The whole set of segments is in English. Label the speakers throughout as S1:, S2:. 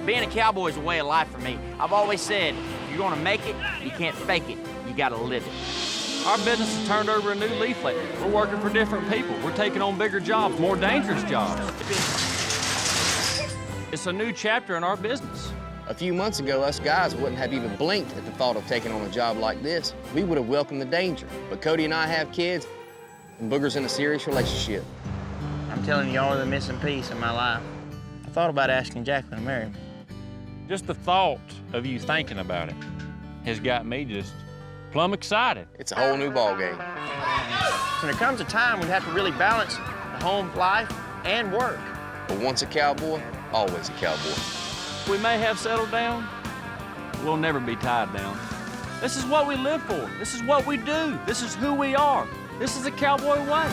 S1: Being a cowboy is a way of life for me. I've always said, if you're gonna make it, you can't fake it. You gotta live it.
S2: Our business has turned over a new leaf lately. We're working for different people. We're taking on bigger jobs, more dangerous jobs. It's a new chapter in our business.
S3: A few months ago, us guys wouldn't have even blinked at the thought of taking on a job like this. We would have welcomed the danger. But Cody and I have kids, and Booger's in a serious relationship.
S4: I'm telling you, y'all are the missing piece in my life. I thought about asking Jacqueline to marry me.
S2: Just the thought of you thinking about it has got me just plumb excited.
S3: It's a whole new ballgame.
S4: So there comes a time we have to really balance the home life and work.
S3: But once a cowboy, always a cowboy.
S2: We may have settled down, we'll never be tied down. This is what we live for. This is what we do. This is who we are. This is the Cowboy Way.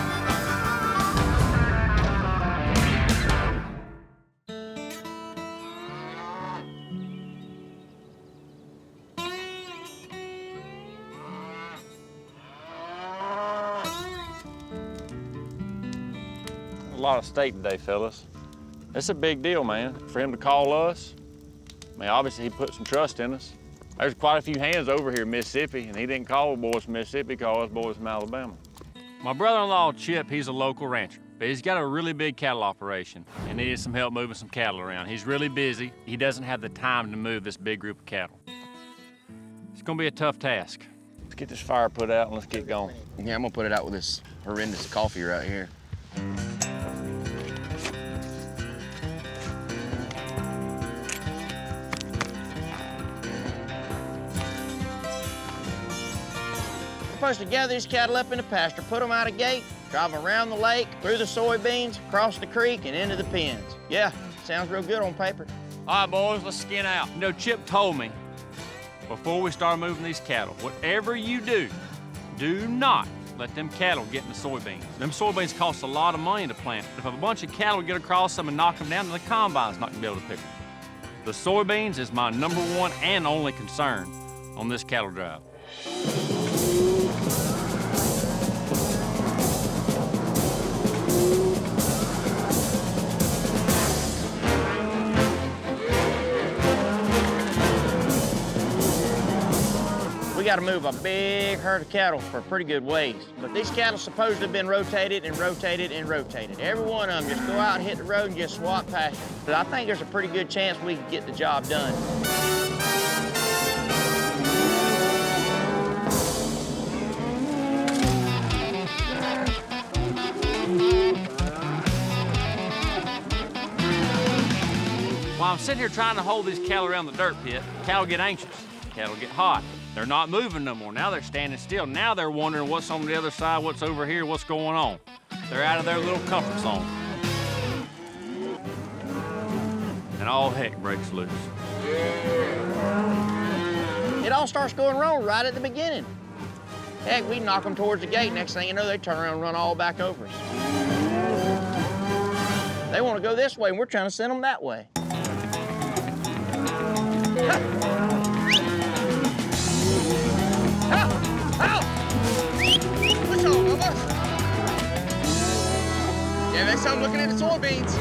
S2: A lot of stake today, fellas. It's a big deal, man, for him to call us. I mean, obviously, he put some trust in us. There's quite a few hands over here in Mississippi, and he didn't call us boys from Mississippi, he called us boys from Alabama. My brother-in-law, Chip, he's a local rancher, but he's got a really big cattle operation and needed some help moving some cattle around. He's really busy. He doesn't have the time to move this big group of cattle. It's gonna be a tough task. Let's get this fire put out and let's get going.
S3: Yeah, I'm gonna put it out with this horrendous coffee right here.
S4: We're supposed to gather these cattle up in the pasture, put them out a gate, drive them around the lake, through the soybeans, across the creek, and into the pens. Yeah, sounds real good on paper.
S2: All right, boys, let's skin out. You know, Chip told me before we start moving these cattle, whatever you do, do not let them cattle get in the soybeans. Them soybeans cost a lot of money to plant. If a bunch of cattle get across them and knock them down, then the combine's not gonna be able to pick them. The soybeans is my #1 and only concern on this cattle drive.
S4: We got to move a big herd of cattle for a pretty good ways. But these cattle supposed to have been rotated and rotated and rotated. Every one of them just go out and hit the road and just swap pasture. But I think there's a pretty good chance we can get the job done.
S2: While I'm sitting here trying to hold these cattle around the dirt pit, cattle get anxious, cattle get hot. They're not moving no more. Now they're standing still. Now they're wondering what's on the other side, what's over here, what's going on. They're out of their little comfort zone. And all heck breaks loose.
S4: It all starts going wrong right at the beginning. Heck, we knock them towards the gate. Next thing you know, they turn around and run all back over us. They want to go this way, and we're trying to send them that way.
S3: What's on, Bubba? Yeah, that's how I'm looking at the soybeans.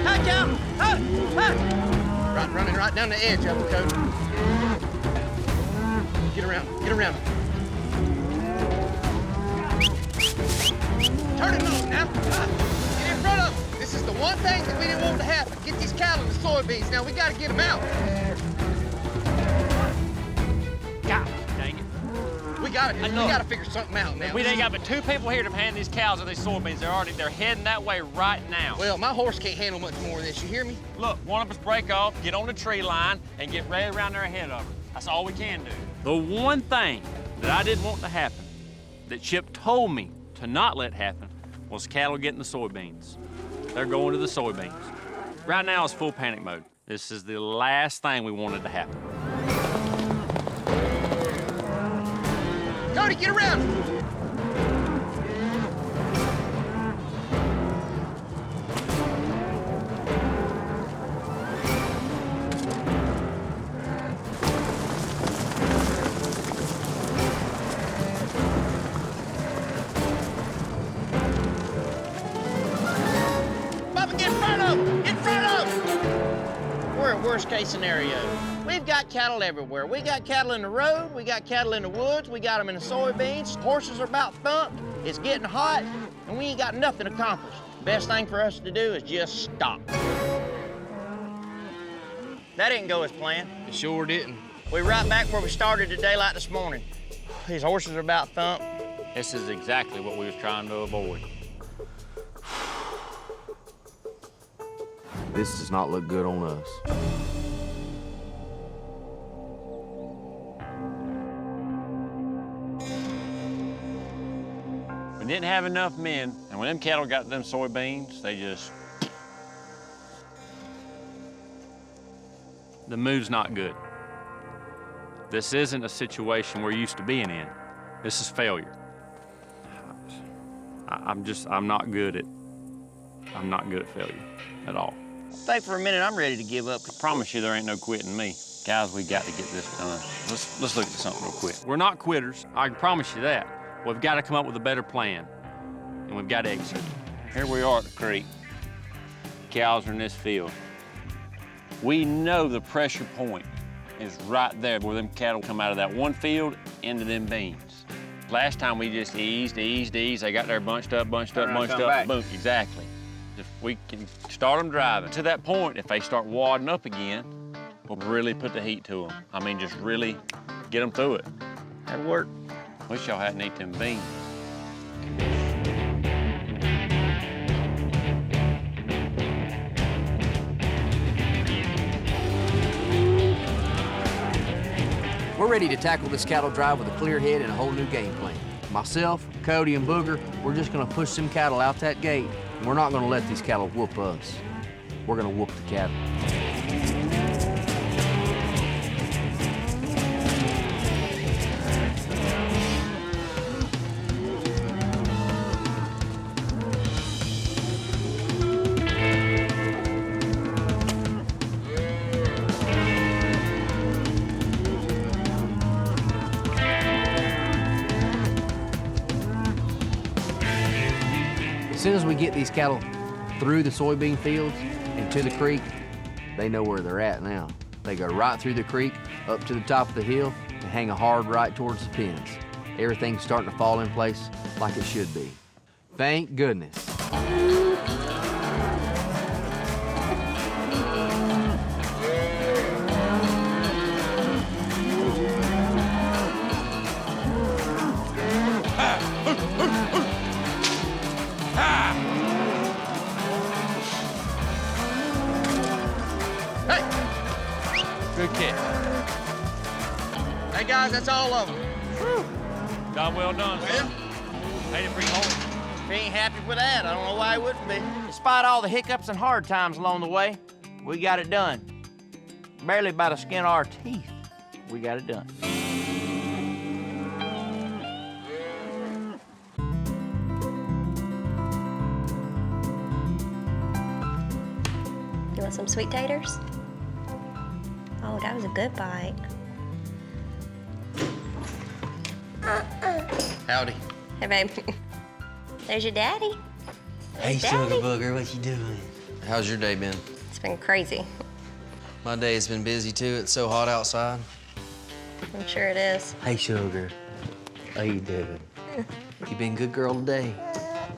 S4: Hi, cow!
S3: Running right down the edge of them, Cody. Get around, get around. Turn it loose now. Get in front of them. This is the one thing that we didn't want to happen. Get these cattle and the soybeans. Now we got to get them out.
S2: God dang it.
S3: We got to figure something out now.
S2: We ain't got but 2 people here to hand these cows or these soybeans. They're heading that way right now.
S3: Well, my horse can't handle much more of this. You hear me?
S2: Look, one of us break off, get on the tree line, and get right around there ahead of her. That's all we can do. The one thing that I didn't want to happen, that Chip told me to not let happen, was cattle getting the soybeans. They're going to the soybeans. Right now, it's full panic mode. This is the last thing we wanted to happen.
S3: Cody, get around! Bubba, get in front of him! In front of him!
S4: worst case scenario. We've got cattle everywhere. We got cattle in the road, we got cattle in the woods, we got them in the soybeans, horses are about thumped, it's getting hot, and we ain't got nothing accomplished. Best thing for us to do is just stop. That didn't go as planned.
S3: It sure didn't.
S4: We're right back where we started the daylight this morning. These horses are about thumped.
S2: This is exactly what we was trying to avoid.
S3: This does not look good on us.
S2: We didn't have enough men, and when them cattle got them soybeans, they just... The mood's not good. This isn't a situation we're used to being in. This is failure. I'm not good at failure at all.
S4: I think for a minute I'm ready to give up.
S2: I promise you there ain't no quitting me. Guys, we got to get this done. Let's look at something real quick. We're not quitters, I can promise you that. We've got to come up with a better plan, and we've got to execute. Here we are at the creek. Cows are in this field. We know the pressure point is right there where them cattle come out of that one field into them beans. Last time we just eased. They got there bunched up, boom, exactly. If we can start them driving to that point, if they start wadding up again, we'll really put the heat to them. I mean, just really get them through it.
S4: That'll work.
S2: Wish y'all hadn't ate them beans.
S3: We're ready to tackle this cattle drive with a clear head and a whole new game plan. Myself, Cody, and Booger, we're just gonna push some cattle out that gate, and we're not gonna let these cattle whoop us. We're gonna whoop the cattle. As soon as we get these cattle through the soybean fields and to the creek, they know where they're at now. They go right through the creek, up to the top of the hill, and hang a hard right towards the pens. Everything's starting to fall in place like it should be. Thank goodness.
S2: Good catch.
S4: Hey guys, that's all of them.
S2: Job well done, son. Made it pretty home.
S4: If you ain't happy with that, I don't know why he wouldn't be.
S1: Despite all the hiccups and hard times along the way, we got it done. Barely by the skin of our teeth, we got it done.
S5: You want some sweet taters? Oh, that was a good bite.
S3: Howdy.
S5: Hey, babe. There's your daddy.
S6: Hey,
S5: Daddy.
S6: Sugar Booger, what you doing?
S3: How's your day been?
S5: It's been crazy.
S3: My day has been busy too. It's so hot outside.
S5: I'm sure it is.
S6: Hey, Sugar, how you doing?
S3: You been a good girl today.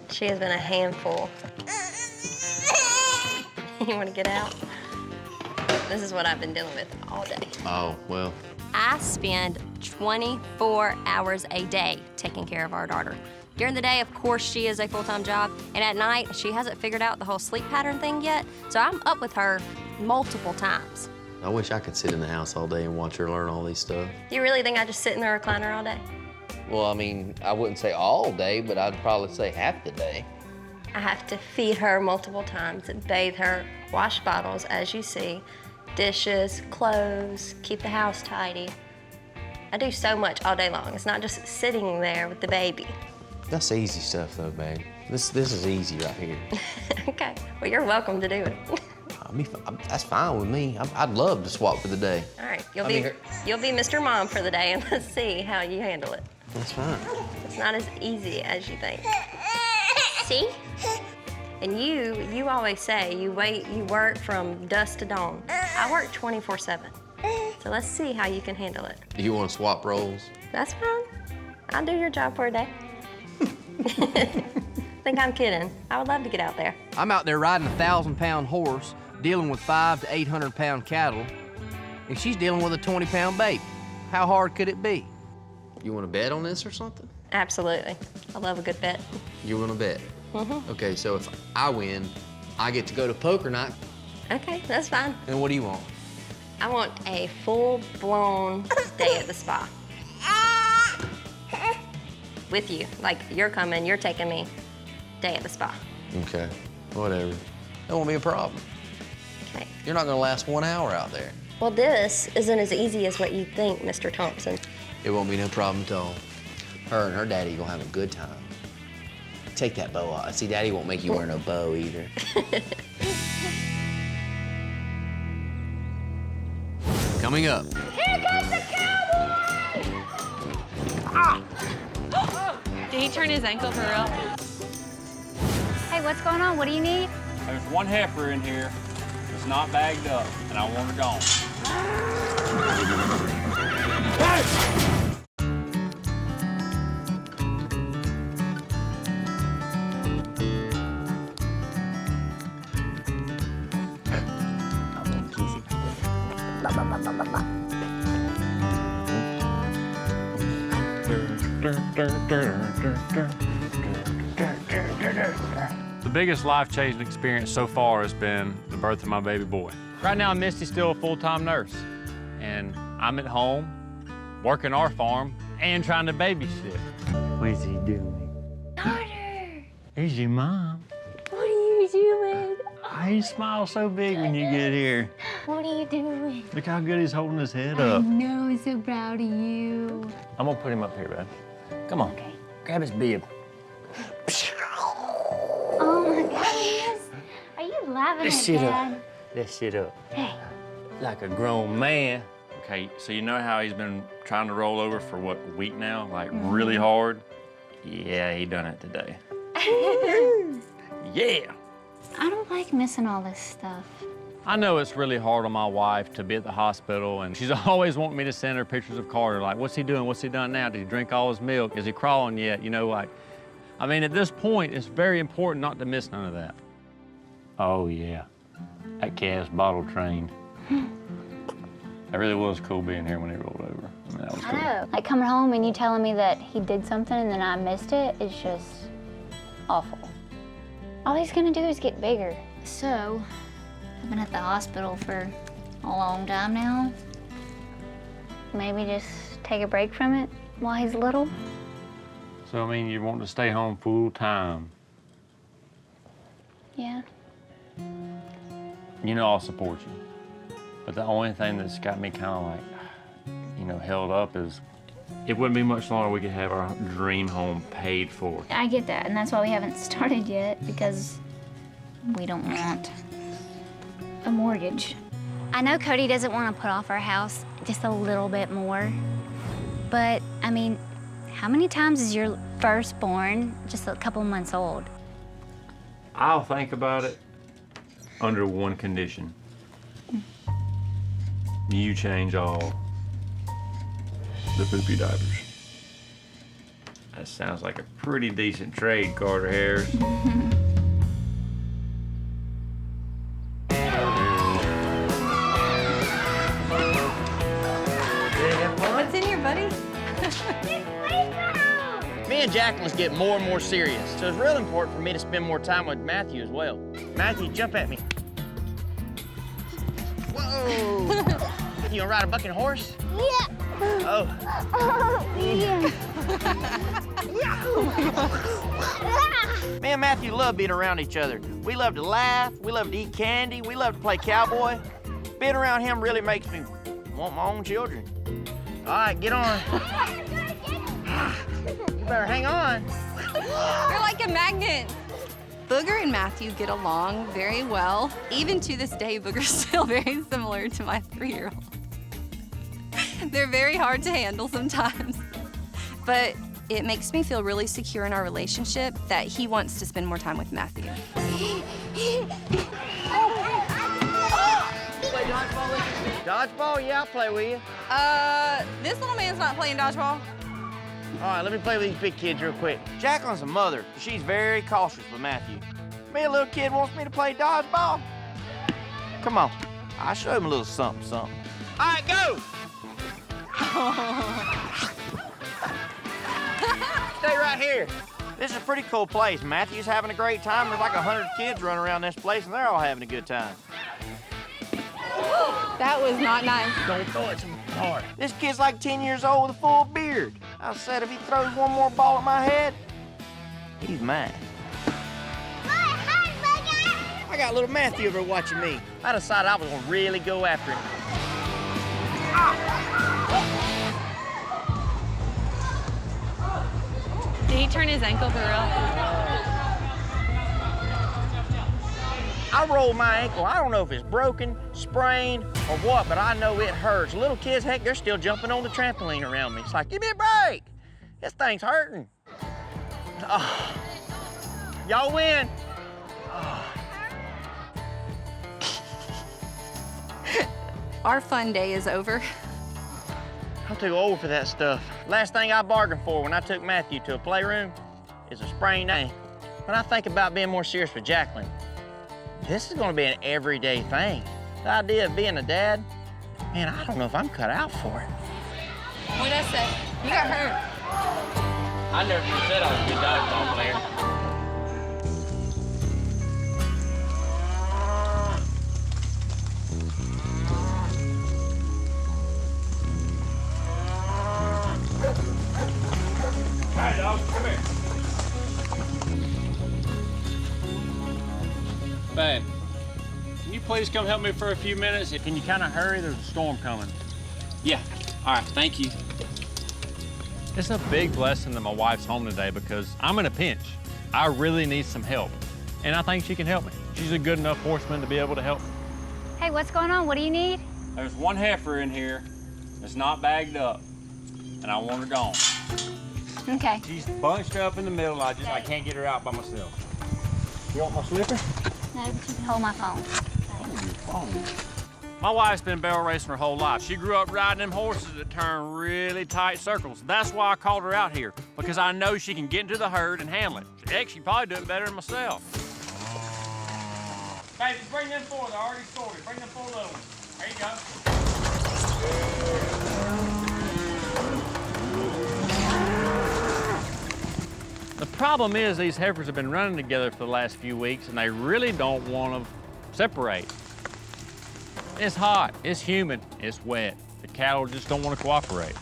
S5: She has been a handful. You want to get out? This is what I've been dealing with all day.
S3: Oh, well.
S5: I spend 24 hours a day taking care of our daughter. During the day, of course, she is a full-time job, and at night, she hasn't figured out the whole sleep pattern thing yet, so I'm up with her multiple times.
S3: I wish I could sit in the house all day and watch her learn all these stuff.
S5: Do you really think I just sit in the recliner all day?
S3: Well, I mean, I wouldn't say all day, but I'd probably say half the day.
S5: I have to feed her multiple times, bathe her, wash bottles, as you see, dishes, clothes, keep the house tidy. I do so much all day long. It's not just sitting there with the baby.
S3: That's easy stuff, though, babe. This is easy right here.
S5: Okay, well, you're welcome to do it.
S3: That's fine with me. I'd love to swap for the day.
S5: All right, you'll be Mr. Mom for the day, and let's see how you handle it.
S3: That's fine.
S5: It's not as easy as you think. See? And you always say you work from dusk to dawn. I work 24/7. So let's see how you can handle it.
S3: Do you want to swap roles?
S5: That's fine. I'll do your job for a day. Think I'm kidding. I would love to get out there.
S3: I'm out there riding a 1,000-pound horse, dealing with 500 to 800-pound cattle, and she's dealing with a 20-pound baby. How hard could it be? You want to bet on this or something?
S5: Absolutely. I love a good bet.
S3: You want to bet?
S5: Mm-hmm.
S3: Okay, so if I win, I get to go to poker night.
S5: Okay, that's fine.
S3: And what do you want?
S5: I want a full-blown day at the spa. With you. Like, you're coming, you're taking me. Day at the spa.
S3: Okay, whatever. That won't be a problem.
S5: Okay.
S3: You're not gonna last 1 hour out there.
S5: Well, this isn't as easy as what you think, Mr. Thompson.
S3: It won't be no problem at all. Her and her daddy gonna have a good time. Take that bow off. See, Daddy won't make you wear no bow either. Coming up.
S7: Here comes the cowboy!
S8: Did he turn his ankle for real?
S7: Hey, what's going on? What do you need?
S2: There's one heifer in here that's not bagged up, and I want her gone. The biggest life-changing experience so far has been the birth of my baby boy. Right now, Misty's still a full-time nurse, and I'm at home, working our farm, and trying to babysit. What's he doing?
S7: Daughter!
S2: Here's your mom.
S7: What are you doing?
S2: Oh, you smile so big when you get here.
S7: What are you doing?
S2: Look how good he's holding his head
S7: I
S2: up.
S7: know, I'm so proud of you.
S2: I'm gonna put him up here, babe. Come on,
S7: Okay.
S2: grab his bib.
S7: Oh my goodness. Are you laughing
S2: Let's
S7: at
S2: sit
S7: Dad?
S2: up. Let's sit up.
S7: Hey.
S2: Like a grown man. Okay, so you know how he's been trying to roll over for what, a week now? Like really hard? Yeah, he done it today. Yeah.
S7: I don't like missing all this stuff.
S2: I know it's really hard on my wife to be at the hospital, and she's always wanting me to send her pictures of Carter. Like, what's he doing? What's he done now? Did he drink all his milk? Is he crawling yet? You know, like, I mean, at this point, it's very important not to miss none of that. Oh, yeah. That calf's bottle trained. It really was cool being here when he rolled over. I mean, that was
S7: I
S2: cool.
S7: know. Like coming home and you telling me that he did something and then I missed it is just awful. All he's gonna do is get bigger. So, I've been at the hospital for a long time now. Maybe just take a break from it while he's little.
S2: So, I mean, you want to stay home full time.
S7: Yeah.
S2: You know I'll support you. But the only thing that's got me kind of like, you know, held up is it wouldn't be much longer we could have our dream home paid for.
S7: I get that, and that's why we haven't started yet, because we don't want a mortgage. I know Cody doesn't want to put off our house just a little bit more, but I mean, how many times is your firstborn just a couple months old?
S2: I'll think about it under one condition. You change all the poopy diapers. That sounds like a pretty decent trade, Carter Harris.
S8: What's in here, buddy?
S4: Me and Jacqueline's getting more and more serious, so it's real important for me to spend more time with Matthew as well. Matthew, jump at me. Whoa! You gonna ride a bucking horse?
S7: Yeah.
S4: Oh.
S7: Yeah.
S1: Me and Matthew love being around each other. We love to laugh, we love to eat candy, we love to play cowboy. Being around him really makes me want my own children.
S4: All right, get on. You better hang on.
S8: You're like a magnet. Booger and Matthew get along very well. Even to this day, Booger's still very similar to my 3-year-old. They're very hard to handle sometimes. But It makes me feel really secure in our relationship that he wants to spend more time with Matthew.
S4: Dodgeball? Yeah, I'll play with you.
S8: This little man's not playing dodgeball.
S4: All right, let me play with these big kids real quick.
S1: Jacqueline's a mother. She's very cautious with Matthew. Me, a little kid wants me to play dodgeball. Come on, I'll show him a little something, something. All right, go! Stay right here. This is a pretty cool place. Matthew's having a great time. There's like 100 kids running around this place, and they're all having a good time.
S8: That was not nice.
S4: Don't throw it so hard.
S1: This kid's like 10 years old with a full beard. I said if he throws one more ball at my head, he's mine. I got little Matthew over watching me.
S4: I decided I was gonna really go after him.
S8: Did he turn his ankle for real?
S4: I rolled my ankle. I don't know if it's broken, sprained, or what, but I know it hurts. Little kids, heck, they're still jumping on the trampoline around me. It's like, give me a break. This thing's hurting. Oh. Y'all win. Oh.
S8: Our fun day is over.
S4: I'm too old for that stuff. Last thing I bargained for when I took Matthew to a playroom is a sprained ankle. When I think about being more serious with Jacqueline, this is gonna be an everyday thing. The idea of being a dad, man, I don't know if I'm cut out for it.
S8: What'd I say? You got hurt.
S2: I never said I was a good dodgeball player. Hi, dog. Come here. Babe, can you please come help me for a few minutes? Can you kind of hurry? There's a storm coming. Yeah. All right, thank you. It's a big blessing that my wife's home today because I'm in a pinch. I really need some help, and I think she can help me. She's a good enough horseman to be able to help me.
S7: Hey, what's going on? What do you need?
S2: There's one heifer in here that's not bagged up, and I want her gone.
S7: Okay.
S2: She's bunched up in the middle. I can't get her out by myself. You want my slipper?
S7: No, but you can hold my phone.
S2: My wife's been barrel racing her whole life. She grew up riding them horses that turn really tight circles. That's why I called her out here, because I know she can get into the herd and handle it. Heck, she'd probably do it better than myself. Baby, bring them four. They're already sorted. Bring them 4 little ones. There you go. The problem is these heifers have been running together for the last few weeks, and they really don't want to separate. It's hot, it's humid, it's wet. The cattle just don't want to cooperate.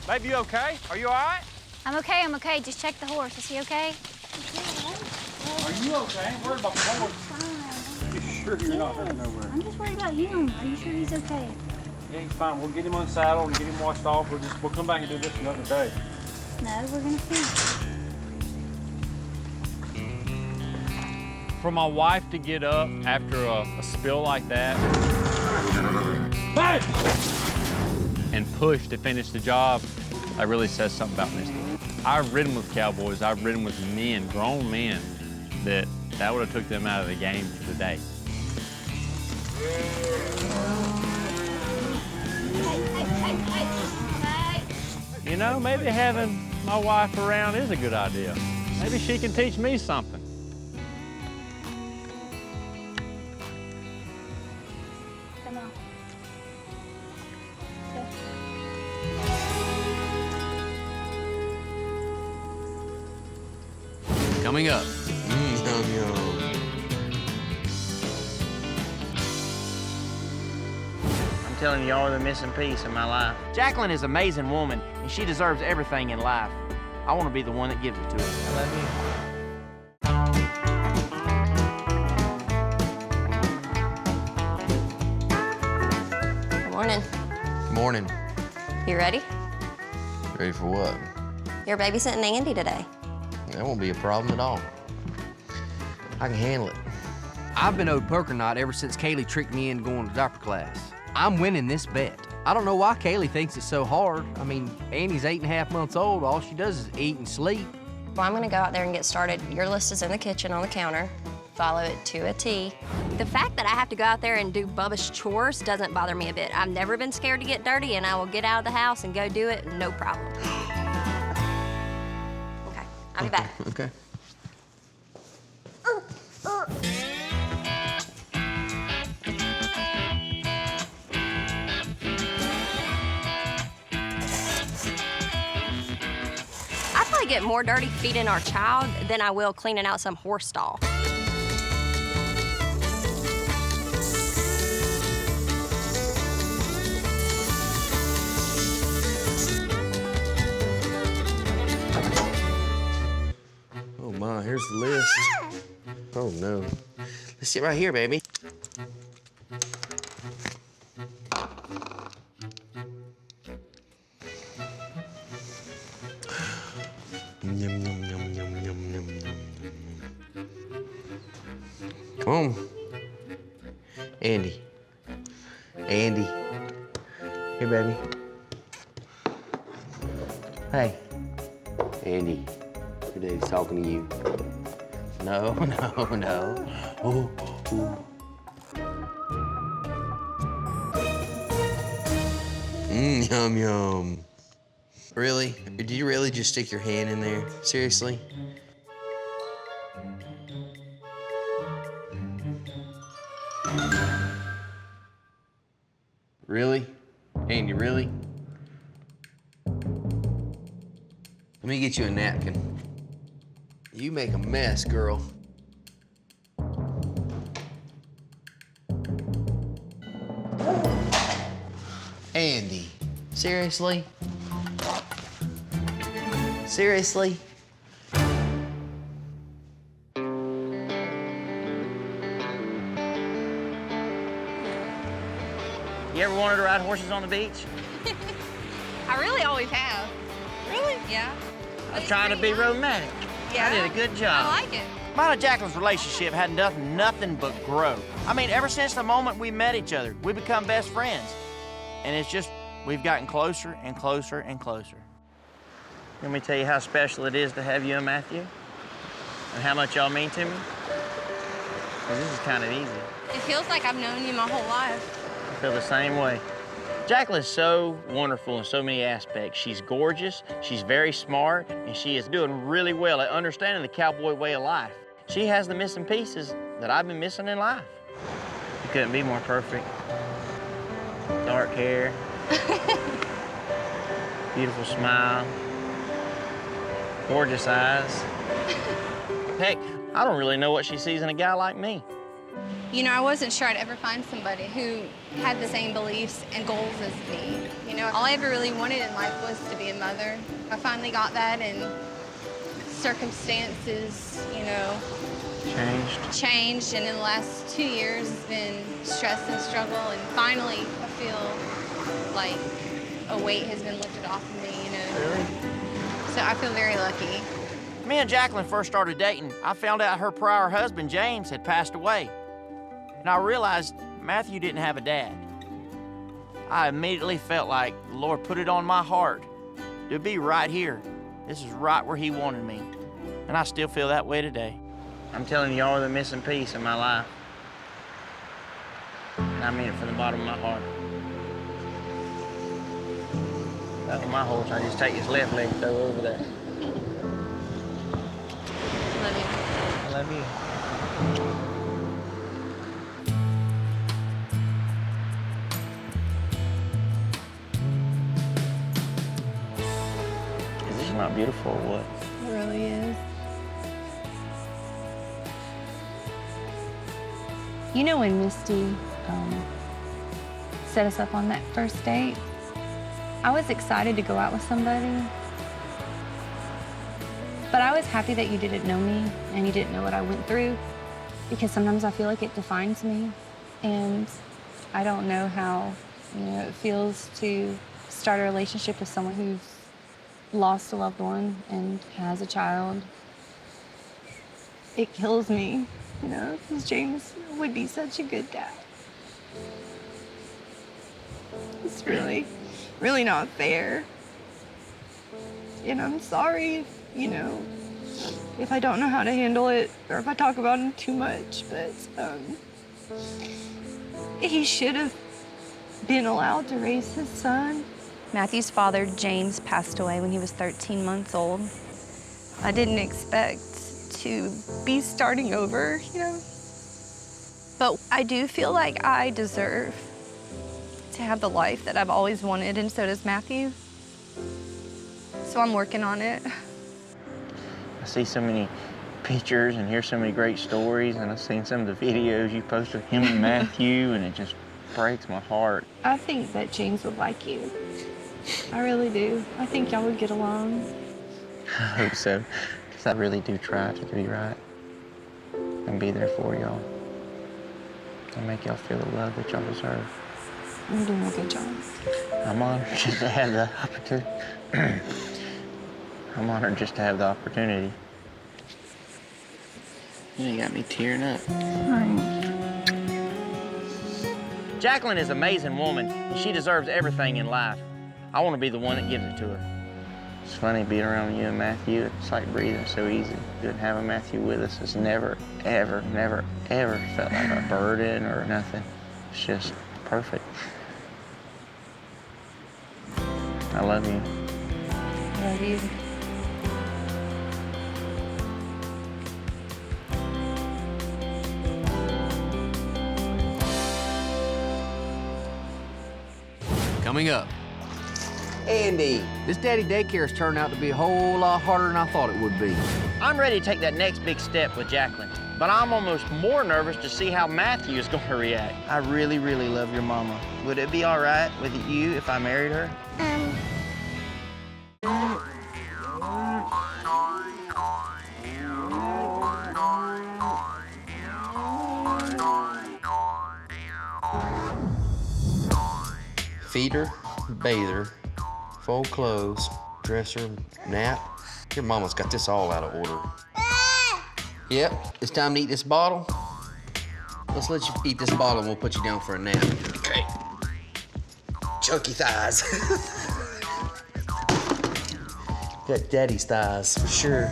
S2: Baby, you okay? Are you all right?
S7: I'm okay. Just check the horse. Is he okay?
S2: Are you okay? I ain't worried about the horse. You sure you're not hurting nowhere?
S7: I'm just worried about him. Are you sure he's okay?
S2: Yeah, he's fine. We'll get him unsaddled and get him washed off. We'll come back and do this another day.
S7: No, we're gonna see.
S2: For my wife to get up after a spill like that and push to finish the job, that really says something about Misty. I've ridden with cowboys, I've ridden with men, grown men, that would have took them out of the game for the day. You know, maybe having my wife around is a good idea. Maybe she can teach me something.
S7: Come on.
S3: Coming up.
S4: I'm telling you, y'all are the missing piece in my life.
S1: Jacqueline is an amazing woman, and she deserves everything in life. I want to be the one that gives it to her.
S4: I love you.
S5: Good morning.
S6: Morning.
S5: You ready?
S6: Ready for what?
S5: You're babysitting Andy today.
S6: That won't be a problem at all. I can handle it.
S3: I've been owed poker night ever since Kaylee tricked me into going to diaper class. I'm winning this bet. I don't know why Kaylee thinks it's so hard. I mean, Annie's 8.5 months old. All she does is eat and sleep.
S5: Well, I'm gonna go out there and get started. Your list is in the kitchen on the counter. Follow it to a T. The fact that I have to go out there and do Bubba's chores doesn't bother me a bit. I've never been scared to get dirty, and I will get out of the house and go do it, no problem. Okay, I'll be back.
S3: Okay.
S5: I probably get more dirty feeding our child than I will cleaning out some horse stall.
S6: Oh my, here's the list. Oh no. Let's sit right here, baby. Yum, yum, yum, yum, yum, yum, yum, yum. Come on. Andy. Andy. Here, baby. Hey. Andy. Your daddy's talking to you. No, no, no. Oh, oh. Yum, yum. Really? Did you really just stick your hand in there? Seriously? Really? Andy, really? Let me get you a napkin. You make a mess, girl. Andy, seriously? Seriously?
S4: You ever wanted to ride horses on the beach?
S8: I really always have.
S5: Really?
S8: Yeah.
S4: I'm trying to be romantic.
S8: Yeah.
S4: I did a good job.
S8: I like it.
S1: Mine and Jacqueline's relationship had done nothing but grow. I mean, ever since the moment we met each other, we become best friends. And it's just, we've gotten closer and closer and closer.
S4: Let me tell you how special it is to have you and Matthew, and how much y'all mean to me. 'Cause this is kind of easy.
S8: It feels like I've known you my whole life.
S4: I feel the same way. Jacqueline's so wonderful in so many aspects. She's gorgeous, she's very smart, and she is doing really well at understanding the cowboy way of life. She has the missing pieces that I've been missing in life. You couldn't be more perfect. Dark hair, beautiful smile, gorgeous eyes. Heck, I don't really know what she sees in a guy like me.
S8: You know, I wasn't sure I'd ever find somebody who had the same beliefs and goals as me. You know, all I ever really wanted in life was to be a mother. I finally got that, and circumstances, you know, changed, and in the last 2 years, it's been stress and struggle, and finally, I feel like a weight has been lifted off of me, you know.
S4: Really?
S8: So I feel very lucky.
S1: Me and Jacqueline first started dating, I found out her prior husband, James, had passed away. And I realized Matthew didn't have a dad. I immediately felt like the Lord put it on my heart to be right here. This is right where He wanted me. And I still feel that way today.
S4: I'm telling you, y'all are the missing piece in my life. And I mean it from the bottom of my heart. That was my horse. I just take his left leg and throw it over there.
S8: Love you.
S4: I love you. Is this not beautiful or what?
S8: It really is.
S9: You know when Misty set us up on that first date, I was excited to go out with somebody, but I was happy that you didn't know me and you didn't know what I went through, because sometimes I feel like it defines me, and I don't know how, you know, it feels to start a relationship with someone who's lost a loved one and has a child. It kills me. you know, because James would be such a good dad. It's really, really not fair. And I'm sorry, you know, if I don't know how to handle it or if I talk about him too much, but he should have been allowed to raise his son. Matthew's father, James, passed away when he was 13 months old. I didn't expect to be starting over, you know. But I do feel like I deserve to have the life that I've always wanted, and so does Matthew. So I'm working on it.
S4: I see so many pictures and hear so many great stories, and I've seen some of the videos you posted of him and Matthew, and it just breaks my heart.
S9: I think that James would like you. I really do. I think y'all would get along.
S4: I hope so, because I really do try to be right and be there for y'all and make y'all feel the love that y'all deserve.
S9: You're doing a good job.
S4: I'm honored just to have the opportunity. I'm honored just to have the opportunity. You got me tearing up. Jacqueline is an amazing woman, and she deserves everything in life. I want to be the one that gives it to her. It's funny being around you and Matthew. It's like breathing so easy. Good having Matthew with us. It's never, ever, never, ever felt like a burden or nothing. It's just perfect. I love you.
S9: I love you.
S3: Coming up,
S6: Andy.
S3: this daddy daycare has turned out to be a whole lot harder than I thought it would be.
S4: I'm ready to take that next big step with Jacqueline, but I'm almost more nervous to see how Matthew is going to react. I really, really love your mama. Would it be all right with you if I married her?
S6: Feed her, bathe her, fold clothes, dress her, nap. Your mama's got this all out of order. Yep, it's time to eat this bottle. Let's let you eat this bottle and we'll put you down for a nap. Okay. Chunky thighs. Got daddy's thighs for sure.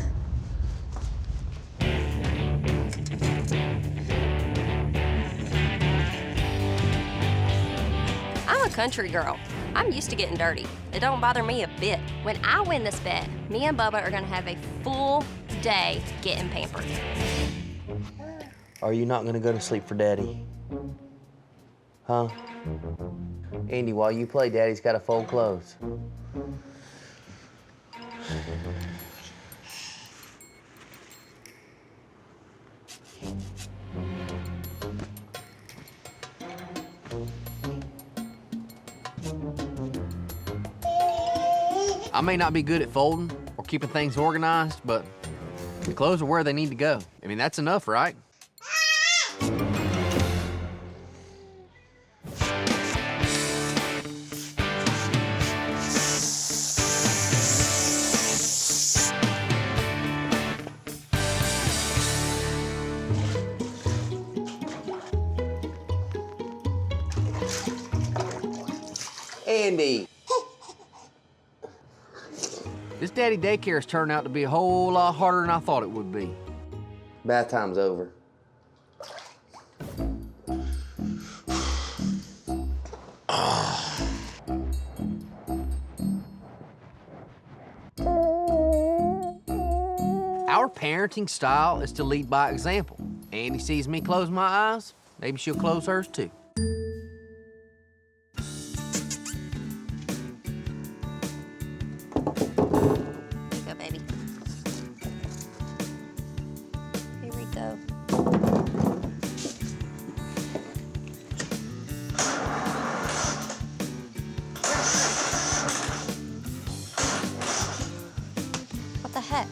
S5: I'm a country girl. I'm used to getting dirty. It don't bother me a bit. When I win this bet, me and Bubba are gonna have a full day getting pampered.
S6: Are you not gonna go to sleep for daddy? Huh? Andy, while you play, daddy's gotta fold clothes.
S3: I may not be good at folding or keeping things organized, but the clothes are where they need to go. I mean, that's enough, right?
S6: Andy.
S3: This daddy daycare has turned out to be a whole lot harder than I thought it would be.
S6: Bath time's over.
S3: Our parenting style is to lead by example. Andy sees me close my eyes, maybe she'll close hers too.
S5: Go, baby. Here we go. What the heck?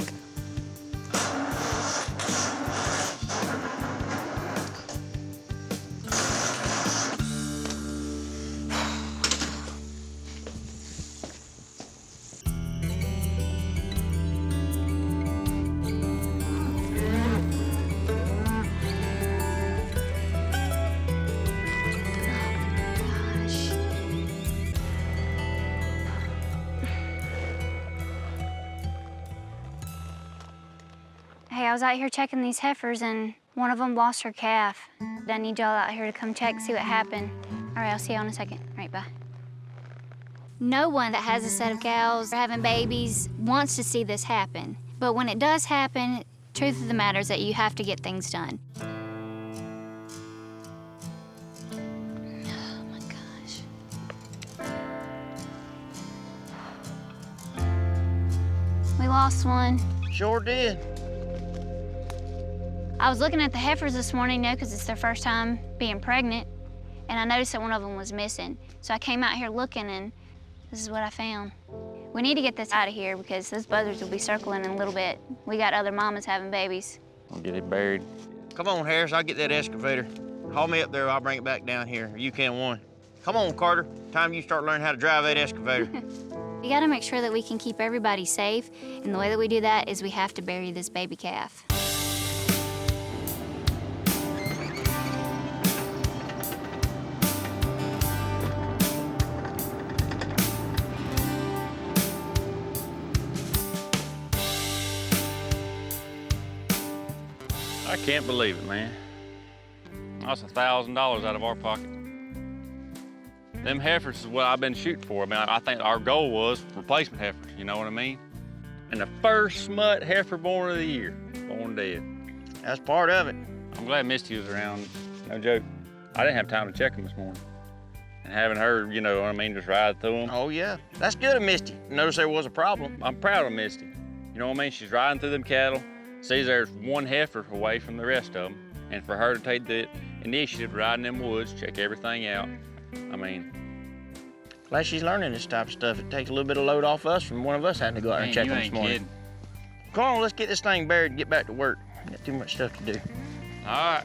S7: Hey, I was out here checking these heifers and one of them lost her calf. I need y'all out here to come check, see what happened. All right, I'll see y'all in a second. All right, bye. No one that has a set of cows or having babies wants to see this happen. But when it does happen, truth of the matter is that you have to get things done. Oh my gosh. We lost one.
S4: Sure did.
S7: I was looking at the heifers this morning, because it's their first time being pregnant, and I noticed that one of them was missing. So I came out here looking, and this is what I found. We need to get this out of here because those buzzards will be circling in a little bit. We got other mamas having babies.
S2: I'll get it buried.
S4: Come on, Harris, I'll get that excavator. Haul me up there, I'll bring it back down here. You can one. Come on, Carter. Time you start learning how to drive that excavator.
S7: We gotta make sure that we can keep everybody safe, and the way that we do that is we have to bury this baby calf.
S2: I can't believe it, man. That's $1,000 out of our pocket. Them heifers is what I've been shooting for. I mean, I think our goal was replacement heifers, you know what I mean? And the first smut heifer born of the year, born dead.
S4: That's part of it.
S2: I'm glad Misty was around, no joke. I didn't have time to check them this morning. And having her, you know what I mean, just ride through them.
S4: Oh, yeah. That's good of Misty. Notice there was a problem.
S2: I'm proud of Misty. You know what I mean? She's riding through them cattle, sees there's one heifer away from the rest of them, and for her to take the initiative, ride in them woods, check everything out. I mean,
S4: glad she's learning this type of stuff. It takes a little bit of load off us from one of us having to go out and check them this morning.
S2: Kidding.
S4: Come on, let's get this thing buried and get back to work. Got too much stuff to do.
S2: All right.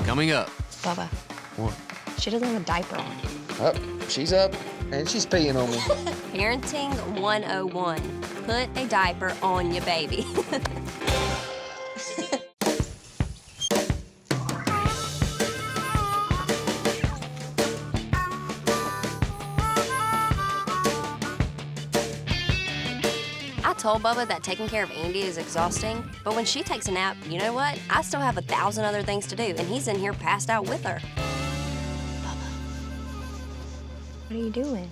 S3: Coming up.
S5: Bubba.
S6: What?
S5: She doesn't have a diaper on.
S6: Up, she's up, and she's peeing on me.
S5: Parenting 101. Put a diaper on your baby. I told Bubba that taking care of Andy is exhausting, but when she takes a nap, you know what? I still have 1,000 other things to do, and he's in here passed out with her. Bubba, what are you doing?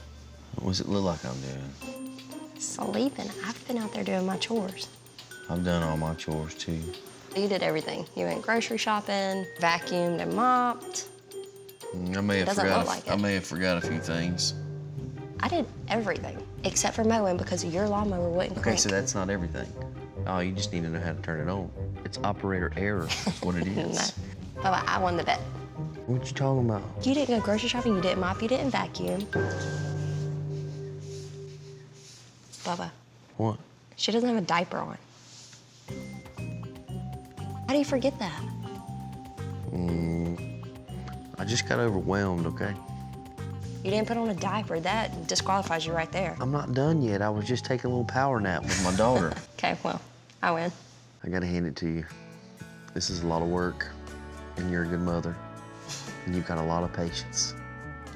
S10: What does it look like I'm doing?
S5: Sleeping. I've been out there doing my chores.
S10: I've done all my chores too.
S5: You did everything. You went grocery shopping, vacuumed and mopped.
S10: I may have
S5: Doesn't
S10: forgot.
S5: look like it.
S10: I may have forgot a few things.
S5: I did everything except for mowing because your lawnmower wouldn't
S10: Okay,
S5: crank.
S10: so that's not everything. Oh, you just need to know how to turn it on. It's operator error. That's what it is.
S5: No. Bubba, I won the bet.
S10: What you talking about?
S5: You didn't go grocery shopping, you didn't mop, you didn't vacuum. Bubba,
S10: What?
S5: she doesn't have a diaper on. How do you forget that?
S10: I just got overwhelmed, okay?
S5: You didn't put on a diaper. That disqualifies you right there.
S10: I'm not done yet. I was just taking a little power nap with my daughter.
S5: Okay, well, I win.
S10: I gotta hand it to you. This is a lot of work, and you're a good mother, and you've got a lot of patience.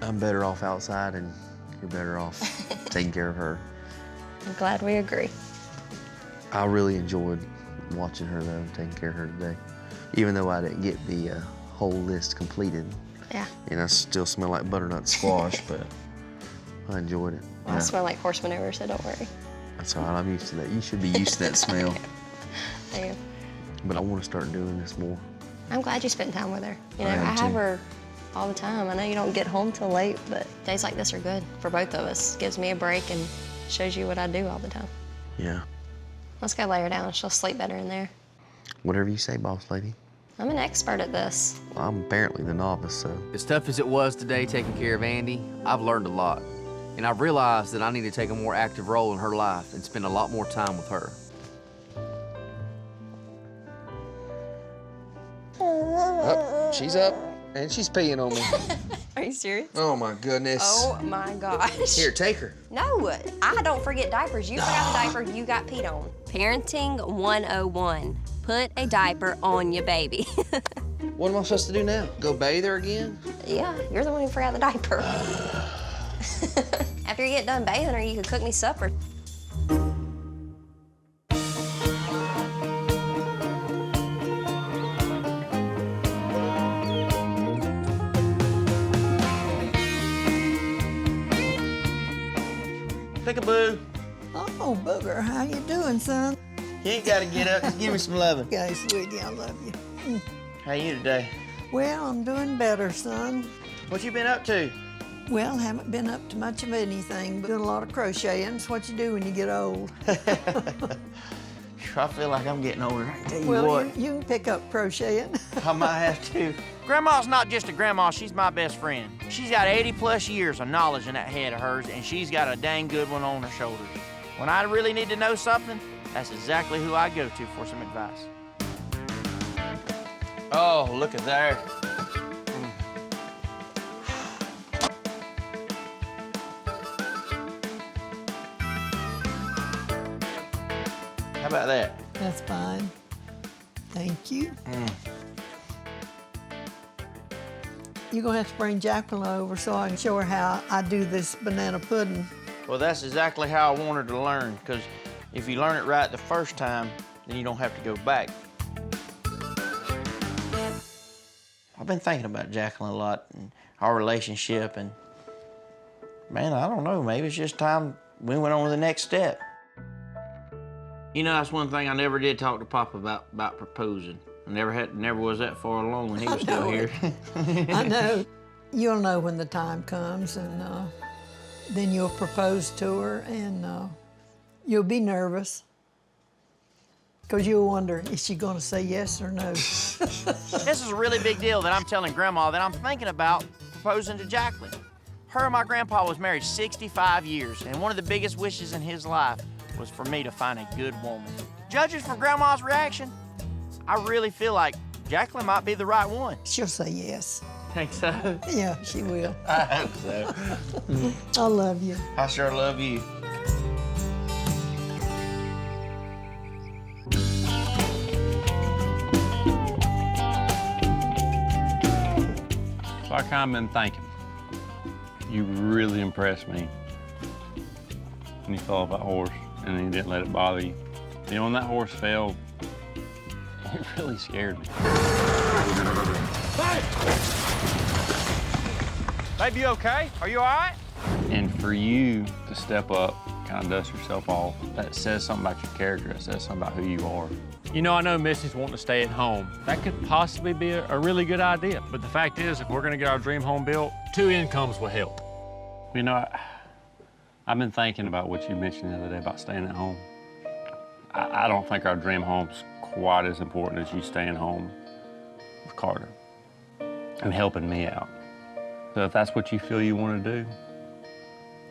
S10: I'm better off outside, and you're better off taking care of her.
S5: I'm glad we agree.
S10: I really enjoyed watching her, though, taking care of her today. Even though I didn't get the whole list completed.
S5: Yeah.
S10: And I still smell like butternut squash, but I enjoyed it.
S5: Well, I smell like horse manure, so don't worry.
S10: That's all right, I'm used to that. You should be used to that smell.
S5: I am.
S10: But I want to start doing this more.
S5: I'm glad you spent time with her. You know,
S10: I am
S5: I have
S10: too.
S5: her all the time. I know you don't get home till late, but days like this are good for both of us. Gives me a break and shows you what I do all the time.
S10: Yeah.
S5: Let's go lay her down. She'll sleep better in there.
S10: Whatever you say, boss lady.
S5: I'm an expert at this.
S10: Well, I'm apparently the novice, so.
S3: As tough as it was today taking care of Andy, I've learned a lot. And I've realized that I need to take a more active role in her life and spend a lot more time with her.
S6: Up, she's up, and she's peeing on me.
S5: Are you serious?
S6: Oh my goodness.
S5: Oh my gosh.
S6: Here, take her.
S5: No, I don't forget diapers. You forgot the diaper, you got peed on. Parenting 101. Put a diaper on your baby.
S6: What am I supposed to do now? Go bathe her again?
S5: Yeah, you're the one who forgot the diaper. After you get done bathing her, you could cook me supper.
S4: Peekaboo.
S11: Oh, Booger, how you doing, son?
S4: You ain't got to get up. Just give me some loving.
S11: Okay, sweetie, I love you.
S4: How you today?
S11: Well, I'm doing better, son.
S4: What you been up to?
S11: Well, haven't been up to much of anything, but doing a lot of crocheting. It's what you do when you get old.
S4: I feel like I'm getting older. I tell you
S11: Well,
S4: what.
S11: you can pick up crocheting.
S4: I might have to.
S1: Grandma's not just a grandma, she's my best friend. She's got 80+ years of knowledge in that head of hers, and she's got a dang good one on her shoulders. When I really need to know something, that's exactly who I go to for some advice.
S4: Oh, look at there. How about that?
S11: That's fine. Thank you. You're gonna have to bring Jacqueline over so I can show her how I do this banana pudding.
S4: Well, that's exactly how I want her to learn, because if you learn it right the first time, then you don't have to go back. I've been thinking about Jacqueline a lot and our relationship, and man, I don't know, maybe it's just time we went on to the next step. You know, that's one thing I never did talk to Papa about proposing. I never was that far along when he was still here.
S11: I know. You'll know when the time comes, and then you'll propose to her, and you'll be nervous, because you'll wonder, is she gonna say yes or no?
S1: This is a really big deal that I'm telling Grandma that I'm thinking about proposing to Jacqueline. Her and my grandpa was married 65 years, and one of the biggest wishes in his life was for me to find a good woman. Judging from Grandma's reaction, I really feel like Jacqueline might be the right one.
S11: She'll say yes.
S1: Think so?
S11: Yeah, she will.
S4: I hope so.
S11: I love you.
S4: I sure love you.
S2: So I kind of been thinking, you really impressed me when you fell off that horse and then you didn't let it bother you. You know, when that horse fell, it really scared me.
S1: Hey! Babe, you okay? Are you all right?
S2: And for you to step up, kind of dust yourself off, that says something about your character. That says something about who you are.
S12: You know, I know Missy's wanting to stay at home. That could possibly be a really good idea. But the fact is, if we're gonna get our dream home built, 2 incomes will help.
S2: You know, I've been thinking about what you mentioned the other day about staying at home. I don't think our dream home's quite as important as you staying home with Carter and helping me out. So if that's what you feel you want to do,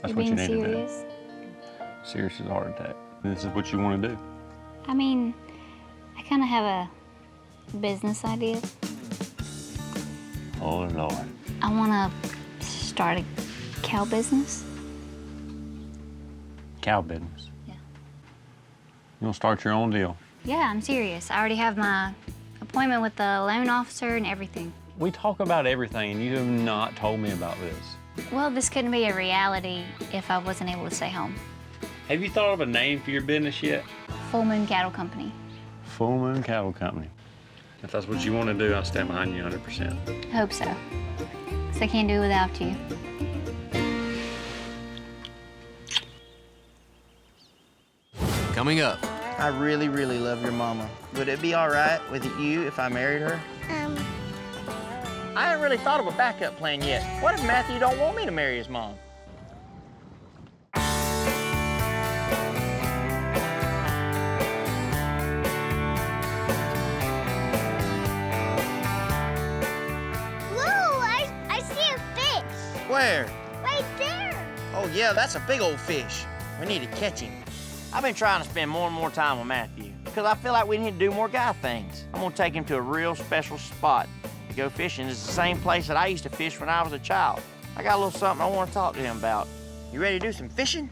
S2: that's what you need to do. Serious as a heart attack. This is what you want to do.
S7: I mean, I kind of have a business idea.
S2: Oh, Lord.
S7: I want to start a cow business.
S2: Cow business?
S7: Yeah.
S2: You want to start your own deal?
S7: Yeah, I'm serious. I already have my appointment with the loan officer and everything.
S2: We talk about everything, and you have not told me about this.
S7: Well, this couldn't be a reality if I wasn't able to stay home.
S2: Have you thought of a name for your business yet?
S7: Full Moon Cattle Company.
S2: Full Moon Cattle Company. If that's what you want to do, I'll stand behind you 100%.
S7: Hope so. 'Cause I can't do it without you.
S3: Coming up.
S4: I really, really love your mama. Would it be all right with you if I married her?
S1: I haven't really thought of a backup plan yet. What if Matthew don't want me to marry his mom?
S13: I see a fish.
S1: Where?
S13: Right there.
S1: Oh, yeah, that's a big old fish. We need to catch him. I've been trying to spend more and more time with Matthew because I feel like we need to do more guy things. I'm gonna take him to a real special spot to go fishing. It's the same place that I used to fish when I was a child. I got a little something I want to talk to him about. You ready to do some fishing?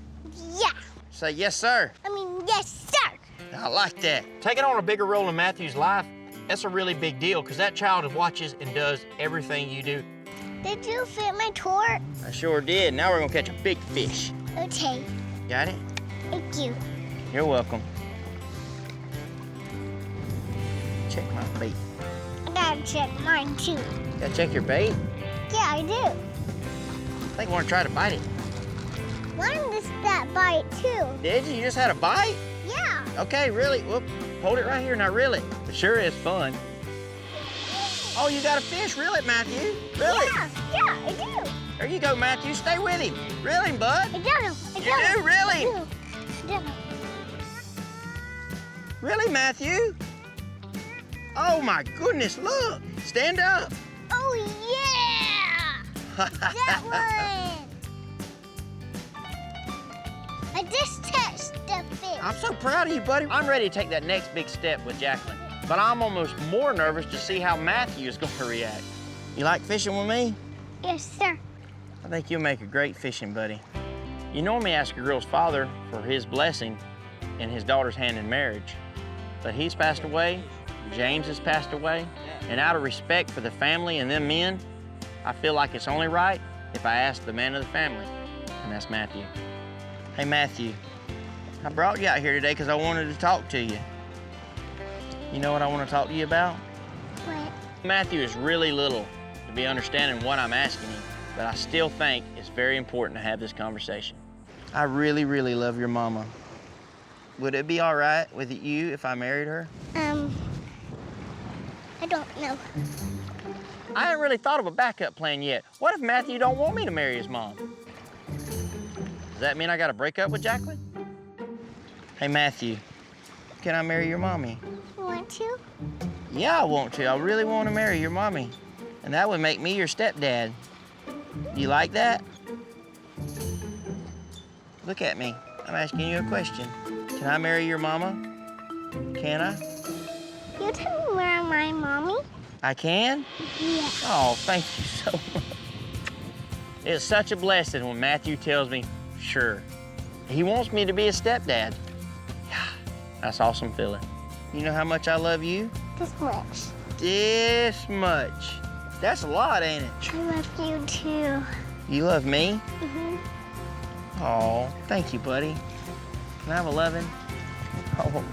S13: Yeah.
S1: Say yes, sir.
S13: Yes, sir.
S1: I like that. Taking on a bigger role in Matthew's life, that's a really big deal because that child watches and does everything you do.
S13: Did you fit my tour?
S1: I sure did. Now we're gonna catch a big fish.
S13: Okay.
S4: Got it?
S13: Thank you.
S4: You're welcome. Check my bait.
S13: I gotta check mine too.
S4: Gotta check your bait?
S13: Yeah, I do.
S4: I think I want to try to bite it.
S13: Mine just that bite too.
S4: Did you? You just had a bite?
S13: Yeah.
S4: Okay, really? Whoop. Hold it right here, now reel it. It sure is fun. Oh, you got a fish? Reel it, Matthew. Reel it.
S13: Yeah, I do.
S4: There you go, Matthew. Stay with him. Reel him, bud.
S13: I got him.
S4: You do? Reel him.
S13: Yeah.
S4: Really, Matthew? Oh my goodness, look. Stand up.
S13: Oh yeah! That one! I just touched the fish.
S4: I'm so proud of you, buddy. I'm ready to take that next big step with Jacqueline, but I'm almost more nervous to see how Matthew is going to react. You like fishing with me?
S13: Yes, sir.
S4: I think you'll make a great fishing buddy. You normally ask a girl's father for his blessing in his daughter's hand in marriage, but he's passed away, James has passed away, and out of respect for the family and them men, I feel like it's only right if I ask the man of the family, and that's Matthew. Hey, Matthew, I brought you out here today because I wanted to talk to you. You know what I want to talk to you about?
S13: What?
S4: Matthew is really little to be understanding what I'm asking him, but I still think it's very important to have this conversation. I really, really love your mama. Would it be all right with you if I married her?
S13: I don't know.
S4: I haven't really thought of a backup plan yet. What if Matthew don't want me to marry his mom? Does that mean I gotta break up with Jacqueline? Hey, Matthew, can I marry your mommy?
S13: You want to?
S4: Yeah, I want to. I really want to marry your mommy. And that would make me your stepdad. You like that? Look at me. I'm asking you a question. Can I marry your mama? Can I?
S13: You tell me where my mommy?
S4: I can?
S13: Yeah.
S4: Oh, thank you so much. It's such a blessing when Matthew tells me, sure. He wants me to be a stepdad. Yeah, that's awesome feeling. You know how much I love you?
S13: This much.
S4: This much. That's a lot, ain't it?
S13: I love you too.
S4: You love me?
S13: Mm-hmm.
S4: Oh, thank you, buddy. Can I have 11? Oh.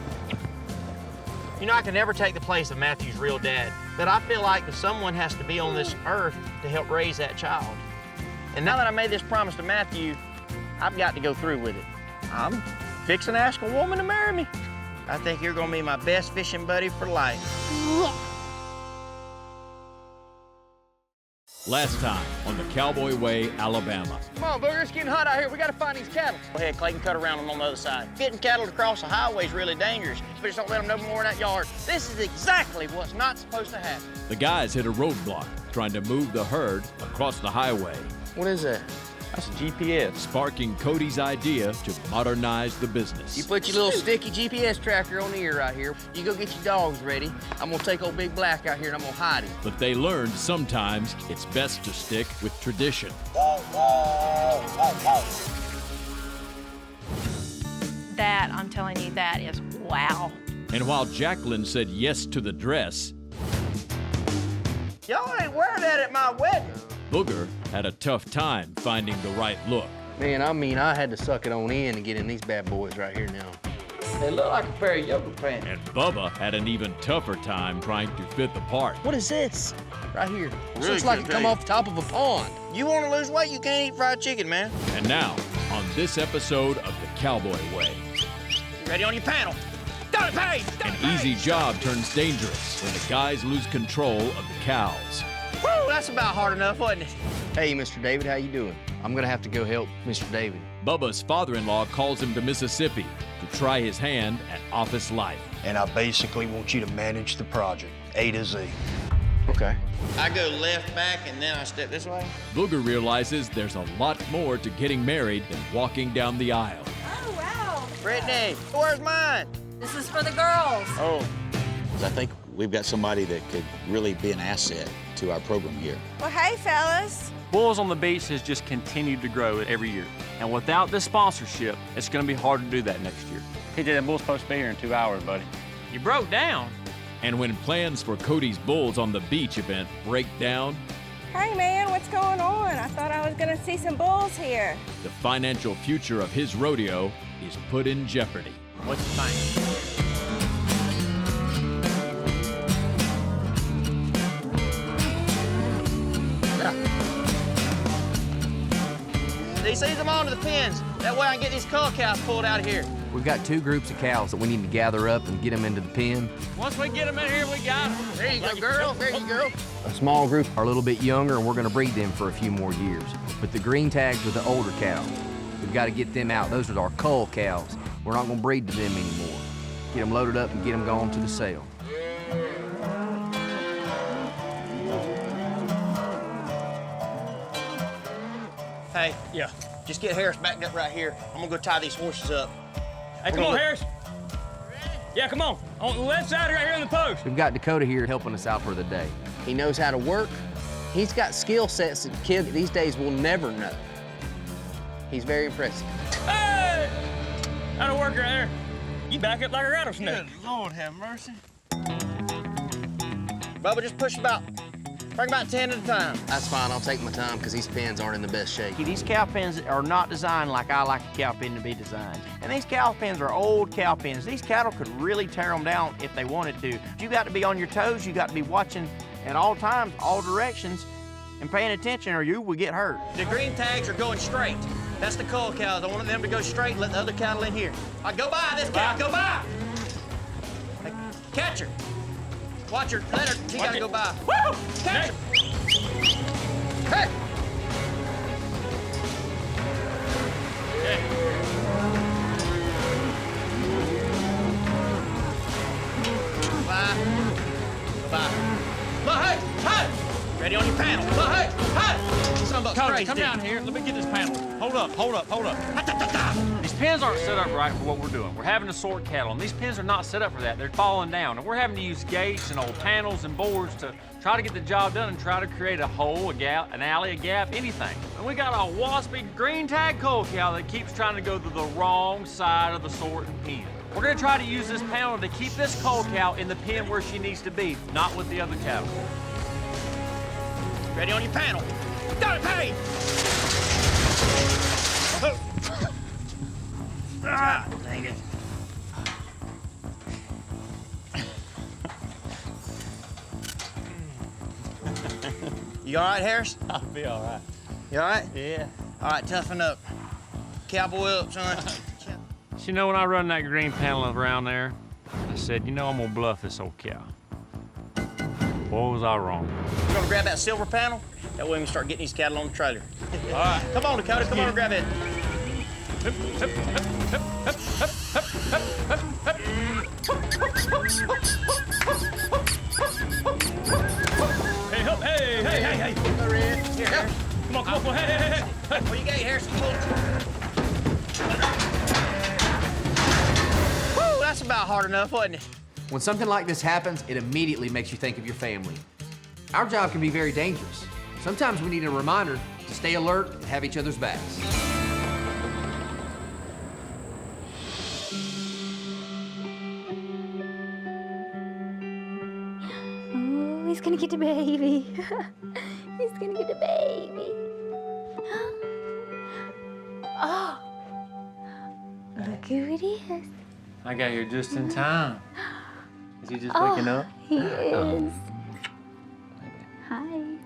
S4: You know, I can never take the place of Matthew's real dad, but I feel like that someone has to be on this earth to help raise that child. And now that I made this promise to Matthew, I've got to go through with it. I'm fixing to ask a woman to marry me. I think you're gonna be my best fishing buddy for life.
S13: Yeah.
S14: Last time on the Cowboy Way, Alabama.
S4: Come on, Booger, it's getting hot out here. We gotta find these cattle. Go ahead, Clayton, cut around them on the other side. Getting cattle to cross the highway is really dangerous. But just don't let them know more in that yard. This is exactly what's not supposed to happen.
S14: The guys hit a roadblock trying to move the herd across the highway.
S6: What is that?
S2: That's a GPS.
S14: Sparking Cody's idea to modernize the business.
S6: You put your little sticky GPS tracker on the ear right here. You go get your dogs ready. I'm gonna take old Big Black out here and I'm gonna hide him.
S14: But they learned sometimes it's best to stick with tradition.
S15: That, I'm telling you, that is wow.
S14: And while Jacqueline said yes to the dress,
S4: Y'all ain't wearing that at my wedding.
S14: Booger had a tough time finding the right look.
S6: Man, I mean, I had to suck it on in and get in these bad boys right here now.
S4: They look like a pair of yoga pants.
S14: And Bubba had an even tougher time trying to fit the part.
S6: What is this? Right here. This
S4: Really
S6: looks like it
S4: good
S6: come
S4: day.
S6: off the top of a pond.
S4: You want to lose weight, you can't eat fried chicken, man.
S14: And now, on this episode of the Cowboy Way,
S4: Ready on your panel. Don't pay!
S14: an easy job turns dangerous when the guys lose control of the cows.
S4: Woo, that's about hard enough, wasn't it?
S6: Hey, Mr. David, how you doing? I'm gonna have to go help Mr. David.
S14: Bubba's father-in-law calls him to Mississippi to try his hand at office life.
S16: And I basically want you to manage the project, A to Z.
S6: Okay.
S4: I go left back and then I step this way.
S14: Booger realizes there's a lot more to getting married than walking down the aisle.
S15: Oh, wow.
S4: Brittany, where's mine?
S15: This is for the girls.
S4: Oh.
S17: I think we've got somebody that could really be an asset to our program here.
S15: Well, hey, fellas.
S12: Bulls on the Beach has just continued to grow every year. And without this sponsorship, it's going to be hard to do that next year.
S2: TJ, that bull's supposed to be here in 2 hours, buddy.
S12: You broke down.
S14: And when plans for Cody's Bulls on the Beach event break down,
S18: Hey man, what's going on? I thought I was gonna see some bulls here.
S14: The financial future of his rodeo is put in jeopardy.
S4: What's the thing? He sees them onto the pins. That way I can get these cull cows pulled out of here.
S3: We've got 2 groups of cows that we need to gather up and get them into the pen.
S2: Once we get them in here, we got them.
S4: There you go, girl. There you go.
S3: A small group are a little bit younger, and we're going to breed them for a few more years. But the green tags are the older cows. We've got to get them out. Those are our cull cows. We're not going to breed to them anymore. Get them loaded up and get them going to the sale.
S4: Hey, yeah. Just get Harris backed up right here. I'm gonna go tie these horses up.
S19: Hey, come on, Harris. Yeah, come on. On the left side right here in the post.
S3: We've got Dakota here helping us out for the day.
S6: He knows how to work. He's got skill sets that kids these days will never know. He's very impressive.
S19: Hey! That'll work right there. You back up like a rattlesnake.
S4: Good Lord have mercy. Bubba, just push bring about 10 at a time.
S6: That's fine. I'll take my time because these pens aren't in the best shape.
S1: These cow pens are not designed like I like a cow pen to be designed. And these cow pens are old cow pens. These cattle could really tear them down if they wanted to. You got to be on your toes. You got to be watching at all times, all directions, and paying attention or you will get hurt.
S4: The green tags are going straight. That's the cull cows. I want them to go straight and let the other cattle in here. All right, go by this cow, go by. Hey, catch her. Watch her, let her, she gotta go by. Woo! Catch her! Hey! Bye. Bye. Look, hey! Hey! Ready on your panel. Look, hey! Hey! Some bucks
S2: Cody,
S4: crazy.
S2: come down here. Let me get this panel. Hold up, hold up, hold up. These pens aren't set up right for what we're doing. We're having to sort cattle, and these pens are not set up for that. They're falling down, and we're having to use gates and old panels and boards to try to get the job done and try to create a hole, a gap, an alley, a gap, anything. And we got a waspy green tag cull cow that keeps trying to go to the wrong side of the sorting pen. We're gonna try to use this panel to keep this cull cow in the pen where she needs to be, not with the other cattle.
S4: Ready on your panel. Don't pay! Ah, dang it. You all right, Harris?
S2: I'll be all right.
S4: You all right?
S2: Yeah.
S4: All right, toughen up. Cowboy up, son.
S12: You know, when I run that green panel around there, I said, you know, I'm gonna bluff this old cow. Boy, was I wrong.
S4: We're gonna grab that silver panel. That way we can start getting these cattle on the trailer. All right. Come on, Dakota, come on and grab it.
S19: Hey, help, hey.
S4: Here, Harris.
S19: Come on, hey.
S4: What you got, Harris? Hold it. Woo, that's about hard enough, wasn't it?
S3: When something like this happens, it immediately makes you think of your family. Our job can be very dangerous. Sometimes we need a reminder to stay alert and have each other's backs.
S7: Oh, he's gonna get the baby. He's gonna get the baby. Oh, look who it is.
S12: I got here just in time. Is he just waking up?
S7: He is. Hi.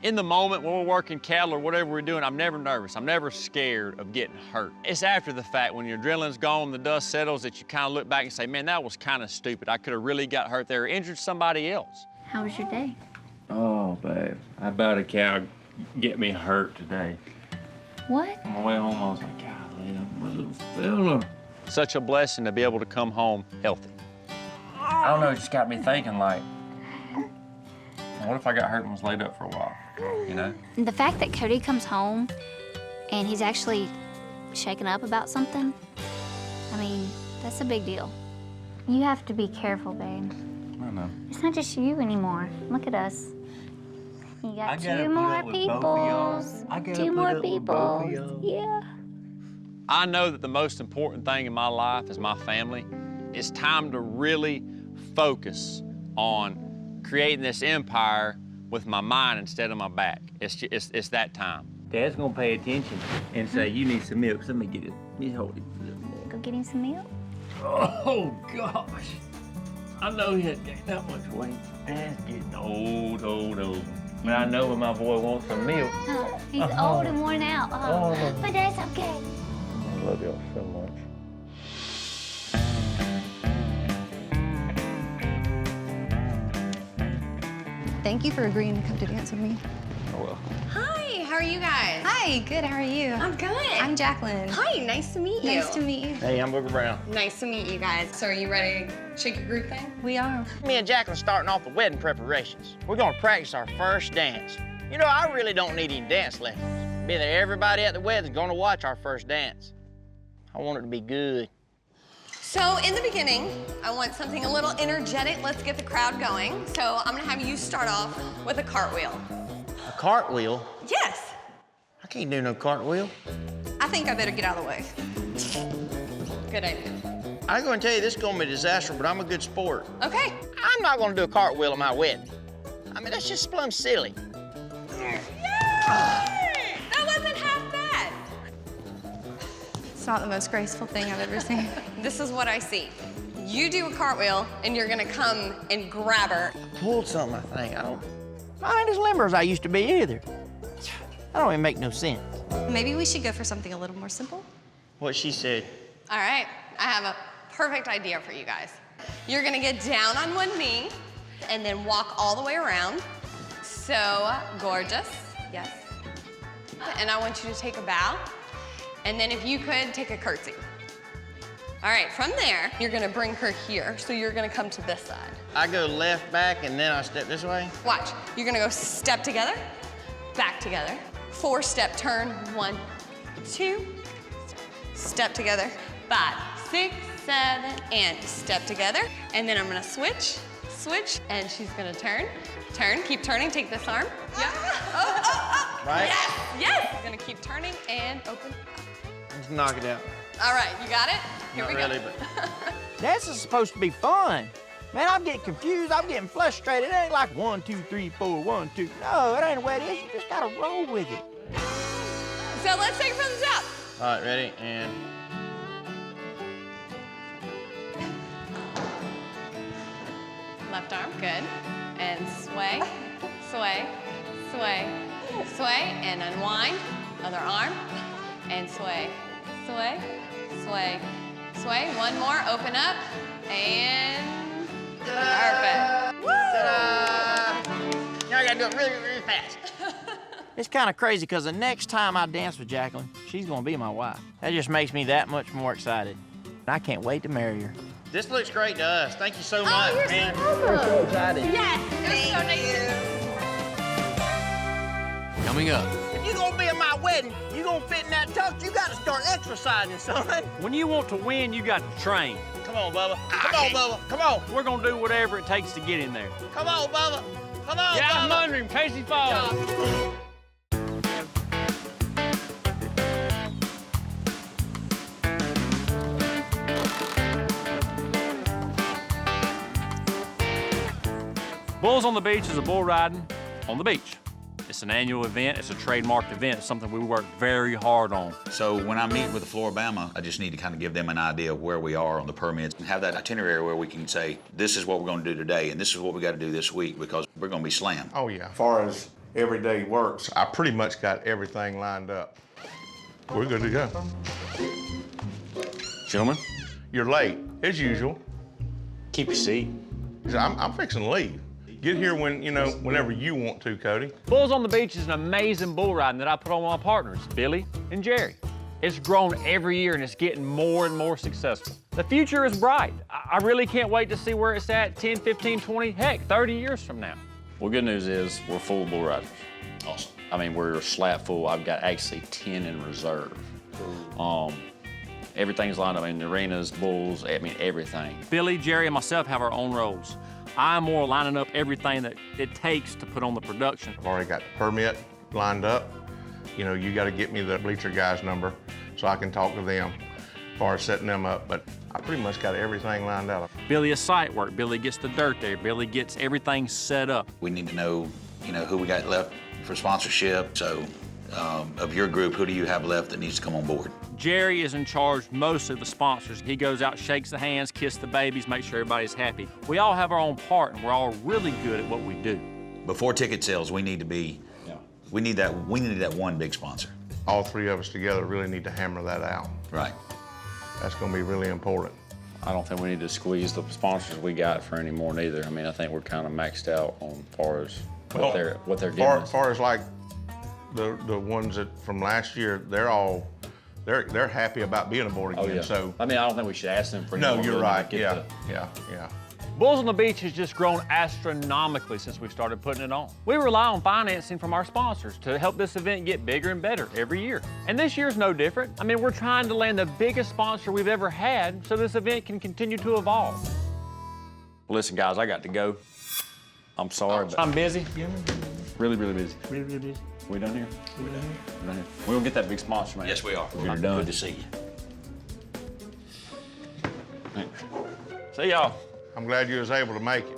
S2: In the moment when we're working cattle or whatever we're doing, I'm never nervous. I'm never scared of getting hurt. It's after the fact, when your adrenaline's gone, the dust settles, that you kind of look back and say, man, that was kind of stupid. I could have really got hurt there or injured somebody else.
S7: How was your day?
S12: Oh, babe. How about a cow get me hurt today?
S7: What?
S12: On my way home, I was like, golly, I'm a little fella.
S2: Such a blessing to be able to come home healthy.
S12: I don't know, it just got me thinking, like, what if I got hurt and was laid up for a while, you know?
S7: The fact that Cody comes home and he's actually shaken up about something, I mean, that's a big deal. You have to be careful, babe.
S12: I know.
S7: It's not just you anymore. Look at us. You got two more peoples. Two more peoples. Yeah.
S2: I know that the most important thing in my life is my family. It's time to really focus on creating this empire with my mind instead of my back. It's that time. Dad's gonna pay attention and say, you need some milk. So let me get it. Let me hold it a little more.
S7: Go get him some milk.
S2: Oh, gosh. I know he hasn't gained that much weight. Dad's getting old. But I know when my boy wants some milk.
S7: Oh, he's old and worn out. Oh, but that's okay.
S2: I love y'all so much.
S9: Thank you for agreeing to come to dance with me.
S2: Oh, well.
S8: Hi, how are you guys?
S9: Hi, good. How are you?
S8: I'm good.
S9: I'm Jacqueline.
S8: Hi, nice to meet you.
S9: Nice to meet you.
S4: Hey, I'm Booger Brown.
S8: Nice to meet you guys. So are you ready to shake your group thing?
S9: We are.
S4: Me and Jacqueline starting off the wedding preparations. We're gonna practice our first dance. You know, I really don't need any dance lessons. Being that everybody at the wedding's gonna watch our first dance. I want it to be good.
S8: So in the beginning, I want something a little energetic. Let's get the crowd going. So I'm gonna have you start off with a cartwheel.
S4: A cartwheel?
S8: Yes.
S4: I can't do no cartwheel.
S8: I think I better get out of the way. Good idea.
S4: I ain't gonna tell you this is gonna be a disaster, but I'm a good sport.
S8: Okay.
S4: I'm not gonna do a cartwheel at my wedding. I mean, that's just plumb silly.
S8: Yay! That wasn't half bad.
S9: It's not the most graceful thing I've ever seen.
S8: This is what I see. You do a cartwheel, and you're gonna come and grab her.
S4: Pulled something, I think. I ain't as limber as I used to be either. That don't even make no sense.
S9: Maybe we should go for something a little more simple.
S4: What she said.
S8: All right, I have a perfect idea for you guys. You're gonna get down on one knee and then walk all the way around. So gorgeous, yes. And I want you to take a bow. And then if you could, take a curtsy. All right, from there, you're gonna bring her here. So you're gonna come to this side.
S4: I go left, back, and then I step this way?
S8: Watch, you're gonna go step together, back together, 4-step turn, 1, 2, step together, 5, 6, 7, and step together. And then I'm gonna switch, and she's gonna turn, keep turning, take this arm. Yeah. Oh.
S4: Right?
S8: Yes. Gonna keep turning and open.
S4: Let's knock it out.
S8: All right, you got it? Here
S4: Not
S8: we
S4: really,
S8: go.
S4: but dance is supposed to be fun. Man, I'm getting confused. I'm getting frustrated. It ain't like 1, 2, 3, 4, 1, 2. No, it ain't the way it is. You just gotta roll with it.
S8: So let's take it from the top.
S4: All right, ready? And
S8: Left arm, good. And sway, sway, sway, sway, and unwind. Other arm, and sway, sway, sway, sway. One more, open up, and perfect. Woo!
S4: now I gotta do it really, really fast. It's kind of crazy because the next time I dance with Jacqueline, she's gonna be my wife. That just makes me that much more excited. I can't wait to marry her. This looks great to us. Thank you so much,
S8: you're
S4: man.
S8: so welcome.
S4: We're so excited.
S8: Yes, it was so nice.
S3: Coming up.
S4: If you're gonna be at my wedding, you gonna fit in that tux, you gotta start exercising, son.
S12: When you want to win, you got to train.
S4: Come on, Bubba. Come on, Bubba. Come on.
S12: We're going to do whatever it takes to get in there.
S4: Come on, Bubba. Come on,
S12: Yeah,
S4: Bubba.
S12: I'm under him in case he falls. Bulls on the Beach is a bull riding on the beach. It's an annual event. It's a trademarked event. It's something we work very hard on.
S17: So when I meet with the Floribama, I just need to kind of give them an idea of where we are on the permits and have that itinerary where we can say, this is what we're going to do today and this is what we got to do this week because we're going to be slammed.
S20: Oh yeah, as far as everyday works, I pretty much got everything lined up. We're good to go.
S2: Gentlemen.
S20: You're late, as usual.
S2: Keep your seat.
S20: I'm fixing to leave. Get here whenever you want to, Cody.
S12: Bulls on the Beach is an amazing bull riding that I put on my partners, Billy and Jerry. It's grown every year and it's getting more and more successful. The future is bright. I really can't wait to see where it's at 10, 15, 20, heck, 30 years from now.
S2: Well, good news is we're full of bull riders.
S17: Awesome.
S2: I mean, we're slap full. I've got actually 10 in reserve. Everything's lined up. I mean, the arenas, bulls, I mean, everything.
S12: Billy, Jerry, and myself have our own roles. I'm more lining up everything that it takes to put on the production.
S20: I've already got the permit lined up. You know, you got to get me the bleacher guy's number so I can talk to them as far as setting them up. But I pretty much got everything lined out.
S12: Billy is site work. Billy gets the dirt there. Billy gets everything set up.
S17: We need to know who we got left for sponsorship. So of your group, who do you have left that needs to come on board?
S12: Jerry is in charge most of the sponsors. He goes out, shakes the hands, kisses the babies, makes sure everybody's happy. We all have our own part, and we're all really good at what we do.
S17: Before ticket sales, we need that one big sponsor.
S20: All three of us together really need to hammer that out.
S17: Right.
S20: That's going to be really important.
S2: I don't think we need to squeeze the sponsors we got for any more neither. I mean, I think we're kind of maxed out on far as what they're giving us.
S20: As far as like the ones that from last year, they're happy about being aboard again.
S2: Oh, yeah.
S20: So
S2: I mean, I don't think we should ask them for any
S20: no,
S2: more
S20: you're
S2: than
S20: right.
S2: get
S20: Yeah.
S12: Bulls on the Beach has just grown astronomically since we started putting it on. We rely on financing from our sponsors to help this event get bigger and better every year. And this year's no different. I mean, we're trying to land the biggest sponsor we've ever had so this event can continue to evolve.
S2: Listen, guys, I got to go. I'm sorry, but
S12: I'm busy.
S2: Really, really busy.
S12: Really, really busy.
S2: We done here?
S17: We're done.
S2: We're done here. We're gonna get that big sponsor, man.
S17: Yes, we are.
S2: We're done.
S17: Good to see you.
S2: Thanks. See y'all.
S20: I'm glad you was able to make it.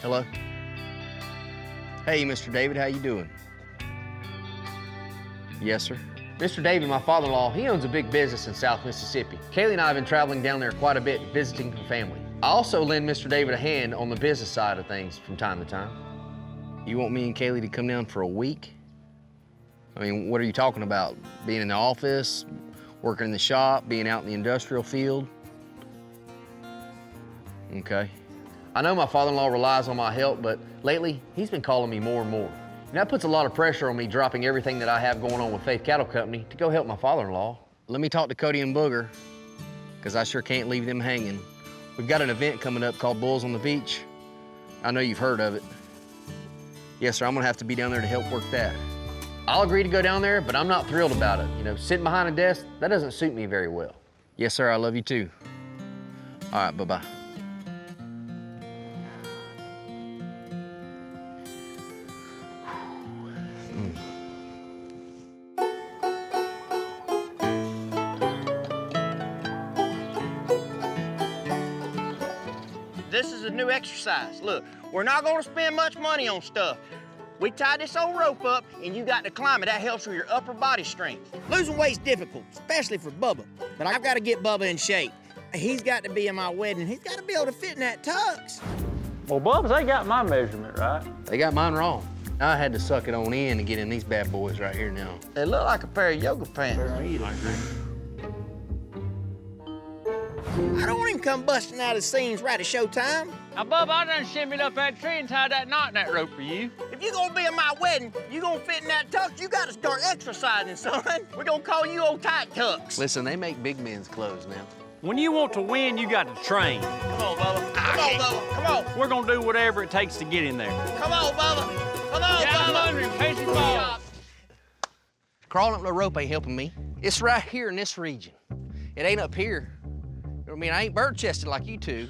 S6: Hello? Hey, Mr. David, how you doing? Yes, sir. Mr. David, my father-in-law, he owns a big business in South Mississippi. Kaylee and I have been traveling down there quite a bit, visiting the family. I also lend Mr. David a hand on the business side of things from time to time. You want me and Kaylee to come down for a week? I mean, what are you talking about? Being in the office, working in the shop, being out in the industrial field? Okay. I know my father-in-law relies on my help, but lately, he's been calling me more and more. And that puts a lot of pressure on me dropping everything that I have going on with Faith Cattle Company to go help my father-in-law. Let me talk to Cody and Booger, because I sure can't leave them hanging. We've got an event coming up called Bulls on the Beach. I know you've heard of it. Yes, sir, I'm gonna have to be down there to help work that. I'll agree to go down there, but I'm not thrilled about it. You know, sitting behind a desk, that doesn't suit me very well. Yes, sir, I love you too. All right, bye-bye.
S4: This is a new exercise. Look, we're not gonna spend much money on stuff. We tie this old rope up and you got to climb it. That helps with your upper body strength. Losing weight's difficult, especially for Bubba. But I've got to get Bubba in shape. He's got to be in my wedding. He's got to be able to fit in that tux.
S12: Well, Bubs, they got my measurement right.
S6: They got mine wrong. I had to suck it on in to get in these bad boys right here now.
S4: They look like a pair of yoga pants. I don't want him come busting out of scenes right at showtime.
S12: Now, Bubba, I done shimmied up that tree and tied that knot in that rope for you.
S4: If you're gonna be in my wedding, you gonna fit in that tux, you gotta start exercising, son. We're gonna call you old tight tux.
S6: Listen, they make big men's clothes now.
S12: When you want to win, you got to train.
S4: Come on, Bubba. Come on, Bubba. Come on.
S12: We're gonna do whatever it takes to get in there.
S4: Come on, Bubba. Come on,
S12: Get out
S4: Bubba.
S12: from under him, Casey Ball.
S6: Crawling up the rope ain't helping me. It's right here in this region. It ain't up here. I mean, I ain't bird-chested like you two.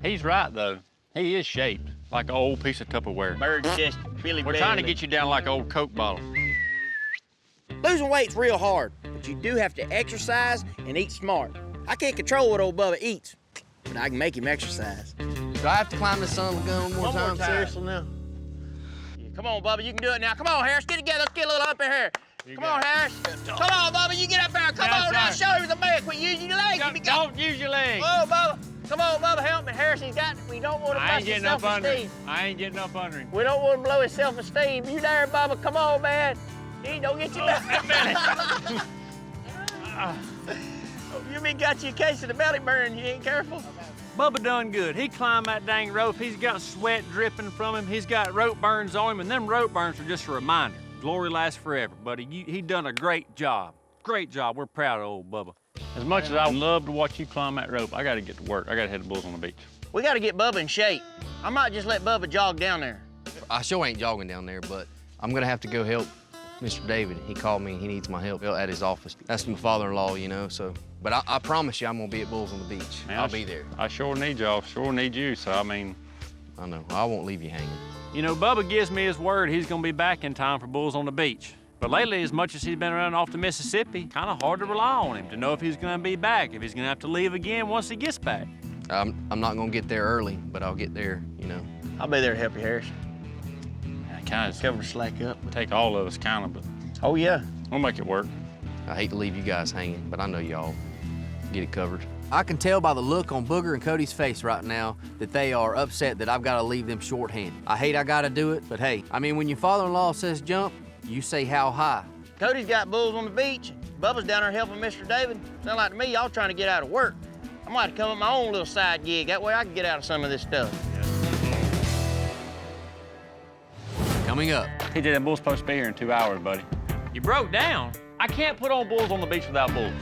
S12: He's right, though. He is shaped like an old piece of Tupperware.
S4: Bird chest, Billy
S12: We're trying to get you down like an old Coke bottle.
S4: Losing weight's real hard, but you do have to exercise and eat smart. I can't control what old Bubba eats, but I can make him exercise.
S6: Do I have to climb this son of a gun one more time?
S4: Seriously now. Yeah, come on, Bubba, you can do it now. Come on, Harris, get together. Let's get a little up in here. Come on, Harris. Come on, Bubba, you get up there. Come on now, show me the man. Quit using your legs.
S12: Don't use your legs.
S4: Oh, Bubba. Come on, Bubba, help me. Harris, we don't want to
S12: I
S4: bust
S12: ain't
S4: his
S12: getting up under him.
S4: self-esteem.
S12: I ain't getting up under him.
S4: We don't want to blow his self-esteem. You there, Bubba? Come on, man. He don't get you back. You mean got you a case of the belly burn, you ain't careful?
S12: Bubba done good. He climbed that dang rope. He's got sweat dripping from him. He's got rope burns on him, and them rope burns are just a reminder. Glory lasts forever, buddy. He done a great job. Great job. We're proud of old Bubba. As much as I would love to watch you climb that rope, I gotta get to work. I gotta head to Bulls on the Beach.
S4: We gotta get Bubba in shape. I might just let Bubba jog down there.
S6: I sure ain't jogging down there, but I'm gonna have to go help Mr. David. He called me, he needs my help at his office. That's my father-in-law, you know, so
S3: But I promise you I'm gonna be at Bulls on the Beach.
S2: Man,
S3: I'll be there.
S2: I sure need y'all, sure need you, so I mean.
S3: I know, I won't leave you hanging.
S12: You know, Bubba gives me his word he's gonna be back in time for Bulls on the Beach. But lately, as much as he's been around off the Mississippi, kind of hard to rely on him to know if he's gonna be back, if he's gonna have to leave again once he gets back.
S3: I'm not gonna get there early, but I'll get there, you know.
S4: I'll be there to help you, Harris.
S2: Kind of
S4: cover the slack up.
S2: Take all of us, kind of, but.
S4: Oh, yeah.
S2: We'll make it work.
S3: I hate to leave you guys hanging, but I know y'all get it covered. I can tell by the look on Booger and Cody's face right now that they are upset that I've got to leave them shorthanded. I hate I got to do it, but hey, I mean, when your father-in-law says jump, you say how high.
S4: Cody's got bulls on the beach. Bubba's down there helping Mr. David. Sound like to me y'all trying to get out of work. I might come up with my own little side gig. That way I can get out of some of this stuff.
S3: Coming up.
S2: TJ, that bull's supposed to be here in 2 hours, buddy.
S12: You broke down? I can't put on Bulls on the Beach without bulls.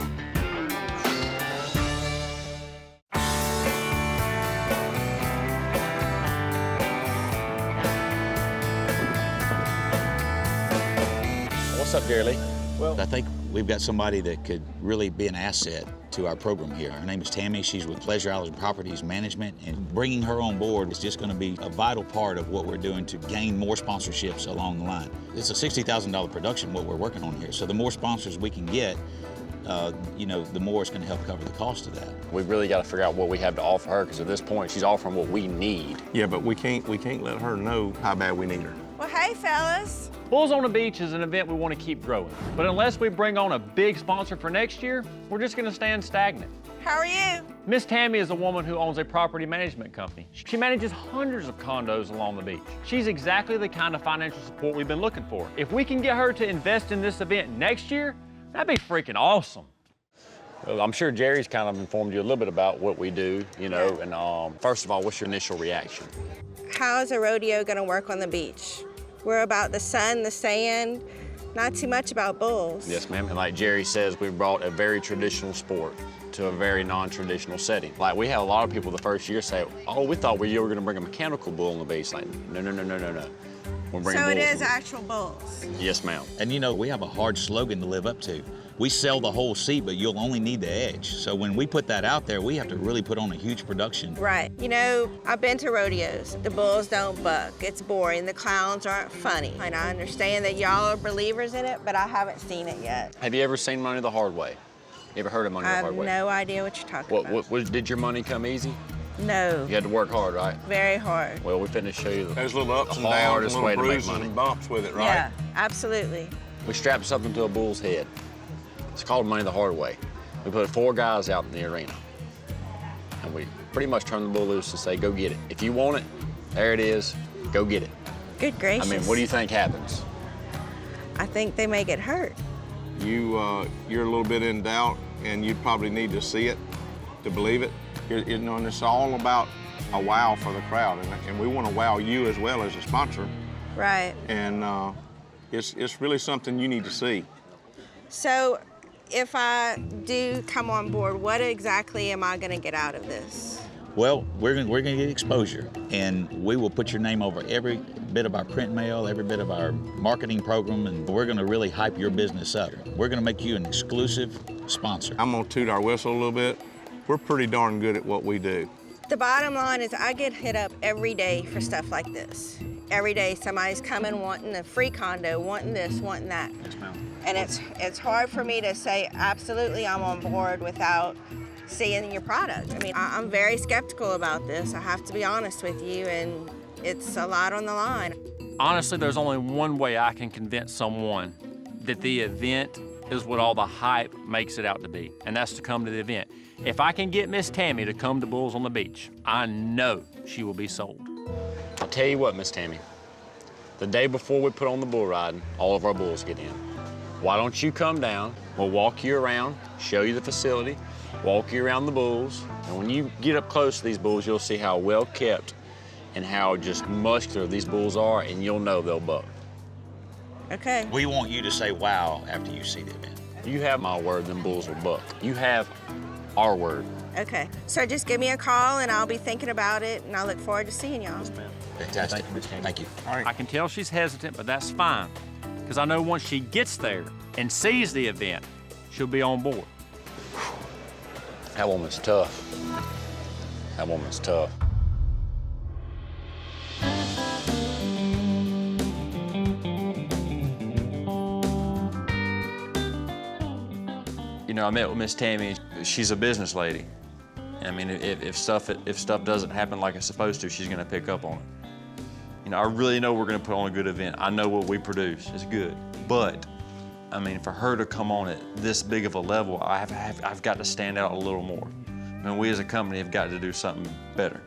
S17: What's up, Jerry Lee? Well, I think we've got somebody that could really be an asset to our program here. Her name is Tammy. She's with Pleasure Island Properties Management, and bringing her on board is just going to be a vital part of what we're doing to gain more sponsorships along the line. It's a $60,000 production, what we're working on here, so the more sponsors we can get, you know, the more it's going to help cover the cost of that.
S2: We've really got to figure out what we have to offer her, because at this point, she's offering what we need.
S20: Yeah, but we can't let her know how bad we need her.
S18: Well, hey, fellas.
S12: Bulls on the Beach is an event we want to keep growing. But unless we bring on a big sponsor for next year, we're just going to stand stagnant.
S18: How are you?
S12: Miss Tammy is a woman who owns a property management company. She manages hundreds of condos along the beach. She's exactly the kind of financial support we've been looking for. If we can get her to invest in this event next year, that'd be freaking awesome.
S2: Well, I'm sure Jerry's kind of informed you a little bit about what we do, you know, and first of all, what's your initial reaction?
S18: How is a rodeo going to work on the beach? We're about the sun, the sand, not too much about bulls.
S2: Yes, ma'am. And like Jerry says, we brought a very traditional sport to a very non-traditional setting. Like, we had a lot of people the first year say, oh, we thought you were going to bring a mechanical bull on the beach. Like, no. We're bringing
S18: so
S2: bulls.
S18: it is actual bulls?
S2: Yes, ma'am.
S17: And you know, we have a hard slogan to live up to. We sell the whole seat, but you'll only need the edge. So when we put that out there, we have to really put on a huge production.
S18: Right. You know, I've been to rodeos. The bulls don't buck. It's boring. The clowns aren't funny. And I understand that y'all are believers in it, but I haven't seen it yet.
S2: Have you ever seen Money the Hard Way? You ever heard of Money the Hard Way?
S18: I have no idea what you're talking about.
S2: Did your money come easy?
S18: No.
S2: You had to work hard, right?
S18: Very hard.
S2: Well, we finna show you
S20: There's little ups and
S2: the
S20: downs,
S2: hardest
S20: little
S2: way to make
S20: bruises
S2: money.
S20: and bumps with it, right?
S18: Yeah, absolutely.
S2: We strapped something to a bull's head. It's called Money the Hard Way. We put 4 guys out in the arena, and we pretty much turn the bull loose to say, go get it. If you want it, there it is, go get it.
S18: Good gracious.
S2: I mean, what do you think happens?
S18: I think they may get hurt.
S20: You're a little bit in doubt, and you probably need to see it to believe it. You know, and it's all about a wow for the crowd, and we want to wow you as well as a sponsor.
S18: Right.
S20: And it's really something you need to see.
S18: So, if I do come on board, what exactly am I going to get out of this?
S17: Well, we're gonna get exposure, and we will put your name over every bit of our print mail, every bit of our marketing program, and we're gonna really hype your business up. We're gonna make you an exclusive sponsor.
S20: I'm gonna toot our whistle a little bit. We're pretty darn good at what we do.
S18: The bottom line is I get hit up every day for stuff like this. Every day somebody's coming wanting a free condo, wanting this, wanting that.
S2: Yes, ma'am.
S18: And it's hard for me to say, absolutely, I'm on board without seeing your product. I mean, I'm very skeptical about this. I have to be honest with you, and it's a lot on the line.
S12: Honestly, there's only one way I can convince someone that the event is what all the hype makes it out to be, and that's to come to the event. If I can get Miss Tammy to come to Bulls on the Beach, I know she will be sold.
S2: I'll tell you what, Miss Tammy. The day before we put on the bull riding, all of our bulls get in. Why don't you come down? We'll walk you around, show you the facility, walk you around the bulls, and when you get up close to these bulls, you'll see how well kept and how just muscular these bulls are, and you'll know they'll buck.
S18: Okay.
S17: We want you to say wow after you see the event.
S2: You have my word, them bulls will buck. You have our word.
S18: Okay. So just give me a call, and I'll be thinking about it, and I look forward to seeing y'all.
S2: Yes, ma'am.
S17: Fantastic. Thank you.
S20: All right.
S12: I can tell she's hesitant, but that's fine, because I know once she gets there and sees the event, she'll be on board.
S2: That woman's tough. That woman's tough. You know, I met with Miss Tammy. She's a business lady. I mean, if stuff doesn't happen like it's supposed to, she's gonna pick up on it. You know, I really know we're gonna put on a good event. I know what we produce is good, but I mean, for her to come on at this big of a level, I've got to stand out a little more. I mean, we as a company have got to do something better,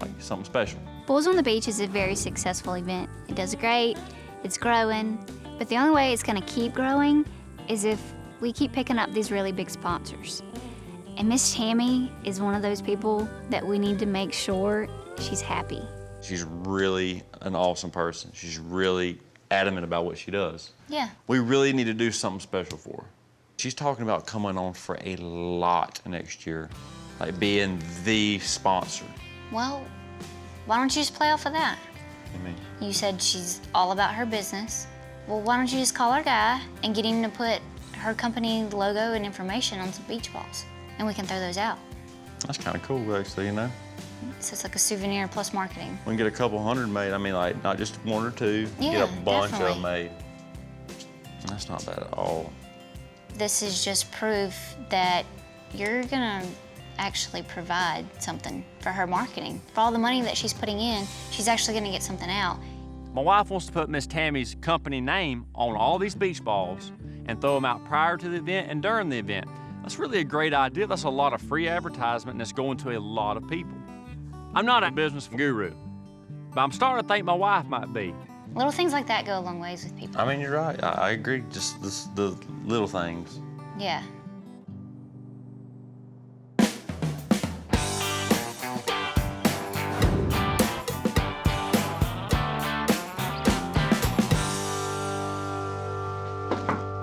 S2: like something special.
S7: Bulls on the Beach is a very successful event. It does great, it's growing, but the only way it's gonna keep growing is if we keep picking up these really big sponsors. And Miss Tammy is one of those people that we need to make sure she's happy.
S2: She's really an awesome person. She's really adamant about what she does.
S7: Yeah.
S2: We really need to do something special for her. She's talking about coming on for a lot next year, like being the sponsor.
S7: Well, why don't you just play off of that?
S2: I mean,
S7: You said she's all about her business. Well, why don't you just call our guy and get him to put her company logo and information on some beach balls, and we can throw those out.
S2: that's kind of cool, actually, you know?
S7: So it's like a souvenir plus marketing.
S2: We can get a couple hundred made. I mean, like, not just one or two.
S7: Yeah,
S2: get a bunch of
S7: definitely.
S2: them made. That's not bad at all.
S7: This is just proof that you're gonna actually provide something for her marketing. For all the money that she's putting in, she's actually gonna get something out.
S12: My wife wants to put Miss Tammy's company name on all these beach balls and throw them out prior to the event and during the event. That's really a great idea. That's a lot of free advertisement, and it's going to a lot of people. I'm not a business guru, but I'm starting to think my wife might be.
S7: Little things like that go a long ways with people.
S2: I mean, you're right. I agree. Just the little things.
S7: Yeah.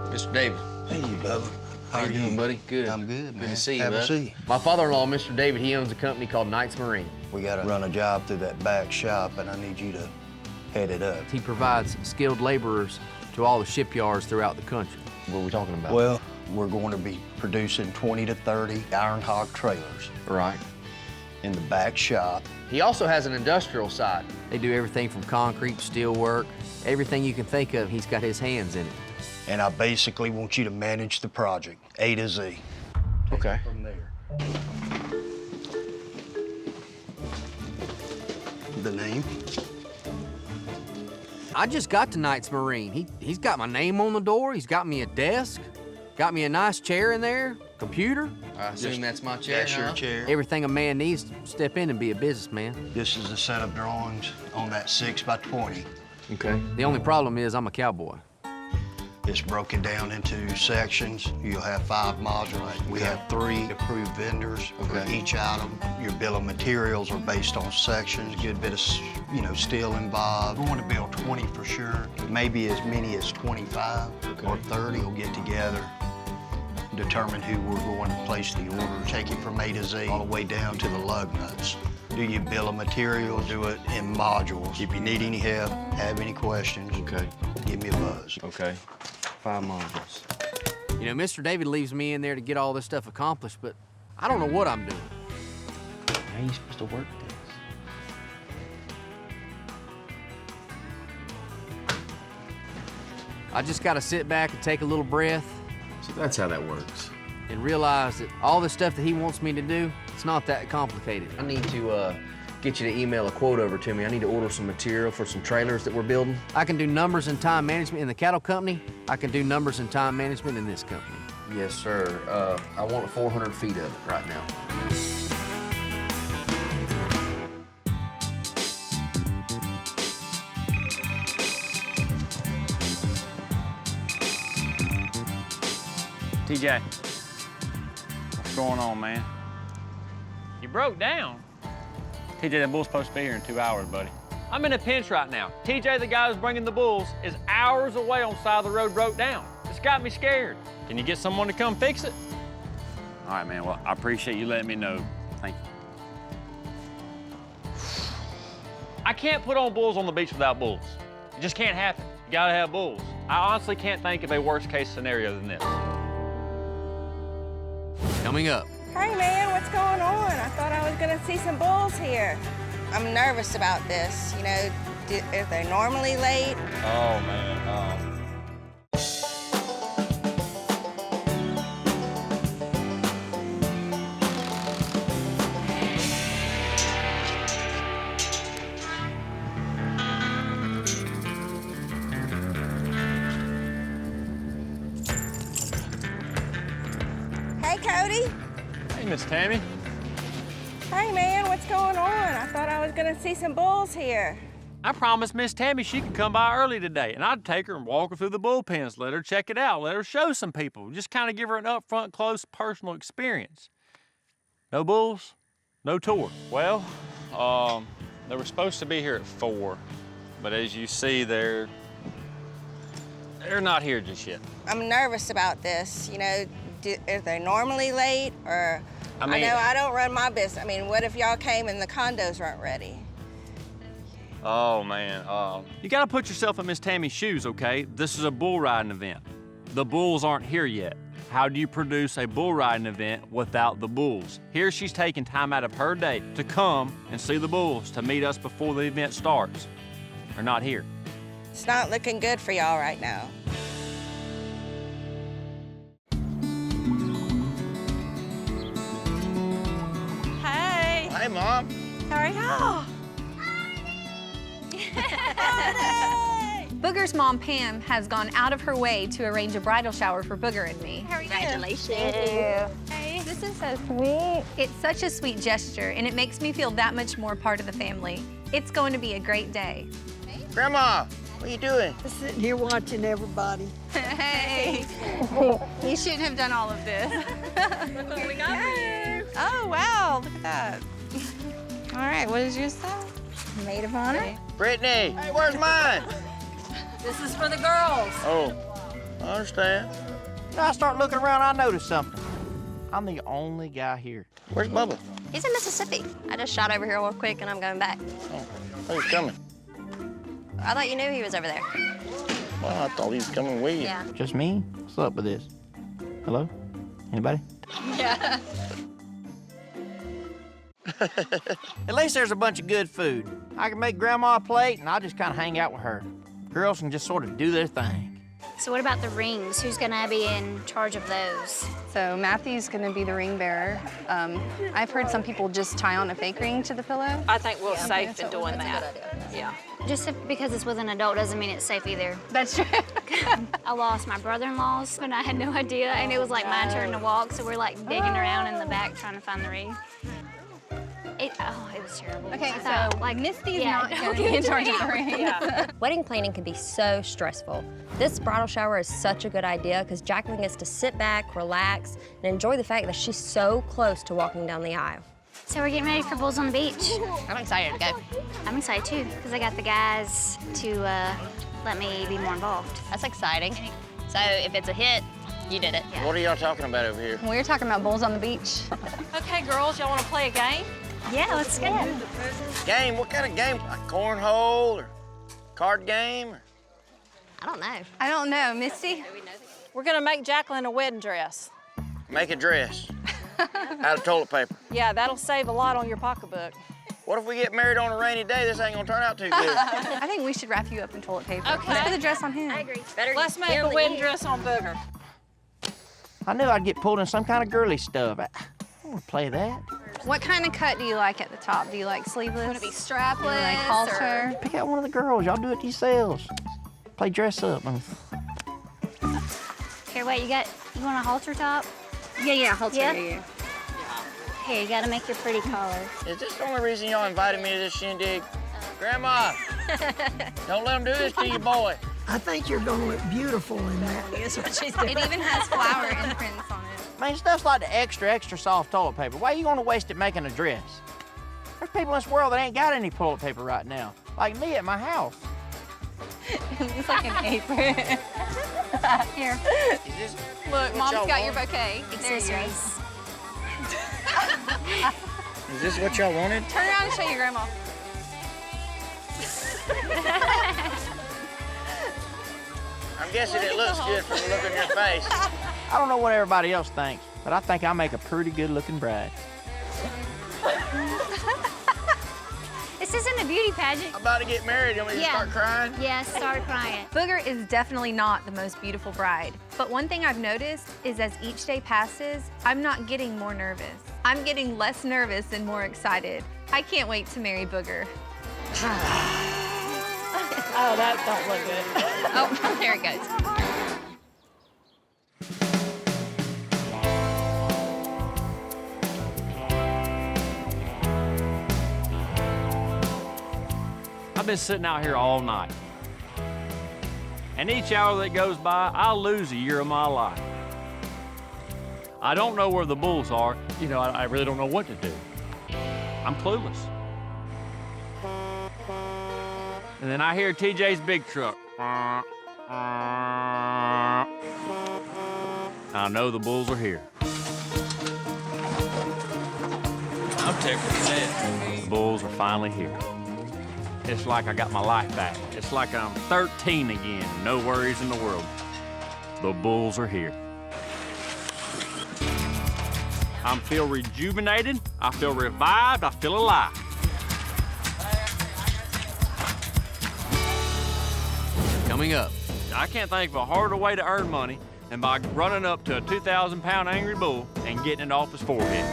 S6: Mr. David.
S16: Hey, Bubba.
S6: How you doing, buddy? Good.
S16: I'm good, man.
S6: Good to see you,
S16: Happy to
S6: bud.
S16: see you.
S6: My father-in-law, Mr. David, he owns a company called Knights Marine.
S16: We got to run a job through that back shop, and I need you to head it up.
S3: He provides skilled laborers to all the shipyards throughout the country.
S6: What are we talking about?
S16: Well, we're going to be producing 20 to 30 iron hog trailers.
S6: Right.
S16: In the back shop.
S3: He also has an industrial side. They do everything from concrete, steel work, everything you can think of, he's got his hands in it.
S16: And I basically want you to manage the project, A to Z.
S6: Okay.
S16: From there. The name?
S3: I just got to Knights Marine. He's got my name on the door. He's got me a desk, got me a nice chair in there, computer.
S6: I assume that's my chair,
S16: That's your
S6: huh?
S16: chair.
S3: Everything a man needs to step in and be a businessman.
S16: This is a set of drawings on that 6x20.
S3: Okay. The only problem is I'm a cowboy.
S16: It's broken down into sections. You'll have 5 modules. We have 3 approved vendors for each item. Your bill of materials are based on sections, good bit of, steel involved. We want to build 20 for sure, maybe as many as 25 or 30. We'll get together, determine who we're going to place the order, take it from A to Z all the way down to the lug nuts. Do your bill of materials, do it in modules. If you need any help, have any questions, give me a buzz.
S6: Okay. 5 modules.
S3: You know, Mr. David leaves me in there to get all this stuff accomplished, but I don't know what I'm doing.
S6: How are you supposed to work this?
S3: I just got to sit back and take a little breath.
S10: So that's how that works.
S3: And realize that all the stuff that he wants me to do, it's not that complicated.
S6: I need to get you to email a quote over to me. I need to order some material for some trailers that we're building.
S3: I can do numbers and time management in the cattle company. I can do numbers and time management in this company.
S6: Yes, sir. I want 400 feet of it right now.
S12: TJ, what's going on, man? You broke down? TJ, that bull's supposed to be here in 2 hours, buddy. I'm in a pinch right now. TJ, the guy who's bringing the bulls, is hours away on the side of the road, broke down. It's got me scared. Can you get someone to come fix it? All right, man, well, I appreciate you letting me know. Thank you. I can't put on bulls on the beach without bulls. It just can't happen. You gotta have bulls. I honestly can't think of a worst case scenario than this.
S3: Coming up,
S18: Hey man, what's going on? I thought I was gonna see some bulls here. I'm nervous about this. You know, if they're normally late.
S2: Oh, man.
S18: Hey Cody.
S2: Hey, Miss Tammy.
S18: Hey man, what's going on? I thought I was gonna see some bulls here.
S12: I promised Miss Tammy she could come by early today, and I'd take her and walk her through the bullpens, let her check it out, let her show some people, just kind of give her an upfront, close, personal experience. No bulls, no tour. Well, they were supposed to be here at 4, but as you see, they're not here just yet.
S18: I'm nervous about this. You know, if they're normally late or...
S12: I mean,
S18: I know I don't run my business. I mean, what if y'all came and the condos weren't ready?
S12: Oh, man. You got to put yourself in Miss Tammy's shoes, okay? This is a bull riding event. The bulls aren't here yet. How do you produce a bull riding event without the bulls? Here she's taking time out of her day to come and see the bulls, to meet us before the event starts. They're not here.
S18: It's not looking good for y'all right now.
S15: Hey.
S4: Hey, Mom.
S15: How are y'all?
S8: Booger's mom, Pam, has gone out of her way to arrange a bridal shower for Booger and me.
S15: How are you?
S7: Congratulations.
S8: Hey, this is so sweet. It's such a sweet gesture, and it makes me feel that much more part of the family. It's going to be a great day.
S4: Grandma, what are you doing?
S11: Just sitting here watching everybody.
S8: Hey. You shouldn't have done all of this.
S15: Look what we got for you.
S8: Oh, wow, look at that. All right, what is yours say? Maid of honor.
S4: Brittany, hey, where's mine?
S15: This is for the girls.
S4: Oh, I understand.
S1: You know, I start looking around, I notice something. I'm the only guy here.
S4: Where's Bubba?
S5: He's in Mississippi. I just shot over here real quick and I'm going back.
S4: Oh, who's coming?
S5: I thought you knew he was over there.
S4: Well, I thought he was coming with you.
S5: Yeah.
S1: Just me? What's up with this? Hello? Anybody?
S5: Yeah.
S1: At least there's a bunch of good food. I can make Grandma a plate, and I'll just kind of hang out with her. Girls can just sort of do their thing.
S7: So what about the rings? Who's gonna be in charge of those?
S9: So Matthew's gonna be the ring bearer. I've heard some people just tie on a fake ring to the pillow.
S15: I think we're safe in doing that. Yeah.
S7: Just because it's with an adult doesn't mean it's safe either.
S9: That's true.
S7: I lost my brother-in-law's and I had no idea, and it was like my turn to walk, so we're like digging around in the back trying to find the ring. It was terrible.
S8: Okay,
S7: I thought,
S8: so like Misty's
S7: yeah,
S8: not going to be in charge of the ring.
S5: Yeah. Wedding planning can be so stressful. This bridal shower is such a good idea because Jacqueline gets to sit back, relax, and enjoy the fact that she's so close to walking down the aisle.
S7: So we're getting ready for Bulls on the Beach.
S5: I'm excited to go.
S7: I'm excited too, because I got the guys to let me be more involved.
S5: That's exciting. So if it's a hit, you did it.
S4: What are y'all talking about over here?
S9: We're talking about bulls on the beach.
S15: Okay, girls, y'all want to play a game?
S7: Yeah, let's go.
S4: Game? What kind of game? Like cornhole or card game? Or...
S5: I don't know.
S8: I don't know, Misty.
S15: We're going to make Jacqueline a wedding dress.
S4: Make a dress out of toilet paper.
S15: Yeah, that'll save a lot on your pocketbook.
S4: What if we get married on a rainy day? This ain't gonna turn out too good.
S8: I think we should wrap you up in toilet paper.
S15: Okay.
S8: Let's put the dress on him.
S7: I agree.
S15: Let's make a wedding dress on Booger.
S1: I knew I'd get pulled in some kind of girly stuff. I don't want to play that.
S8: What kind of cut do you like at the top? Do you like sleeveless?
S15: Want to be strapless?
S8: Do you like halter?
S1: Pick out one of the girls. Y'all do it yourselves. Play dress up.
S7: Here, wait, you want a halter top?
S8: Yeah, halter. Yeah.
S7: Here, you gotta make your pretty collar.
S4: Is this the only reason y'all invited me to this shindig? Grandma, don't let them do this to you, boy.
S11: I think you're gonna look beautiful in that.
S15: That's what she's doing.
S8: It even has flower imprints on it.
S1: Man, stuff's like the extra soft toilet paper. Why are you gonna waste it making a dress? There's people in this world that ain't got any toilet paper right now. Like me at my house.
S8: It's like an apron. Here. Look, Mom's got your bouquet.
S7: Accessories.
S4: Is this what y'all wanted?
S8: Turn around and show your grandma.
S4: I'm guessing it looks good from the look on your face.
S1: I don't know what everybody else thinks, but I think I make a pretty good-looking bride.
S21: This isn't a beauty pageant.
S4: I'm about to get married. You want me to start crying?
S21: Yes, start crying.
S8: Booger is definitely not the most beautiful bride. But one thing I've noticed is as each day passes, I'm not getting more nervous. I'm getting less nervous and more excited. I can't wait to marry Booger.
S15: Oh, that don't look good.
S8: Oh, there it goes.
S12: I've been sitting out here all night. And each hour that goes by, I lose a year of my life. I don't know where the bulls are. You know, I really don't know what to do. I'm clueless. And then I hear TJ's big truck. I know the bulls are here.
S19: I'm tickled to death.
S12: The bulls are finally here. It's like I got my life back. It's like I'm 13 again, no worries in the world. The bulls are here. I feel rejuvenated, I feel revived, I feel alive.
S3: Coming up.
S12: I can't think of a harder way to earn money than by running up to a 2,000-pound angry bull and getting it off his forehead.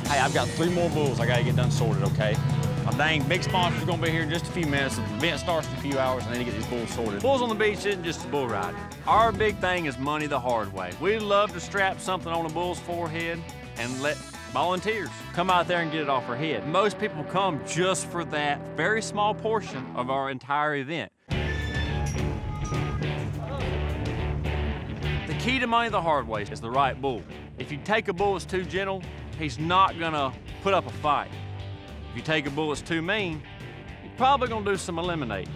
S12: Hey, I've got 3 more bulls I gotta get done sorted, okay? My dang big sponsor's gonna be here in just a few minutes. The event starts in a few hours, and I need to get these bulls sorted. Bulls on the beach isn't just a bull ride. Our big thing is money the hard way. We love to strap something on a bull's forehead and let volunteers come out there and get it off her head. Most people come just for that very small portion of our entire event. The key to money the hard way is the right bull. If you take a bull that's too gentle, he's not gonna put up a fight. If you take a bull that's too mean, he's probably gonna do some eliminating.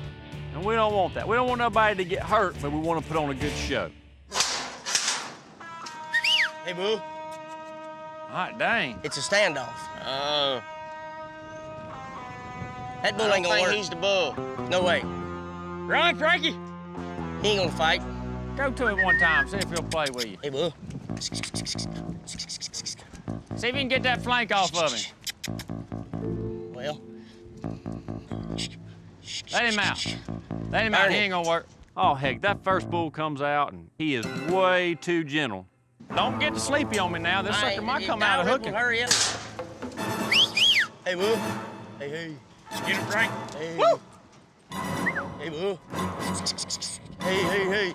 S12: And we don't want that. We don't want nobody to get hurt, but we want to put on a good show.
S4: Hey, boo.
S12: Hot dang.
S4: It's a standoff. Oh. That bull ain't gonna work. He's the bull. No way.
S19: Run, Frankie.
S4: He ain't gonna fight.
S12: Go to it one time, see if he'll play with you.
S4: Hey, bull.
S12: See if you can get that flank off of him.
S4: Well.
S12: Let him out. Let him out, he ain't gonna work. Oh, heck, that first bull comes out and he is way too gentle. Don't get sleepy on me now. This sucker might come out of hooking.
S4: Hurry up. Hey, boo. Hey, hey.
S19: Get him, Frank.
S4: Hey.
S19: Woo!
S4: Hey, boo. Hey, hey, hey.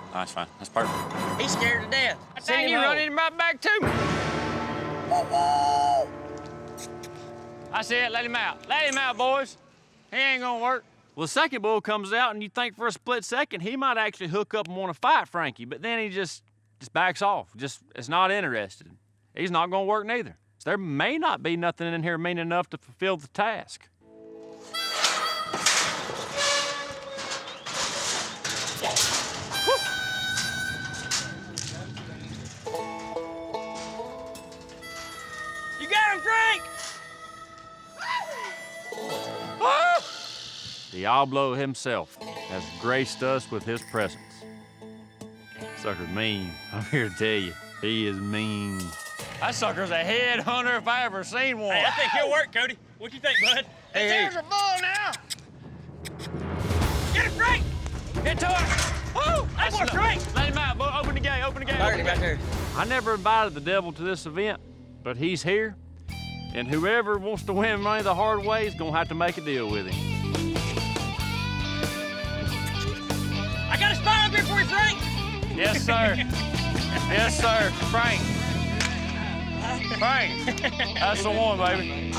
S12: Oh, that's fine. That's perfect.
S4: He's scared to death.
S12: Dang, you running him right back to me. That's it. Let him out. Let him out, boys. He ain't gonna work. Well, the second bull comes out, and you think for a split second he might actually hook up and want to fight Frankie, but then he just backs off. Just is not interested. He's not gonna work neither. So there may not be nothing in here mean enough to fulfill the task.
S19: You got him, Frank!
S12: Diablo himself has graced us with his presence. Sucker's mean. I'm here to tell you, he is mean. That sucker's a head hunter if I ever seen one.
S19: Hey, I think he'll work, Cody. What you think, bud?
S12: Hey,
S19: There's a bull now! Get him, Frank!
S12: Get to it!
S19: Oh, that boy, Frank!
S12: Let him out, boy. Open the gate, open the gate.
S4: Open the gate. There.
S12: I never invited the devil to this event, but he's here, and whoever wants to win money the hard way is gonna have to make a deal with him.
S19: I got a spot up here for you, Frank!
S12: Yes, sir. Yes, sir. Frank. Frank. That's the one, baby.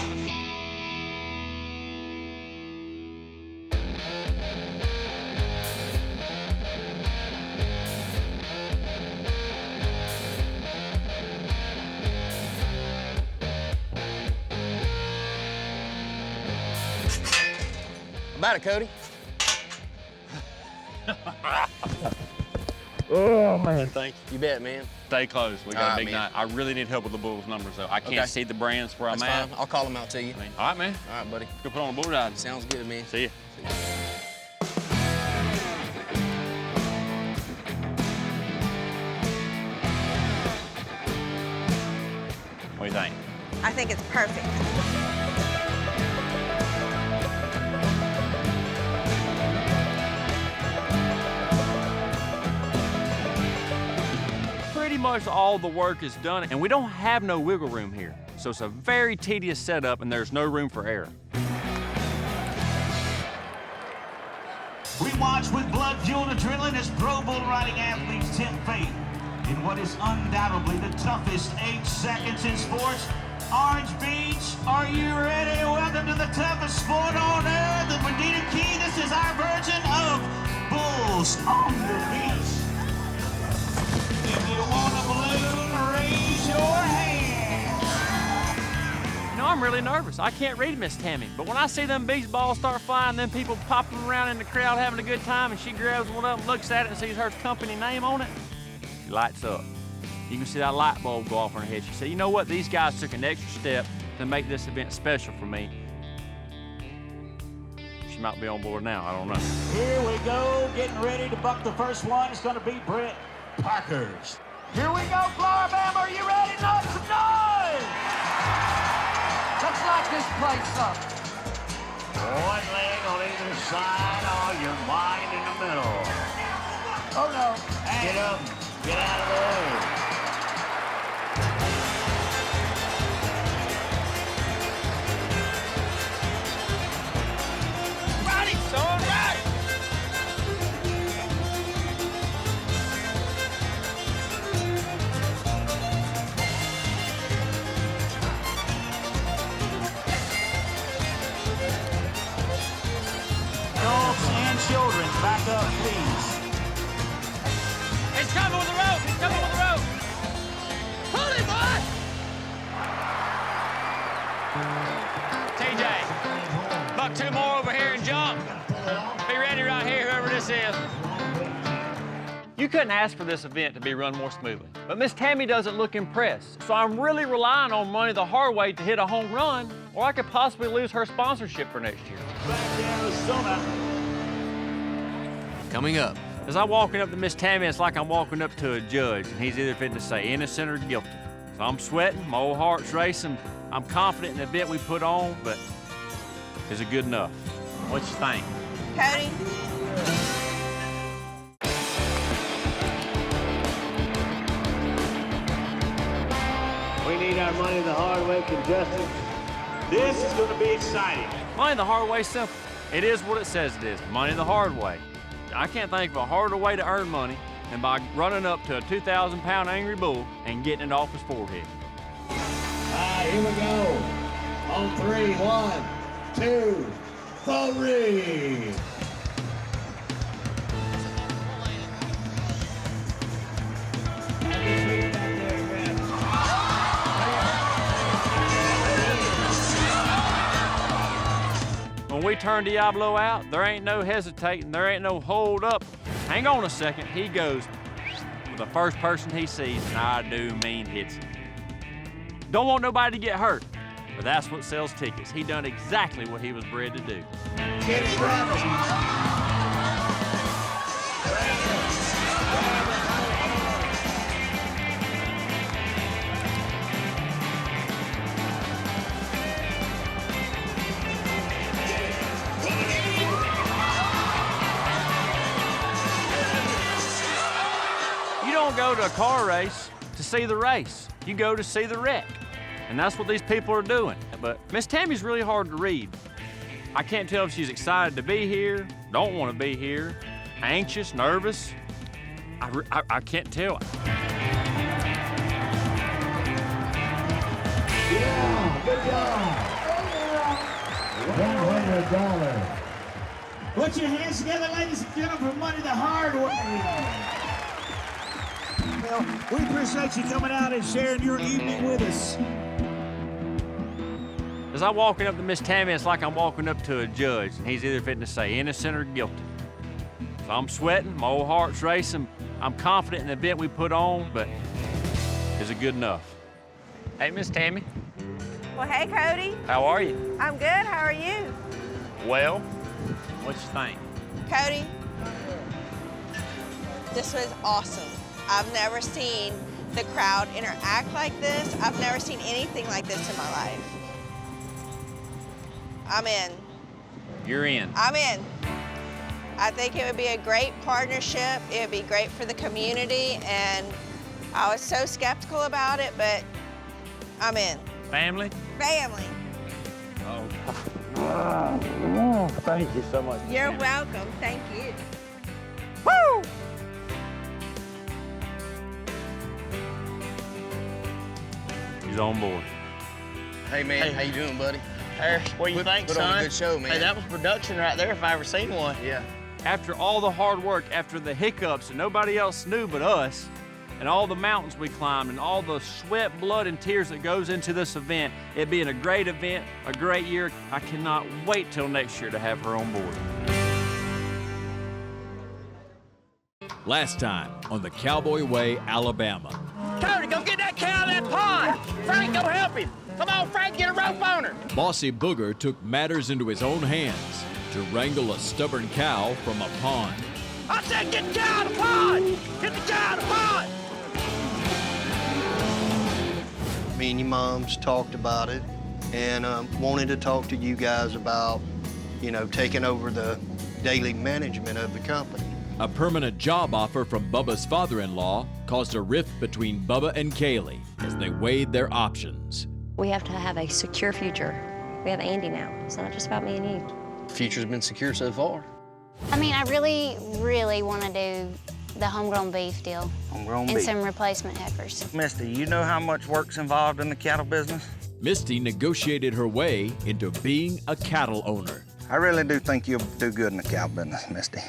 S4: About it, Cody.
S12: Oh, man, thank
S4: you. You bet, man.
S12: Stay close. We got a big
S4: man.
S12: night. I really need help with the Bulls numbers, though. I can't see the brands where
S4: That's
S12: I'm at.
S4: fine. I'll call them out to you.
S12: All right, man.
S4: All right, buddy.
S12: Go put on a bull ride.
S4: Sounds good, man.
S12: See ya.
S2: What do you think?
S18: I think it's perfect.
S12: Pretty much all the work is done, and we don't have no wiggle room here. So it's a very tedious setup, and there's no room for error.
S13: We watch with blood-fueled adrenaline as Pro Bull riding athletes tempt fate in what is undoubtedly the toughest 8 seconds in sports. Orange Beach, are you ready? Welcome to the toughest sport on earth. And Medina Key, this is our version of Bulls on the Beach. If you want a balloon, raise your hand.
S12: You know, I'm really nervous. I can't read Miss Tammy, but when I see them beach balls start flying, then people popping around in the crowd having a good time, and she grabs one up and looks at it and sees her company name on it, she lights up. You can see that light bulb go off in her head. She said, you know what? These guys took an extra step to make this event special for me. She might be on board now. I don't know.
S13: Here we go, getting ready to buck the first one. It's going to be Brett Parker's. Here we go, Floribama. Are you ready? Not tonight! Let's lock this place up. One leg on either side, all your mind in the middle. Oh no. Get up, get out of the way.
S19: Ride it, son, ride it.
S13: Adults and children, back up, please.
S19: He's coming with the rope. He's coming with the rope. Pull him, boy. TJ, buck 2 more over here and jump. Be ready right here, whoever this is.
S12: You couldn't ask for this event to be run more smoothly, but Miss Tammy doesn't look impressed, so I'm really relying on Money the hard way to hit a home run, or I could possibly lose her sponsorship for next year.
S13: Back to Arizona.
S3: Coming up.
S12: As I'm walking up to Miss Tammy, it's like I'm walking up to a judge, and he's either fit to say innocent or guilty. So I'm sweating, my old heart's racing. I'm confident in the event we put on, but is it good enough? What you think?
S18: Cody?
S13: We need our Money the hard way contestants. This is going to be exciting.
S12: Money the hard way simple. It is what it says it is, money the hard way. I can't think of a harder way to earn money than by running up to a 2,000-pound angry bull and getting it off his forehead.
S13: All right, here we go. On 3, 1, 2, 3.
S12: When we turn Diablo out, there ain't no hesitating, there ain't no hold up. Hang on a second, he goes for the first person he sees, and I do mean hits him. Don't want nobody to get hurt, but that's what sells tickets. He done exactly what he was bred to do.
S13: Get it right.
S12: You don't go to a car race to see the race. You go to see the wreck. And that's what these people are doing. But Miss Tammy's really hard to read. I can't tell if she's excited to be here, don't want to be here, anxious, nervous. I can't tell.
S13: Yeah, good job. $100. Put your hands together, ladies and gentlemen, for Money the hard way. Well, we appreciate you coming out and sharing your evening with us.
S12: As I'm walking up to Miss Tammy, it's like I'm walking up to a judge, and he's either fitting to say innocent or guilty. So I'm sweating, my old heart's racing. I'm confident in the event we put on, but is it good enough? Hey, Miss Tammy.
S18: Well, hey, Cody.
S12: How are you?
S18: I'm good. How are you?
S12: Well, what you think?
S18: Cody, this was awesome. I've never seen the crowd interact like this. I've never seen anything like this in my life. I'm in.
S12: You're in.
S18: I'm in. I think it would be a great partnership. It would be great for the community, and I was so skeptical about it, but I'm in.
S12: Family?
S18: Family.
S12: Oh, thank you so much.
S18: You're welcome. Thank you.
S12: Woo! He's on board.
S6: Hey, man, how you doing, buddy?
S4: Harris, what do you think,
S6: put
S4: son?
S6: on a good show, man.
S4: Hey, that was production right there if I ever seen one.
S6: Yeah.
S12: After all the hard work, after the hiccups that nobody else knew but us, and all the mountains we climbed, and all the sweat, blood, and tears that goes into this event, it being a great event, a great year, I cannot wait till next year to have her on board.
S14: Last time on the Cowboy Way, Alabama.
S4: Cody, go get that cow in that pond. Frank, go help him. Come on, Frank, get a rope on her.
S14: Bossy Booger took matters into his own hands to wrangle a stubborn cow from a pond.
S4: I said get the cow in the pond. Get the cow in the pond.
S16: Me and your moms talked about it and wanted to talk to you guys about, you know, taking over the daily management of the company.
S14: A permanent job offer from Bubba's father-in-law caused a rift between Bubba and Kaylee as they weighed their options.
S5: We have to have a secure future. We have Andy now. It's not just about me and you.
S6: Future's been secure so far.
S7: I mean, I really, really want to do the homegrown beef deal.
S22: Homegrown
S7: and
S22: beef.
S7: some replacement heifers.
S22: Misty, you know how much work's involved in the cattle business?
S14: Misty negotiated her way into being a cattle owner.
S22: I really do think you'll do good in the cow business, Misty.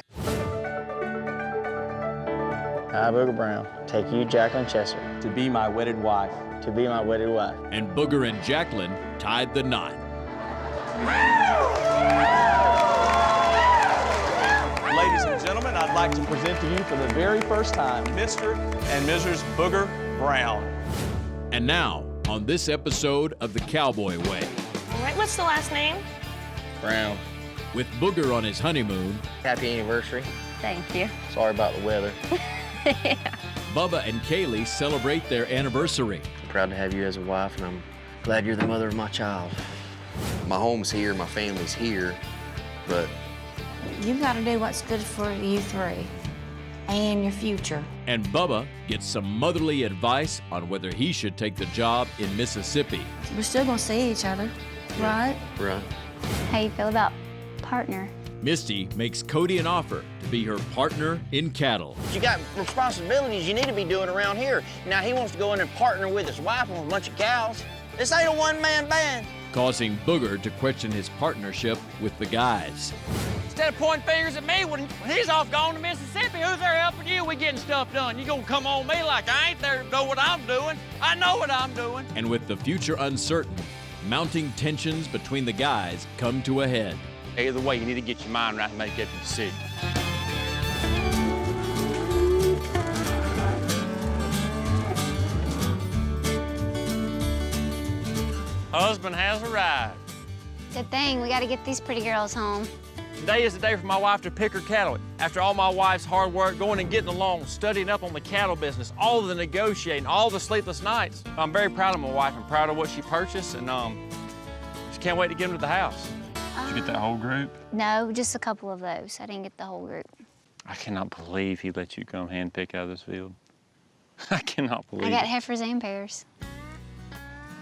S4: I, Booger Brown, take you, Jacqueline Chesser,
S3: to be my wedded wife.
S4: To be my wedded wife.
S14: And Booger and Jacqueline tied the knot.
S23: Ladies and gentlemen, I'd like to present to you for the very first time, Mr. and Mrs. Booger Brown.
S14: And now, on this episode of the Cowboy Way.
S15: All right, what's the last name?
S4: Brown.
S14: With Booger on his honeymoon.
S4: Happy anniversary.
S5: Thank you.
S4: Sorry about the weather.
S14: Bubba and Kaylee celebrate their anniversary.
S10: I'm proud to have you as a wife, and I'm glad you're the mother of my child. My home's here, my family's here, but
S21: You've got to do what's good for you three and your future.
S14: And Bubba gets some motherly advice on whether he should take the job in Mississippi.
S21: We're still going to see each other, right?
S10: Right.
S7: How you feel about partner?
S14: Misty makes Cody an offer to be her partner in cattle.
S4: You got responsibilities you need to be doing around here. Now he wants to go in and partner with his wife on a bunch of cows. This ain't a one-man band.
S14: Causing Booger to question his partnership with the guys.
S12: Instead of pointing fingers at me when he's off gone to Mississippi, who's there helping you? We getting stuff done. You gonna come on me like I ain't there to know what I'm doing. I know what I'm doing.
S14: And with the future uncertain, mounting tensions between the guys come to a head.
S12: Either way, you need to get your mind right and make that decision. Husband has arrived.
S7: Good thing. We got to get these pretty girls home.
S12: Today is the day for my wife to pick her cattle. After all my wife's hard work, going and getting along, studying up on the cattle business, all the negotiating, all the sleepless nights. I'm very proud of my wife. I'm proud of what she purchased, and just can't wait to get them to the house. Did you get that whole group?
S7: No, just a couple of those. I didn't get the whole group.
S12: I cannot believe he let you come hand pick out of this field. I cannot believe
S7: I got
S12: it.
S7: heifers and pairs.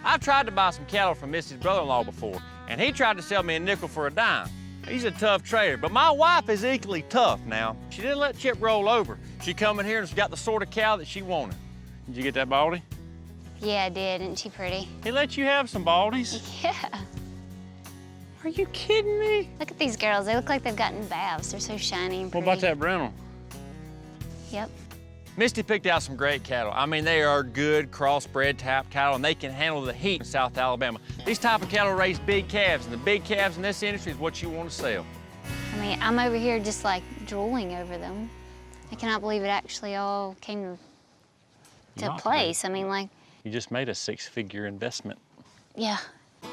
S12: I've tried to buy some cattle from Missy's brother-in-law before, and he tried to sell me a nickel for a dime. He's a tough trader, but my wife is equally tough now. She didn't let Chip roll over. She come in here and she got the sort of cow that she wanted. Did you get that baldy?
S7: Yeah, I did. Isn't she pretty?
S12: He let you have some baldies?
S7: Yeah.
S12: Are you kidding me?
S7: Look at these girls. They look like they've gotten baths. They're so shiny and
S12: What
S7: pretty.
S12: about that brown one?
S7: Yep.
S12: Misty picked out some great cattle. I mean, they are good crossbred type cattle, and they can handle the heat in South Alabama. These type of cattle raise big calves, and the big calves in this industry is what you want to sell.
S7: I mean, I'm over here just like drooling over them. I cannot believe it actually all came to place. I mean, like,
S12: You just made a six-figure investment.
S7: yeah.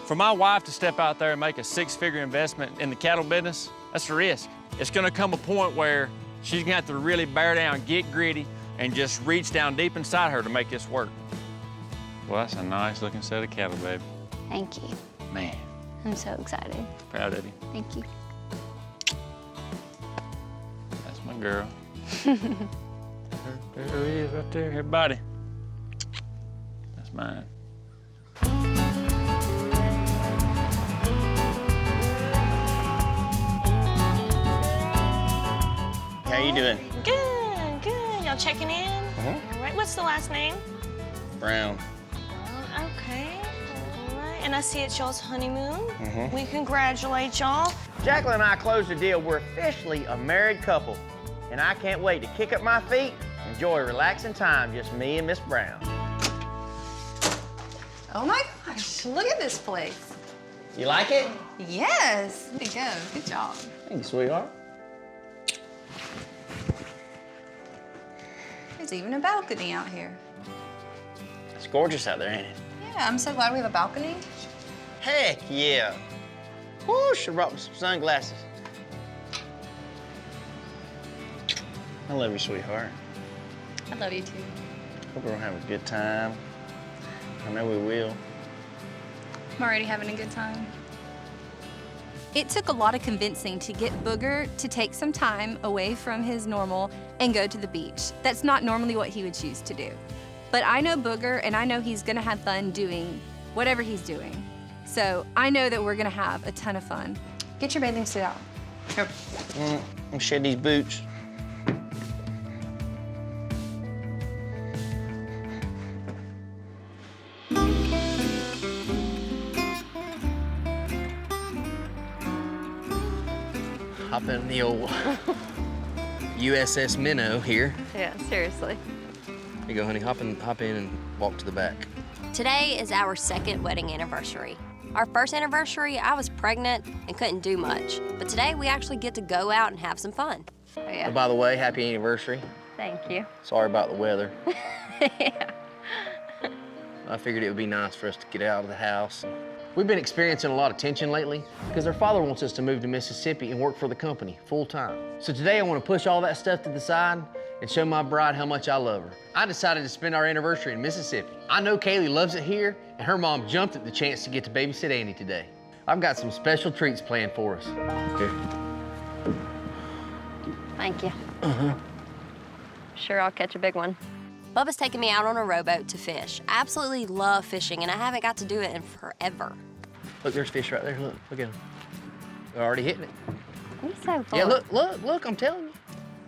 S12: For my wife to step out there and make a six-figure investment in the cattle business, that's a risk. It's gonna come a point where she's gonna have to really bear down, get gritty,
S2: and just reach down deep inside her to make this work. Well, that's a nice looking set of cattle, baby.
S7: Thank you.
S2: Man,
S7: I'm so excited.
S2: proud of you.
S7: Thank you.
S2: That's my girl. There it is right there, everybody. That's mine.
S4: How you doing?
S9: Good, good. Y'all checking in? All right. What's the last name?
S4: Brown.
S9: Okay. All right. And I see it's y'all's honeymoon.
S4: Mhm.
S9: We congratulate y'all.
S4: Jacqueline and I closed the deal. We're officially a married couple. And I can't wait to kick up my feet, enjoy a relaxing time, just me and Miss Brown.
S17: Oh my gosh, look at this place.
S4: You like it?
S17: Yes. There you go. Good job.
S4: Thank you, sweetheart.
S17: There's even a balcony out here.
S4: It's gorgeous out there, ain't it?
S17: Yeah, I'm so glad we have a balcony.
S4: Heck yeah. Whoo, should brought me some sunglasses. I love you, sweetheart.
S17: I love you too.
S4: Hope we're gonna have a good time. I know we will.
S17: I'm already having a good time.
S20: It took a lot of convincing to get Booger to take some time away from his normal and go to the beach. That's not normally what he would choose to do. But I know Booger, and I know he's gonna have fun doing whatever he's doing. So I know that we're gonna have a ton of fun.
S17: Get your bathing suit out. Here.
S4: I'm gonna shed these boots.
S6: Hop in the old USS Minnow here.
S5: Yeah, seriously.
S6: Here you go, honey. Hop in and walk to the back.
S5: Today is our second wedding anniversary. Our first anniversary, I was pregnant and couldn't do much. But today, we actually get to go out and have some fun. Oh, yeah.
S6: Oh, by the way, happy anniversary.
S5: Thank you.
S6: Sorry about the weather.
S5: Yeah.
S6: I figured it would be nice for us to get out of the house. We've been experiencing a lot of tension lately because our father wants us to move to Mississippi and work for the company full time. So today I want to push all that stuff to the side and show my bride how much I love her. I decided to spend our anniversary in Mississippi. I know Kaylee loves it here, and her mom jumped at the chance to get to babysit Andy today. I've got some special treats planned for us. Here.
S5: Thank you. Sure, I'll catch a big one. Bubba's taking me out on a rowboat to fish. I absolutely love fishing, and I haven't got to do it in forever.
S6: Look, there's fish right there. Look at them. They're already hitting it.
S5: He's so fun.
S6: Yeah, look, I'm telling you.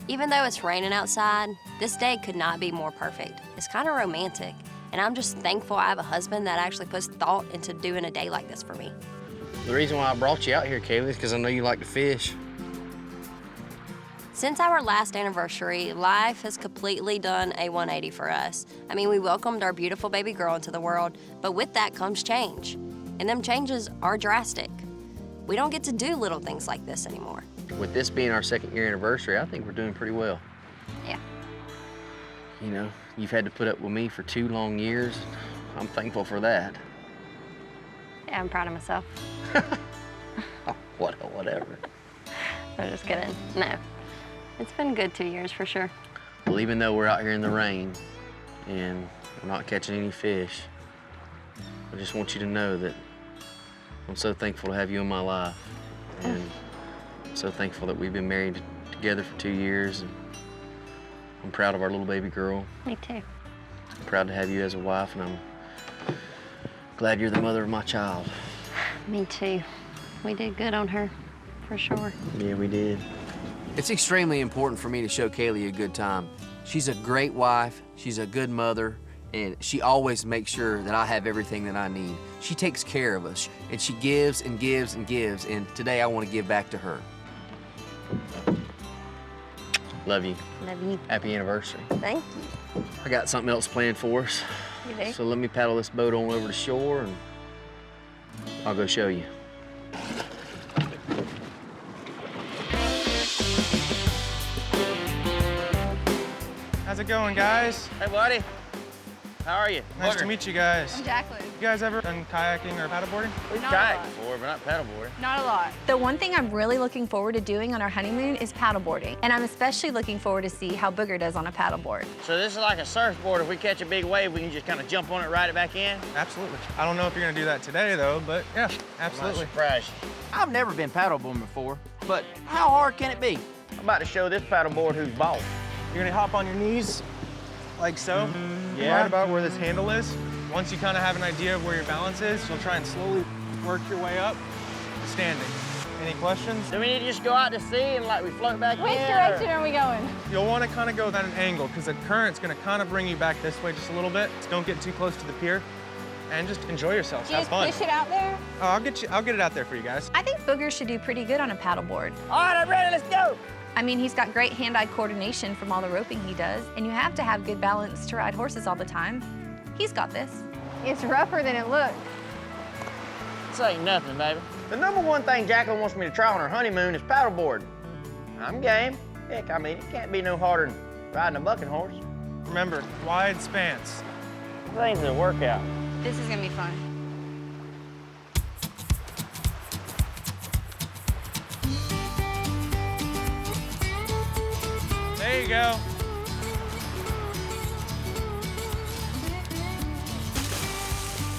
S5: Even though it's raining outside, this day could not be more perfect. It's kind of romantic, and I'm just thankful I have a husband that actually puts thought into doing a day like this for me.
S6: The reason why I brought you out here, Kaylee, is because I know you like to fish.
S5: Since our last anniversary, life has completely done a 180 for us. I mean, we welcomed our beautiful baby girl into the world, but with that comes change. And them changes are drastic. We don't get to do little things like this anymore.
S6: With this being our second year anniversary, I think we're doing pretty well.
S5: Yeah.
S6: You know, you've had to put up with me for 2 long years. I'm thankful for that.
S5: Yeah, I'm proud of myself.
S6: Whatever.
S5: I'm just kidding. No. It's been a good 2 years for sure.
S6: Well, even though we're out here in the rain and we're not catching any fish, I just want you to know that I'm so thankful to have you in my life. And I'm so thankful that we've been married together for 2 years. And I'm proud of our little baby girl.
S5: Me too.
S6: I'm proud to have you as a wife, and I'm glad you're the mother of my child.
S5: Me too. We did good on her, for sure.
S6: Yeah, we did.
S3: It's extremely important for me to show Kaylee a good time. She's a great wife, she's a good mother, and she always makes sure that I have everything that I need. She takes care of us, and she gives and gives and gives, and today I want to give back to her.
S6: Love you.
S5: Love you.
S6: Happy anniversary.
S5: Thank you.
S6: I got something else planned for us.
S5: You do?
S6: So let me paddle this boat on over to shore, and I'll go show you.
S4: How's it going, guys? Hey, buddy. How are you?
S1: Nice to meet you guys.
S17: I'm Jacqueline.
S1: You guys ever done kayaking or paddleboarding?
S4: We've
S17: Not a
S4: kayaked
S17: lot.
S4: before, but not paddleboarding.
S17: Not a lot.
S20: The one thing I'm really looking forward to doing on our honeymoon is paddleboarding. And I'm especially looking forward to see how Booger does on a paddleboard.
S4: So this is like a surfboard. If we catch a big wave, we can just kind of jump on it, ride it back in?
S1: Absolutely. I don't know if you're gonna do that today though, but yeah, absolutely.
S4: Surprise. I've never been paddleboarding before, but how hard can it be? I'm about to show this paddleboard who's boss.
S1: You're gonna hop on your knees, like so.
S4: Yeah.
S1: Right about where this handle is. Once you kind of have an idea of where your balance is, you'll try and slowly work your way up to standing. Any questions?
S4: Do we need to just go out to sea and like we float back
S17: Which
S4: in?
S17: direction are we going?
S1: You'll want to kind of go at an angle because the current's going to kind of bring you back this way just a little bit. Just don't get too close to the pier and just enjoy yourselves.
S17: Do you
S1: Have fun.
S17: just push it out there?
S1: Oh, I'll get it out there for you guys.
S20: I think Booger should do pretty good on a paddleboard.
S4: All right, I'm ready, let's go.
S20: I mean, he's got great hand-eye coordination from all the roping he does, and you have to have good balance to ride horses all the time. He's got this.
S17: It's rougher than it looks.
S4: This ain't nothing, baby. The #1 thing Jacqueline wants me to try on her honeymoon is paddleboard. I'm game. Heck, I mean, it can't be no harder than riding a bucking horse.
S1: Remember, wide spans.
S4: Things will work out.
S20: This is gonna be fun.
S1: There you go.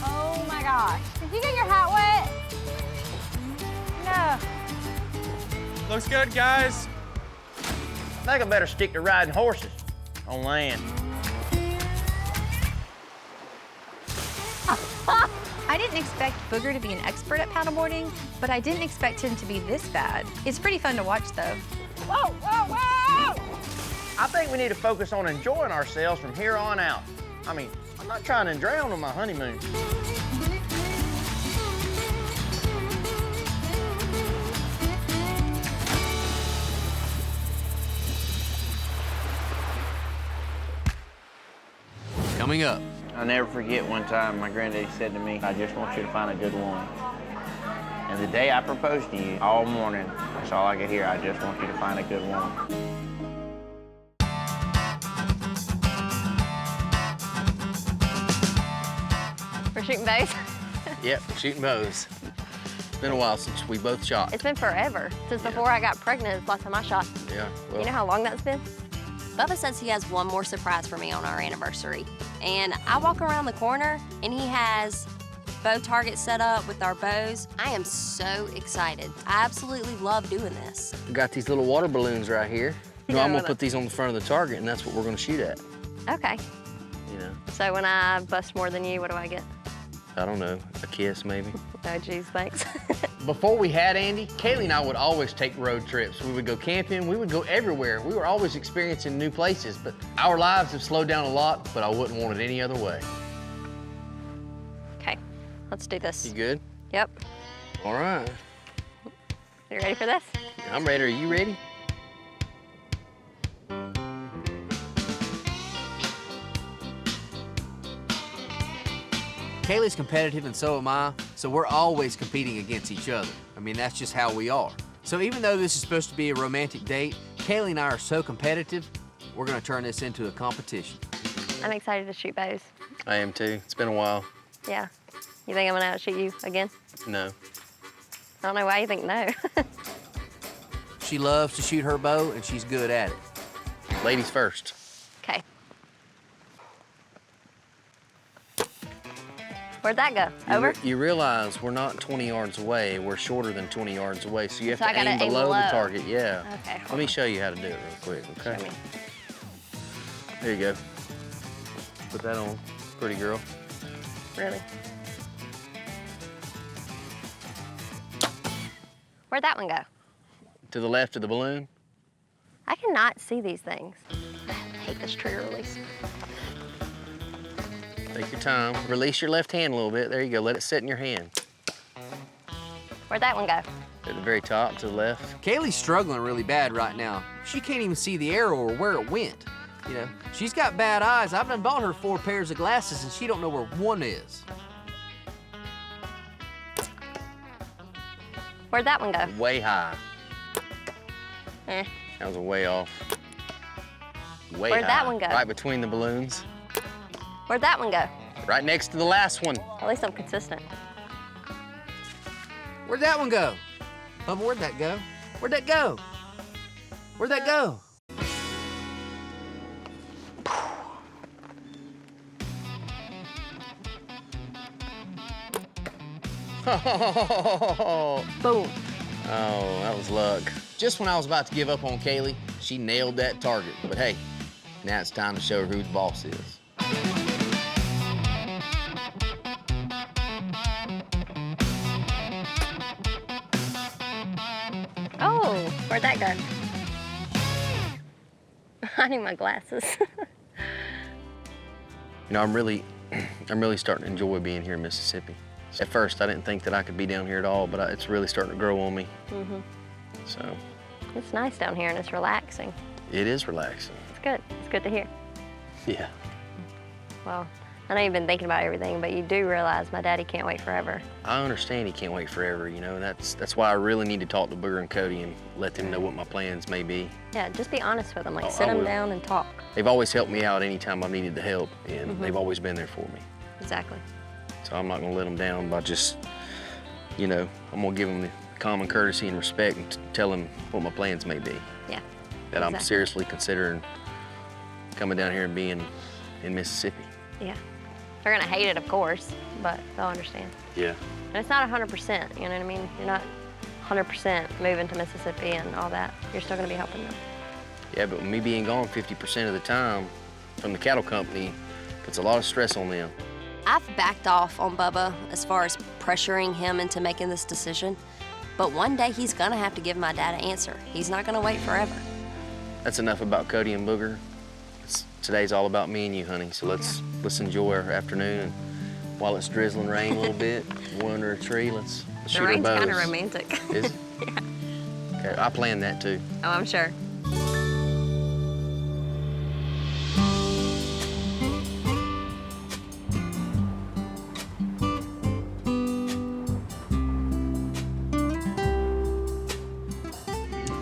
S17: Oh my gosh. Did you get your hat wet? No.
S1: Looks good, guys.
S4: I think I better stick to riding horses on land.
S20: I didn't expect Booger to be an expert at paddleboarding, but I didn't expect him to be this bad. It's pretty fun to watch, though.
S4: Whoa, whoa, whoa! I think we need to focus on enjoying ourselves from here on out. I mean, I'm not trying to drown on my honeymoon.
S3: Coming up.
S4: I'll never forget one time my granddaddy said to me, I just want you to find a good woman. And the day I proposed to you, all morning, that's all I could hear, I just want you to find a good woman.
S5: We're shooting bows.
S6: Yep, shooting bows. It's been a while since we both shot.
S5: It's been forever. Since before I got pregnant, it's the last time I shot.
S6: Yeah, well.
S5: You know how long that's been? Bubba says he has one more surprise for me on our anniversary. And I walk around the corner and he has bow targets set up with our bows. I am so excited. I absolutely love doing this.
S6: We got these little water balloons right here. No, I'm gonna put these on the front of the target and that's what we're gonna shoot at.
S5: Okay.
S6: You know,
S5: So when I bust more than you, what do I get?
S6: I don't know, a kiss maybe.
S5: Oh, geez, thanks.
S6: Before we had Andy, Kaylee and I would always take road trips. We would go camping, we would go everywhere. We were always experiencing new places, but our lives have slowed down a lot, but I wouldn't want it any other way.
S5: Okay, let's do this.
S6: You good?
S5: Yep.
S6: All right.
S5: You ready for this?
S6: I'm ready. Are you ready?
S3: Kaylee's competitive and so am I, so we're always competing against each other. I mean, that's just how we are. So even though this is supposed to be a romantic date, Kaylee and I are so competitive, we're gonna turn this into a competition.
S5: I'm excited to shoot bows.
S6: I am too. It's been a while.
S5: Yeah. You think I'm gonna outshoot you again?
S6: No.
S5: I don't know why you think no.
S3: She loves to shoot her bow and she's good at it.
S6: Ladies first.
S5: Okay. Where'd that go? Over?
S6: You realize we're not 20 yards away. We're shorter than 20 yards away, so you have
S5: So I
S6: to aim
S5: gotta aim
S6: below the
S5: low.
S6: target. Yeah.
S5: Okay.
S6: Let me show you how to do it real quick, okay?
S5: Show me.
S6: There you go. Put that on, pretty girl.
S5: Really? Where'd that one go?
S6: To the left of the balloon.
S5: I cannot see these things. I hate this trigger release.
S6: Take your time. Release your left hand a little bit. There you go. Let it sit in your hand.
S5: Where'd that one go?
S6: At the very top, to the left.
S3: Kaylee's struggling really bad right now. She can't even see the arrow or where it went. You know, she's got bad eyes. I've done bought her 4 pairs of glasses and she don't know where one is.
S5: Where'd that one go?
S6: Way high.
S5: Eh.
S6: That was a way off. Way
S5: Where'd
S6: high.
S5: that one go?
S6: Right between the balloons.
S5: Where'd that one go?
S6: Right next to the last one.
S5: At least I'm consistent.
S3: Where'd that one go? Bubba, where'd that go? Where'd that go? Where'd that go?
S6: Boom. Oh, that was luck. Just when I was about to give up on Kaylee, she nailed that target. But hey, now it's time to show her who the boss is.
S5: Oh, where'd that go? I need my glasses.
S6: You know, I'm really starting to enjoy being here in Mississippi. At first, I didn't think that I could be down here at all, but it's really starting to grow on me.
S5: Mm-hmm.
S6: So.
S5: It's nice down here and it's relaxing.
S6: It is relaxing.
S5: It's good. It's good to hear.
S6: Yeah.
S5: Well, I know you've been thinking about everything, but you do realize my daddy can't wait forever.
S6: I understand he can't wait forever, you know. That's why I really need to talk to Booger and Cody and let them know what my plans may be.
S5: Yeah, just be honest with them. Like,
S6: Oh,
S5: sit
S6: I
S5: them
S6: will.
S5: down and talk.
S6: They've always helped me out anytime I've needed the help, and
S5: Mhm.
S6: they've always been there for me.
S5: Exactly.
S6: So I'm not gonna let them down by just, you know, I'm gonna give them the common courtesy and respect and tell them what my plans may be.
S5: Yeah.
S6: That I'm
S5: exactly.
S6: seriously considering coming down here and being in Mississippi.
S5: Yeah. They're gonna hate it, of course, but they'll understand.
S6: Yeah.
S5: And it's not 100%, you know what I mean? You're not 100% moving to Mississippi and all that. You're still gonna be helping them.
S6: Yeah, but me being gone 50% of the time from the cattle company puts a lot of stress on them.
S5: I've backed off on Bubba as far as pressuring him into making this decision, but one day he's gonna have to give my dad an answer. He's not gonna wait forever.
S6: That's enough about Cody and Booger. Today's all about me and you, honey. So let's enjoy our afternoon. And while it's drizzling rain a little bit, we're under a tree. Let's shoot our bows.
S5: The rain's kind of romantic.
S6: Is it? Okay, I planned that too.
S5: Oh, I'm sure.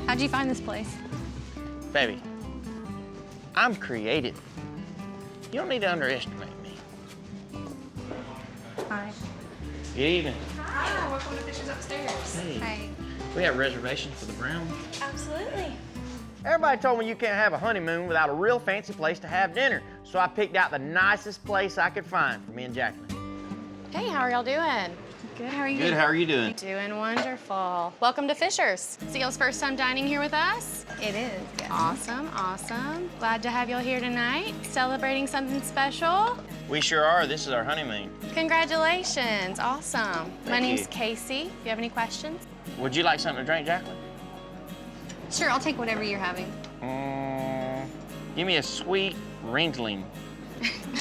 S20: How'd you find this place?
S4: Baby, I'm creative. You don't need to underestimate me.
S20: Hi.
S4: Good evening.
S9: Hi, welcome to Fisher's Upstairs.
S4: Hey.
S9: Hi.
S4: We have reservations for the Brown.
S9: Absolutely.
S4: Everybody told me you can't have a honeymoon without a real fancy place to have dinner, so I picked out the nicest place I could find for me and Jacqueline.
S17: Hey, how are y'all doing?
S9: Good, how are you?
S4: Good, how are you doing?
S17: Doing wonderful. Welcome to Fisher's. So y'all's first time dining here with us?
S20: It is, yes.
S17: Awesome, awesome. Glad to have y'all here tonight, celebrating something special.
S4: We sure are. This is our honeymoon.
S17: Congratulations, awesome. My
S4: Thank
S17: name's
S4: you.
S17: Casey. If you have any questions?
S4: Would you like something to drink, Jacqueline?
S20: Sure, I'll take whatever you're having.
S4: Give me a sweet Riesling.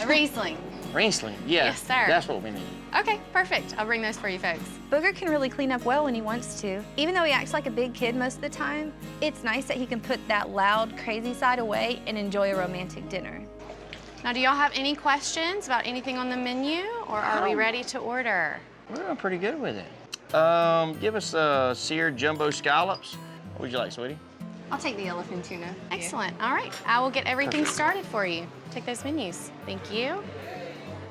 S17: A Riesling.
S4: Riesling, yeah.
S17: Yes, sir.
S4: That's what we need.
S17: Okay, perfect. I'll bring those for you folks.
S20: Booger can really clean up well when he wants to. Even though he acts like a big kid most of the time, it's nice that he can put that loud, crazy side away and enjoy a romantic dinner.
S17: Now, do y'all have any questions about anything on the menu, or are we ready to order?
S4: We're doing pretty good with it. Give us seared jumbo scallops. What would you like, sweetie?
S20: I'll take the yellowfin tuna.
S17: Excellent. All right, I will get everything started for you. Take those menus. Thank you.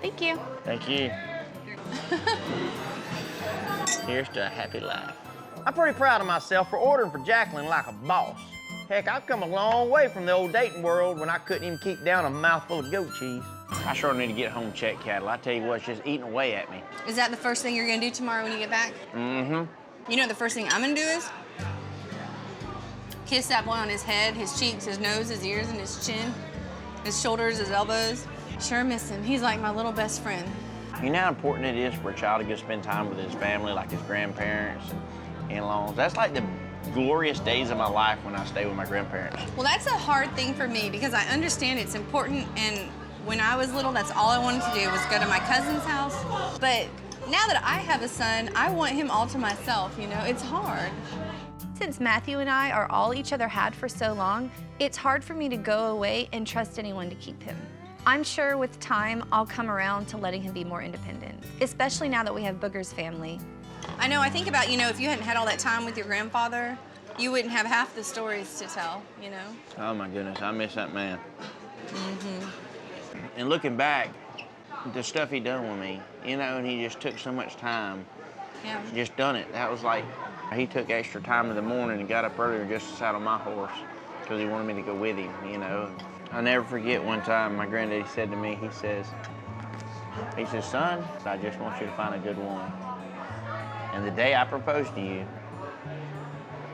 S17: Thank you.
S4: Thank you. Here's to a happy life. I'm pretty proud of myself for ordering for Jacqueline like a boss. Heck, I've come a long way from the old dating world when I couldn't even keep down a mouthful of goat cheese. I sure need to get home and check cattle. I tell you what, it's just eating away at me.
S20: Is that the first thing you're gonna do tomorrow when you get back?
S4: Mm-hmm.
S20: You know what the first thing I'm gonna do is? Kiss that boy on his head, his cheeks, his nose, his ears, and his chin, his shoulders, his elbows.
S17: Sure miss him. He's like my little best friend.
S4: You know how important it is for a child to get to spend time with his family, like his grandparents and in-laws? That's like the glorious days of my life when I stay with my grandparents.
S20: Well, that's a hard thing for me because I understand it's important, and when I was little, that's all I wanted to do was go to my cousin's house. But now that I have a son, I want him all to myself, you know? It's hard. Since Matthew and I are all each other had for so long, it's hard for me to go away and trust anyone to keep him. I'm sure with time, I'll come around to letting him be more independent, especially now that we have Booger's family. I know, I think about, you know, if you hadn't had all that time with your grandfather, you wouldn't have half the stories to tell, you know?
S4: Oh my goodness, I miss that man.
S20: Mm-hmm.
S4: And looking back, the stuff he done with me, you know, and he just took so much time.
S20: Yeah.
S4: Just done it. That was like, he took extra time in the morning and got up earlier just to saddle my horse because he wanted me to go with him, you know. I'll never forget one time my granddaddy said to me, he says, son, I just want you to find a good woman. And the day I proposed to you,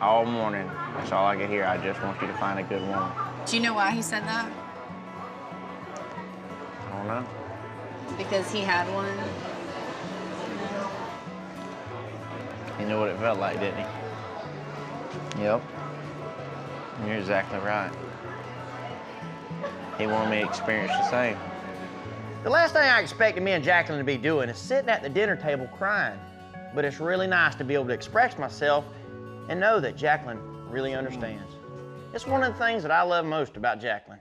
S4: all morning, that's all I could hear, I just want you to find a good woman.
S20: Do you know why he said that?
S4: I don't know.
S20: Because he had one?
S4: He knew what it felt like, didn't he? Yep. You're exactly right. He wanted me to experience the same. The last thing I expected me and Jacqueline to be doing is sitting at the dinner table crying. But it's really nice to be able to express myself and know that Jacqueline really understands. It's one of the things that I love most about Jacqueline.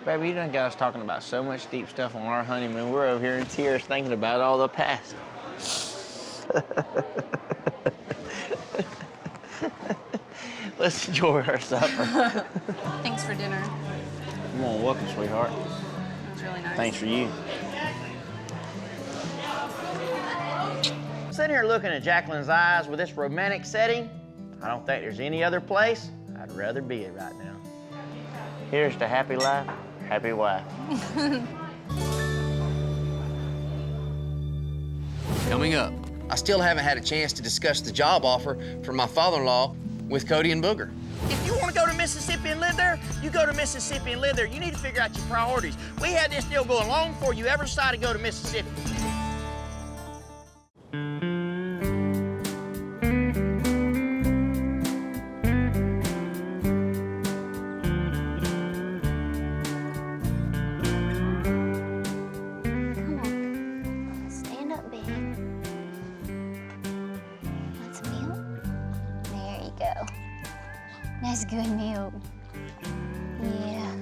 S4: Baby, you done got us talking about so much deep stuff on our honeymoon. We're over here in tears thinking about all the past. Let's enjoy our supper.
S20: Thanks for dinner.
S4: Come on, welcome, sweetheart.
S20: It was really nice.
S4: Thanks for you. Sitting here looking at Jacqueline's eyes with this romantic setting, I don't think there's any other place I'd rather be at right now. Here's to happy life, happy wife.
S3: Coming up, I still haven't had a chance to discuss the job offer from my father-in-law with Cody and Booger.
S4: If you want to go to Mississippi and live there, you go to Mississippi and live there. You need to figure out your priorities. We had this deal going long before you ever decided to go to Mississippi.
S7: Stand up, baby. Want some milk? There you go. That's good milk. Yeah.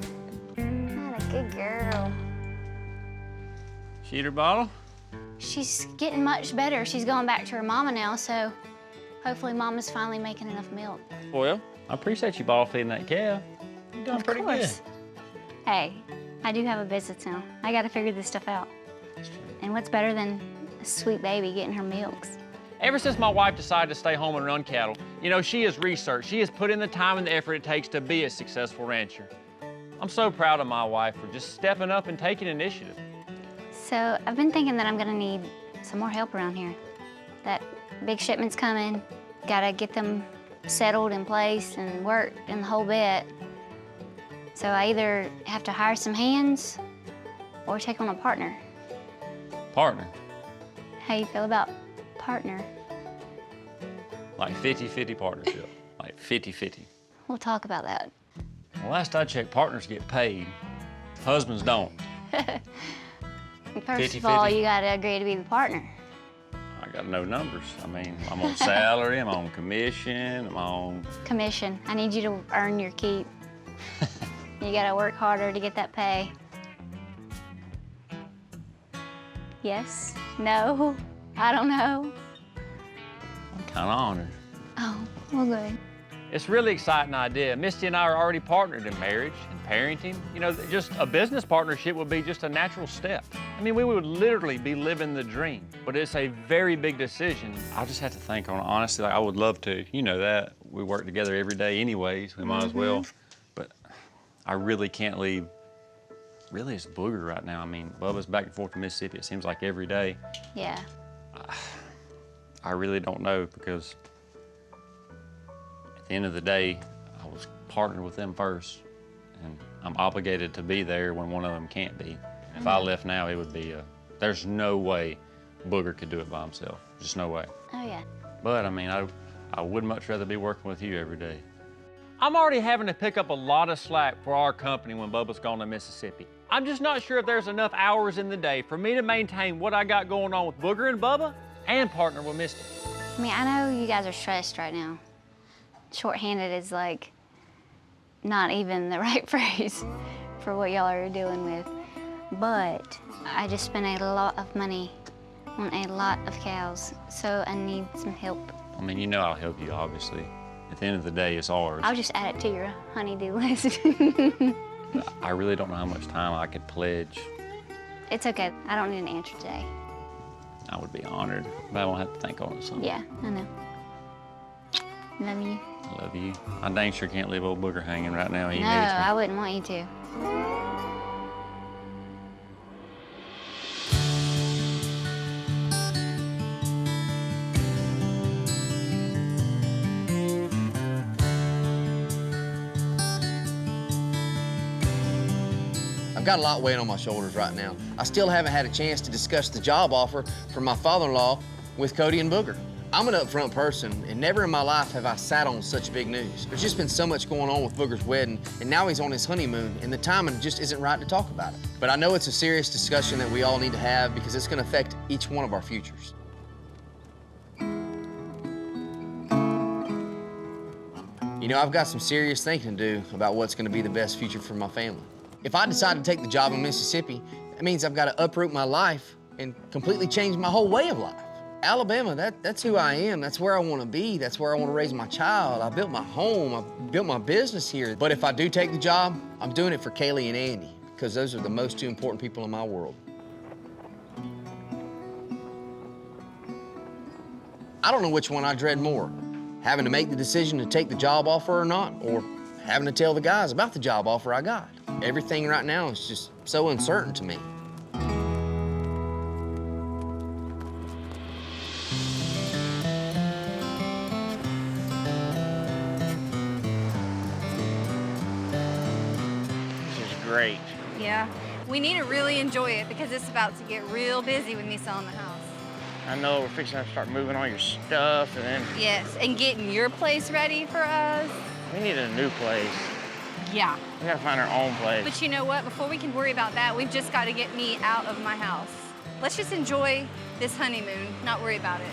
S7: Not a good girl.
S2: Cheater bottle?
S7: She's getting much better. She's going back to her mama now, so hopefully mama's finally making enough milk.
S2: Well, I appreciate you bottle feeding that calf. You're doing pretty good.
S7: Hey, I do have a business now. I gotta figure this stuff out. And what's better than a sweet baby getting her milks?
S12: Ever since my wife decided to stay home and run cattle, you know, she has researched. She has put in the time and the effort it takes to be a successful rancher. I'm so proud of my wife for just stepping up and taking initiative.
S7: So I've been thinking that I'm gonna need some more help around here. That big shipment's coming, gotta get them settled in place and worked and the whole bit. So I either have to hire some hands or take on a partner.
S2: Partner?
S7: How you feel about partner?
S2: Like 50-50 partnership. Like 50-50.
S7: We'll talk about that.
S2: Well, last I checked, partners get paid. Husbands don't.
S7: First of all,
S2: 50-50.
S7: you gotta agree to be the partner.
S2: I got no numbers. I mean, I'm on salary, I'm on commission, I'm on...
S7: Commission. I need you to earn your keep. You gotta work harder to get that pay. Yes? No? I don't know.
S2: I'm kind of honored.
S7: Oh, well, good.
S12: It's a really exciting idea. Misty and I are already partnered in marriage and parenting. You know, just a business partnership would be just a natural step. I mean, we would literally be living the dream, but it's a very big decision.
S2: I'll just have to think on it. Honestly, like, I would love to. You know that. We work together every day anyways. We might as well. But I really can't leave. Really, it's Booger right now. I mean, Bubba's back and forth to Mississippi. It seems like every day.
S7: Yeah.
S2: I really don't know because at the end of the day, I was partnered with them first, and I'm obligated to be there when one of them can't be. If I left now, it would be there's no way Booger could do it by himself. Just no way.
S7: Oh, yeah.
S2: But I mean, I would much rather be working with you every day.
S12: I'm already having to pick up a lot of slack for our company when Bubba's gone to Mississippi. I'm just not sure if there's enough hours in the day for me to maintain what I got going on with Booger and Bubba and partner with Misty.
S7: I mean, I know you guys are stressed right now. Short-handed is like not even the right phrase for what y'all are dealing with. But I just spent a lot of money on a lot of cows, so I need some help.
S2: I mean, you know I'll help you, obviously. At the end of the day, it's ours.
S7: I'll just add it to your honey-do list.
S2: I really don't know how much time I could pledge.
S7: It's okay. I don't need an answer today.
S2: I would be honored, but I won't have to think on it. So.
S7: Yeah, I know. Love you.
S2: I love you. I dang sure can't leave old Booger hanging right now. He
S7: No,
S2: needs me.
S7: I wouldn't want you to.
S6: I've got a lot weighing on my shoulders right now. I still haven't had a chance to discuss the job offer from my father-in-law with Cody and Booger. I'm an upfront person, and never in my life have I sat on such big news. There's just been so much going on with Booger's wedding, and now he's on his honeymoon, and the timing just isn't right to talk about it. But I know it's a serious discussion that we all need to have because it's gonna affect each one of our futures. You know, I've got some serious thinking to do about what's gonna be the best future for my family. If I decide to take the job in Mississippi, that means I've got to uproot my life and completely change my whole way of life. Alabama, that's who I am. That's where I want to be. That's where I want to raise my child. I built my home. I built my business here. But if I do take the job, I'm doing it for Kaylee and Andy because those are the most two important people in my world. I don't know which one I dread more, having to make the decision to take the job offer or not, or having to tell the guys about the job offer I got. Everything right now is just so uncertain to me.
S4: This is great.
S20: Yeah, we need to really enjoy it because it's about to get real busy with me selling the house.
S4: I know we're fixing to start moving all your stuff and then
S20: Yes, and getting your place ready for us.
S4: we need a new place.
S20: Yeah.
S4: We gotta find our own place.
S20: But you know what? Before we can worry about that, we've just got to get me out of my house. Let's just enjoy this honeymoon, not worry about it.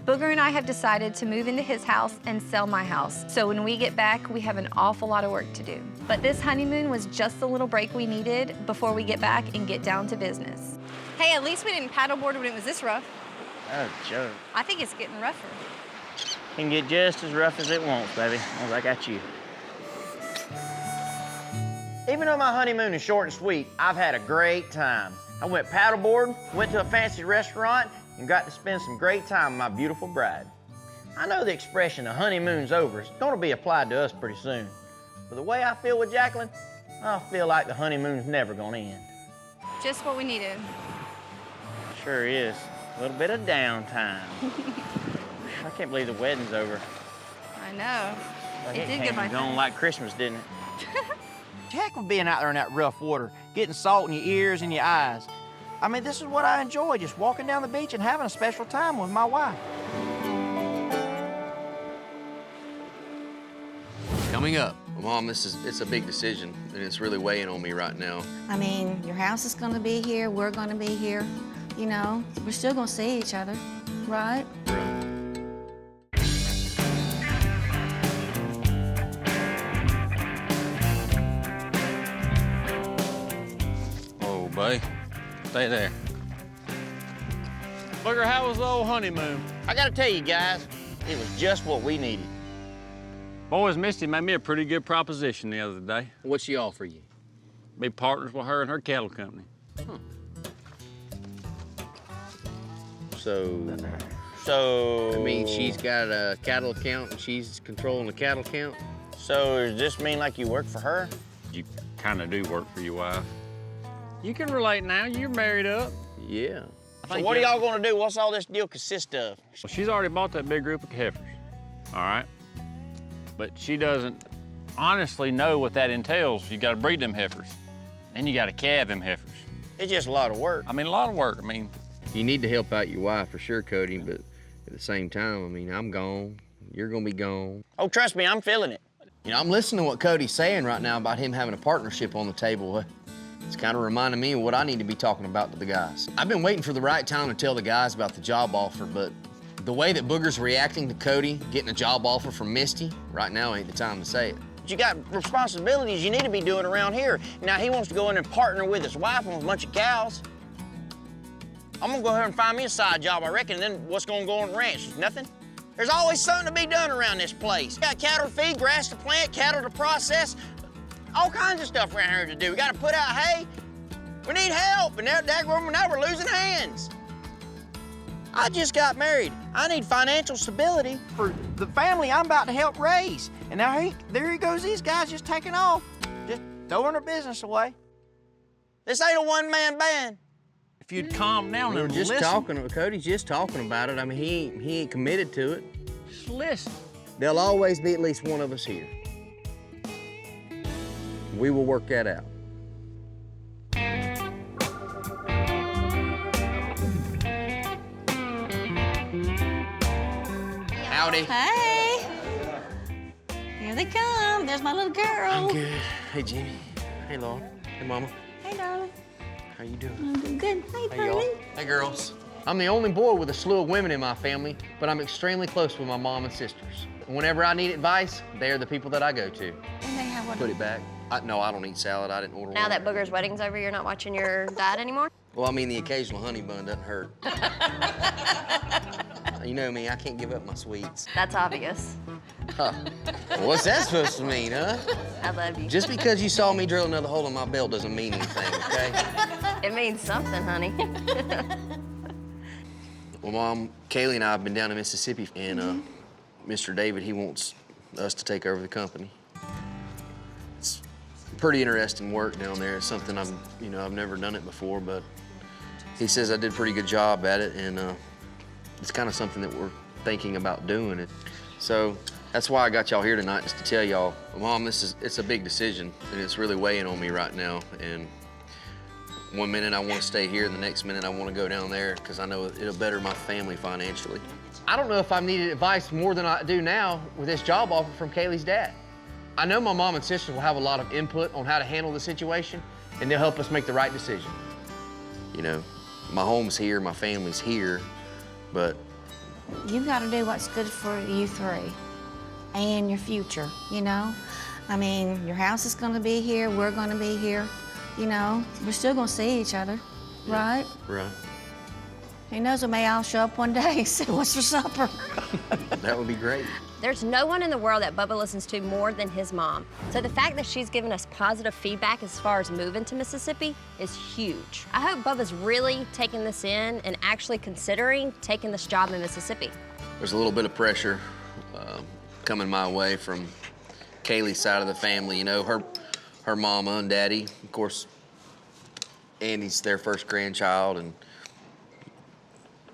S20: Booger and I have decided to move into his house and sell my house. So when we get back, we have an awful lot of work to do. But this honeymoon was just the little break we needed before we get back and get down to business. Hey, at least we didn't paddleboard when it was this rough.
S4: Oh, joke.
S20: I think it's getting rougher.
S4: Can get just as rough as it wants, baby, as I got you. Even though my honeymoon is short and sweet, I've had a great time. I went paddleboarding, went to a fancy restaurant, and got to spend some great time with my beautiful bride. I know the expression, the honeymoon's over, is gonna be applied to us pretty soon. But the way I feel with Jacqueline, I feel like the honeymoon's never gonna end.
S20: Just what we needed.
S4: Sure is. A little bit of downtime. I can't believe the wedding's over.
S20: I know.
S4: Like
S20: It did
S4: came
S20: get my
S4: and gone
S20: fancy.
S4: like Christmas, didn't it? Heck with being out there in that rough water, getting salt in your ears and your eyes. I mean, this is what I enjoy, just walking down the beach and having a special time with my wife.
S6: Coming up, Mom, it's a big decision, and it's really weighing on me right now.
S21: I mean, your house is gonna be here, we're gonna be here. You know, we're still gonna see each other, right?
S2: Oh, babe. Stay there.
S4: Booger, how was the old honeymoon? I gotta tell you guys, it was just what we needed.
S2: Boys, Misty made me a pretty good proposition the other day.
S6: What'd she offer you?
S2: Be partners with her and her cattle company.
S6: So, I mean, she's got a cattle account and she's controlling the cattle count?
S4: So does this mean like you work for her?
S2: You kind of do work for your wife. You can relate now. You're married up.
S6: Yeah.
S4: So what are y'all gonna do? What's all this deal consist of?
S2: Well, she's already bought that big group of heifers, all right? But she doesn't honestly know what that entails. You gotta breed them heifers, and you gotta calve them heifers.
S4: It's just a lot of work.
S2: I mean, a lot of work. I mean,
S6: you need to help out your wife for sure, Cody, but at the same time, I mean, I'm gone. You're gonna be gone.
S4: Oh, trust me, I'm feeling it.
S6: You know, I'm listening to what Cody's saying right now about him having a partnership on the table. It's kind of reminding me of what I need to be talking about to the guys. I've been waiting for the right time to tell the guys about the job offer, but the way that Booger's reacting to Cody getting a job offer from Misty, right now ain't the time to say it.
S4: You got responsibilities you need to be doing around here. Now he wants to go in and partner with his wife on a bunch of cows. I'm gonna go ahead and find me a side job, I reckon, and then what's gonna go on the ranch? Nothing? There's always something to be done around this place. We got cattle to feed, grass to plant, cattle to process, all kinds of stuff around here to do. We gotta put out hay. We We need help, and now we're losing hands. I just got married. I need financial stability for the family I'm about to help raise. And now there he goes, these guys just taking off, just throwing their business away. This ain't a one-man band.
S2: If you'd calm down
S6: We were
S2: and
S6: just
S2: listen.
S6: talking, Cody's just talking about it. I mean, he ain't committed to it.
S2: Just listen.
S6: There'll always be at least one of us here. We will work that out. Howdy.
S21: Hey. Here they come. There's my little girl.
S6: I'm good. Hey, Jimmy. Hey, Laura. Hey, Mama.
S21: Hey, darling.
S6: How you doing?
S21: I'm doing good. Hey,
S6: Hey, y'all.
S21: darling.
S6: Hey, girls. I'm the only boy with a slew of women in my family, but I'm extremely close with my mom and sisters. Whenever I need advice, they're the people that I go to.
S21: And they have one.
S6: Put it back. No, I don't eat salad. I didn't order
S5: Now
S6: one.
S5: that Booger's wedding's over, you're not watching your dad anymore?
S6: Well, I mean, the occasional honey bun doesn't hurt. You know me, I can't give up my sweets.
S5: That's obvious.
S6: Huh. Well, what's that supposed to mean, huh?
S5: I love you.
S6: Just because you saw me drill another hole in my belt doesn't mean anything, okay?
S5: It means something, honey.
S6: Well, Mom, Kaylee and I have been down to Mississippi, and Mr. David, he wants us to take over the company. It's pretty interesting work down there. It's something I've never done it before, but he says I did a pretty good job at it, and it's kind of something that we're thinking about doing it. So that's why I got y'all here tonight, just to tell y'all, Mom, it's a big decision, and it's really weighing on me right now. And one minute I want to stay here, and the next minute I want to go down there because I know it'll better my family financially. I don't know if I've needed advice more than I do now with this job offer from Kaylee's dad. I know my mom and sister will have a lot of input on how to handle the situation, and they'll help us make the right decision. You know, my home's here, my family's here, but
S21: You've got to do what's good for you three and your future, you know? I mean, your house is going to be here, we're going to be here, you know? We're still going to see each other, right?
S6: right.
S21: Who knows, we may all show up one day and say, what's for supper?
S6: That would be great.
S5: There's no one in the world that Bubba listens to more than his mom. So the fact that she's given us positive feedback as far as moving to Mississippi is huge. I hope Bubba's really taking this in and actually considering taking this job in Mississippi.
S6: There's a little bit of pressure coming my way from Kaylee's side of the family. You know, her mama and daddy, of course, Andy's their first grandchild, and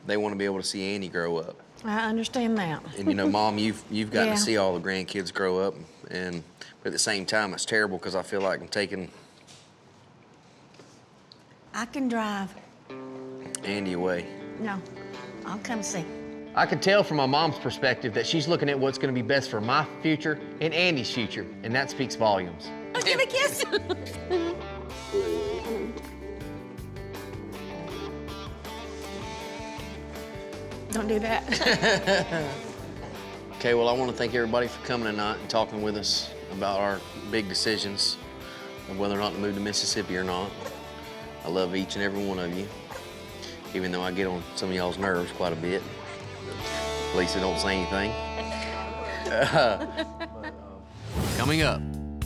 S6: they want to be able to see Andy grow up.
S21: I understand that.
S6: And you know, Mom, you've gotten
S21: Yeah.
S6: to see all the grandkids grow up, and but at the same time, it's terrible because I feel like I'm taking
S21: I can drive.
S6: Andy away.
S21: No, I'll come see.
S6: I could tell from my mom's perspective that she's looking at what's going to be best for my future and Andy's future, and that speaks volumes.
S21: Oh, give me a kiss. Don't do that.
S6: Okay, well, I want to thank everybody for coming tonight and talking with us about our big decisions of whether or not to move to Mississippi or not. I love each and every one of you, even though I get on some of y'all's nerves quite a bit. At least I don't say anything. Coming up,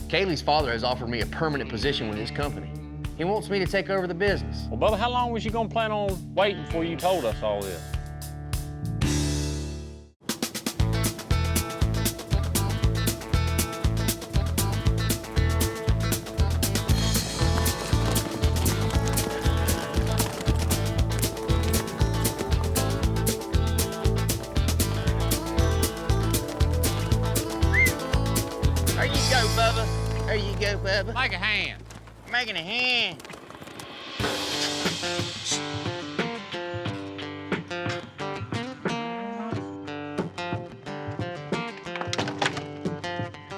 S6: Kaylee's father has offered me a permanent position with his company. He wants me to take over the business.
S2: Well, Bubba, how long was you gonna plan on waiting before you told us all this?
S4: There you go, Bubba. There you go, Bubba.
S2: Make a hand.
S4: Making a hand.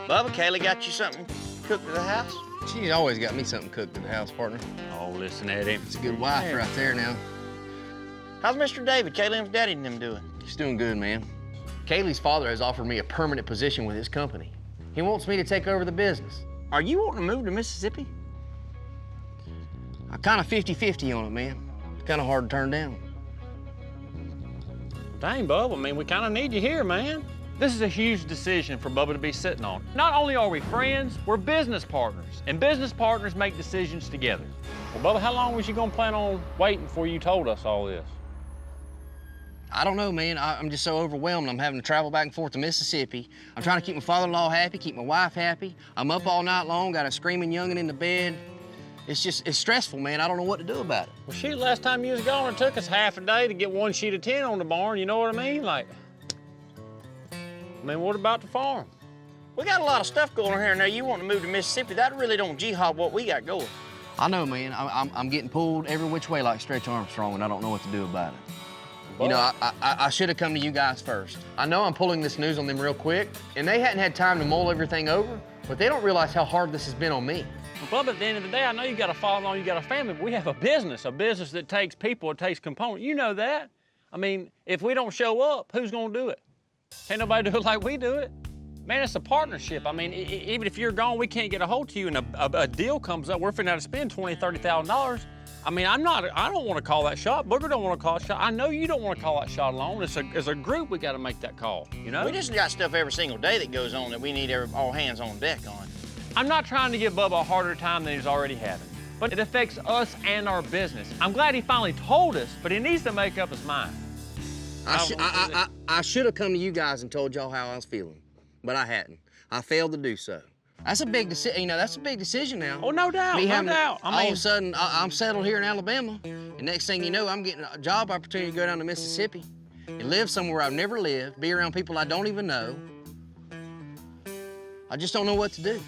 S4: Bubba, Kaylee got you something cooked at the house?
S6: She's always got me something cooked at the house, partner.
S2: Oh, listen at him.
S6: It's a good wife
S4: Yeah.
S6: right there now.
S4: How's Mr. David, Kaylee's daddy, and them doing?
S6: He's doing good, man. Kaylee's father has offered me a permanent position with his company. He wants me to take over the business.
S4: Are you wanting to move to Mississippi?
S6: I'm kind of 50-50 on it, man. It's kind of hard to turn down.
S2: Dang, Bubba, I mean, we kind of need you here, man. This is a huge decision for Bubba to be sitting on. Not only are we friends, we're business partners, and business partners make decisions together.
S12: Well, Bubba, how long was you gonna plan on waiting before you told us all this?
S6: I don't know, man. I'm just so overwhelmed. I'm having to travel back and forth to Mississippi. I'm trying to keep my father-in-law happy, keep my wife happy. I'm up all night long, got a screaming youngin' in the bed. It's stressful, man. I don't know what to do about it.
S12: Well, shoot, last time you was gone, it took us half a day to get 1 sheet of tin on the barn, you know what I mean? Like, I mean, what about the farm?
S4: We got a lot of stuff going on here. Now, you want to move to Mississippi, that really don't jihad what we got going.
S6: I know, man. I'm getting pulled every which way like Stretch Armstrong, and I don't know what to do about it. You know, I should have come to you guys first. I know I'm pulling this news on them real quick, and they hadn't had time to mull everything over, but they don't realize how hard this has been on me.
S12: Well, Bubba, at the end of the day, I know you got a father-in-law, you got a family, but we have a business that takes people, it takes components. You know that. I mean, if we don't show up, who's gonna do it? Can't nobody do it like we do it. Man, it's a partnership. I mean, even if you're gone, we can't get a hold to you, and a deal comes up, we're finna have to spend $20,000, $30,000. I mean, I don't want to call that shot. Booger don't want to call that shot. I know you don't want to call that shot alone. As a group, we got to make that call, you know?
S4: We just got stuff every single day that goes on that we need all hands on deck on.
S12: I'm not trying to give Bubba a harder time than he's already having, but it affects us and our business. I'm glad he finally told us, but he needs to make up his mind.
S6: I should have come to you guys and told y'all how I was feeling, but I hadn't. I failed to do so. That's a big decision, you know, that's a big decision now.
S12: Oh, no doubt, no doubt.
S6: All of a sudden, I'm settled here in Alabama, and next thing you know, I'm getting a job opportunity to go down to Mississippi and live somewhere I've never lived, be around people I don't even know. I just don't know what to do.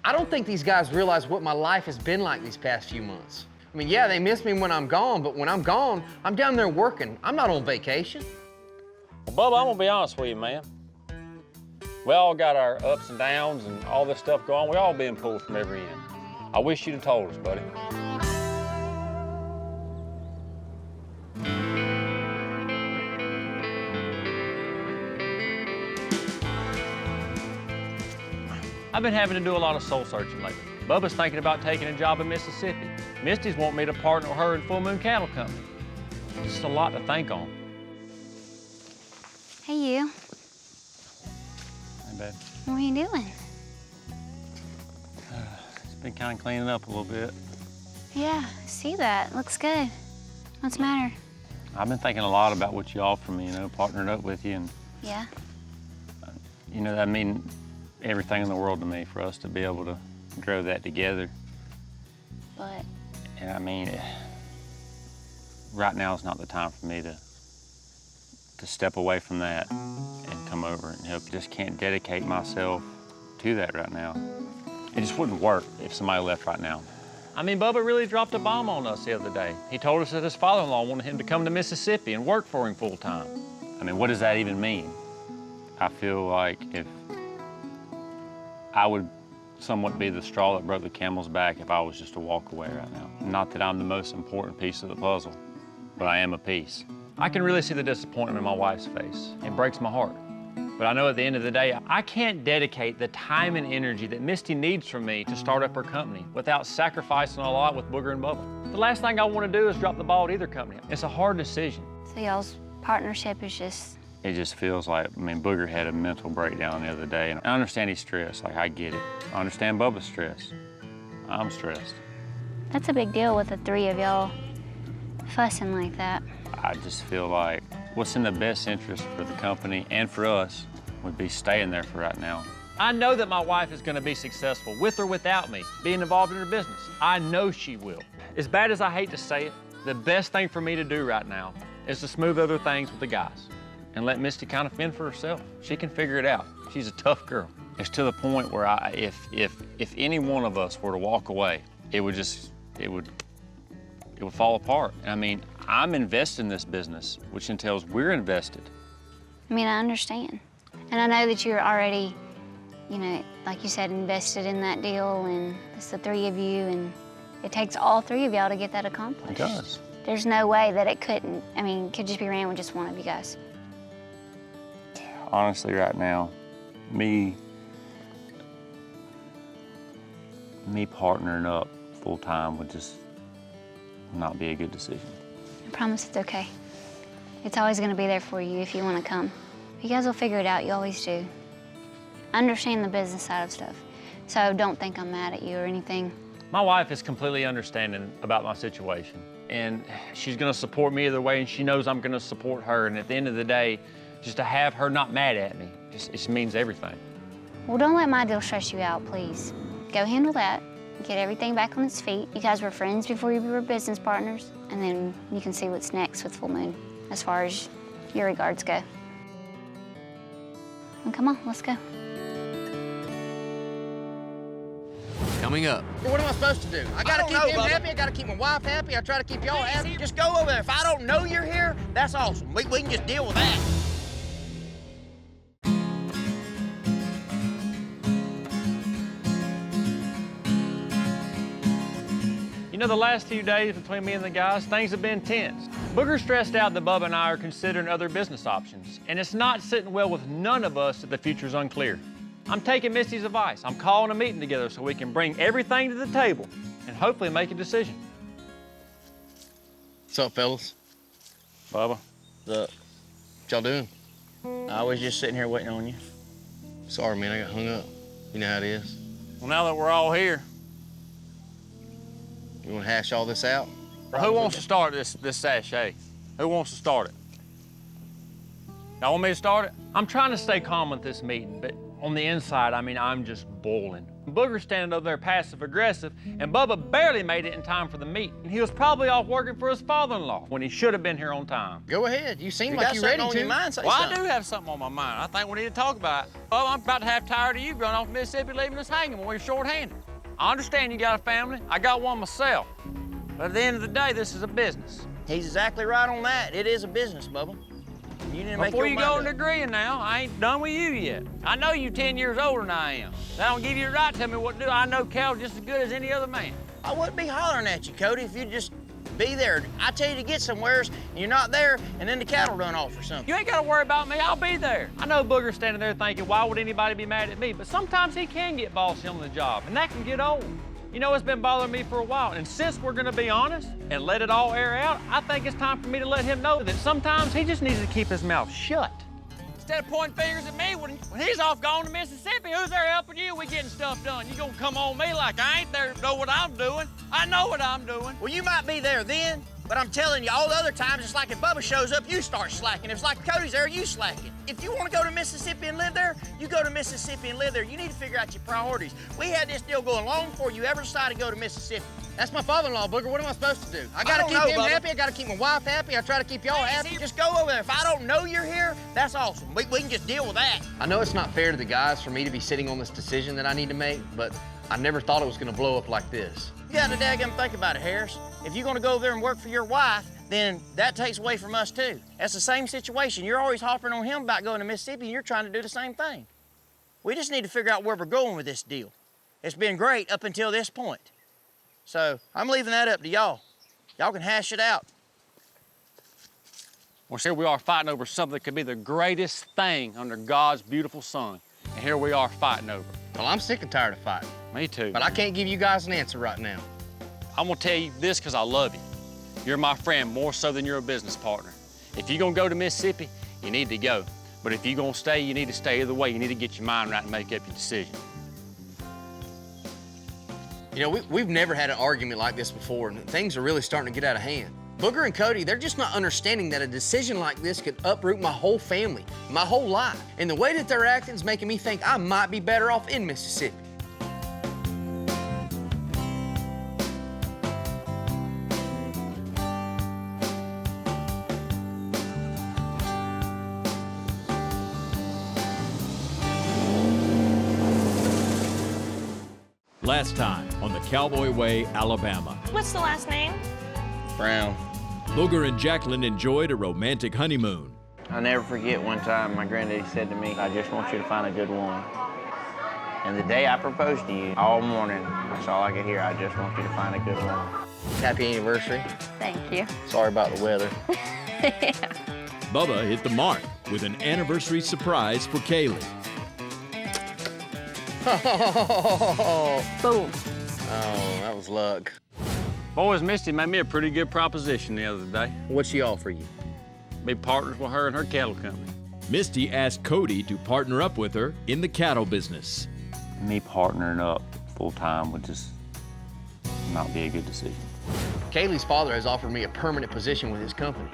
S6: I don't think these guys realize what my life has been like these past few months. I mean, yeah, they miss me when I'm gone, but when I'm gone, I'm down there working. I'm not on vacation.
S12: Well, Bubba, I'm gonna be honest with you, man. We all got our ups and downs and all this stuff going on. We all being pulled from every end. I wish you'd have told us, buddy. I've been having to do a lot of soul searching lately. Bubba's thinking about taking a job in Mississippi. Misty's wanting me to partner with her in Full Moon Cattle Company. Just a lot to think on.
S7: Hey, you.
S12: Hey, babe.
S7: What are you doing?
S12: It's been kind of cleaning up a little bit.
S7: Yeah, I see that. Looks good. What's the matter?
S12: I've been thinking a lot about what you offer me, you know, partnering up with you. And
S7: Yeah?
S12: you know, that means everything in the world to me for us to be able to grow that together.
S7: But?
S12: And I mean, right now is not the time for me to step away from that and come over and help. Just can't dedicate myself to that right now. It just wouldn't work if somebody left right now. I mean, Bubba really dropped a bomb on us the other day. He told us that his father-in-law wanted him to come to Mississippi and work for him full time. I mean, what does that even mean? I feel like if I would somewhat be the straw that broke the camel's back if I was just to walk away right now. Not that I'm the most important piece of the puzzle, but I am a piece. I can really see the disappointment in my wife's face. It breaks my heart. But I know at the end of the day, I can't dedicate the time and energy that Misty needs from me to start up her company without sacrificing a lot with Booger and Bubba. The last thing I want to do is drop the ball at either company. It's a hard decision.
S7: So y'all's partnership is just...
S12: It just feels like, I mean, Booger had a mental breakdown the other day, and I understand he's stressed, like I get it. I understand Bubba's stressed. I'm stressed.
S7: That's a big deal with the three of y'all fussing like that.
S12: I just feel like what's in the best interest for the company and for us would be staying there for right now. I know that my wife is gonna be successful, with or without me, being involved in her business. I know she will. As bad as I hate to say it, the best thing for me to do right now is to smooth other things with the guys and let Misty kind of fend for herself. She can figure it out. She's a tough girl. It's to the point where if any one of us were to walk away, it would fall apart. And I mean, I'm invested in this business, which entails we're invested.
S7: I mean, I understand. And I know that you're already, you know, like you said, invested in that deal, and it's the three of you, and it takes all three of y'all to get that accomplished.
S12: It does.
S7: There's no way that it couldn't. I mean, it could just be ran with just one of you guys.
S12: Honestly, right now, me partnering up full time would just not be a good decision.
S7: I promise it's okay. It's always gonna be there for you if you wanna come. You guys will figure it out, you always do. I understand the business side of stuff, so don't think I'm mad at you or anything.
S12: My wife is completely understanding about my situation, and she's gonna support me either way, and she knows I'm gonna support her, and at the end of the day, just to have her not mad at me, it means everything.
S7: Well, don't let my deal stress you out, please. Go handle that, get everything back on its feet. You guys were friends before you were business partners, and then you can see what's next with Full Moon, as far as your regards go. And come on, let's go.
S3: Coming up.
S4: What am I supposed to do? I gotta keep him happy, I gotta keep my wife happy, I try to keep y'all happy. Just go over there. If I don't know you're here, that's awesome. We can just deal with that.
S12: You know, the last few days between me and the guys, things have been tense. Booger's stressed out that Bubba and I are considering other business options, and it's not sitting well with none of us that the future's unclear. I'm taking Misty's advice. I'm calling a meeting together so we can bring everything to the table and hopefully make a decision.
S6: What's up, fellas?
S12: Bubba.
S6: What's up? What y'all doing?
S4: I was just sitting here waiting on you.
S6: Sorry, man, I got hung up. You know how it is.
S12: Well, now that we're all here.
S6: You want to hash all this out?
S12: Who wants to start this sachet? Who wants to start it? Y'all want me to start it? I'm trying to stay calm with this meeting, but on the inside, I mean, I'm just boiling. Booger's standing over there passive-aggressive, and Bubba barely made it in time for the meeting. He was probably off working for his father-in-law when he should have been here on time.
S6: Go ahead. You seem like you're ready to.
S12: Well, I do have something on my mind. I think we need to talk about it. Bubba, I'm about to have tired of you going off to Mississippi, leaving us hanging when we're short-handed. I understand you got a family. I got one myself. But at the end of the day, this is a business.
S4: He's exactly right on that. It is a business, Bubba. You need to make
S12: Before
S4: your
S12: you
S4: mind
S12: go
S4: up.
S12: into agreeing now, I ain't done with you yet. I know you 10 years older than I am. That don't give you the right to tell me what to do. I know Cal just as good as any other man.
S4: I wouldn't be hollering at you, Cody, if you'd just be there. I tell you to get somewheres, and you're not there, and then the cattle run off or something.
S12: You ain't got to worry about me. I'll be there. I know Booger's standing there thinking, why would anybody be mad at me? But sometimes he can get bossy on the job, and that can get old. You know, it's been bothering me for a while, and since we're gonna be honest and let it all air out, I think it's time for me to let him know that sometimes he just needs to keep his mouth shut. Instead of pointing fingers at me when he's off gone to Mississippi, who's there helping you? We getting stuff done. You gonna come on me like I ain't there to know what I'm doing. I know what I'm doing.
S4: Well, you might be there then, but I'm telling you, all the other times, it's like if Bubba shows up, you start slacking. If it's like Cody's there, you slacking. If you want to go to Mississippi and live there, you go to Mississippi and live there. You need to figure out your priorities. We had this deal going long before you ever decided to go to Mississippi.
S6: That's my father-in-law, Booger. What am I supposed to do? I gotta keep him happy. I gotta keep my wife happy. I try to keep y'all happy.
S4: Just go over there. If I don't know you're here, that's awesome. We can just deal with that.
S6: I know it's not fair to the guys for me to be sitting on this decision that I need to make, but I never thought it was gonna blow up like this.
S4: You got to daggum think about it, Harris. If you're gonna go over there and work for your wife, then that takes away from us too. That's the same situation. You're always hopping on him about going to Mississippi, and you're trying to do the same thing. We just need to figure out where we're going with this deal. It's been great up until this point. So I'm leaving that up to y'all. Y'all can hash it out.
S12: Well, here we are fighting over something that could be the greatest thing under God's beautiful sun. And here we are fighting over it.
S6: Well, I'm sick and tired of fighting.
S12: Me too.
S6: But I can't give you guys an answer right now.
S12: I'm gonna tell you this because I love you. You're my friend more so than you're a business partner. If you're gonna go to Mississippi, you need to go. But if you're gonna stay, you need to stay either way. You need to get your mind right and make up your decision.
S6: You know, we've never had an argument like this before, and things are really starting to get out of hand. Booger and Cody, they're just not understanding that a decision like this could uproot my whole family, my whole life. And the way that they're acting is making me think I might be better off in Mississippi.
S14: Last time on the Cowboy Way, Alabama.
S9: What's the last name?
S6: Brown.
S14: Booger and Jacqueline enjoyed a romantic honeymoon.
S4: I'll never forget one time my granddaddy said to me, I just want you to find a good woman. And the day I proposed to you, all morning, that's all I could hear. I just want you to find a good woman.
S6: Happy anniversary.
S5: Thank you.
S6: Sorry about the weather.
S14: Bubba hit the mark with an anniversary surprise for Kaylee.
S5: Boom.
S6: Oh, that was luck.
S12: Boys, Misty made me a pretty good proposition the other day.
S6: What'd she offer you?
S12: Be partners with her and her cattle company.
S14: Misty asked Cody to partner up with her in the cattle business.
S2: Me partnering up full-time would just not be a good decision.
S6: Kaylee's father has offered me a permanent position with his company.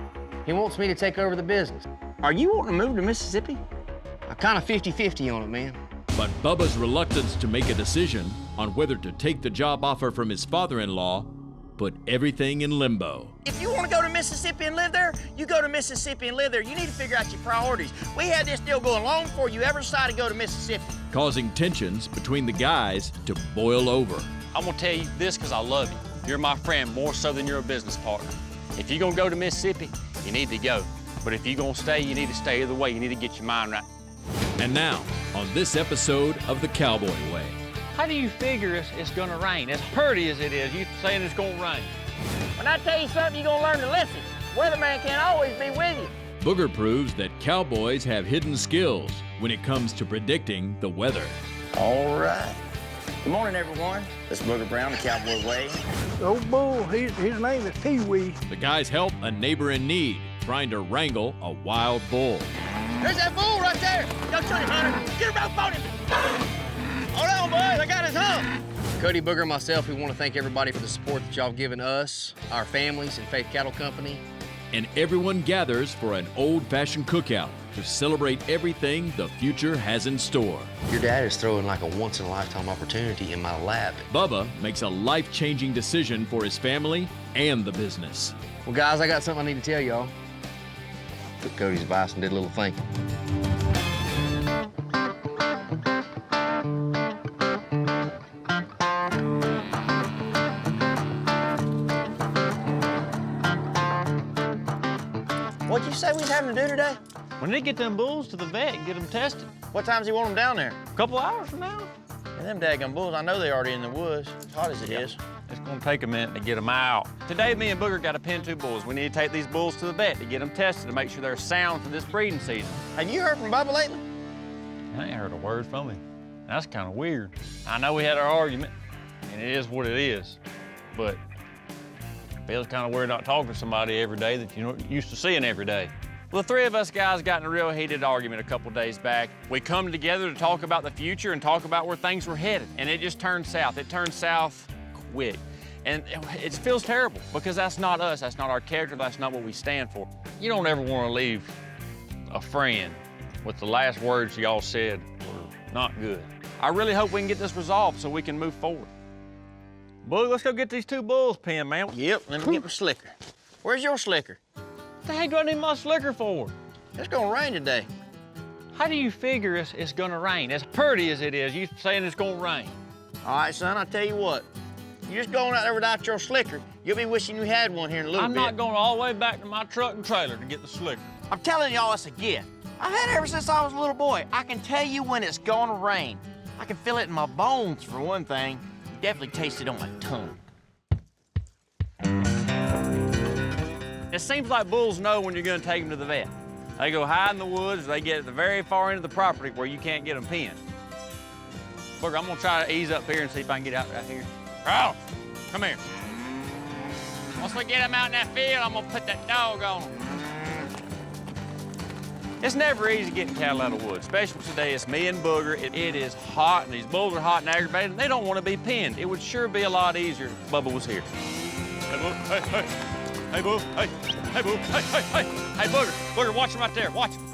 S6: He wants me to take over the business.
S4: Are you wanting to move to Mississippi?
S6: I'm kind of 50-50 on it, man.
S14: But Bubba's reluctance to make a decision on whether to take the job offer from his father-in-law put everything in limbo.
S4: If you want to go to Mississippi and live there, you go to Mississippi and live there. You need to figure out your priorities. We had this deal going long before you ever decided to go to Mississippi.
S14: Causing tensions between the guys to boil over.
S2: I'm gonna tell you this because I love you. You're my friend more so than you're a business partner. If you're gonna go to Mississippi, you need to go. But if you're gonna stay, you need to stay either way. You need to get your mind right.
S14: And now, on this episode of the Cowboy Way.
S12: How do you figure it's gonna rain? As pretty as it is, you saying it's gonna rain.
S4: When I tell you something, you're gonna learn to listen. Weatherman can't always be with you.
S14: Booger proves that cowboys have hidden skills when it comes to predicting the weather.
S4: All right. Good morning, everyone. This is Booger Brown, the Cowboy Way.
S8: Old bull, his name is Pee-wee.
S14: The guys help a neighbor in need, trying to wrangle a wild bull.
S4: There's that bull right there. Don't shoot him, Hunter. Get a rope on him. Hold on, boys. I got his hump.
S6: Cody, Booger, and myself, we want to thank everybody for the support that y'all have given us, our families, and Faith Cattle Company.
S14: And everyone gathers for an old-fashioned cookout to celebrate everything the future has in store.
S6: Your dad is throwing like a once-in-a-lifetime opportunity in my lap.
S14: Bubba makes a life-changing decision for his family and the business.
S6: Well, guys, I got something I need to tell y'all. Took Cody's advice and did a little thinking.
S4: What'd you say we was having to do today?
S12: We need to get them bulls to the vet and get them tested.
S4: What time's he want them down there?
S12: A couple hours from now.
S4: And them daggum bulls, I know they're already in the woods, as hot as it is.
S12: It's gonna take a minute to get them out. Today, me and Booger got to pin 2 bulls. We need to take these bulls to the vet to get them tested to make sure they're sound for this breeding season.
S4: Have you heard from Bubba lately?
S12: I ain't heard a word from him. That's kind of weird. I know we had our argument, and it is what it is, but it feels kind of weird not talking to somebody every day that you're not used to seeing every day. Well, the 3 of us guys got in a real heated argument a couple days back. We come together to talk about the future and talk about where things were headed, and it just turned south. It turned south quick. And it feels terrible because that's not us, that's not our character, that's not what we stand for. You don't ever want to leave a friend with the last words y'all said were not good. I really hope we can get this resolved so we can move forward. Boog, let's go get these 2 bulls pinned, man.
S4: Yep, let me get my slicker. Where's your slicker?
S12: What the heck do I need my slicker for?
S4: It's gonna rain today.
S12: How do you figure it's gonna rain? As pretty as it is, you saying it's gonna rain.
S4: All right, son, I'll tell you what. You're just going out there without your slicker. You'll be wishing you had one here in a little bit.
S12: I'm not going all the way back to my truck and trailer to get the slicker.
S4: I'm telling y'all it's a gift. I've had it ever since I was a little boy. I can tell you when it's gonna rain. I can feel it in my bones, for one thing. You definitely taste it on my tongue.
S12: It seems like bulls know when you're gonna take them to the vet. They go hide in the woods, they get at the very far end of the property where you can't get them pinned. Booger, I'm gonna try to ease up here and see if I can get out right here. Oh, come here. Once we get them out in that field, I'm gonna put that dog on them. It's never easy getting cattle out of the woods, especially today. It's me and Booger. It is hot, and these bulls are hot and aggravated, and they don't want to be pinned. It would sure be a lot easier if Bubba was here. Hey, Boo, hey, hey. Hey, Boo, hey, hey, Boo, hey, hey, hey. Hey, Booger, Booger, watch him right there, watch him.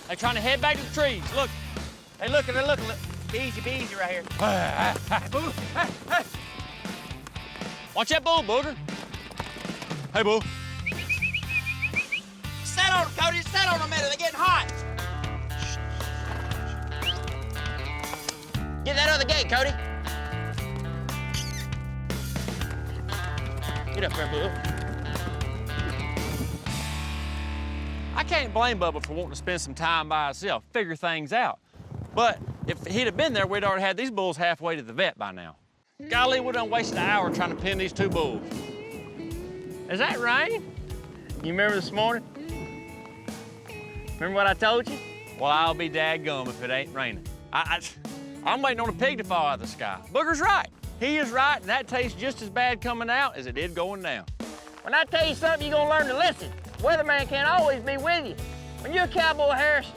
S12: They're trying to head back to the trees, look.
S4: Hey, look. Easy peasy right here.
S12: Hey, Boo, hey, hey. Watch that bull, Booger. Hey, Boo.
S4: Set on them, Cody. Set on them, man. They're getting hot. Get that other gate, Cody. Get up there, Boo.
S12: I can't blame Bubba for wanting to spend some time by himself, figure things out. But if he'd have been there, we'd already had these bulls halfway to the vet by now. Golly, we done wasted an hour trying to pin these 2 bulls. Is that right?
S4: You remember this morning? Remember what I told you?
S12: Well, I'll be dadgum if it ain't raining. I'm waiting on a pig to fall out of the sky. Booger's right. He is right, and that tastes just as bad coming out as it did going down.
S4: When I tell you something, you're gonna learn to listen. Weatherman can't always be with you. When you're a cowboy, Harris,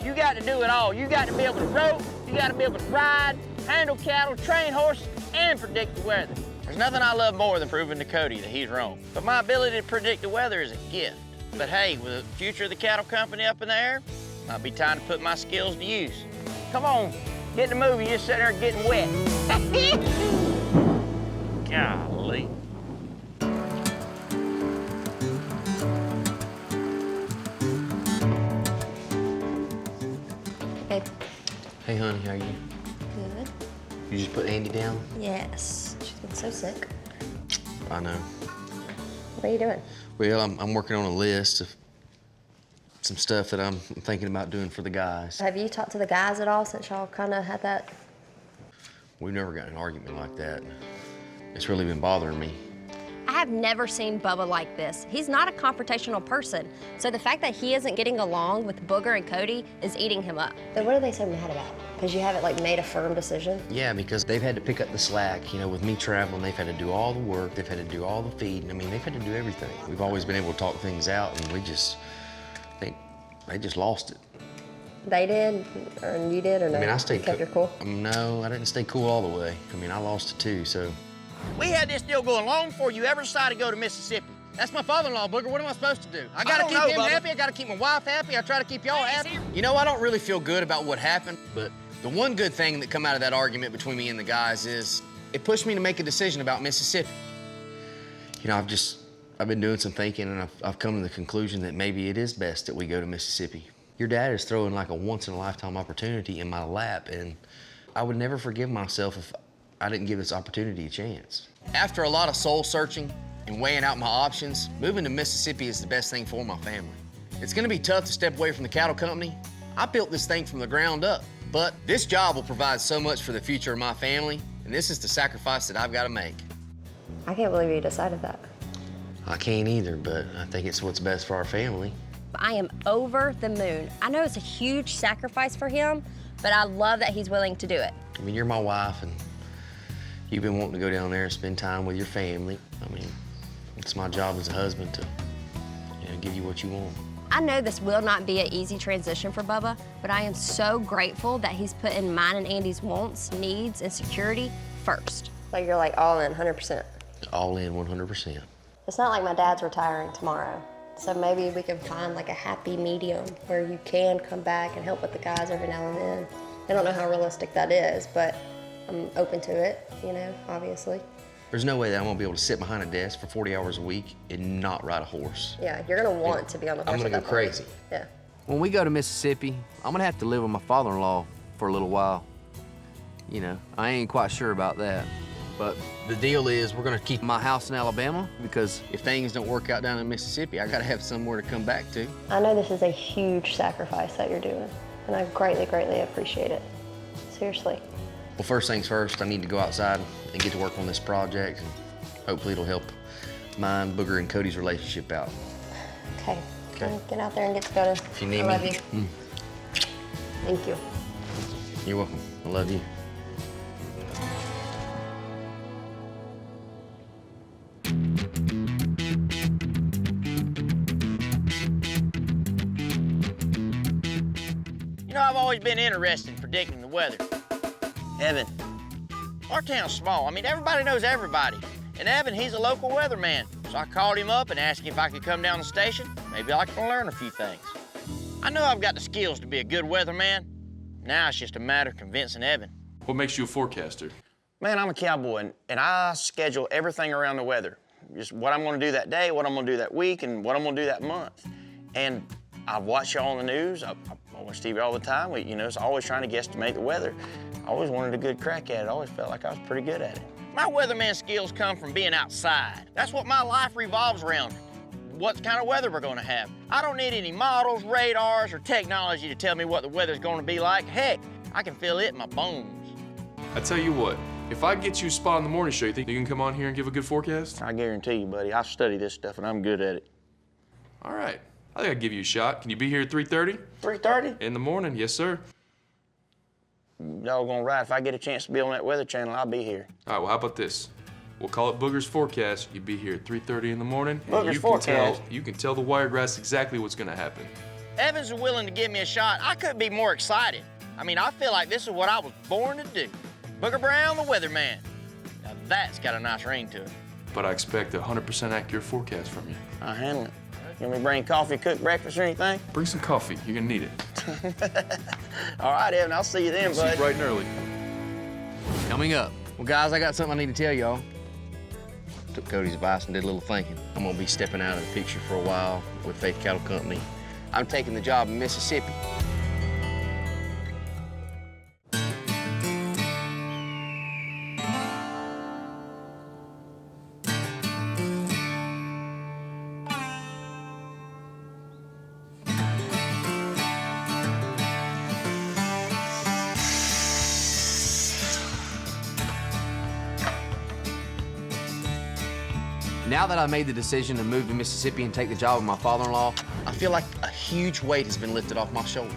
S4: you got to do it all. You got to be able to rope, you got to be able to ride, handle cattle, train horses, and predict the weather. There's nothing I love more than proving to Cody that he's wrong. But my ability to predict the weather is a gift. But hey, with the future of the cattle company up in the air, might be time to put my skills to use. Come on, get in the move. You just sitting there getting wet.
S2: Golly.
S5: Babe.
S6: Hey, honey, how are you?
S5: Good.
S6: You just put Andy down?
S5: Yes. She's been so sick.
S6: I know.
S5: What are you doing?
S6: Well, I'm working on a list of some stuff that I'm thinking about doing for the guys.
S5: Have you talked to the guys at all since y'all kind of had that?
S6: We've never got in an argument like that. It's really been bothering me.
S5: I have never seen Bubba like this. He's not a confrontational person. So the fact that he isn't getting along with Booger and Cody is eating him up. And what are they so mad about? Because you haven't like made a firm decision?
S6: Yeah, because they've had to pick up the slack. You know, with me traveling, they've had to do all the work. They've had to do all the feeding. I mean, they've had to do everything. We've always been able to talk things out, and they just lost it.
S5: They did, or you did, or no?
S6: I mean, I stayed
S5: You kept your cool?
S6: No, I didn't stay cool all the way. I mean, I lost it too, so.
S4: We had this deal going long before you ever decided to go to Mississippi. That's my father-in-law, Booger. What am I supposed to do? I gotta keep him happy. I gotta keep my wife happy. I try to keep y'all happy.
S6: You know, I don't really feel good about what happened, but the one good thing that come out of that argument between me and the guys is it pushed me to make a decision about Mississippi. You know, I've been doing some thinking, and I've come to the conclusion that maybe it is best that we go to Mississippi. Your dad is throwing like a once-in-a-lifetime opportunity in my lap, and I would never forgive myself if I didn't give this opportunity a chance. After a lot of soul-searching and weighing out my options, moving to Mississippi is the best thing for my family. It's gonna be tough to step away from the cattle company. I built this thing from the ground up, but this job will provide so much for the future of my family, and this is the sacrifice that I've gotta make.
S5: I can't believe you decided that.
S6: I can't either, but I think it's what's best for our family.
S5: I am over the moon. I know it's a huge sacrifice for him, but I love that he's willing to do it.
S6: I mean, you're my wife, and you've been wanting to go down there and spend time with your family. I mean, it's my job as a husband to, you know, give you what you want.
S5: I know this will not be an easy transition for Bubba, but I am so grateful that he's putting mine and Andy's wants, needs, and security first. So you're like all in, 100%?
S6: All in, 100%.
S5: It's not like my dad's retiring tomorrow. So maybe we can find like a happy medium where you can come back and help with the guys every now and then. I don't know how realistic that is, but I'm open to it, you know, obviously.
S6: There's no way that I'm gonna be able to sit behind a desk for 40 hours a week and not ride a horse.
S5: Yeah, you're gonna want to be on the horse.
S6: I'm gonna go crazy.
S5: Yeah.
S3: When we go to Mississippi, I'm gonna have to live with my father-in-law for a little while. You know, I ain't quite sure about that. But the deal is we're gonna keep my house in Alabama because if things don't work out down in Mississippi, I gotta have somewhere to come back to.
S5: I know this is a huge sacrifice that you're doing, and I greatly, greatly appreciate it. Seriously.
S6: Well, first things first, I need to go outside and get to work on this project, and hopefully it'll help mine, Booger, and Cody's relationship out.
S5: Okay. Get out there and get to go to.
S6: If you need
S5: I love
S6: me.
S5: you. Thank you.
S6: You're welcome. I love you.
S4: You know, I've always been interested in predicting the weather. Evan, our town's small. I mean, everybody knows everybody. And Evan, he's a local weatherman. So I called him up and asked him if I could come down the station. Maybe I can learn a few things. I know I've got the skills to be a good weatherman. Now it's just a matter of convincing Evan.
S11: What makes you a forecaster?
S4: Man, I'm a cowboy, and I schedule everything around the weather. Just what I'm gonna do that day, what I'm gonna do that week, and what I'm gonna do that month. And I've watched y'all on the news. I watch TV all the time. You know, it's always trying to guesstimate the weather. I always wanted a good crack at it. I always felt like I was pretty good at it. My weatherman skills come from being outside. That's what my life revolves around. What kind of weather we're gonna have. I don't need any models, radars, or technology to tell me what the weather's gonna be like. Heck, I can feel it in my bones.
S11: I tell you what, if I get you a spot on the morning show, you think you can come on here and give a good forecast?
S4: I guarantee you, buddy. I study this stuff and I'm good at it.
S11: All right, I think I'll give you a shot. Can you be here at 3:30?
S4: 3:30?
S11: In the morning, yes, sir.
S4: Doggone right. If I get a chance to be on that Weather Channel, I'll be here.
S11: All right, well, how about this? We'll call it Booger's Forecast. You'll be here at 3:30 in the morning. And
S4: Booger's Forecast?
S11: You can tell the wiregrass exactly what's gonna happen.
S4: Evans is willing to give me a shot. I couldn't be more excited. I mean, I feel like this is what I was born to do. Booger Brown, the weatherman. that's got a nice ring to it.
S11: But I expect a 100% accurate forecast from you.
S4: I'll handle it. You want me to bring coffee, cook breakfast, or anything?
S11: Bring some coffee. You're gonna need it.
S4: All right, Evan, I'll see you then,
S11: See
S4: bud.
S11: you bright and early.
S6: Coming up. Well, guys, I got something I need to tell y'all. Took Cody's advice and did a little thinking. I'm gonna be stepping out of the picture for a while with Faith Cattle Company. I'm taking the job in Mississippi.
S3: Now that I made the decision to move to Mississippi and take the job of my father-in-law,
S6: I feel like a huge weight has been lifted off my shoulders.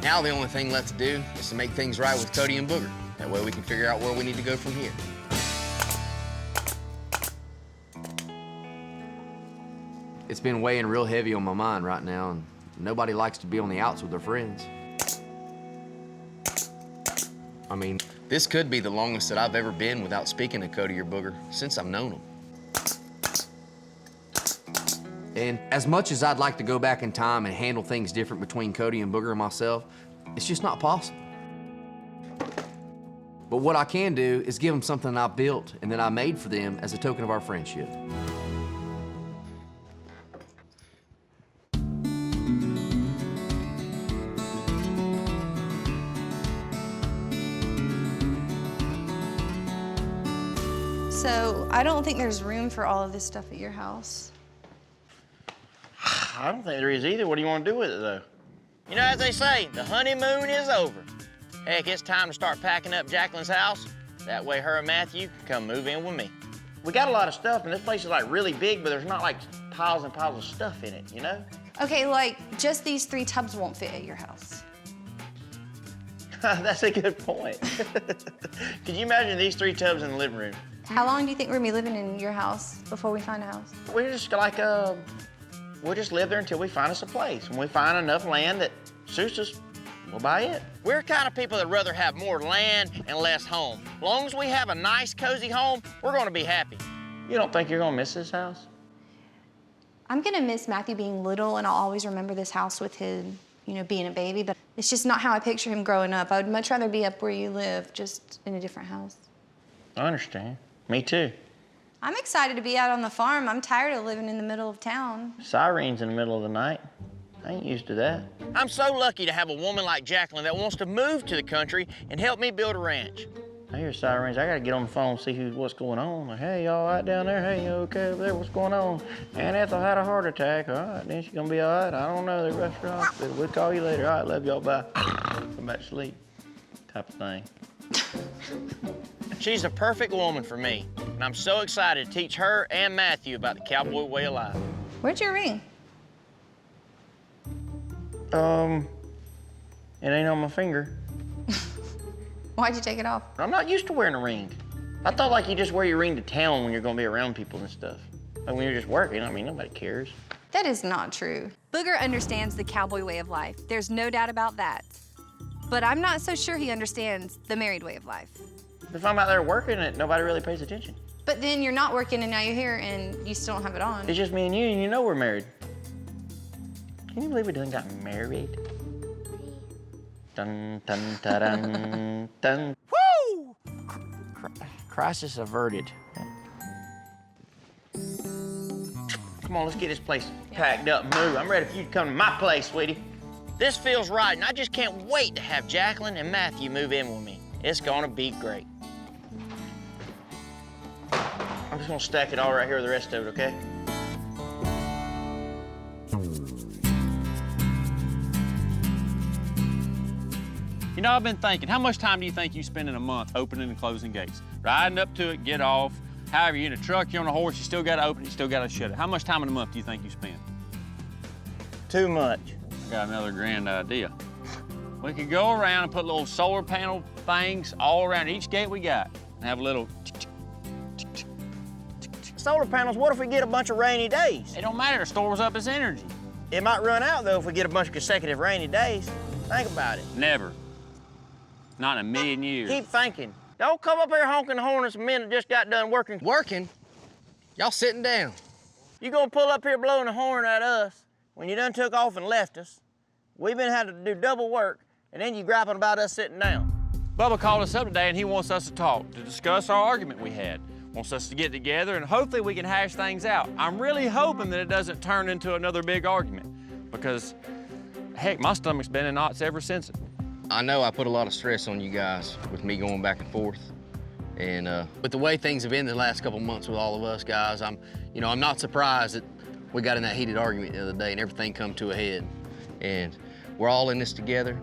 S6: Now the only thing left to do is to make things right with Cody and Booger. That way we can figure out where we need to go from here.
S3: it's been weighing real heavy on my mind right now, and nobody likes to be on the outs with their friends.
S6: I mean, this could be the longest that I've ever been without speaking to Cody or Booger since I've known them.
S3: And as much as I'd like to go back in time and handle things different between Cody and Booger and myself, it's just not possible. But what I can do is give them something I built and that I made for them as a token of our friendship.
S21: So, I don't think there's room for all of this stuff at your house.
S4: I don't think there is either. What do you want to do with it, though? You know, as they say, the honeymoon is over. Heck, it's time to start packing up Jacqueline's house. That way her and Matthew can come move in with me. We got a lot of stuff, and this place is, like, really big, but there's not, like, piles and piles of stuff in it, you know?
S21: Okay, like, just these 3 tubs won't fit at your house.
S4: That's a good point. Could you imagine these 3 tubs in the living room?
S21: How long do you think we're gonna be living in your house before we find a house?
S4: We're just like, we'll just live there until we find us a place. When we find enough land that suits us, we'll buy it. We're the kind of people that rather have more land and less home. As long as we have a nice, cozy home, we're gonna be happy. You don't think you're gonna miss this house?
S21: I'm gonna miss Matthew being little, and I'll always remember this house with him, you know, being a baby, but it's just not how I picture him growing up. I would much rather be up where you live, just in a different house.
S4: I understand. Me too.
S21: I'm excited to be out on the farm. I'm tired of living in the middle of town.
S4: Sirens in the middle of the night. I ain't used to that. I'm so lucky to have a woman like Jacqueline that wants to move to the country and help me build a ranch. I hear sirens. I gotta get on the phone and see what's going on. Like, hey, y'all right down there? Hey, you okay over there? What's going on? Aunt Ethel had a heart attack. All right, then she's gonna be all right. I don't know. They rushed her to the hospital. We'll call you later. All right, love y'all. Bye. Come back to sleep. Type of thing. She's the perfect woman for me, and I'm so excited to teach her and Matthew about the cowboy way of life.
S21: Where's your ring?
S4: It ain't on my finger.
S21: Why'd you take it off?
S4: I'm not used to wearing a ring. I thought like you just wear your ring to town when you're gonna be around people and stuff. Like when you're just working, I mean, nobody cares.
S21: That is not true.
S20: Booger understands the cowboy way of life. There's no doubt about that. But I'm not so sure he understands the married way of life.
S4: If I'm out there working, nobody really pays attention.
S21: But then you're not working and now you're here and you still don't have it on.
S4: It's just me and you know we're married. Can you believe we done got married? Dun, dun, da, dun, dun. Woo! Crisis averted. Come on, let's get this place packed up and move. I'm ready for you to come to my place, sweetie. This feels right, and I just can't wait to have Jacqueline and Matthew move in with me. It's gonna be great. I'm just gonna stack it all right here with the rest of it, okay?
S12: You know, I've been thinking, how much time do you think you spend in a month opening and closing gates? Riding up to it, get off. However, you're in a truck, you're on a horse, you still gotta open it, you still gotta shut it. How much time in a month do you think you spend?
S4: Too much.
S12: I got another grand idea. We could go around and put little solar panel things all around each gate we got and have a little
S4: Solar panels, what if we get a bunch of rainy days?
S12: It don't matter, it stores up its energy.
S4: It might run out, though, if we get a bunch of consecutive rainy days. Think about it.
S12: Never.
S2: Not in a million years.
S4: Keep thinking. Don't come up here honking the horn at some men that just got done working.
S6: Working? Y'all sitting down.
S4: You gonna pull up here blowing the horn at us when you done took off and left us. We've been having to do double work, and then you griping about us sitting down.
S2: Bubba called us up today and he wants us to talk, to discuss our argument we had. Wants us to get together and hopefully we can hash things out. I'm really hoping that it doesn't turn into another big argument because, heck, my stomach's been in knots ever since it.
S6: I know I put a lot of stress on you guys with me going back and forth. And with the way things have been the last couple months with all of us guys, I'm not surprised that we got in that heated argument the other day and everything come to a head. And we're all in this together.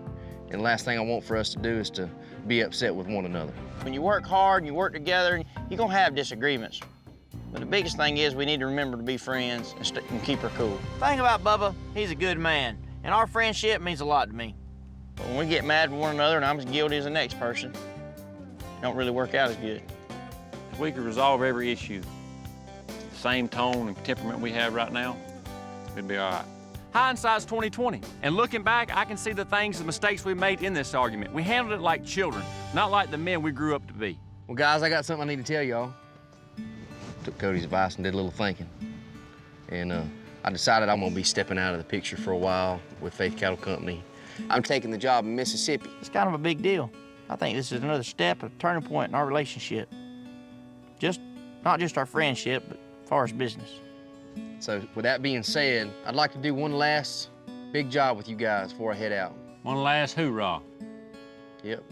S6: And the last thing I want for us to do is to be upset with one another.
S4: When you work hard and you work together, you're gonna have disagreements. But the biggest thing is we need to remember to be friends and keep her cool. Thing about Bubba, he's a good man. And our friendship means a lot to me. But when we get mad with one another and I'm as guilty as the next person, it don't really work out as good.
S2: If we could resolve every issue, the same tone and temperament we have right now, we'd be all right. Hindsight's 20/20, and looking back, I can see the things, the mistakes we made in this argument. We handled it like children, not like the men we grew up to be.
S6: Well, guys, I got something I need to tell y'all. Took Cody's advice and did a little thinking. And I decided I'm gonna be stepping out of the picture for a while with Faith Cattle Company. I'm taking the job in Mississippi.
S4: It's kind of a big deal. I think this is another step, a turning point in our relationship. Not just our friendship, but as far as business.
S6: So with that being said, I'd like to do one last big job with you guys before I head out.
S2: One last hoorah.
S6: Yep.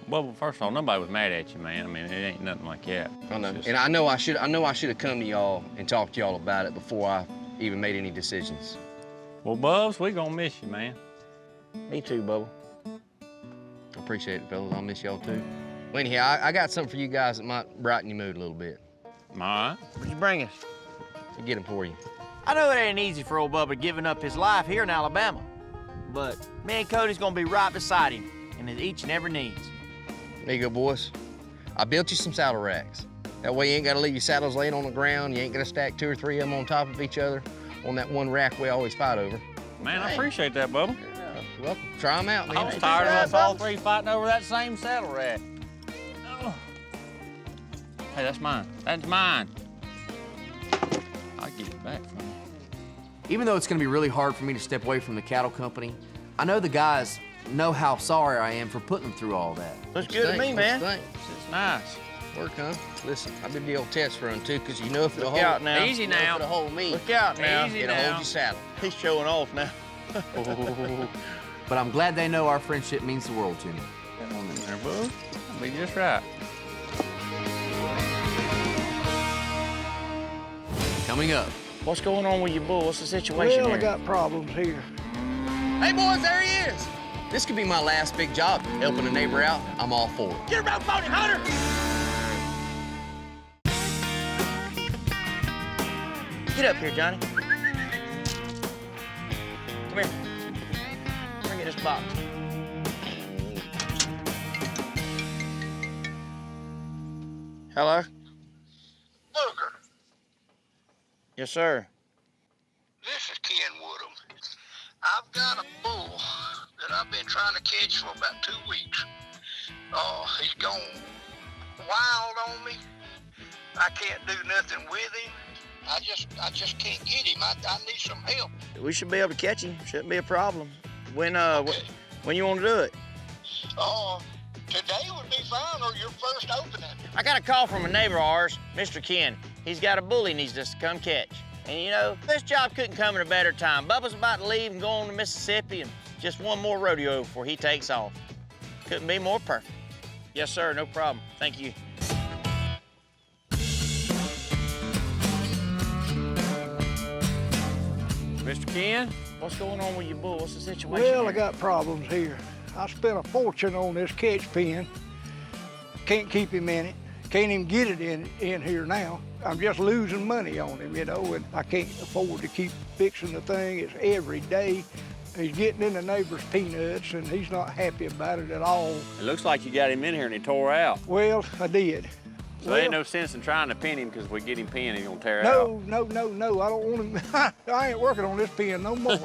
S2: Well, first of all, nobody was mad at you, man. I mean, it ain't nothing like that.
S6: I know. And I know I should have come to y'all and talked to y'all about it before I even made any decisions.
S2: Well, Bubs, we gonna miss you, man.
S4: Me too, Bubba.
S6: I appreciate it, fellas. I'll miss y'all too. Well, anyhow, I got something for you guys that might brighten your mood a little bit.
S2: All right.
S4: What'd you bring us?
S6: I'll get them for you.
S4: I know it ain't easy for old Bubba giving up his life here in Alabama, but me and Cody's gonna be right beside him in his each and every needs.
S6: There you go, boys. I built you some saddle racks. That way you ain't gotta leave your saddles laying on the ground. You ain't gotta stack 2 or 3 of them on top of each other on that one rack we always fight over.
S2: Man, I appreciate that, Bubba.
S6: Yeah, you're welcome. Try them out, man.
S2: I was tired of us all three fighting over that same saddle rack. Oh. Hey, that's mine. That's mine. I'll give it back from you.
S3: Even though it's gonna be really hard for me to step away from the cattle company, I know the guys know how sorry I am for putting them through all that.
S4: Looks good to me, man.
S2: It's nice.
S6: Work, huh? Listen, I did the old test run too, because you know if it'll
S4: Look out now.
S2: Easy now.
S6: If it'll hold me.
S4: Look out now.
S2: Easy
S6: it'll
S2: now.
S6: hold your saddle.
S4: He's showing off now.
S3: But I'm glad they know our friendship means the world to me.
S2: Come on in there, bud. I'll be just right.
S3: Coming up.
S4: What's going on with your bull? What's the situation
S8: Well,
S4: here?
S8: I got problems here.
S6: Hey, boys, there he is. This could be my last big job. Helping a neighbor out, I'm all for it.
S4: Get around on him, Hunter! Get up here, Johnny. Come here. Bring me this box. Hello?
S13: Booger,
S4: Yes, sir.
S13: this is Ken Woodham. I've got a bull that I've been trying to catch for about 2 weeks. He's gone wild on me. I can't do nothing with him. I just can't get him. I need some help.
S4: We should be able to catch him. Shouldn't be a problem. When you want to do it?
S13: Today would be fine, or your first opening.
S4: I got a call from a neighbor of ours, Mr. Ken. He's got a bull he needs us to come catch. And you know, this job couldn't come at a better time. Bubba's about to leave and go on to Mississippi, and just one more rodeo before he takes off. Couldn't be more perfect. Yes, sir, no problem. Thank you.
S2: Mr. Ken?
S4: What's going on with your bull? What's the situation
S8: Well,
S4: here?
S8: I got problems here. I spent a fortune on this catch pen. Can't keep him in it. Can't even get it in here now. I'm just losing money on him, you know, and I can't afford to keep fixing the thing. It's every day. He's getting in the neighbor's peanuts, and he's not happy about it at all.
S2: It looks like you got him in here and he tore out.
S8: Well, I did.
S2: So there ain't no sense in trying to pin him, because if we get him pinned, he's gonna tear out.
S8: No. I don't want him. I ain't working on this pen no more.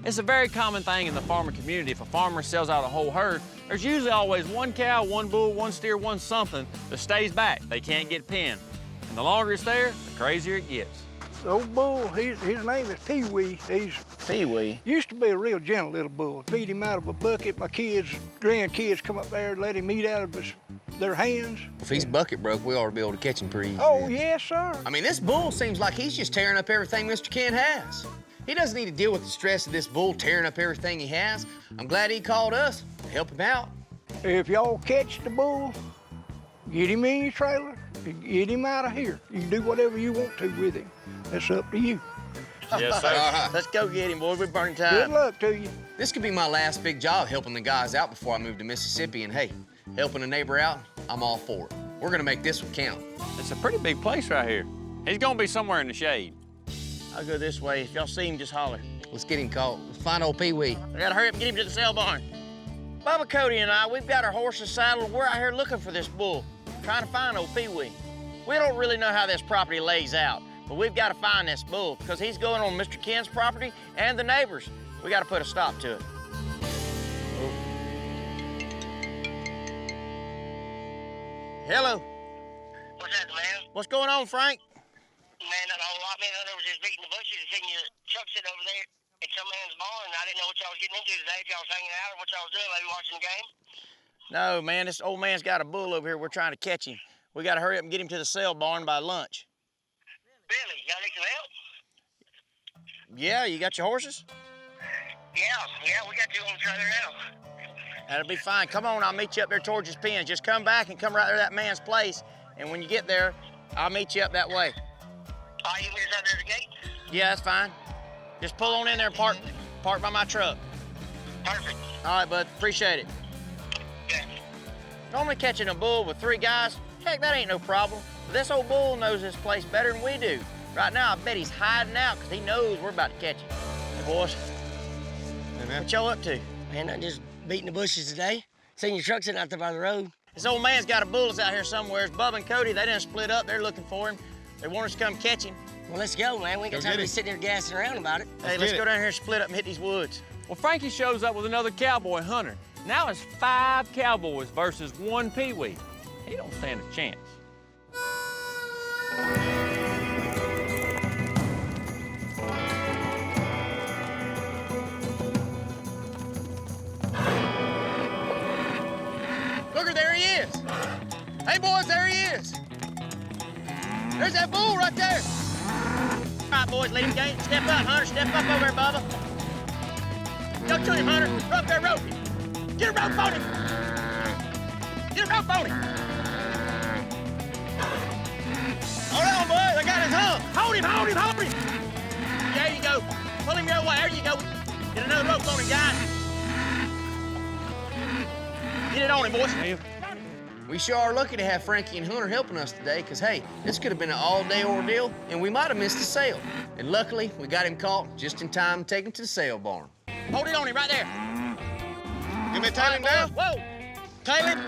S12: It's a very common thing in the farmer community. If a farmer sells out a whole herd, there's usually always one cow, one bull, one steer, one something that stays back. They can't get pinned. And the longer it's there, the crazier it gets.
S8: The old bull, his name is Pee-wee. He's
S4: Pee-wee?
S8: Used to be a real gentle little bull. Beat him out of a bucket. My grandkids come up there and let him eat out of their hands.
S6: If he's bucket broke, we ought to be able to catch him pretty easy.
S8: Oh, yes, sir.
S6: I mean, this bull seems like he's just tearing up everything Mr. Ken has. He doesn't need to deal with the stress of this bull tearing up everything he has. I'm glad he called us to help him out.
S8: If y'all catch the bull, get him in your trailer and get him out of here. You can do whatever you want to with him. That's up to you.
S4: Yes, sir. All right. Let's go get him, boys. We're burning time.
S8: Good luck to you.
S6: This could be my last big job helping the guys out before I move to Mississippi. And hey, helping a neighbor out, I'm all for it. We're gonna make this one count.
S2: It's a pretty big place right here. He's gonna be somewhere in the shade.
S4: I'll go this way. If y'all see him, just holler.
S6: Let's get him caught. Let's find old Pee-wee.
S4: I gotta hurry up and get him to the sale barn. Bubba, Cody, and I, we've got our horses saddled. We're out here looking for this bull, trying to find old Pee-wee. We don't really know how this property lays out, but we've got to find this bull because he's going on Mr. Ken's property and the neighbors. We got to put a stop to it. Hello.
S13: What's that, man?
S4: What's going on, Frank?
S13: Man, not a whole lot, man. I was just beating the bushes and seeing your truck sitting over there at some man's barn. I didn't know what y'all was getting into today. If y'all was hanging out or what y'all was doing, maybe watching the game.
S4: No, man, this old man's got a bull over here. We're trying to catch him. We got to hurry up and get him to the sale barn by lunch.
S13: Really? Y'all need some help?
S4: Yeah, you got your horses?
S13: Yeah, we got two on the trailer now.
S4: That'll be fine. Come on, I'll meet you up there towards his pens. Just come back and come right there to that man's place. And when you get there, I'll meet you up that way.
S13: Oh, you meet us out there at the gate?
S4: Yeah, that's fine. Just pull on in there and park by my truck.
S13: Perfect.
S4: All right, bud. Appreciate it.
S13: Okay.
S4: Normally catching a bull with 3 guys, heck, that ain't no problem. But this old bull knows this place better than we do. Right now, I bet he's hiding out because he knows we're about to catch him. Hey, boys.
S16: Hey, man.
S4: What y'all up to?
S16: Man, I'm just beating the bushes today. Seen your truck sitting out there by the road.
S4: This old man's got a bull that's out here somewhere. It's Bubba and Cody. They didn't split up. They're looking for him. They want us to come catch him.
S16: Well, let's go, man. We ain't got time to be sitting here gassing around about it.
S4: Hey, let's go down here and split up and hit these woods.
S12: Well, Frankie shows up with another cowboy hunter. Now it's 5 cowboys versus 1 Pee-wee. He don't stand a chance.
S4: Booger, there he is. Hey, boys, there he is. There's that bull right there. All right, boys, lead him game. Step up, Hunter. Step up over there, Bubba. Go to him, Hunter. Go up there, rope him. Get a rope on him. Get a rope on him. Hold on, boys. I got his hump. Hold him, hold him, hold him. There you go. Pull him your way. There you go. Get another rope on him, guys. Get it on him, boys.
S6: We sure are lucky to have Frankie and Hunter helping us today, because, hey, this could have been an all-day ordeal, and we might have missed the sale. And luckily, we got him caught just in time to take him to the sale barn.
S4: Hold it on him right there.
S6: You may tail him down?
S4: Whoa. Tail him.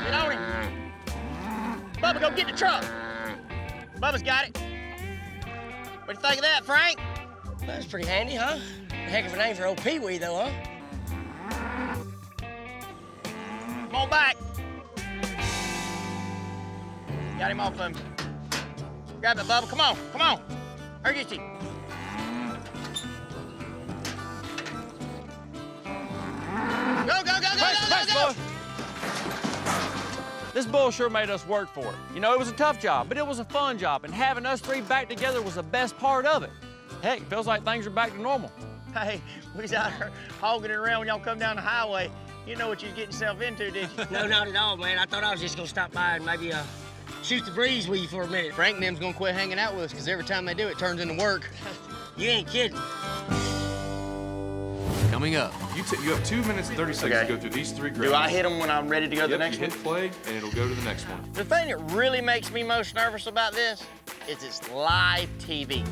S4: Get on him. Bubba, go get the truck. Bubba's got it. What do you think of that, Frank?
S16: That's pretty handy, huh? A heck of a name for old Pee-wee, though, huh?
S4: Come on back. Got him off of him. Grab it, Bubba. Come on, come on. Urgency. Go, go, go, go, go, go, go.
S12: This bull sure made us work for it. You know, it was a tough job, but it was a fun job, and having us 3 back together was the best part of it. Heck, it feels like things are back to normal.
S4: Hey, we was out here hogging it around when y'all come down the highway. You know what you was getting yourself into, did you?
S16: No, not at all, man. I thought I was just gonna stop by and maybe shoot the breeze with you for a minute.
S6: Frank and them's gonna quit hanging out with us, because every time they do, it turns into work.
S16: You ain't kidding.
S3: Coming up.
S11: You have 2 minutes and 30 seconds to go through these 3 grades.
S4: Do I hit them when I'm ready to go to the next
S11: you
S4: one?
S11: hit play, and it'll go to the next one.
S4: The thing that really makes me most nervous about this is it's live TV.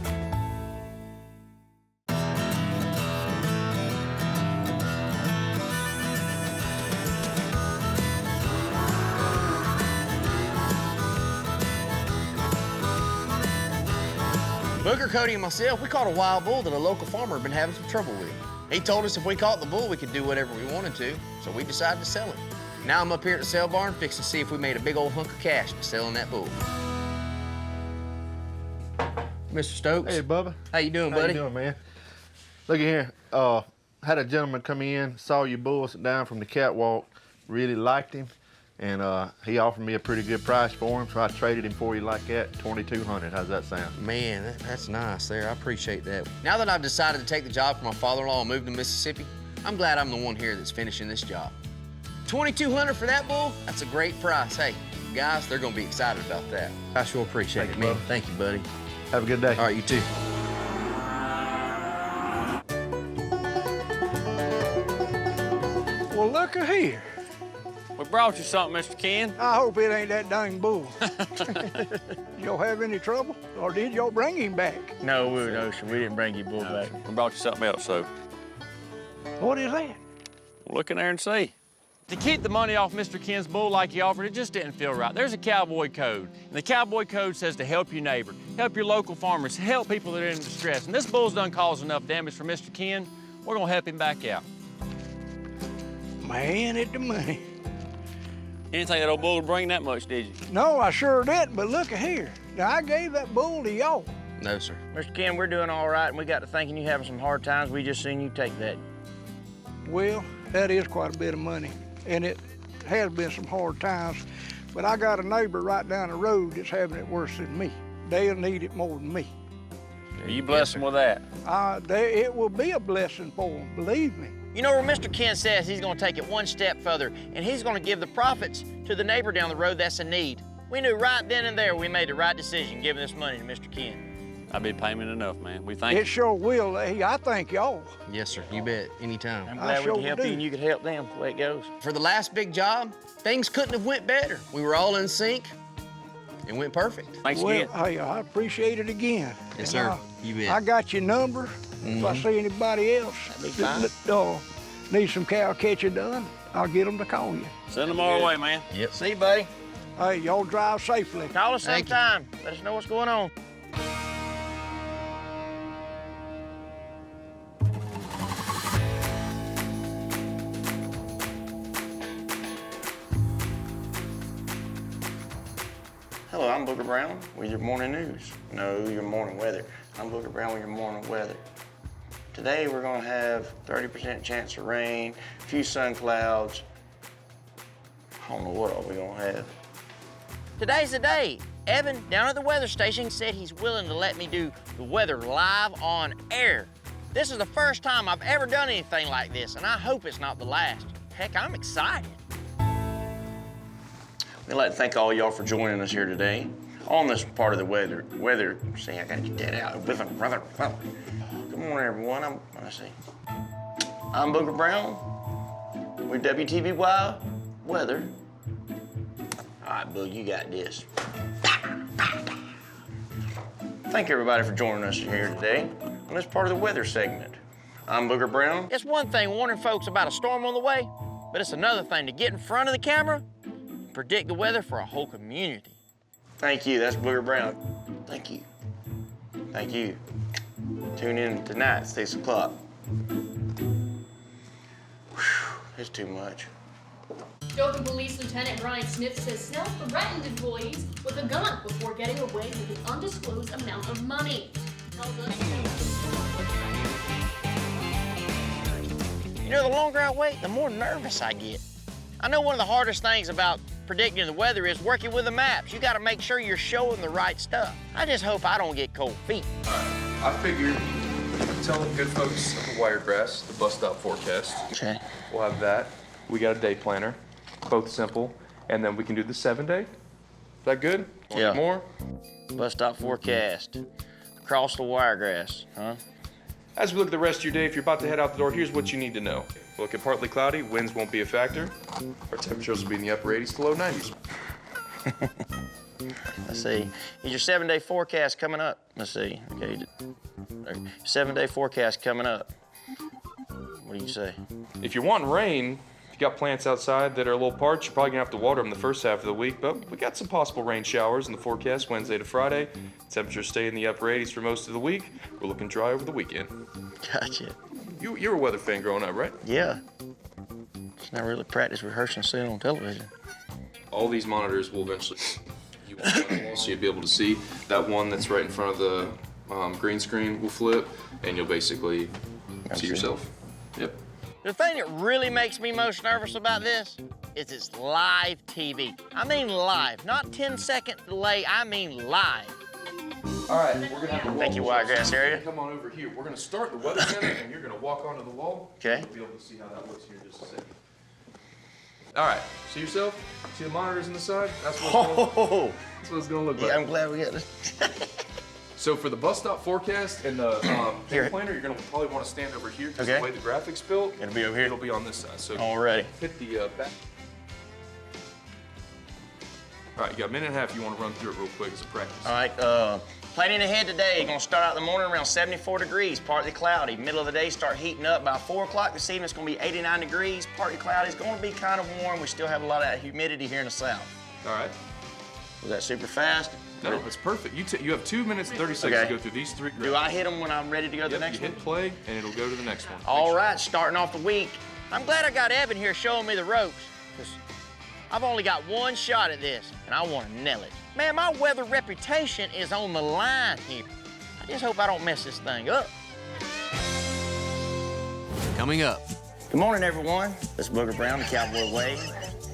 S6: Booger, Cody, and myself, we caught a wild bull that a local farmer had been having some trouble with. He told us if we caught the bull, we could do whatever we wanted to, so we decided to sell it. Now I'm up here at the sale barn fixing to see if we made a big old hunk of cash by selling that bull. Mr. Stokes.
S18: Hey, Bubba.
S6: How you doing, buddy?
S18: How you doing, man? Look at here. Had a gentleman come in, saw your bull sit down from the catwalk, really liked him, and he offered me a pretty good price for him, so I traded him for you like that, $2,200. How's that sound?
S6: Man, that's nice there. I appreciate that. Now that I've decided to take the job for my father-in-law and move to Mississippi, I'm glad I'm the one here that's finishing this job. $2,200 for that bull? That's a great price. Hey, guys, they're gonna be excited about that. I sure appreciate it, man. Thank you, buddy.
S18: Have a good day.
S6: All right, you too.
S8: Well, look at here.
S2: We brought you something, Mr. Ken.
S8: I hope it ain't that dang bull. Y'all have any trouble? Or did y'all bring him back?
S4: No, we didn't bring your bull back.
S2: We brought you something else, so.
S8: What is that?
S2: Look in there and see. To keep the money off Mr. Ken's bull like he offered, it just didn't feel right. There's a cowboy code, and the cowboy code says to help your neighbor, help your local farmers, help people that are in distress. And this bull's done caused enough damage for Mr. Ken. We're gonna help him back out.
S8: Man, it's the money.
S2: You didn't think that old bull would bring that much, did you?
S8: No, I sure didn't, but look at here. Now, I gave that bull to y'all.
S6: No, sir.
S4: Mr. Ken, we're doing all right, and we got to thinking you having some hard times. We just seen you take that.
S8: Well, that is quite a bit of money, and it has been some hard times, but I got a neighbor right down the road that's having it worse than me. They'll need it more than me.
S2: You bless them with that.
S8: It will be a blessing for them, believe me.
S4: You know where Mr. Ken says he's going to take it one step further, and he's going to give the profits to the neighbor down the road that's in need. We knew right then and there we made the right decision giving this money to Mr. Ken.
S2: That'd be payment enough, man. We thank
S8: It
S2: you.
S8: sure will. I thank y'all.
S6: Yes, sir. You bet. Anytime.
S4: I'm glad we can help you and you can help them the way it goes.
S6: For the last big job, things couldn't have went better. We were all in sync. It went perfect.
S2: Thanks
S8: Well,
S2: again.
S8: hey, I appreciate it again.
S6: Yes, sir. You bet.
S8: I got your number. If I see anybody else that needs some cow catching done, I'll get them to call you.
S2: Send them our way, man.
S6: Yep.
S4: See you, buddy.
S8: Hey, y'all drive safely.
S4: Call us sometime. Let us know what's going on. Hello, I'm Booger Brown with your morning news. No, your morning weather. I'm Booger Brown with your morning weather. Today we're gonna have 30% chance of rain, a few sun clouds. I don't know what all we're gonna have. Today's the day. Evan, down at the weather station, said he's willing to let me do the weather live on air. This is the first time I've ever done anything like this, and I hope it's not the last. Heck, I'm excited. We'd like to thank all y'all for joining us here today on this part of the weather. See, I gotta get that out. Good morning, everyone. I'm Booger Brown with WTBY Weather. All right, Boog, you got this. Thank everybody for joining us here today on this part of the weather segment. I'm Booger Brown. It's one thing warning folks about a storm on the way, but it's another thing to get in front of the camera and predict the weather for a whole community. Thank you. That's Booger Brown. Thank you. Thank you. Tune in tonight, 6 o'clock. It's too much.
S19: Dothan Police Lieutenant Brian Smith says Snell threatened employees with a gun before getting away with an undisclosed amount of money.
S4: You know, the longer I wait, the more nervous I get. I know one of the hardest things about predicting the weather is working with the maps. You gotta make sure you're showing the right stuff. I just hope I don't get cold feet.
S11: I figured telling good folks of the Wiregrass, the bus stop forecast.
S4: Okay.
S11: We'll have that. We got a day planner, both simple, and then we can do the 7-day. Is that good?
S4: Yeah.
S11: More?
S4: Bus stop forecast. Across the Wiregrass, huh?
S11: As we look at the rest of your day, if you're about to head out the door, here's what you need to know. We'll look at partly cloudy, winds won't be a factor. Our temperatures will be in the upper 80s to low 90s.
S4: Let's see. Is your 7-day forecast coming up? Let's see. Okay. 7-day forecast coming up. What do you say?
S11: If you want rain, if you got plants outside that are a little parched, you're probably gonna have to water them the first half of the week, but we got some possible rain showers in the forecast Wednesday to Friday. Temperatures stay in the upper 80s for most of the week. We're looking dry over the weekend.
S4: Gotcha.
S11: You were a weather fan growing up, right?
S4: Yeah. Just never really practiced rehearsing seeing on television.
S11: All these monitors will eventually, so you'll be able to see. That one that's right in front of the green screen will flip, and you'll basically see yourself. Yep.
S4: The thing that really makes me most nervous about this is it's live TV. I mean live, not 10-second delay, I mean live.
S11: All right, we're gonna have to walk.
S4: Thank you, Wiregrass area.
S11: Come on over here. We're gonna start the weather center, and you're gonna walk onto the wall.
S4: Okay.
S11: You'll be able to see how that looks here in just a second. All right, see yourself? See the monitors on the side? That's what it's gonna look like.
S4: Yeah, I'm glad we got this.
S11: So for the bus stop forecast and the day planner, you're gonna probably want to stand over here because the way the graphics built,
S4: it'll be over here.
S11: It'll be on this side. So
S4: already
S11: hit the back. All right, you got a minute and a half. You want to run through it real quick as a practice.
S4: All right, planning ahead today. Gonna start out in the morning around 74 degrees, partly cloudy. Middle of the day, start heating up. By 4 o'clock this evening, it's gonna be 89 degrees, partly cloudy. It's gonna be kind of warm. We still have a lot of that humidity here in the south.
S11: All right.
S4: Was that super fast?
S11: No, it's perfect. You have 2 minutes and 30 seconds to go through these three.
S4: Do I hit them when I'm ready to go to the next
S11: one? You hit play, and it'll go to the next one.
S4: All right, starting off the week. I'm glad I got Evan here showing me the ropes, because I've only got one shot at this, and I want to nail it. Man, my weather reputation is on the line here. I just hope I don't mess this thing up.
S3: Coming up.
S4: Good morning, everyone. This is Booger Brown, the Cowboy Way.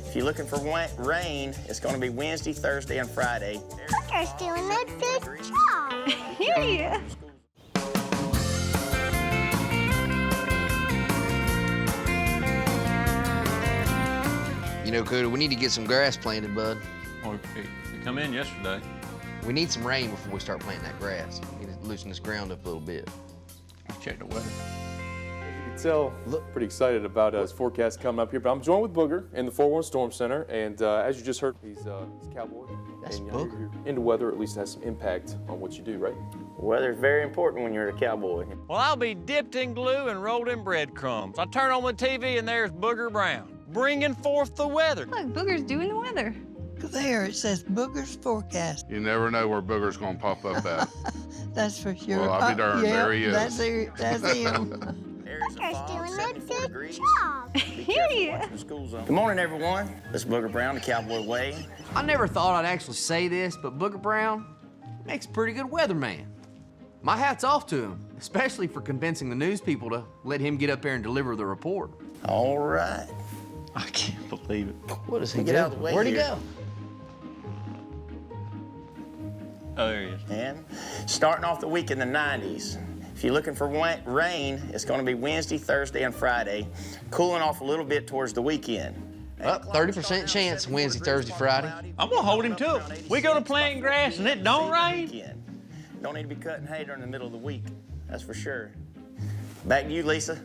S4: If you're looking for rain, it's going to be Wednesday, Thursday, and Friday.
S7: Booger's doing a good job.
S17: Yeah.
S3: You know, Cody, we need to get some grass planted, bud.
S12: Oh, it come in yesterday.
S3: We need some rain before we start planting that grass. We need to loosen this ground up a little bit.
S12: Check the weather.
S11: You can tell, pretty excited about his forecast coming up here. But I'm joined with Booger in the 4-1 Storm Center, and as you just heard, he's Cowboy.
S3: That's
S11: and,
S3: Booger.
S11: You're into weather, at least has some impact on what you do, right?
S4: Weather's very important when you're a cowboy.
S12: Well, I'll be dipped in glue and rolled in breadcrumbs. I turn on the TV and there's Booger Brown, bringing forth the weather.
S20: Look, Booger's doing the weather.
S15: There, it says Booger's forecast.
S22: You never know where Booger's gonna pop up at.
S15: That's for sure.
S22: Well, I'll be darned,
S15: yeah,
S22: there he is.
S15: That's him.
S7: Booger's doing a good job.
S15: Yeah.
S4: Good morning, everyone. This is Booger Brown, the Cowboy Way.
S3: I never thought I'd actually say this, but Booger Brown makes a pretty good weatherman. My hat's off to him, especially for convincing the news people to let him get up there and deliver the report.
S4: All right. I can't believe it.
S3: What does he
S4: Get
S3: do?
S4: out of the way
S3: Where'd he
S4: here.
S3: go?
S12: Oh, there he is.
S4: And starting off the week in the 90s. If you're looking for rain, it's going to be Wednesday, Thursday, and Friday. Cooling off a little bit towards the weekend.
S3: Up 30% chance Wednesday, Thursday, Friday.
S12: I'm gonna hold him to it. We go to planting grass and it don't rain.
S4: Don't need to be cutting hay during the middle of the week. That's for sure. Back to you, Lisa.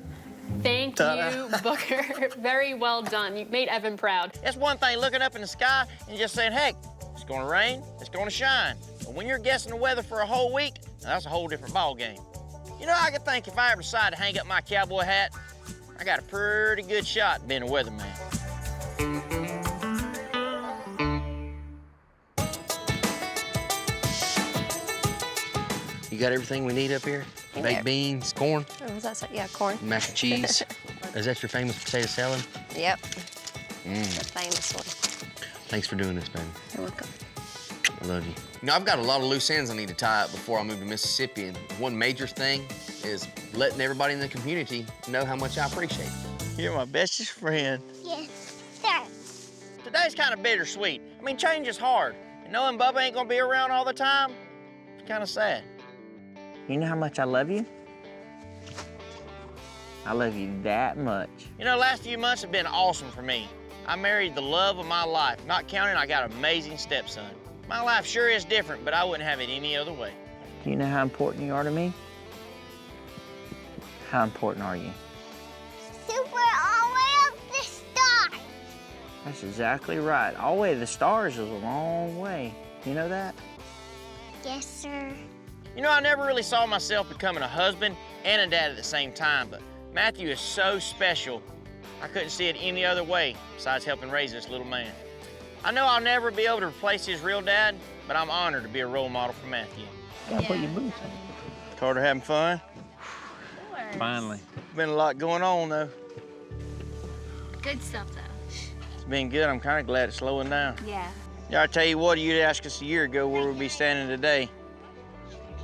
S19: Thank
S4: Ta-da.
S19: you, Booger. Very well done. You made Evan proud.
S4: It's one thing looking up in the sky and just saying, hey, it's going to rain, it's going to shine. But when you're guessing the weather for a whole week, that's a whole different ball game. You know, I could think if I ever decide to hang up my cowboy hat, I got a pretty good shot at being a weatherman.
S6: You got everything we need up here?
S5: Yeah.
S6: Baked beans, corn,
S5: Oh, was that so? Yeah, corn.
S6: mac and cheese. Is that your famous potato salad?
S5: Yep.
S6: Mm.
S5: The famous one.
S6: Thanks for doing this, baby.
S5: You're welcome.
S6: I love you.
S3: You know, I've got a lot of loose ends I need to tie up before I move to Mississippi, and one major thing is letting everybody in the community know how much I appreciate it.
S4: You're my bestest friend.
S7: Yes, sir.
S4: Today's kind of bittersweet. I mean, change is hard. And knowing Bubba ain't gonna be around all the time, it's kind of sad. You know how much I love you? I love you that much. You know, the last few months have been awesome for me. I married the love of my life. Not counting, I got an amazing stepson. My life sure is different, but I wouldn't have it any other way. Do you know how important you are to me? How important are you?
S7: Super all the way up the stars.
S4: That's exactly right. All the way to the stars is a long way. You know that?
S7: Yes, sir.
S4: You know, I never really saw myself becoming a husband and a dad at the same time, but Matthew is so special. I couldn't see it any other way besides helping raise this little man. I know I'll never be able to replace his real dad, but I'm honored to be a role model for Matthew.
S2: Gotta put your boots on.
S4: Carter having fun?
S2: Finally.
S4: Been a lot going on, though.
S7: Good stuff, though.
S4: It's been good. I'm kind of glad it's slowing down.
S7: Yeah.
S4: Yeah, I tell you what, you'd asked us a year ago where we'd be standing today,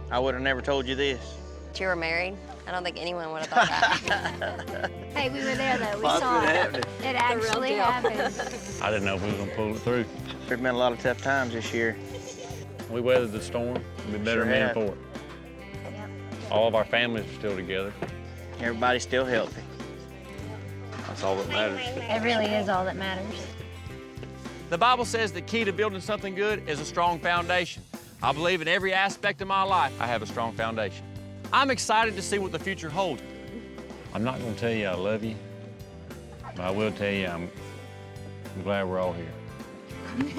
S4: I would have never told you this.
S5: You were married? I don't think anyone would have thought that.
S7: Hey, we were there, though. We
S4: Possibly
S7: saw it.
S4: happened.
S7: It actually
S5: deal.
S7: happened.
S2: I didn't know if we were gonna pull it through.
S4: There's been a lot of tough times this year.
S2: We weathered the storm. We've been better
S4: Sure
S2: men
S4: have.
S2: for it. All of our families are still together.
S4: Everybody's still healthy.
S2: That's all that matters.
S7: It really is all that matters.
S12: The Bible says the key to building something good is a strong foundation. I believe in every aspect of my life, I have a strong foundation. I'm excited to see what the future holds.
S2: I'm not gonna tell you I love you, but I will tell you I'm glad we're all here. You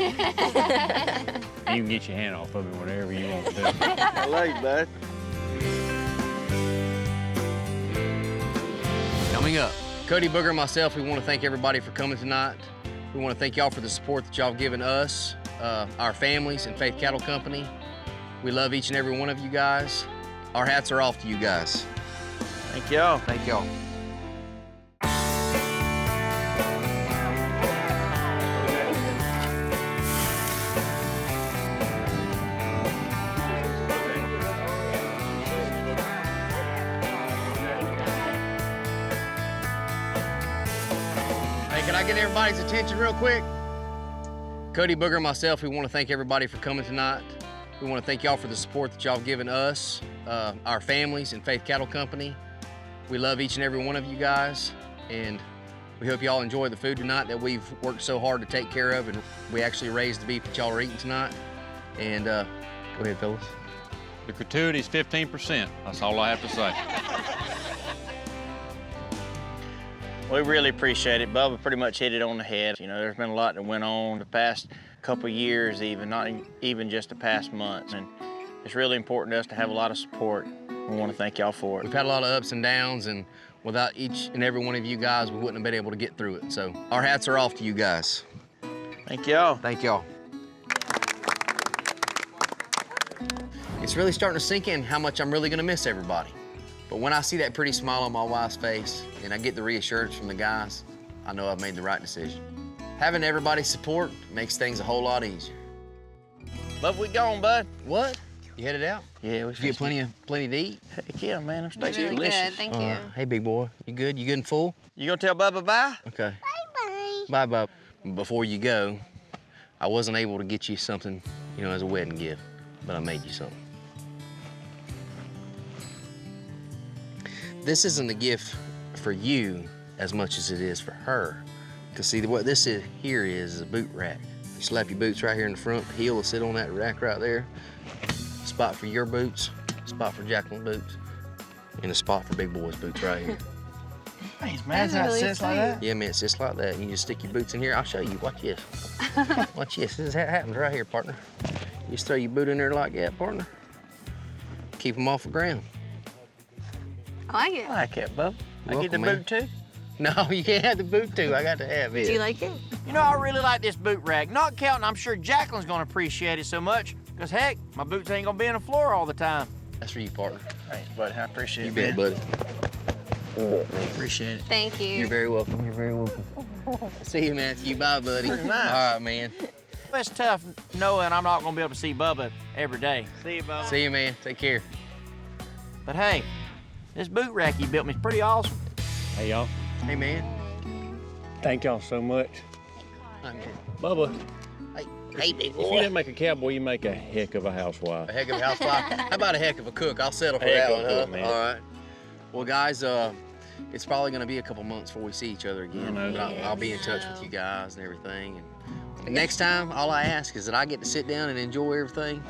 S2: can get your hand off of me whenever you want to do.
S4: I love you, bud.
S6: Coming up, Cody, Booger, and myself, we want to thank everybody for coming tonight. We want to thank y'all for the support that y'all have given us, our families, and Faith Cattle Company. We love each and every one of you guys. Our hats are off to you guys.
S4: Thank y'all.
S6: Thank y'all. Hey, can I get everybody's attention real quick? Cody, Booger, and myself, we want to thank everybody for coming tonight. We want to thank y'all for the support that y'all have given us, our families, and Faith Cattle Company. We love each and every one of you guys, and we hope y'all enjoy the food tonight that we've worked so hard to take care of, and we actually raised the beef that y'all are eating tonight. And go ahead, fellas.
S2: The gratuity is 15%. That's all I have to say.
S4: We really appreciate it. Bubba pretty much hit it on the head. You know, there's been a lot that went on the past couple of years even, not even just the past months. And it's really important to us to have a lot of support. We want to thank y'all for it.
S6: We've had a lot of ups and downs, and without each and every one of you guys, we wouldn't have been able to get through it. So our hats are off to you guys.
S4: Thank y'all.
S6: Thank y'all. It's really starting to sink in how much I'm really gonna miss everybody. But when I see that pretty smile on my wife's face and I get the reassurance from the guys, I know I've made the right decision. Having everybody's support makes things a whole lot easier.
S4: Bubba, we gone, bud.
S6: What? You headed out?
S4: Yeah, we
S6: Did you get plenty to eat?
S4: Heck yeah, man. Them steaks are
S21: Really
S4: delicious.
S21: good, thank you.
S6: Hey, big boy. You good? You good and full?
S4: You gonna tell Bubba bye?
S6: Okay. Bye, Bub. Before you go, I wasn't able to get you something, you know, as a wedding gift, but I made you something. This isn't a gift for you as much as it is for her. Because see, what this here is a boot rack. You slap your boots right here in the front, the heel will sit on that rack right there. Spot for your boots, spot for Jacqueline's boots, and a spot for Big Boy's boots right here.
S4: Thanks, man. That's how it sits like that?
S6: Yeah, man, it sits like that. You just stick your boots in here. I'll show you. Watch this. Watch this. This is how it happens right here, partner. You just throw your boot in there like that, partner. Keep them off the ground.
S21: I like it.
S4: I like that, Bubba. I get the
S6: Welcome, man.
S4: boot too?
S6: No, you can't have the boot too. I got to have it.
S21: Do you like it?
S4: You know, I really like this boot rack. Not counting, I'm sure Jacqueline's gonna appreciate it so much, because heck, my boots ain't gonna be on the floor all the time.
S6: That's for you, partner.
S4: Thanks, buddy. I appreciate
S6: You
S4: it.
S6: bet, buddy.
S4: Appreciate it.
S21: Thank you.
S6: You're very welcome. You're very welcome. See you, Matthew. Bye, buddy.
S4: Pretty nice.
S6: All right, man.
S4: It's tough knowing I'm not gonna be able to see Bubba every day. See you, Bubba.
S6: See you, man. Take care.
S4: But hey, this boot rack you built me is pretty awesome.
S2: Hey, y'all.
S6: Hey, man.
S2: Thank y'all so much.
S6: Hi, man.
S2: Bubba,
S6: Hey, big
S2: if you
S6: boy.
S2: didn't make a cowboy, you make a heck of a housewife.
S6: A heck of a housewife. How about a heck of a cook? I'll settle for
S2: Heck
S6: that
S2: of a
S6: one, huh?
S2: cook, man.
S6: All right. Well, guys, it's probably going to be a couple months before we see each other again.
S2: I know.
S6: But I'll be in touch with you guys and everything. And next time, all I ask is that I get to sit down and enjoy everything.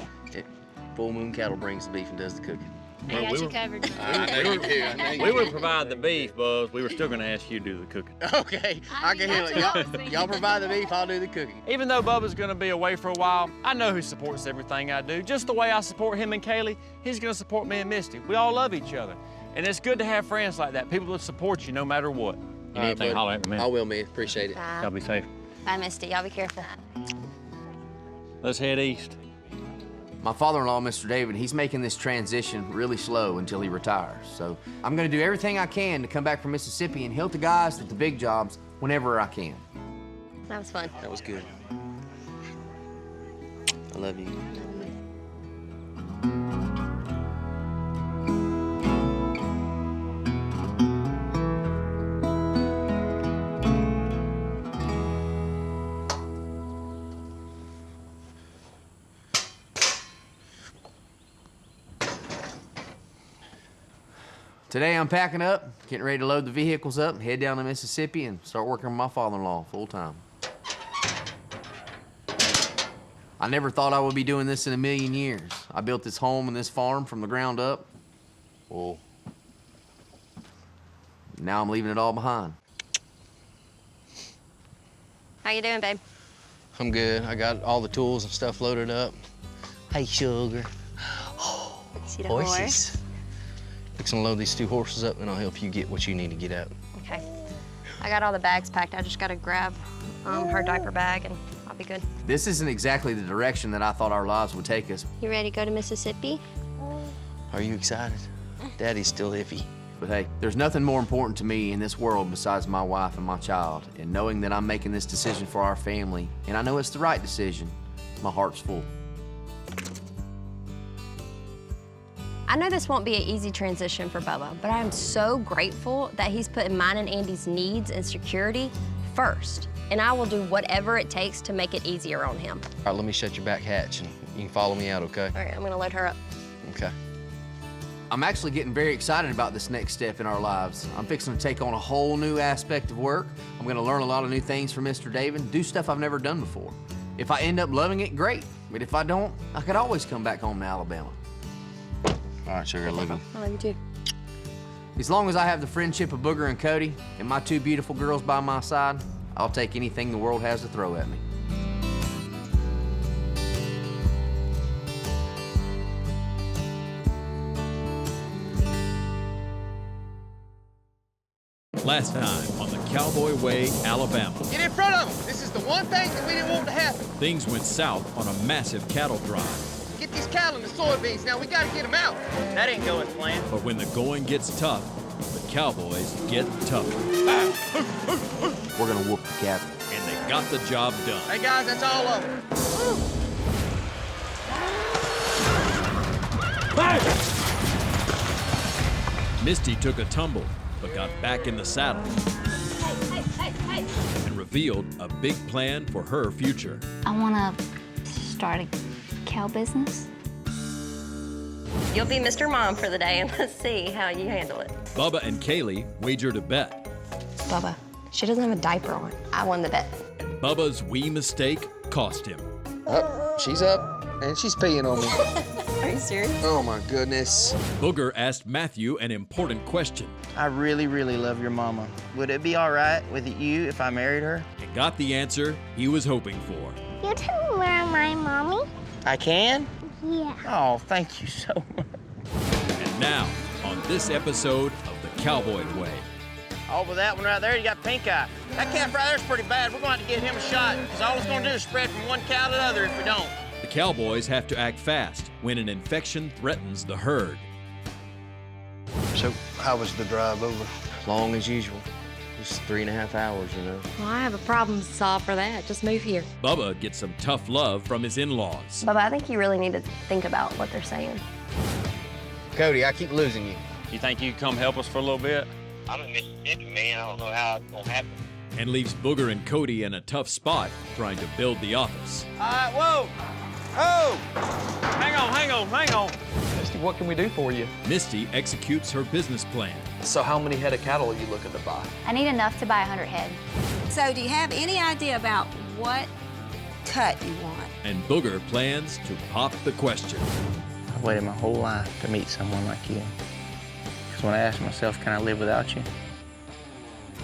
S6: Full Moon Cattle brings the beef and does the cooking.
S7: I got you covered.
S6: I know you do. I know you
S2: We
S6: do.
S2: would provide the beef, Buzz. We were still going to ask you to do the cooking.
S6: Okay, I can handle it. Y'all provide the beef, I'll do the cooking.
S12: Even though Bubba's gonna be away for a while, I know he supports everything I do. Just the way I support him and Kaylee, he's gonna support me and Misty. We all love each other. And it's good to have friends like that, people that support you no matter what.
S2: You need anything, holler at me, man.
S6: I will, man. Appreciate it.
S5: Bye.
S2: Y'all be safe.
S5: Bye, Misty. Y'all be careful.
S2: Let's head east.
S3: My father-in-law, Mr. David, he's making this transition really slow until he retires. So I'm gonna do everything I can to come back from Mississippi and help the guys at the big jobs whenever I can.
S5: That was fun.
S6: That was good. I love you.
S3: Today I'm packing up, getting ready to load the vehicles up, and head down to Mississippi and start working with my father-in-law full time. I never thought I would be doing this in a million years. I built this home and this farm from the ground up. Well, now I'm leaving it all behind.
S5: How you doing, babe?
S6: I'm good. I got all the tools and stuff loaded up. Hey, sugar.
S5: See the
S6: Horses.
S5: horse?
S6: Fixing to load these 2 horses up, and I'll help you get what you need to get out.
S5: Okay. I got all the bags packed. I just gotta grab her diaper bag and I'll be good.
S3: This isn't exactly the direction that I thought our lives would take us.
S5: You ready to go to Mississippi?
S6: Are you excited? Daddy's still iffy.
S3: But hey, there's nothing more important to me in this world besides my wife and my child. And knowing that I'm making this decision for our family, and I know it's the right decision, my heart's full.
S5: I know this won't be an easy transition for Bubba, but I am so grateful that he's putting mine and Andy's needs and security first. And I will do whatever it takes to make it easier on him.
S6: All right, let me shut your back hatch, and you can follow me out, okay?
S5: All right, I'm gonna load her up.
S6: Okay.
S3: I'm actually getting very excited about this next step in our lives. I'm fixing to take on a whole new aspect of work. I'm gonna learn a lot of new things from Mr. David, do stuff I've never done before. If I end up loving it, great. But if I don't, I could always come back home to Alabama.
S6: All right, sugar, I love you.
S5: I love you too.
S3: As long as I have the friendship of Booger and Cody and my 2 beautiful girls by my side, I'll take anything the world has to throw at me.
S14: Last time on the Cowboy Way, Alabama.
S4: Get in front of them. This is the one thing that we didn't want to happen.
S14: Things went south on a massive cattle drive.
S4: Get these cattle in the soybeans. Now we got to get them out. That didn't go as planned.
S14: But when the going gets tough, the Cowboys get tougher.
S3: We're gonna whoop the cattle.
S14: And they got the job done.
S4: Hey guys, that's all of them.
S14: Misty took a tumble, but got back in the saddle and revealed a big plan for her future.
S7: I want to start a cow business.
S5: You'll be Mr. Mom for the day, and let's see how you handle it.
S14: Bubba and Kaylee wagered a bet.
S5: Bubba, she doesn't have a diaper on. I won the bet.
S14: And Bubba's wee mistake cost him.
S6: Oh, she's up, and she's peeing on me.
S5: Are you serious?
S6: Oh, my goodness.
S14: Booger asked Matthew an important question.
S4: I really, really love your mama. Would it be all right with you if I married her?
S14: And got the answer he was hoping for.
S1: You can wear my mommy?
S4: I can?
S1: Yeah.
S4: Oh, thank you so much.
S14: And now, on this episode of the Cowboy Way.
S4: Over that one right there, you got pink eye. That calf right there's pretty bad. We're going to have to get him a shot, because all it's going to do is spread from one cow to the other if we don't.
S14: The Cowboys have to act fast when an infection threatens the herd.
S10: So, how was the drive over?
S6: Long as usual. Just 3.5 hours, you know.
S5: Well, I have a problem to solve for that. Just move here.
S14: Bubba gets some tough love from his in-laws.
S5: Bubba, I think you really need to think about what they're saying.
S6: Cody, I keep losing you.
S2: You think you can come help us for a little bit?
S13: I'm in Mississippi, man. I don't know how it's gonna happen.
S14: And leaves Booger and Cody in a tough spot trying to build the office.
S4: All right, whoa! Oh!
S12: Hang on.
S23: Misty, what can we do for you?
S14: Misty executes her business plan.
S23: So how many head of cattle are you looking to buy?
S7: I need enough to buy 100 head.
S21: So do you have any idea about what cut you want?
S14: And Booger plans to pop the question.
S4: I've waited my whole life to meet someone like you. Because when I asked myself, can I live without you?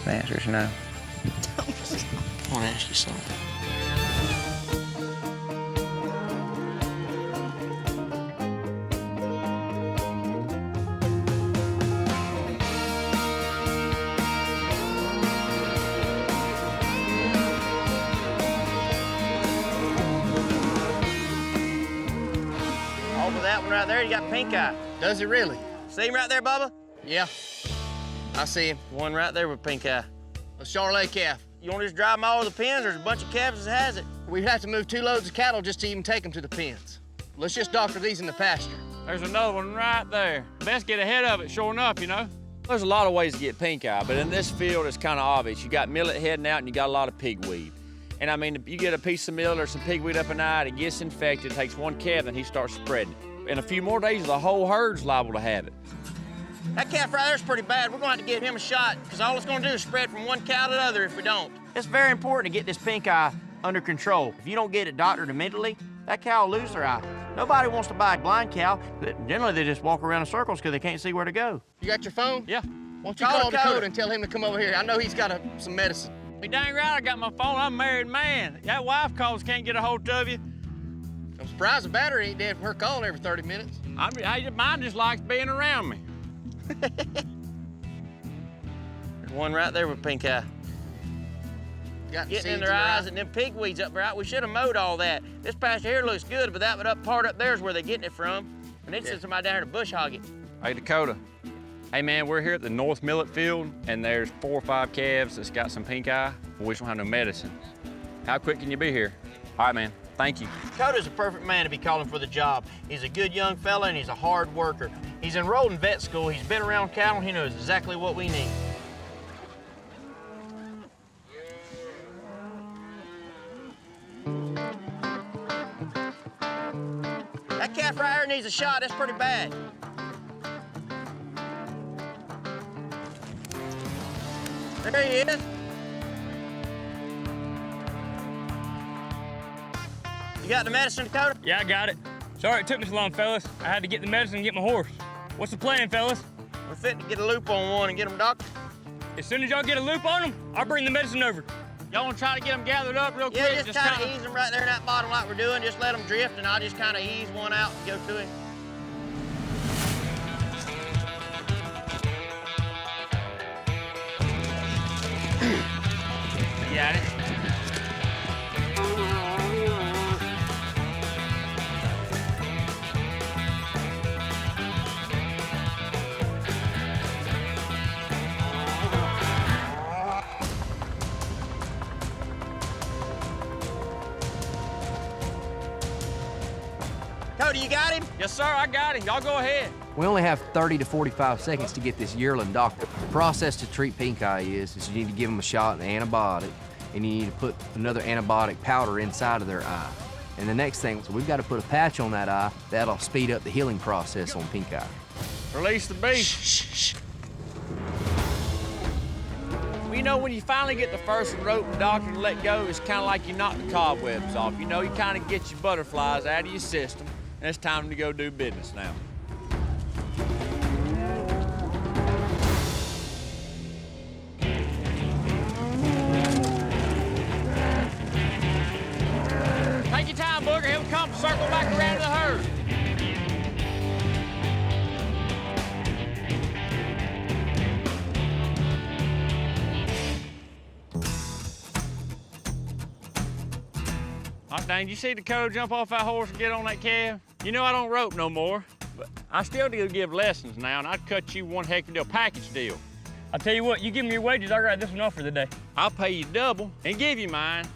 S4: The answer is no.
S6: I want to ask you something.
S4: he got pink eye. Does he really? See him right there, Bubba? Yeah, I see him. One right there with pink eye. A Charolais calf. You want to just drive them all to the pens? There's a bunch of calves that has it. We'd have to move 2 loads of cattle just to even take them to the pens. Let's just doctor these in the pasture.
S12: There's another one right there. Best get ahead of it, sure enough, you know. There's a lot of ways to get pink eye, but in this field, it's kind of obvious. You got millet heading out and you got a lot of pigweed. And I mean, if you get a piece of millet or some pigweed up in the eye, it gets infected, it takes one calf, and he starts spreading it. In a few more days, the whole herd's liable to have it.
S4: That calf right there's pretty bad. We're gonna have to give him a shot, because all it's gonna do is spread from one cow to the other if we don't. It's very important to get this pink eye under control. If you don't get it doctored immediately, that cow will lose their eye. Nobody wants to buy a blind cow. Generally, they just walk around in circles because they can't see where to go. You got your phone?
S12: Yeah.
S4: Why don't you call Dakota and tell him to come over here? I know he's got some medicine.
S12: Be dang right I got my phone. I'm a married man. That wife calls, can't get a hold of you.
S4: I'm surprised the battery ain't dead from her calling every 30 minutes.
S12: Mine just likes being around me.
S4: There's one right there with pink eye. Getting in their eyes and them pigweeds up there. We should have mowed all that. This pasture here looks good, but that part up there is where they're getting it from. And then send somebody down here to bush hog it.
S12: Hey, Dakota. Hey, man, we're here at the North Millet Field, and there's 4 or 5 calves that's got some pink eye. We just don't have no medicine. How quick can you be here? All right, man. Thank you.
S4: Dakota's a perfect man to be calling for the job. He's a good young fella, and he's a hard worker. He's enrolled in vet school. He's been around cattle. He knows exactly what we need. That calf right here needs a shot. That's pretty bad. There he is. You got the medicine, Dakota?
S9: Yeah, I got it. Sorry it took me so long, fellas. I had to get the medicine and get my horse. What's the plan, fellas?
S4: We're fitting to get a loop on one and get him doctored.
S9: As soon as y'all get a loop on him, I'll bring the medicine over.
S12: Y'all want to try to get them gathered up real quick?
S4: Yeah, just kind of ease them right there in that bottom like we're doing. Just let them drift, and I'll just kind of ease one out and go to him.
S12: You got it?
S4: Cody, you got him?
S12: Yes, sir, I got him. Y'all go ahead.
S3: We only have 30 to 45 seconds to get this yearling doctored. The process to treat pink eye is you need to give them a shot, an antibiotic, and you need to put another antibiotic powder inside of their eye. And the next thing, so we've got to put a patch on that eye. That'll speed up the healing process on pink eye.
S12: Release the beast. Shh. Well, you know, when you finally get the first rope and doctor to let go, it's kind of like you knock the cobwebs off. You know, you kind of get your butterflies out of your system, and it's time to go do business now. Take your time, Booger. He'll come circle back around to the herd. Oh, dang, you see Dakota jump off that horse and get on that calf? You know I don't rope no more, but I still do give lessons now, and I'd cut you one heck of a deal, package deal.
S9: I'll tell you what, you give me your wages, I'll write this one off for the day.
S12: I'll pay you double and give you mine.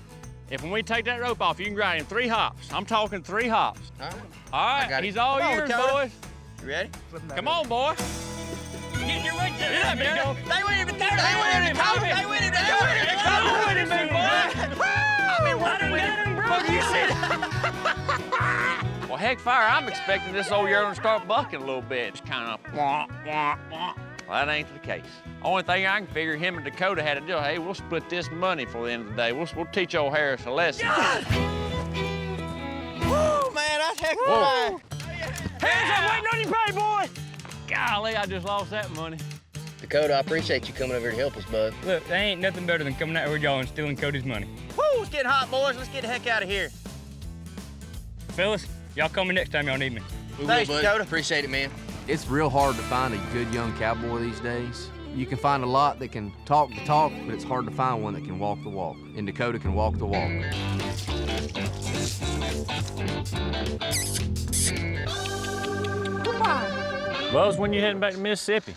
S12: If when we take that rope off, you can ride in 3 hops. I'm talking 3 hops. All right, he's all yours, boys.
S4: You ready?
S12: Come on, boy.
S9: Get your wages.
S12: Yeah, big dog.
S4: They went him, Dakota. They went him, Dakota. They went him, Dakota.
S12: Come with him, big boy.
S4: I've been working with him. You said.
S12: Well, heck fire, I'm expecting this old yearling to start bucking a little bit. It's kind of wah, wah, wah. Well, that ain't the case. Only thing I can figure him and Dakota had to do, hey, we'll split this money for the end of the day. We'll teach old Harris a lesson.
S4: Yes! Woo, man, that's heck fire.
S9: Hands up, waiting on you, pay, boy.
S12: Golly, I just lost that money.
S4: Dakota, I appreciate you coming over here to help us, bud.
S9: Look, there ain't nothing better than coming out here with y'all and stealing Cody's money.
S4: Woo, it's getting hot, boys. Let's get the heck out of here.
S9: Fellas, y'all call me next time y'all need me.
S4: Thanks, Dakota. Appreciate it, man.
S3: It's real hard to find a good young cowboy these days. You can find a lot that can talk the talk, but it's hard to find one that can walk the walk. And Dakota can walk the walk.
S2: Buzz, when you heading back to Mississippi?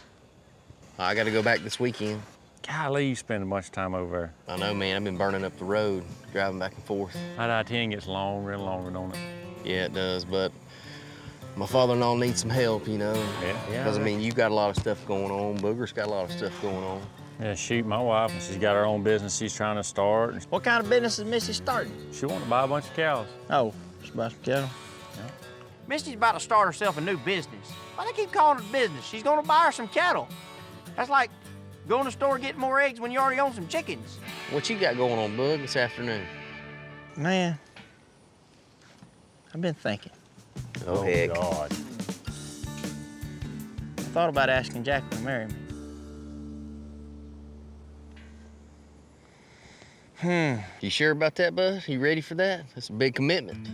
S6: I got to go back this weekend.
S2: Golly, you spend a bunch of time over there.
S6: I know, man. I've been burning up the road, driving back and forth.
S2: That I-10 gets long, real long, don't it?
S6: Yeah, it does, but my father-in-law needs some help, you know.
S2: Yeah.
S6: Because, I mean, you got a lot of stuff going on. Booger's got a lot of stuff going on.
S2: Yeah, shoot, my wife, she's got her own business she's trying to start.
S4: What kind of business is Missy starting?
S2: She wants to buy a bunch of cows.
S4: Oh, she's about some cattle? Yeah. Misty's about to start herself a new business. Why they keep calling it business? She's gonna buy her some cattle. That's like going to the store getting more eggs when you already own some chickens.
S6: What you got going on, Bug, this afternoon?
S4: Man, I've been thinking.
S6: Oh, heck.
S2: God.
S4: I thought about asking Jackie to marry me.
S6: You sure about that, Bud? You ready for that? That's a big commitment.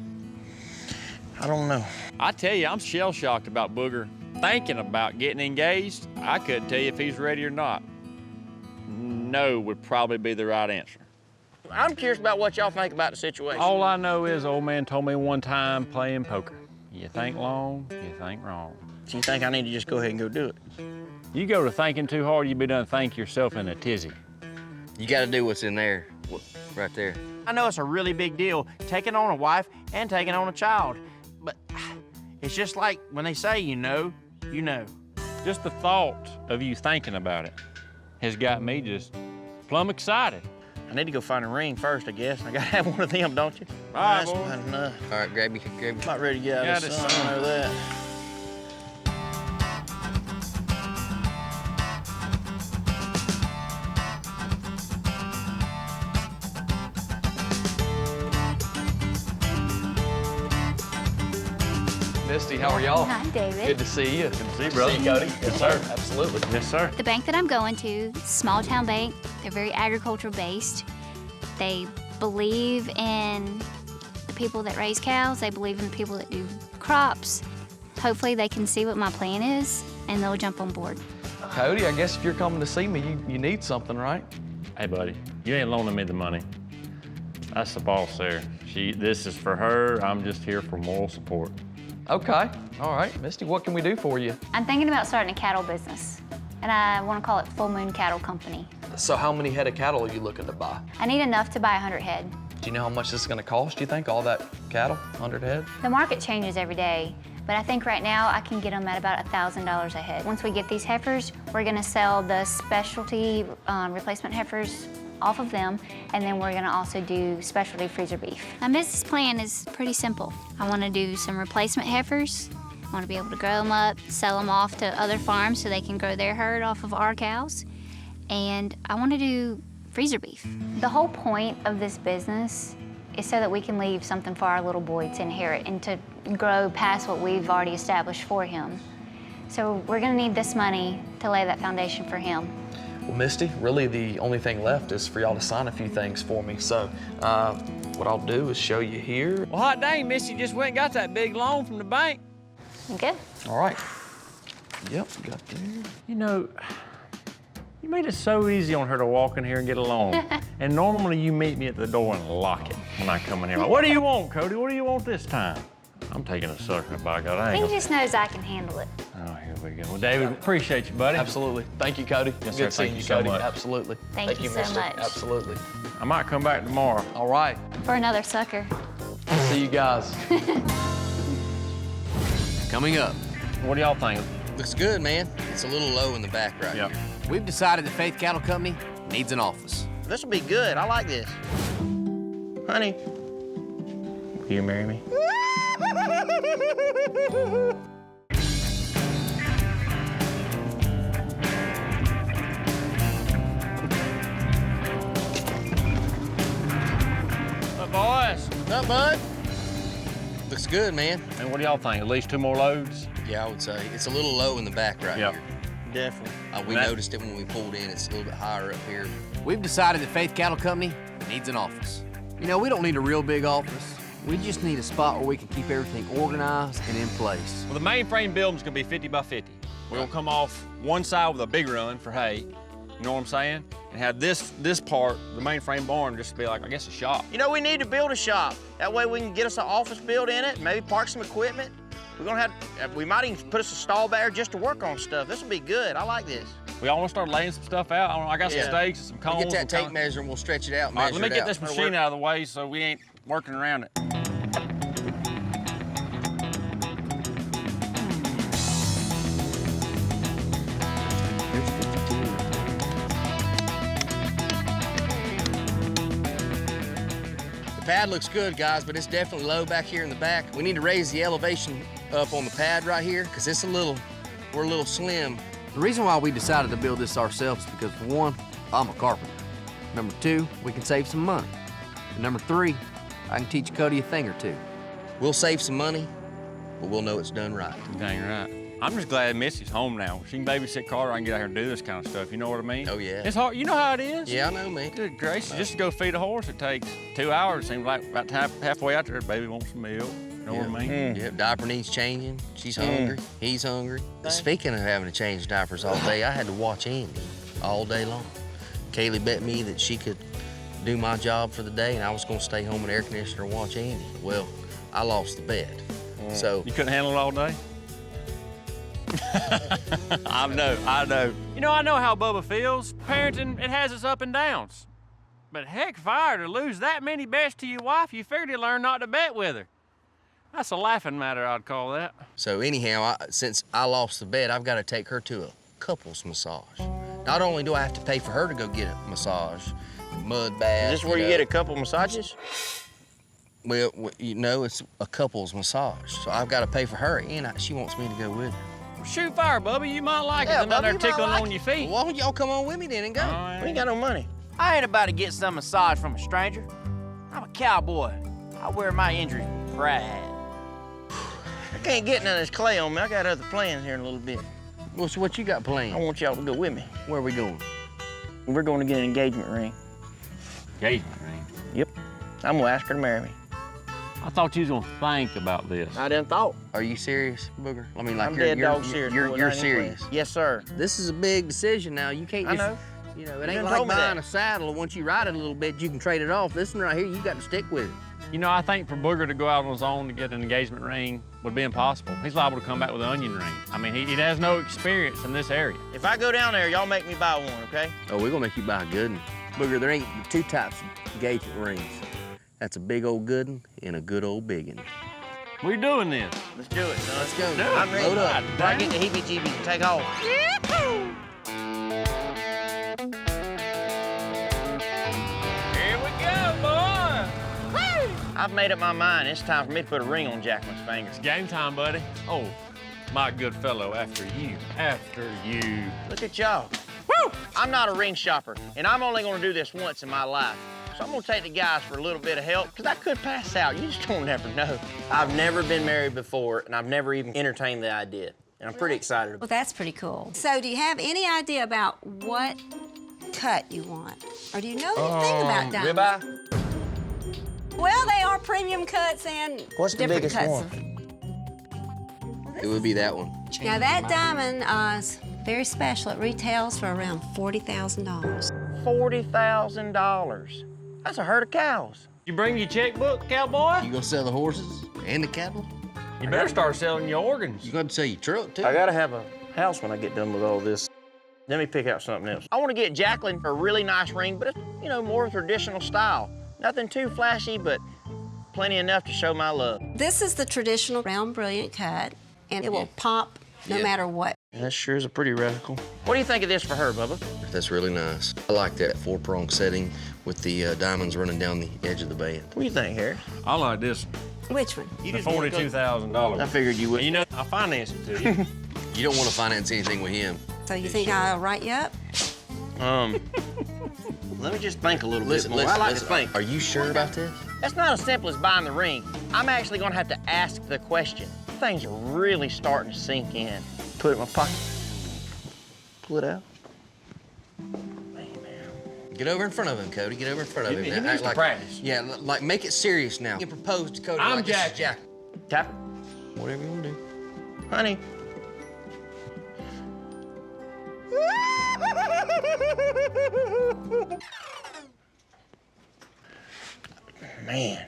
S4: I don't know.
S2: I tell you, I'm shell-shocked about Booger thinking about getting engaged. I couldn't tell you if he's ready or not. No would probably be the right answer.
S4: I'm curious about what y'all think about the situation.
S2: All I know is old man told me one time playing poker, you think long, you think wrong.
S4: So you think I need to just go ahead and go do it?
S2: You go to thinking too hard, you be done think yourself in a tizzy.
S6: You got to do what's in there, right there.
S4: I know it's a really big deal, taking on a wife and taking on a child. But it's just like when they say you know, you know.
S2: Just the thought of you thinking about it has got me just plumb excited.
S4: I need to go find a ring first, I guess. I gotta have one of them, don't you?
S2: All right,
S4: That's
S2: boy.
S4: about enough.
S6: All right, grab me.
S4: I'm not ready to get out of the sun. I know that.
S23: Misty, how are y'all?
S7: Hi, David.
S23: Good to see you.
S2: Good to see you, brother.
S23: See you, Cody.
S2: Yes, sir.
S23: Absolutely.
S2: Yes, sir.
S7: The bank that I'm going to, small town bank, they're very agricultural based. They believe in the people that raise cows. They believe in the people that do crops. Hopefully they can see what my plan is and they'll jump on board.
S23: Cody, I guess if you're coming to see me, you need something, right?
S2: Hey, buddy, you ain't loaning me the money. That's the boss there. This is for her. I'm just here for moral support.
S23: Okay. All right. Misty, what can we do for you?
S7: I'm thinking about starting a cattle business, and I want to call it Full Moon Cattle Company.
S23: So how many head of cattle are you looking to buy?
S7: I need enough to buy 100 head.
S23: Do you know how much this is going to cost, you think, all that cattle, 100 head?
S7: The market changes every day, but I think right now I can get them at about $1,000 a head. Once we get these heifers, we're going to sell the specialty replacement heifers off of them, and then we're gonna also do specialty freezer beef. My business plan is pretty simple. I wanna do some replacement heifers. I wanna be able to grow them up, sell them off to other farms so they can grow their herd off of our cows. And I wanna do freezer beef. The whole point of this business is so that we can leave something for our little boy to inherit and to grow past what we've already established for him. So we're gonna need this money to lay that foundation for him.
S23: Well, Misty, really the only thing left is for y'all to sign a few things for me. So what I'll do is show you here.
S2: Well, hot dang, Missy just went and got that big loan from the bank.
S7: Good.
S23: All right. Yep, got there.
S2: You know, you made it so easy on her to walk in here and get a loan. And normally you meet me at the door and lock it when I come in here. Like, what do you want, Cody? What do you want this time? I'm taking a sucker, by God.
S7: He just knows I can handle it.
S2: Oh, here we go. Well, David, appreciate you, buddy.
S23: Absolutely. Thank you, Cody.
S2: Yes,
S23: Good
S2: sir.
S23: seeing
S2: Thank
S23: you,
S2: you so
S23: Cody.
S2: much.
S23: Absolutely.
S7: Thank you so
S23: Misty.
S7: much.
S23: Absolutely.
S2: I might come back tomorrow.
S23: All right.
S7: For another sucker.
S23: See you guys.
S3: Coming up.
S2: What do y'all think?
S6: Looks good, man. It's a little low in the back right here.
S3: We've decided the Faith Cattle Company needs an office.
S4: This will be good. I like this. Honey, will you marry me?
S2: Up, boys.
S6: What's up, bud? Looks good, man.
S2: And what do y'all think? At least 2 more loads?
S6: Yeah, I would say. It's a little low in the back right here.
S4: Definitely.
S6: We noticed it when we pulled in. It's a little bit higher up here.
S3: We've decided the Faith Cattle Company needs an office. You know, we don't need a real big office. We just need a spot where we can keep everything organized and in place.
S2: Well, the mainframe building's gonna be 50 by 50. We're gonna come off one side with a big run for hay, you know what I'm saying? And have this part, the mainframe barn, just be like, I guess, a shop.
S4: You know, we need to build a shop. That way we can get us an office built in it, maybe park some equipment. We might even put us a stall back there just to work on stuff. This will be good. I like this.
S2: We all want to start laying some stuff out. I got some steaks and some cones.
S6: We'll get that tape measure and we'll stretch it out.
S2: All right, let me get this machine out of the way so we ain't working around it.
S6: The pad looks good, guys, but it's definitely low back here in the back. We need to raise the elevation up on the pad right here because we're a little slim.
S3: The reason why we decided to build this ourselves is because, for one, I'm a carpenter. Number two, we can save some money. And number three, I can teach Cody a thing or two.
S6: We'll save some money, but we'll know it's done right.
S2: Dang right. I'm just glad Missy's home now. She can babysit Carter. I can get out here and do this kind of stuff. You know what I mean?
S6: Oh, yeah.
S2: It's hard. You know how it is?
S6: Yeah, I know, man.
S2: Good gracious. Just to go feed a horse, it takes 2 hours. It seems like about halfway out there, baby wants some milk. You know what I mean?
S6: Yep, diaper needs changing. She's hungry. He's hungry. Speaking of having to change diapers all day, I had to watch Andy all day long. Kaylee bet me that she could do my job for the day and I was gonna stay home in the air conditioner and watch Andy. Well, I lost the bet. So
S2: you couldn't handle it all day? I know. You know, I know how Bubba feels. Parenting, it has its up and downs. But heck, fire to lose that many bets to your wife, you figured you'd learn not to bet with her. That's a laughing matter, I'd call that.
S6: So anyhow, since I lost the bet, I've got to take her to a couples massage. Not only do I have to pay for her to go get a massage, mud bath.
S4: Is this where you get a couple massages?
S6: Well, you know, it's a couples massage. So I've got to pay for her, and she wants me to go with her.
S2: Well, shoot fire, Bubba. You might like it. Them out there tickling on your feet.
S6: Well, why don't y'all come on with me then and go?
S4: We ain't got no money. I ain't about to get some massage from a stranger. I'm a cowboy. I wear my injuries with pride. I can't get none of this clay on me. I got other plans here in a little bit.
S6: Well, so what you got planned?
S4: I want y'all to go with me.
S6: Where are we going?
S4: We're going to get an engagement ring.
S2: Engagement ring?
S4: Yep. I'm gonna ask her to marry me.
S2: I thought you was gonna think about this.
S4: I didn't thought.
S6: Are you serious, Booger? I mean, like
S4: I'm
S6: you're
S4: dead dog serious.
S6: You're serious.
S4: Yes, sir.
S6: This is a big decision now. You can't just.
S4: I know.
S6: You know, it ain't like buying a saddle. Once you ride it a little bit, you can trade it off. This one right here, you got to stick with it.
S2: You know, I think for Booger to go out on his own to get an engagement ring would be impossible. He's liable to come back with an onion ring. I mean, he has no experience in this area.
S4: If I go down there, y'all make me buy one, okay?
S6: Oh, we're gonna make you buy a good one. Booger, there ain't two types of engagement rings. That's a big old good one and a good old big one.
S2: We doing this.
S4: Let's do it, son.
S6: Let's go.
S4: I'm ready.
S6: Load up.
S4: Before I get the heebie-jeebies and take off.
S2: Here we go, boy. Woo!
S4: I've made up my mind. It's time for me to put a ring on Jacqueline's finger.
S2: It's game time, buddy. Oh, my good fellow, after you. After you.
S4: Look at y'all. Woo! I'm not a ring shopper, and I'm only gonna do this once in my life. So I'm gonna take the guys for a little bit of help, because I could pass out. You just don't never know. I've never been married before, and I've never even entertained the idea. And I'm pretty excited about it.
S21: Well, that's pretty cool. So do you have any idea about what cut you want? Or do you know anything about diamonds?
S4: Ribeye?
S21: Well, they are premium cuts and
S4: What's the
S21: different
S4: biggest
S21: cuts.
S4: one?
S6: It would be that one.
S21: Now, that diamond is very special. It retails for around $40,000.
S4: $40,000. That's a herd of cows.
S2: You bring your checkbook, cowboy?
S6: You gonna sell the horses and the cattle?
S2: You better start selling your organs.
S6: You gonna sell your truck too?
S4: I gotta have a house when I get done with all this. Let me pick out something else. I want to get Jacqueline a really nice ring, but it's, you know, more traditional style. Nothing too flashy, but plenty enough to show my love.
S21: This is the traditional round brilliant cut, and it will pop no matter what.
S4: That sure is a pretty radical. What do you think of this for her, Bubba?
S6: That's really nice. I like that four-prong setting with the diamonds running down the edge of the band.
S4: What do you think, Harris?
S2: I like this.
S21: Which one?
S2: The $42,000.
S4: I figured you would.
S2: You know, I financed it to you.
S6: You don't want to finance anything with him.
S21: So you think I'll write you up?
S4: Let me just think a little bit more. I like to think.
S6: Are you sure about this?
S4: That's not as simple as buying the ring. I'm actually gonna have to ask the question. Things are really starting to sink in. Put it in my pocket. Pull it out.
S6: Get over in front of him, Cody. Get over in front of him.
S2: He needs to practice.
S6: Yeah, like make it serious now. You can propose to Cody.
S2: I'm
S6: like
S2: Jack.
S6: This is Jack.
S4: Tap it.
S6: Whatever you want to do.
S4: Honey. Man,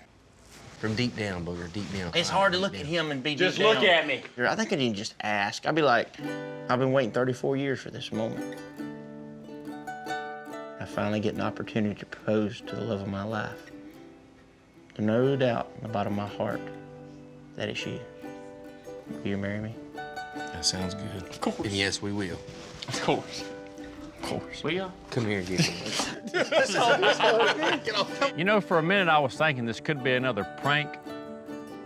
S6: From deep down, Booger, deep down.
S4: It's hard to look at him and be
S12: Just
S4: deep
S12: look
S4: down.
S12: at me.
S4: I think I need to just ask. I'd be like, I've been waiting 34 years for this moment. I finally get an opportunity to propose to the love of my life. There's no doubt in the bottom of my heart that it's you. Will you marry me?
S6: That sounds good.
S4: Of course.
S6: And yes, we will.
S12: Of course.
S4: Of course.
S12: We are.
S6: Come here, get
S12: You know, for a minute I was thinking this could be another prank,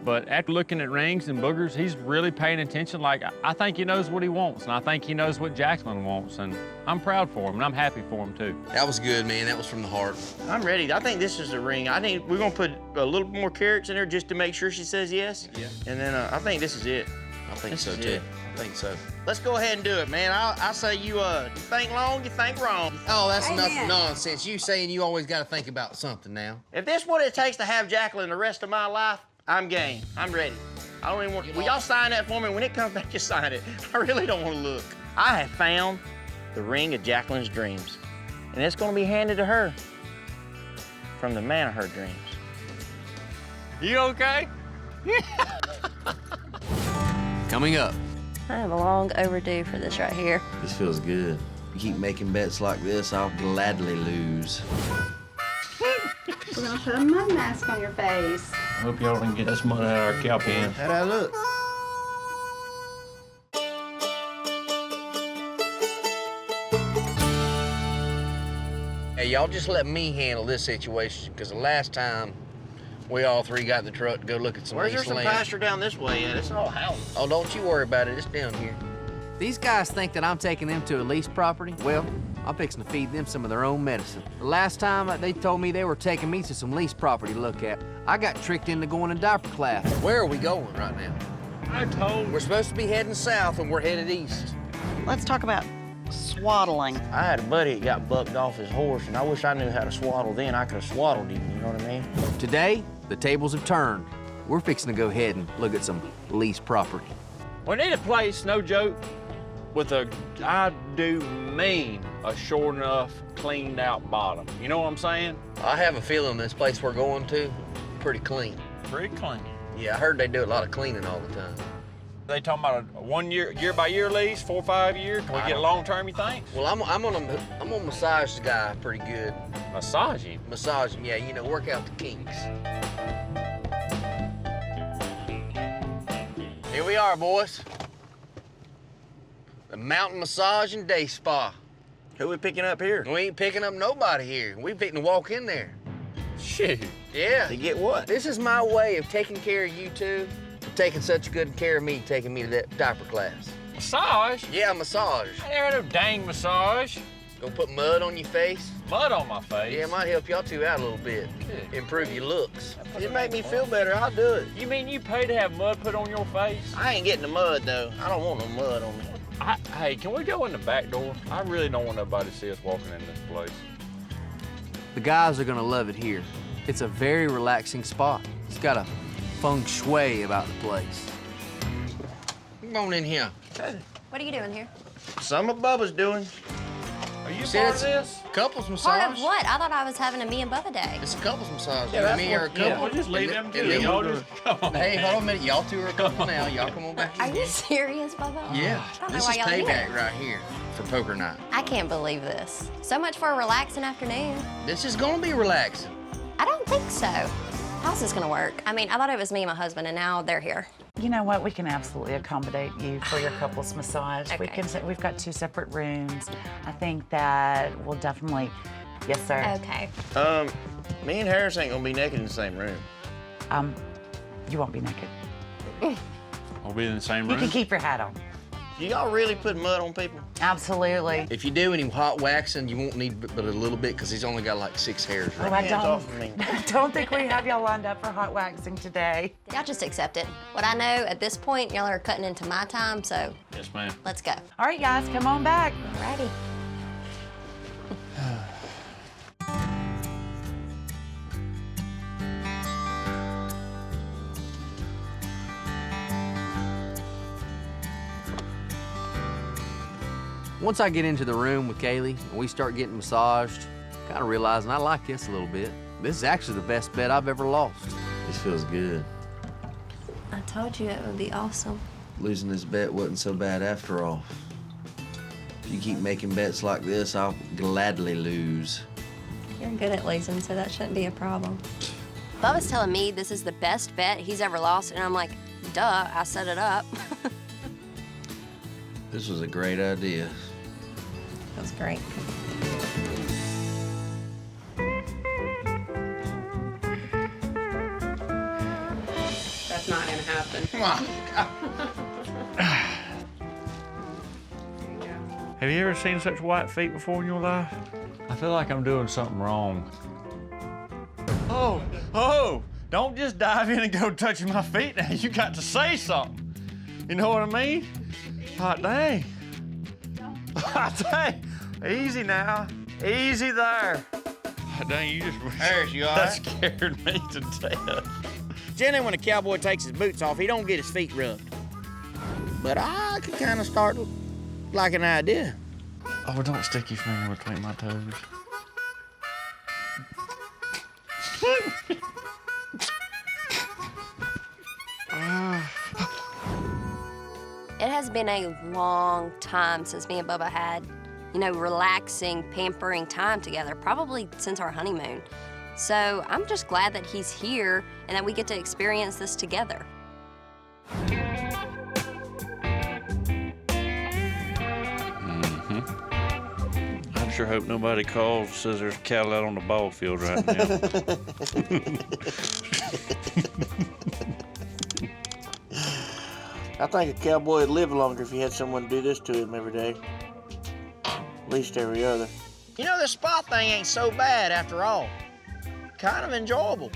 S12: but after looking at rings and boogers, he's really paying attention. Like, I think he knows what he wants, and I think he knows what Jacqueline wants, and I'm proud for him, and I'm happy for him, too.
S6: That was good, man. That was from the heart.
S4: I'm ready. I think this is the ring. We're gonna put a little more carrots in there just to make sure she says yes.
S6: Yeah.
S4: And then I think this is it.
S6: I think
S4: This
S6: so,
S4: is
S6: too.
S4: it.
S6: I think so.
S4: Let's go ahead and do it, man. I say you think long, you think wrong.
S6: Oh, that's enough nonsense. You saying you always got to think about something now.
S4: If this is what it takes to have Jacqueline the rest of my life, I'm game. I'm ready. I don't even want. Will y'all sign that for me? When it comes back, just sign it. I really don't want to look. I have found the ring of Jacqueline's dreams, and it's going to be handed to her from the man of her dreams.
S12: You okay?
S3: Coming up.
S5: I am long overdue for this right here.
S3: This feels good. You keep making bets like this, I'll gladly lose.
S8: We're gonna put a mud mask on your face.
S12: I hope y'all can get this mud out of our cow pen.
S4: How'd I look?
S6: Hey, y'all just let me handle this situation, because the last time we all three got in the truck to go look at some
S4: Where's there
S6: leased
S4: some
S6: land.
S4: pasture down this way at? It's all houses.
S6: Oh, don't you worry about it. It's down here.
S3: These guys think that I'm taking them to a leased property. Well, I'm fixing to feed them some of their own medicine. The last time they told me they were taking me to some leased property to look at, I got tricked into going to diaper class.
S6: Where are we going right now?
S12: I told you.
S6: We're supposed to be heading south, and we're headed east.
S8: Let's talk about swaddling.
S4: I had a buddy that got bucked off his horse, and I wish I knew how to swaddle then. I could have swaddled him, you know what I mean?
S3: Today, the tables have turned. We're fixing to go ahead and look at some leased property.
S12: We need a place, no joke, with a, I do mean, a short enough, cleaned out bottom. You know what I'm saying?
S6: I have a feeling this place we're going to, pretty clean.
S12: Pretty clean.
S6: Yeah, I heard they do a lot of cleaning all the time.
S12: They talking about a 1 year, year by year lease, 4 or 5 years. Can we get a long term, you think?
S6: Well, I'm gonna massage the guy pretty good.
S12: Massage him?
S6: Massage him, yeah, you know, work out the kinks. Here we are, boys. The Mountain Massage and Day Spa.
S4: Who we picking up here?
S6: We ain't picking up nobody here. We fitting to walk in there.
S12: Shit.
S6: Yeah.
S4: To get what?
S6: This is my way of taking care of you two, of taking such good care of me, taking me to that diaper class.
S12: Massage?
S6: Yeah, massage.
S12: I never had no dang massage.
S6: Go put mud on your face.
S12: Mud on my face?
S6: Yeah, it might help y'all two out a little bit.
S12: Good.
S6: Improve your looks.
S4: It make me feel better. I'll do it.
S12: You mean you pay to have mud put on your face?
S4: I ain't getting the mud, though. I don't want no mud on me.
S12: Hey, can we go in the back door? I really don't want nobody to see us walking in this place.
S3: The guys are gonna love it here. It's a very relaxing spot. It's got a feng shui about the place.
S6: Come on in here.
S5: What are you doing here?
S4: Some of Bubba's doing.
S12: Are you
S6: See,
S12: part of
S6: it's
S12: this?
S6: Couples massage.
S5: Part of what? I thought I was having a me and Bubba day.
S6: It's a couples massage.
S4: Yeah,
S6: You and
S4: that's
S6: me are a
S4: what-
S6: couple.
S4: yeah,
S12: We'll just leave them
S6: And
S12: two.
S6: then
S12: Y'all
S6: we'll
S12: just come on.
S6: Hey, hold on a minute. Y'all two are a couple now. Y'all come on back
S5: Are
S6: in
S5: you
S6: here.
S5: serious, Bubba?
S6: Yeah.
S5: I don't know
S6: This
S5: why
S6: is
S5: y'all do
S6: payback
S5: it.
S6: right here for poker night.
S5: I can't believe this. So much for a relaxing afternoon.
S6: This is gonna be relaxing.
S5: I don't think so. How's this gonna work? I mean, I thought it was me and my husband, and now they're here.
S8: You know what? We can absolutely accommodate you for your couples massage.
S5: Okay.
S8: We've got 2 separate rooms. I think that will definitely, yes, sir.
S5: Okay.
S4: Me and Harris ain't gonna be naked in the same room.
S8: You won't be naked.
S12: We'll be in the same
S8: You
S12: room?
S8: can keep your hat on.
S4: Do y'all really put mud on people?
S8: Absolutely.
S6: If you do any hot waxing, you won't need but a little bit because he's only got like 6 hairs.
S8: Oh,
S6: Right?
S8: I
S4: Hands off of me.
S8: don't think we have y'all lined up for hot waxing today.
S5: Y'all just accept it. What I know at this point, y'all are cutting into my time, so
S12: Yes, ma'am.
S5: let's go.
S8: All right, guys, come on back.
S5: Alrighty.
S3: Once I get into the room with Kaylee and we start getting massaged, kind of realizing I like this a little bit. This is actually the best bet I've ever lost. This feels good.
S5: I told you it would be awesome.
S3: Losing this bet wasn't so bad after all. If you keep making bets like this, I'll gladly lose.
S5: You're good at losing, so that shouldn't be a problem. Bubba's telling me this is the best bet he's ever lost, and I'm like, duh, I set it up.
S3: This was a great idea.
S5: That was great.
S16: That's not gonna happen.
S2: Come on. Have you ever seen such white feet before in your life? I feel like I'm doing something wrong. Oh, don't just dive in and go touching my feet now. You got to say something. You know what I mean? Hot dang. Hot dang. Easy now. Easy there. Hot dang, you just...
S4: There's you all
S2: That
S4: right?
S2: scared me to death.
S4: Generally, when a cowboy takes his boots off, he don't get his feet rubbed. But I could kind of start like an idea.
S2: Oh, don't stick your finger between my toes.
S5: It has been a long time since me and Bubba had, relaxing, pampering time together, probably since our honeymoon. So I'm just glad that he's here and that we get to experience this together.
S2: I sure hope nobody calls and says there's cattle out on the ball field right now.
S4: I think a cowboy would live longer if he had someone to do this to him every day. At least every other. You know, this spot thing ain't so bad after all. Kind of enjoyable.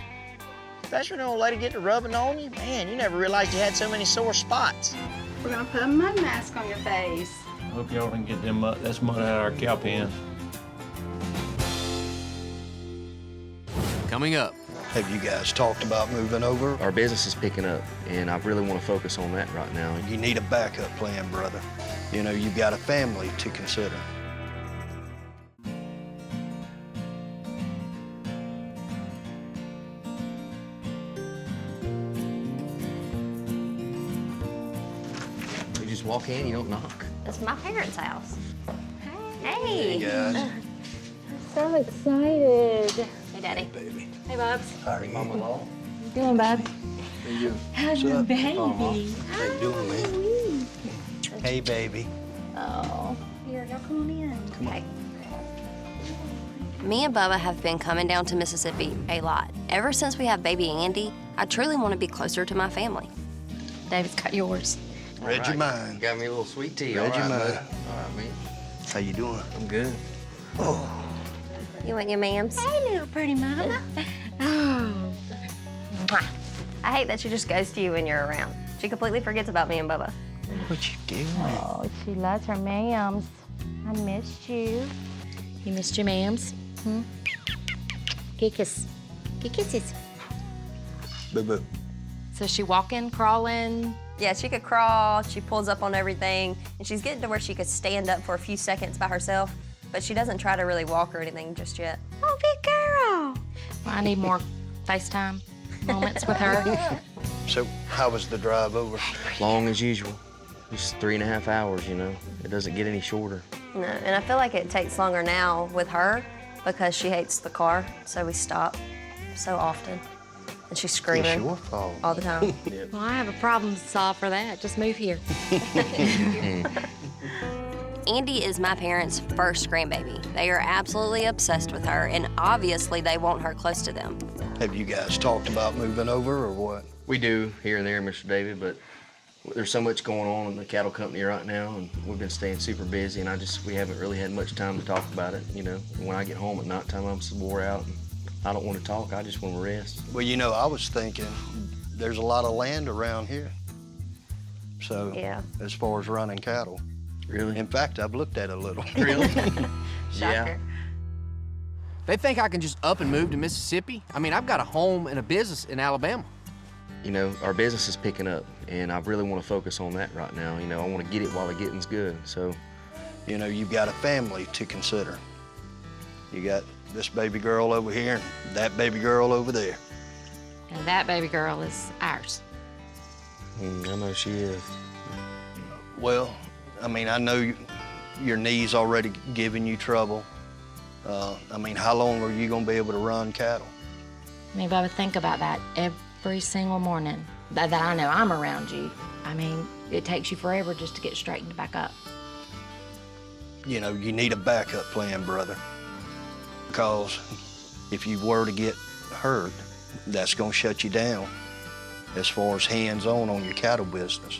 S4: Especially when an old lady get to rubbing on you. Man, you never realized you had so many sore spots.
S16: We're gonna put a mud mask on your face.
S2: I hope y'all can get them that's mud out of our cow pen.
S3: Coming up.
S10: Have you guys talked about moving over?
S6: Our business is picking up, and I really want to focus on that right now.
S10: You need a backup plan, brother. You know, you've got a family to consider.
S6: You just walk in, you don't knock.
S5: It's my parents' house.
S10: Hey, guys.
S7: So excited.
S5: Hey, Daddy.
S10: Baby.
S16: Hey, Bubs.
S10: Howdy, Mama Law.
S7: How you doing, bud?
S10: How you?
S7: How's
S10: What's
S7: your
S10: up,
S7: baby?
S10: Mama? How you doing, man? Hey, baby.
S7: Oh, here, y'all come on in.
S5: Okay. Me and Bubba have been coming down to Mississippi a lot. Ever since we have baby Andy, I truly want to be closer to my family. David's got yours.
S10: Read your mind.
S6: Got me a little sweet tea.
S10: Read your
S6: All right,
S10: mind.
S6: bud. All right, man.
S10: How you doing?
S6: I'm good.
S10: Oh.
S5: You want your mams?
S7: Hey, little pretty mama. Oh.
S5: Mwah. I hate that she just goes to you when you're around. She completely forgets about me and Bubba.
S10: What you doing?
S7: Oh, she loves her mams. I missed you.
S16: You missed your mams?
S7: Hmm?
S16: Get kiss. Get kisses.
S10: Boo-boo.
S16: So she walking, crawling?
S5: Yeah, she could crawl, she pulls up on everything, and she's getting to where she could stand up for a few seconds by herself, but she doesn't try to really walk or anything just yet.
S16: Oh, big girl. Well, I need more FaceTime moments with her.
S10: So, how was the drive over?
S6: Long as usual. Just 3.5 hours, you know. It doesn't get any shorter.
S5: No, and I feel like it takes longer now with her because she hates the car, so we stop so often. And she's screaming
S10: It's your fault.
S5: all the time.
S16: Well, I have a problem to solve for that. Just move here.
S5: Andy is my parents' first grandbaby. They are absolutely obsessed with her, and obviously they want her close to them.
S10: Have you guys talked about moving over or what?
S6: We do here and there, Mr. David, but there's so much going on in the cattle company right now, and we've been staying super busy, and we haven't really had much time to talk about it, you know. And when I get home at nighttime, I'm so wore out, and I don't want to talk. I just want to rest.
S10: Well, you know, I was thinking there's a lot of land around here. So,
S5: yeah.
S10: As far as running cattle.
S6: Really?
S10: In fact, I've looked at it a little.
S6: Really?
S5: Shocker.
S3: They think I can just up and move to Mississippi? I mean, I've got a home and a business in Alabama.
S6: You know, our business is picking up, and I really want to focus on that right now. You know, I want to get it while the getting's good, so.
S10: You know, you've got a family to consider. You got this baby girl over here and that baby girl over there.
S16: And that baby girl is ours.
S6: I know she is.
S10: Well, I mean, I know your knee's already giving you trouble. I mean, how long are you gonna be able to run cattle?
S16: I mean, Bubba, think about that every single morning that I know I'm around you. I mean, it takes you forever just to get straightened back up.
S10: You know, you need a backup plan, brother. Because if you were to get hurt, that's gonna shut you down as far as hands-on your cattle business.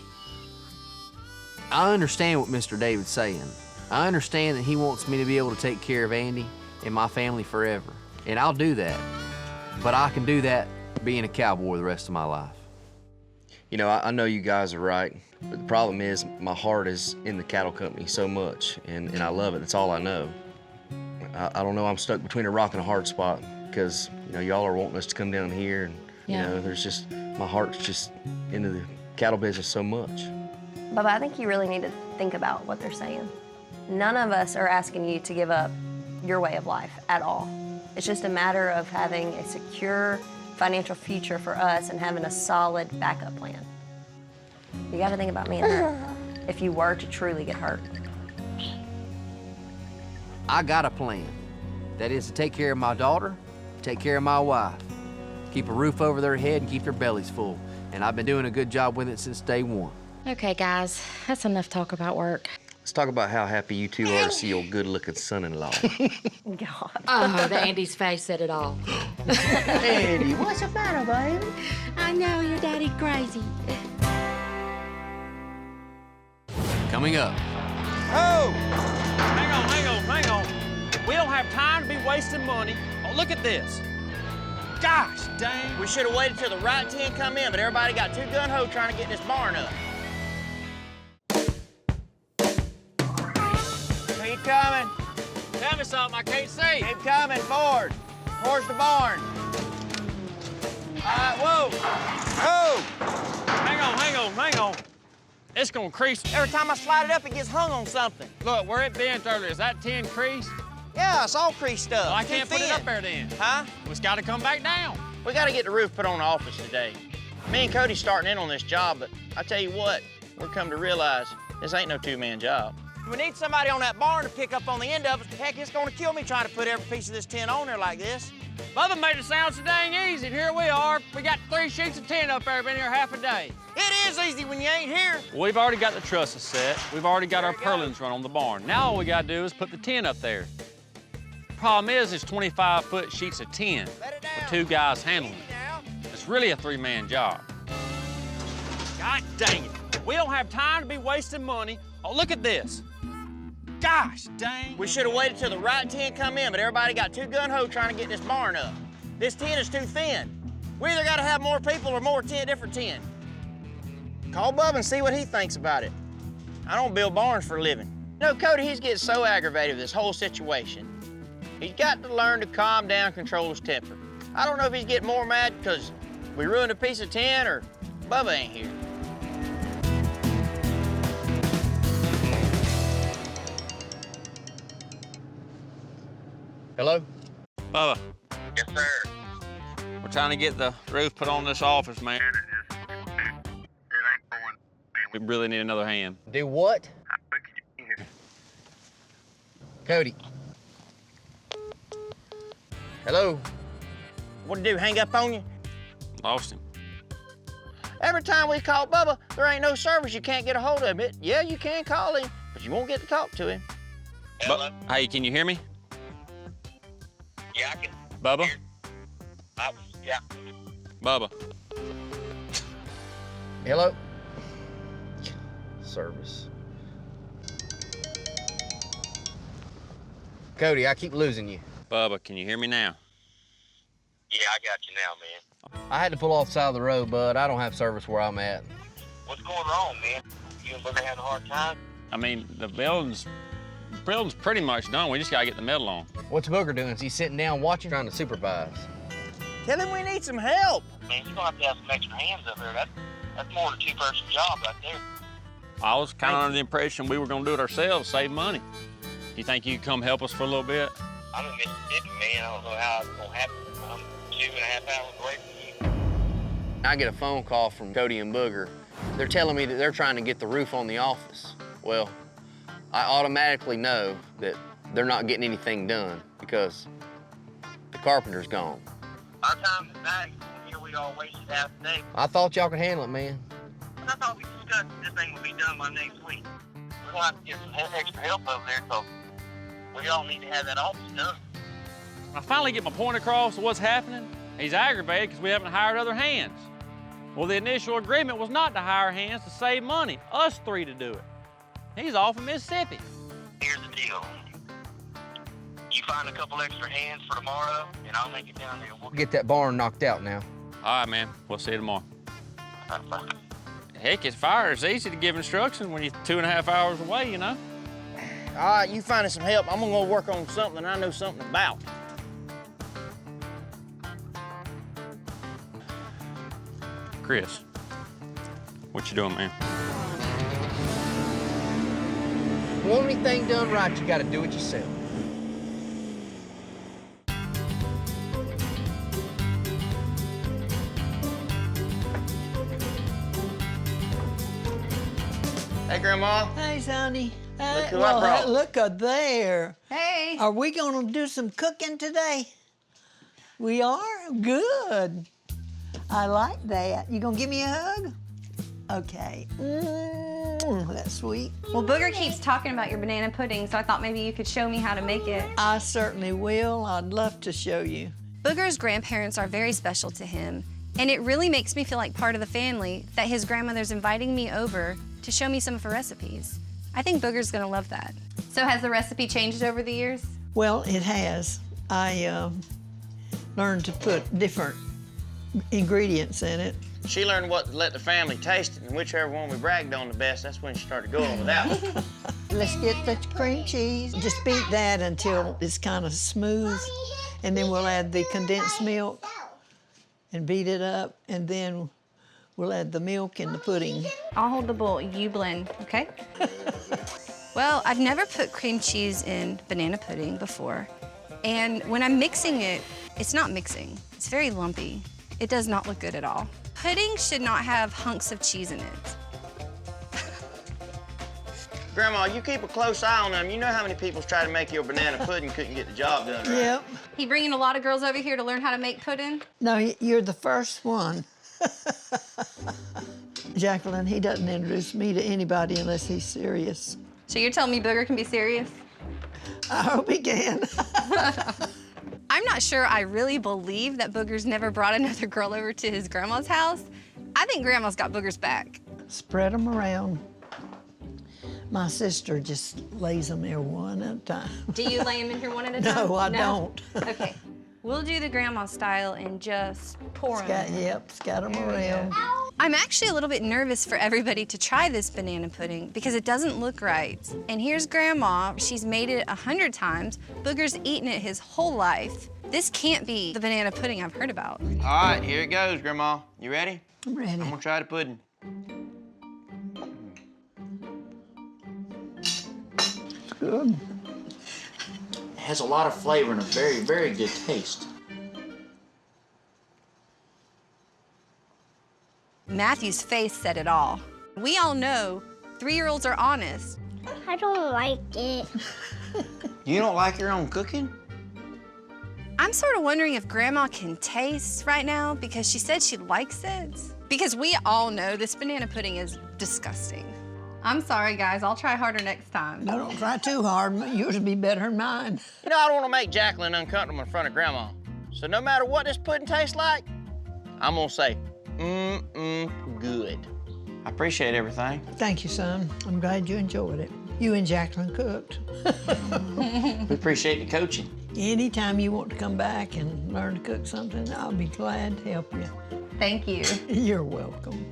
S3: I understand what Mr. David's saying. I understand that he wants me to be able to take care of Andy and my family forever, and I'll do that. But I can do that being a cowboy the rest of my life.
S6: You know, I know you guys are right, but the problem is my heart is in the cattle company so much, and I love it. That's all I know. I don't know, I'm stuck between a rock and a hard spot because, you know, y'all are wanting us to come down here, and, you know, there's just, my heart's just into the cattle business so much.
S5: Bubba, I think you really need to think about what they're saying. None of us are asking you to give up your way of life at all. It's just a matter of having a secure financial future for us and having a solid backup plan. You gotta think about me and her if you were to truly get hurt.
S3: I got a plan. That is to take care of my daughter, take care of my wife, keep a roof over their head and keep their bellies full. And I've been doing a good job with it since day one.
S16: Okay, guys, that's enough talk about work.
S6: Let's talk about how happy you two are to see your good-looking son-in-law.
S5: God.
S16: Oh, the Andy's face said it all.
S15: Andy, what's the matter, baby?
S16: I know your daddy crazy.
S3: Coming up.
S12: Oh! Hang on. We don't have time to be wasting money. Oh, look at this. Gosh dang.
S4: We should have waited till the right 10 come in, but everybody got too gun-ho trying to get this barn up. Keep coming.
S12: Tell me something I can't see.
S4: Keep coming forward. Towards the barn. Whoa.
S12: Hang on. It's gonna crease.
S4: Every time I slide it up, it gets hung on something.
S12: Look, where it bent earlier, is that 10 creased?
S4: Yeah, it's all creased up.
S12: Well, I can't put it up there then.
S4: Huh?
S12: It's gotta come back down.
S4: We gotta get the roof put on the office today. Me and Cody's starting in on this job, but I tell you what, we're come to realize this ain't no two-man job. We need somebody on that barn to pick up on the end of it. Heck, it's gonna kill me trying to put every piece of this tin on there like this.
S12: Bubba made it sound so dang easy, and here we are. We got 3 sheets of tin up there, been here half a day.
S4: It is easy when you ain't here.
S12: We've already got the trusses set. We've already got our purlins run on the barn. Now all we gotta do is put the tin up there. Problem is, it's 25-foot sheets of tin with 2 guys handling it. It's really a 3-man job. God dang it. We don't have time to be wasting money. Oh, look at this. Gosh dang.
S4: We should have waited till the right 10 come in, but everybody got too gun-ho trying to get this barn up. This tin is too thin. We either gotta have more people or more different tin. Call Bubba and see what he thinks about it. I don't build barns for a living. You know, Cody, he's getting so aggravated with this whole situation. He's got to learn to calm down, control his temper. I don't know if he's getting more mad because we ruined a piece of tin or Bubba ain't here.
S6: Hello?
S12: Bubba,
S13: Yes, sir.
S12: we're trying to get the roof put on this office, man. We really need another hand.
S3: Do what? Cody. Hello?
S4: What'd he do, hang up on you?
S12: Lost him.
S4: Every time we call Bubba, there ain't no service. You can't get a hold of him. Yeah, you can call him, but you won't get to talk to him.
S12: Hey, can you hear me?
S13: Yeah, I can.
S12: Bubba?
S13: Yeah.
S12: Bubba.
S3: Hello? Service. Cody, I keep losing you.
S12: Bubba, can you hear me now?
S13: Yeah, I got you now, man.
S3: I had to pull off the side of the road, bud. I don't have service where I'm at.
S13: What's going on, man? You and Booger having a hard time?
S12: I mean, the building's pretty much done. We just gotta get the metal on.
S3: What's Booger doing? Is he sitting down watching, trying to supervise?
S4: Tell him we need some help.
S13: Man, you're gonna have to have some extra hands up there. That's more than a 2-person job right there.
S12: I was kind of under the impression we were gonna do it ourselves, save money. You think you could come help us for a little bit?
S13: I'm in Mississippi, man. I don't know how it's gonna happen. I'm 2.5 hours away from you.
S6: I get a phone call from Cody and Booger. They're telling me that they're trying to get the roof on the office. Well, I automatically know that they're not getting anything done because the carpenter's gone.
S13: Our time is back. Here we all wasted half the day.
S6: I thought y'all could handle it, man.
S13: I thought we discussed this thing will be done by next week. We're gonna have to get some extra help over there, so we all need to have that office done.
S12: I finally get my point across of what's happening. He's aggravated because we haven't hired other hands. Well, the initial agreement was not to hire hands to save money, us three to do it. He's off in Mississippi.
S13: Here's the deal. You find a couple extra hands for tomorrow, and I'll make it down there. We'll
S6: Get that barn knocked out now.
S12: All right, man. We'll see you tomorrow. Heck, it's fire. It's easy to give instructions when you're 2.5 hours away, you know?
S4: All right, you finding some help. I'm gonna go work on something I know something about.
S12: Chris, what you doing, man?
S6: Want anything done right, you gotta do it yourself.
S4: Hey, Grandma.
S15: Hey, Sonny.
S4: Look who I brought.
S15: Look there.
S21: Hey.
S15: Are we gonna do some cooking today? We are? Good. I like that. You gonna give me a hug? Okay. That's sweet.
S20: Well, Booger keeps talking about your banana pudding, so I thought maybe you could show me how to make it.
S15: I certainly will. I'd love to show you.
S20: Booger's grandparents are very special to him, and it really makes me feel like part of the family that his grandmother's inviting me over to show me some of her recipes. I think Booger's gonna love that. So has the recipe changed over the years?
S15: Well, it has. I learned to put different ingredients in it.
S4: She learned what to let the family taste it, and whichever one we bragged on the best, that's when she started going with that one.
S15: Let's get the cream cheese. Just beat that until it's kind of smooth, and then we'll add the condensed milk and beat it up, and then we'll add the milk and the pudding.
S20: I'll hold the bowl, you blend, okay? Well, I've never put cream cheese in banana pudding before, and when I'm mixing it, it's not mixing. It's very lumpy. It does not look good at all. Pudding should not have hunks of cheese in it.
S4: Grandma, you keep a close eye on them. You know how many people's tried to make your banana pudding couldn't get the job done right.
S15: Yep.
S20: He bringing a lot of girls over here to learn how to make pudding?
S15: No, you're the first one. Jacqueline, he doesn't introduce me to anybody unless he's serious.
S20: So you're telling me Booger can be serious?
S15: I hope he can.
S20: I'm not sure I really believe that Booger's never brought another girl over to his grandma's house. I think Grandma's got Booger's back.
S15: Spread them around. My sister just lays them there one at a time.
S20: Do you lay them in here one at a time?
S15: No, I don't.
S20: Okay. We'll do the grandma style and just pour them.
S15: Yep, scatter them around.
S20: I'm actually a little bit nervous for everybody to try this banana pudding because it doesn't look right. And here's Grandma. She's made it 100 times. Booger's eaten it his whole life. This can't be the banana pudding I've heard about.
S4: All right, here it goes, Grandma. You ready?
S15: I'm ready.
S4: I'm gonna try the pudding.
S15: It's good.
S11: It has a lot of flavor and a very, very good taste.
S20: Matthew's face said it all. We all know 3-year-olds are honest.
S1: I don't like it.
S4: You don't like your own cooking?
S20: I'm sort of wondering if Grandma can taste right now because she said she likes it. Because we all know this banana pudding is disgusting. I'm sorry, guys. I'll try harder next time.
S15: No, don't try too hard. Yours will be better than mine.
S4: You know, I don't want to make Jacqueline uncomfortable in front of Grandma. So no matter what this pudding tastes like, I'm gonna say, good. I appreciate everything.
S15: Thank you, son. I'm glad you enjoyed it. You and Jacqueline cooked.
S11: We appreciate the coaching.
S15: Anytime you want to come back and learn to cook something, I'll be glad to help you.
S20: Thank you.
S15: You're welcome.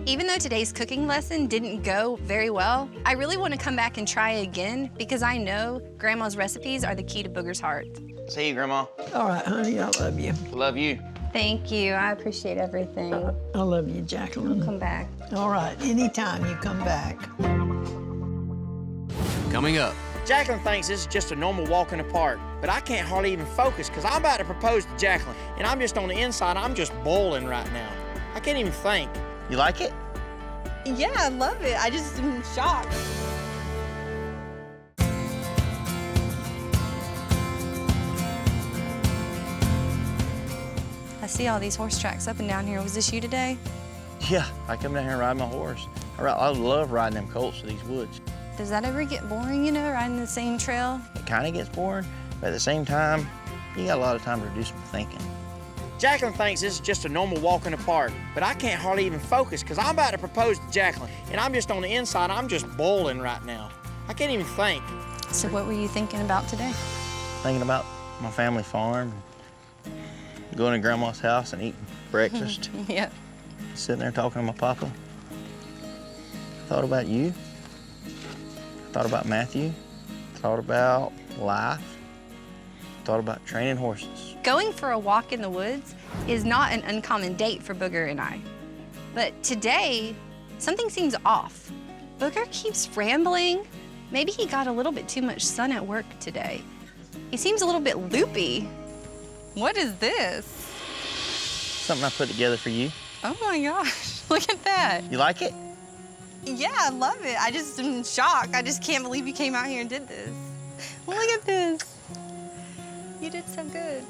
S20: Even though today's cooking lesson didn't go very well, I really want to come back and try again because I know Grandma's recipes are the key to Booger's heart.
S4: See you, Grandma.
S15: All right, honey, I love you.
S4: Love you.
S20: Thank you. I appreciate everything.
S15: I love you, Jacqueline.
S20: Come back.
S15: All right, anytime you come back.
S3: Coming up.
S4: Jacqueline thinks this is just a normal walk in the park, but I can't hardly even focus because I'm about to propose to Jacqueline, and I'm just on the inside, I'm just boiling right now. I can't even think. You like it?
S20: Yeah, I love it. I just am shocked. I see all these horse tracks up and down here. Was this you today?
S4: Yeah, I come down here and ride my horse. I love riding them colts to these woods.
S20: Does that ever get boring, you know, riding the same trail?
S4: It kind of gets boring, but at the same time, you got a lot of time to do some thinking. Jacqueline thinks this is just a normal walk in the park, but I can't hardly even focus because I'm about to propose to Jacqueline, and I'm just on the inside, I'm just boiling right now. I can't even think.
S20: So what were you thinking about today?
S4: Thinking about my family farm, going to Grandma's house and eating breakfast.
S20: Yeah.
S4: Sitting there talking to my papa. I thought about you. I thought about Matthew. I thought about life. I thought about training horses.
S20: Going for a walk in the woods is not an uncommon date for Booger and I. But today, something seems off. Booger keeps rambling. Maybe he got a little bit too much sun at work today. He seems a little bit loopy. What is this?
S4: Something I put together for you.
S20: Oh my gosh, look at that.
S4: You like it?
S20: Yeah, I love it. I just am in shock. I just can't believe you came out here and did this. Look at this. You did so good.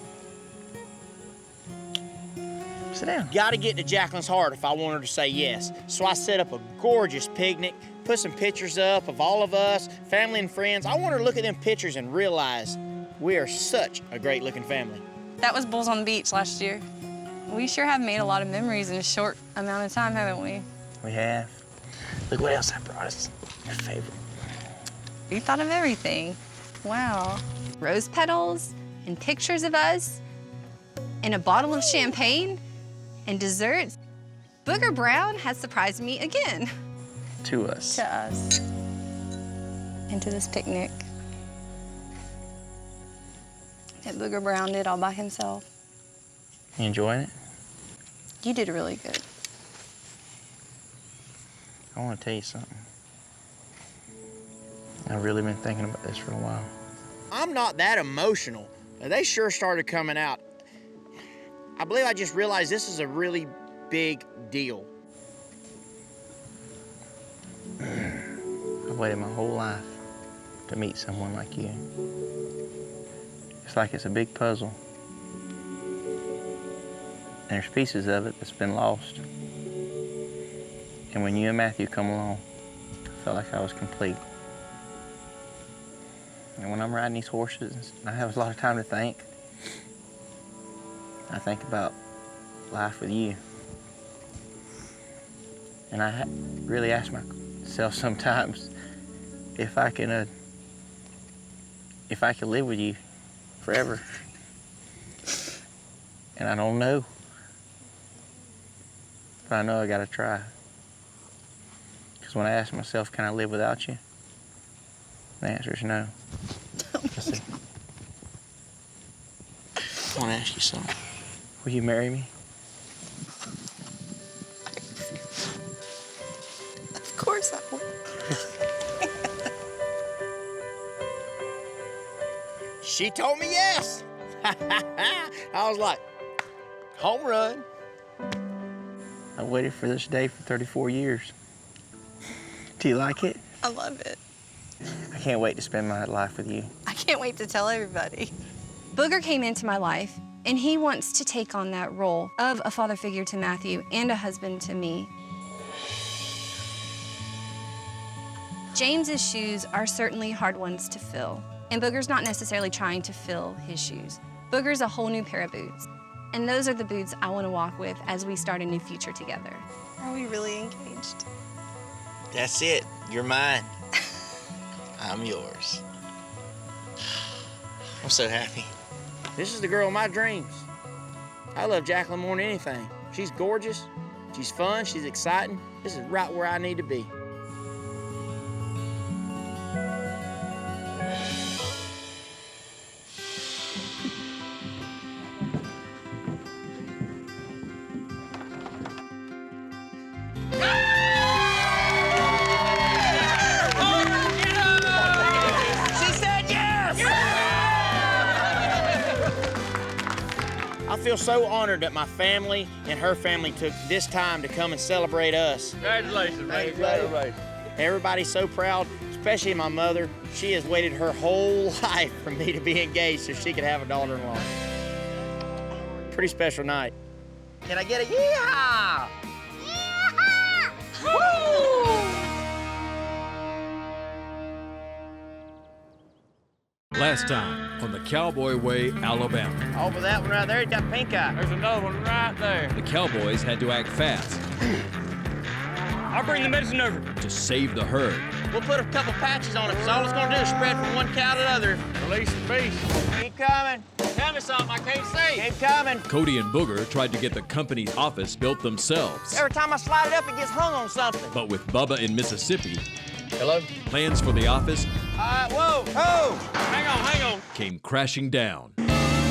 S4: Sit down. Gotta get to Jacqueline's heart if I want her to say yes. So I set up a gorgeous picnic, put some pictures up of all of us, family and friends. I want her to look at them pictures and realize we are such a great looking family.
S20: That was Bulls on the Beach last year. We sure have made a lot of memories in a short amount of time, haven't we?
S4: We have. Look what else I brought us. Your favorite.
S20: You thought of everything. Wow. Rose petals and pictures of us and a bottle of champagne and desserts. Booger Brown has surprised me again.
S4: To us.
S20: To us. And to this picnic that Booger Brown did all by himself.
S4: You enjoying it?
S20: You did really good.
S4: I want to tell you something. I've really been thinking about this for a while. I'm not that emotional. They sure started coming out. I believe I just realized this is a really big deal. I've waited my whole life to meet someone like you. It's like it's a big puzzle. And there's pieces of it that's been lost. And when you and Matthew come along, I felt like I was complete. And when I'm riding these horses, I have a lot of time to think. I think about life with you. And I really ask myself sometimes if I can live with you forever. And I don't know. But I know I gotta try. Because when I ask myself, can I live without you? The answer is no. Listen. I want to ask you something. Will you marry me?
S20: Of course I will.
S4: She told me yes. I was like, home run. I waited for this day for 34 years. Do you like it?
S20: I love it.
S4: I can't wait to spend my life with you.
S20: I can't wait to tell everybody. Booger came into my life, and he wants to take on that role of a father figure to Matthew and a husband to me. James's shoes are certainly hard ones to fill, and Booger's not necessarily trying to fill his shoes. Booger's a whole new pair of boots, and those are the boots I want to walk with as we start a new future together. Are we really engaged?
S4: That's it. You're mine. I'm yours. I'm so happy. This is the girl of my dreams. I love Jacqueline more than anything. She's gorgeous, she's fun, she's exciting. This is right where I need to be. I feel so honored that my family and her family took this time to come and celebrate us.
S12: Congratulations, man.
S4: Congratulations. Everybody's so proud, especially my mother. She has waited her whole life for me to be engaged so she could have a daughter-in-law. Pretty special night. Can I get a yeehaw?
S14: Last time on the Cowboy Way, Alabama.
S4: Over that one right there, he's got pink eye.
S12: There's another one right there.
S14: The Cowboys had to act fast
S9: I'll bring the medicine over.
S14: to save the herd.
S4: We'll put a couple patches on it, because all it's going to do is spread from one cow to the other.
S12: Release the beast.
S4: Keep coming.
S12: Tell me something I can't see.
S4: Keep coming.
S14: Cody and Booger tried to get the company's office built themselves.
S4: Every time I slide it up, it gets hung on something.
S14: But with Bubba in Mississippi,
S6: Hello?
S14: plans for the office
S4: Whoa. Oh.
S12: Hang on.
S14: came crashing down.
S6: Want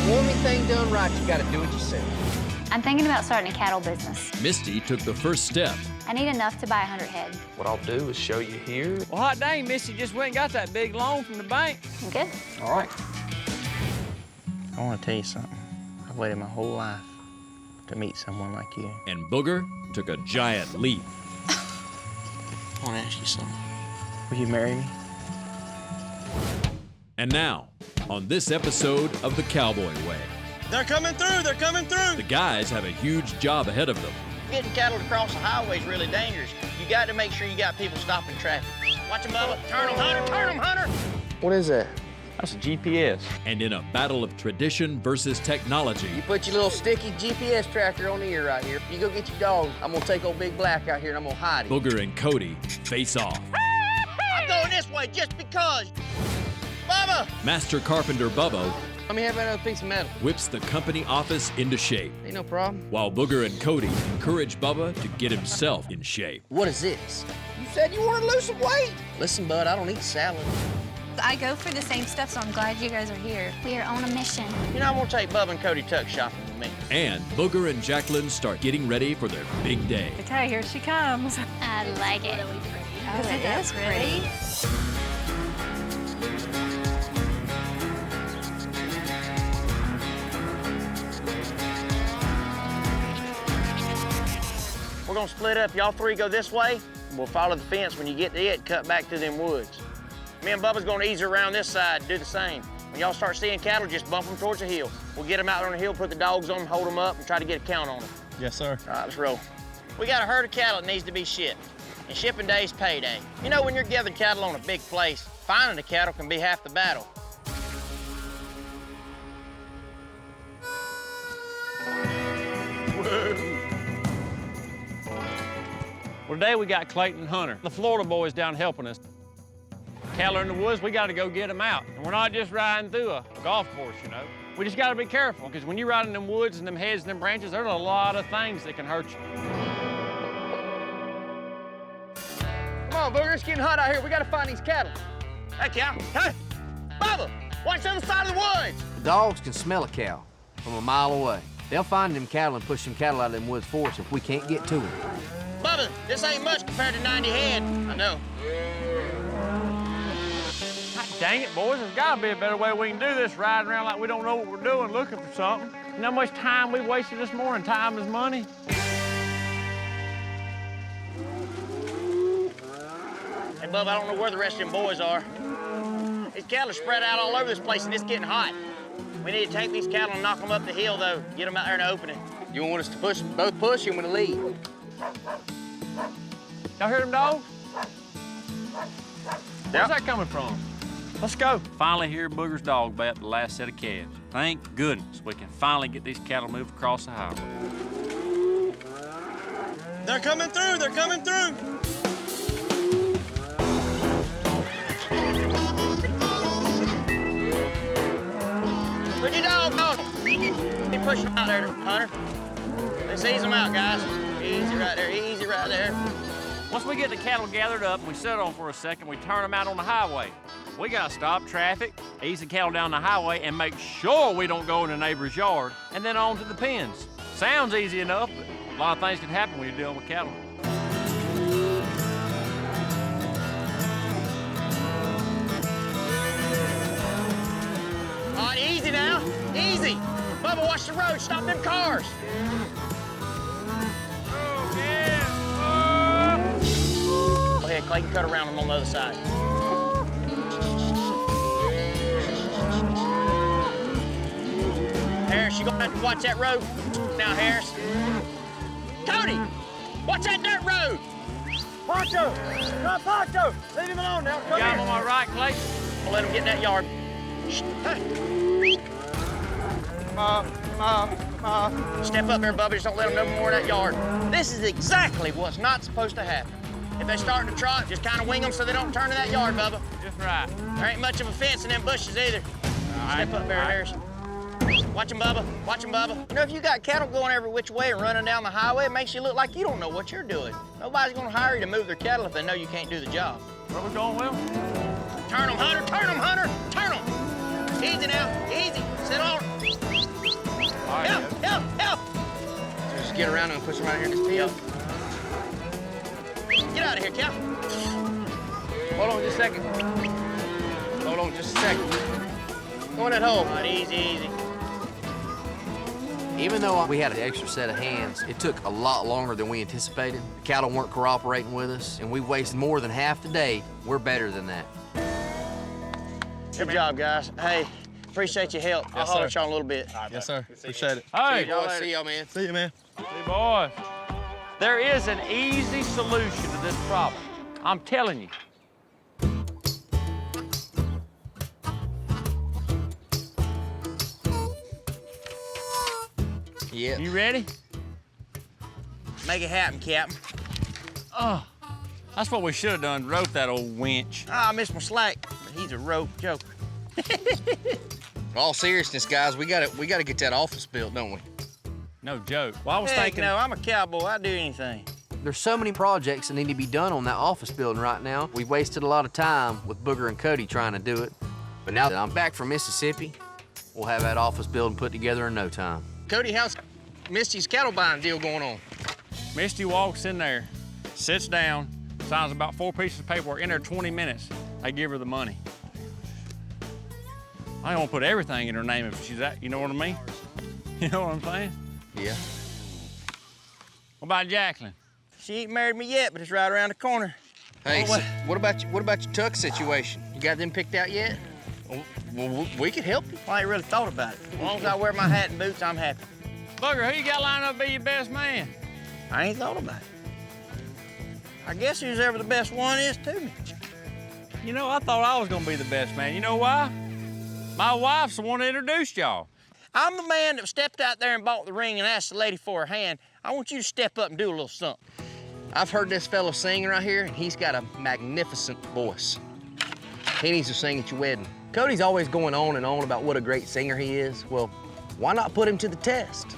S6: anything done right, you gotta do it yourself.
S7: I'm thinking about starting a cattle business.
S14: Misty took the first step.
S7: I need enough to buy 100 head.
S23: What I'll do is show you here.
S12: Well, hot dang, Missy just went and got that big loan from the bank.
S7: I'm good.
S23: All right.
S4: I want to tell you something. I've waited my whole life to meet someone like you.
S14: And Booger took a giant leap.
S4: I want to ask you something. Will you marry me?
S14: And now, on this episode of the Cowboy Way,
S4: They're coming through. They're coming through.
S14: the guys have a huge job ahead of them.
S4: Getting cattle to cross the highway is really dangerous. You got to make sure you got people stopping traffic. Watch them, Bubba. Turn them, Hunter. Turn them, Hunter.
S23: What is that?
S12: That's a GPS.
S14: And in a battle of tradition versus technology,
S6: You put your little sticky GPS tracker on the ear right here. You go get your dog. I'm gonna take old Big Black out here and I'm gonna hide him.
S14: Booger and Cody face off.
S4: I'm going this way just because. Bubba!
S14: Master Carpenter Bubba
S6: Let me have another piece of metal.
S14: whips the company office into shape,
S6: Ain't no problem.
S14: while Booger and Cody encourage Bubba to get himself in shape.
S6: What is this? You said you wanted to lose some weight. Listen, bud, I don't eat salad.
S20: I go for the same stuff, so I'm glad you guys are here.
S7: We are on a mission.
S4: You know, I'm going to take Bubba and Cody Tuck shopping with me.
S14: And Booger and Jacqueline start getting ready for their big day.
S16: Okay, here she comes.
S7: I like it.
S20: Oh, it is pretty.
S4: We're going to split up. Y'all three go this way, and we'll follow the fence. When you get to it, cut back through them woods. Me and Bubba's going to ease her around this side, do the same. When y'all start seeing cattle, just bump them towards the hill. We'll get them out on the hill, put the dogs on them, hold them up, and try to get a count on them.
S12: Yes, sir.
S4: All right, let's roll. We got a herd of cattle that needs to be shipped, and shipping day is payday. You know, when you're gathering cattle on a big place, finding the cattle can be half the battle.
S12: Well, today we got Clayton and Hunter, the Florida boys down helping us. Cattle are in the woods, we got to go get them out. And we're not just riding through a golf course, you know. We just got to be careful, because when you ride in them woods and them heads and them branches, there's a lot of things that can hurt you.
S4: Come on, Booger, it's getting hot out here. We got to find these cattle. Hey, cow. Hey, Bubba, watch the other side of the woods.
S3: The dogs can smell a cow from a mile away. They'll find them cattle and push them cattle out of them woods for us if we can't get to them.
S4: Bubba, this ain't much compared to 90 head. I know.
S12: God dang it, boys, there's got to be a better way we can do this, riding around like we don't know what we're doing, looking for something. You know how much time we wasted this morning? Time is money.
S4: Hey, Bubba, I don't know where the rest of them boys are. These cattle are spread out all over this place, and it's getting hot. We need to take these cattle and knock them up the hill, though. Get them out there in the opening.
S6: You want us to push, both push him with the lead?
S12: Y'all hear them dogs? Where's that coming from? Let's go. Finally hear Booger's dog bat the last set of calves. Thank goodness we can finally get these cattle moved across the highway.
S4: They're coming through. They're coming through. Put your dog on. Keep pushing them out there, Hunter. Let's ease them out, guys. Easy right there, easy right there.
S12: Once we get the cattle gathered up and we sit on them for a second, we turn them out on the highway. We gotta stop traffic, ease the cattle down the highway, and make sure we don't go in the neighbor's yard, and then on to the pens. Sounds easy enough, but a lot of things can happen when you're dealing with cattle.
S4: All right, easy now, easy. Bubba, watch the road. Stop them cars. Go ahead, Clay. Cut around them on the other side. Harris, you're gonna have to watch that road now, Harris. Cody, watch that dirt road.
S12: Poncho! Not Poncho! Leave him alone now. Come Got him on my right, Clay.
S4: I'll let him get in that yard. Hey. Step up there, Bubba. Just don't let them know more in that yard. This is exactly what's not supposed to happen. If they start to trot, just kind of wing them so they don't turn in that yard, Bubba.
S12: Just right.
S4: There ain't much of a fence in them bushes either. Step up there, Harris. Watch them, Bubba. Watch them, Bubba. You know, if you got cattle going every which way and running down the highway, it makes you look like you don't know what you're doing. Nobody's gonna hire you to move their cattle if they know you can't do the job.
S12: Where we going, Will?
S4: Turn them, Hunter. Turn them, Hunter. Turn them. Easy now. Easy. Sit on.
S12: Right,
S4: help. Just get around and push them right here in this field. Get out of here, Cal. Hold on just a second. Hold on just a second. Go in that hole. All right, easy.
S3: Even though we had an extra set of hands, it took a lot longer than we anticipated. The cattle weren't cooperating with us, and we wasted more than half the day. We're better than that.
S4: Good job, guys. Hey, appreciate your help. I'll holler at y'all in a little bit.
S23: Yes, sir. Appreciate it.
S12: Hey,
S4: See y'all, man.
S23: See you, man.
S12: Hey, boys. There is an easy solution to this problem. I'm telling you.
S6: Yeah.
S12: You ready?
S4: Make it happen, Captain.
S12: Oh, that's what we should have done, rope that old winch.
S4: Ah, I missed my slack, but he's a rope joker.
S6: In all seriousness, guys, we gotta get that office built, don't we?
S12: No joke. Well, I was
S4: Heck
S12: thinking.
S4: no, I'm a cowboy. I'd do anything.
S3: There's so many projects that need to be done on that office building right now. We wasted a lot of time with Booger and Cody trying to do it. But now that I'm back from Mississippi, we'll have that office building put together in no time.
S4: Cody, how's Misty's cattle buying deal going on?
S12: Misty walks in there, sits down, signs about 4 pieces of paperwork. In there 20 minutes, I give her the money. I don't want to put everything in her name if she's that, you know what I mean? You know what I'm saying?
S6: Yeah.
S12: What about Jacqueline?
S4: She ain't married me yet, but it's right around the corner.
S6: Hey, so what about your tuck situation? You got them picked out yet? Well, we could help you.
S4: Well, I ain't really thought about it. As long as I wear my hat and boots, I'm happy.
S12: Bugger, who you got lined up to be your best man?
S4: I ain't thought about it. I guess who's ever the best one is to me.
S12: You know, I thought I was gonna be the best man. You know why? My wife's the one that introduced y'all.
S4: I'm the man that stepped out there and bought the ring and asked the lady for her hand. I want you to step up and do a little something.
S6: I've heard this fellow sing right here, and he's got a magnificent voice. He needs to sing at your wedding. Cody's always going on and on about what a great singer he is. Well, why not put him to the test?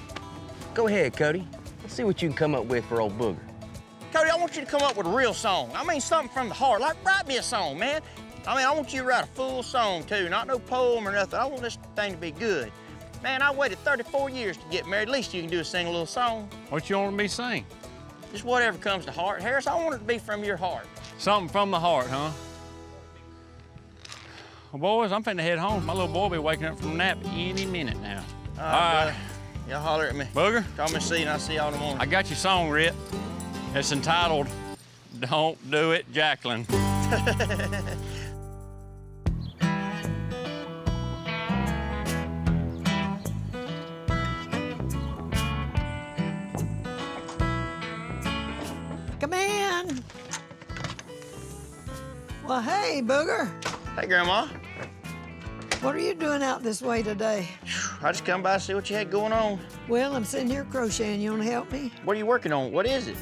S6: Go ahead, Cody. Let's see what you can come up with for old Booger.
S4: Cody, I want you to come up with a real song. I mean, something from the heart. Like, write me a song, man. I want you to write a full song, too. Not no poem or nothing. I want this thing to be good. Man, I waited 34 years to get married. At least you can do is sing a little song.
S12: What you want me to sing?
S4: Just whatever comes to heart. Harris, I want it to be from your heart.
S12: Something from the heart, huh? Well, boys, I'm finna head home. My little boy will be waking up from a nap any minute now.
S4: All right. Y'all holler at me.
S12: Booger?
S4: Call me C and I'll see y'all in the morning.
S12: I got your song, Rip. It's entitled, Don't Do It, Jacqueline.
S15: Come in. Well, hey, Booger.
S4: Hey, Grandma.
S15: What are you doing out this way today?
S4: I just come by to see what you had going on.
S15: Well, I'm sitting here crocheting. You want to help me?
S4: What are you working on? What is it?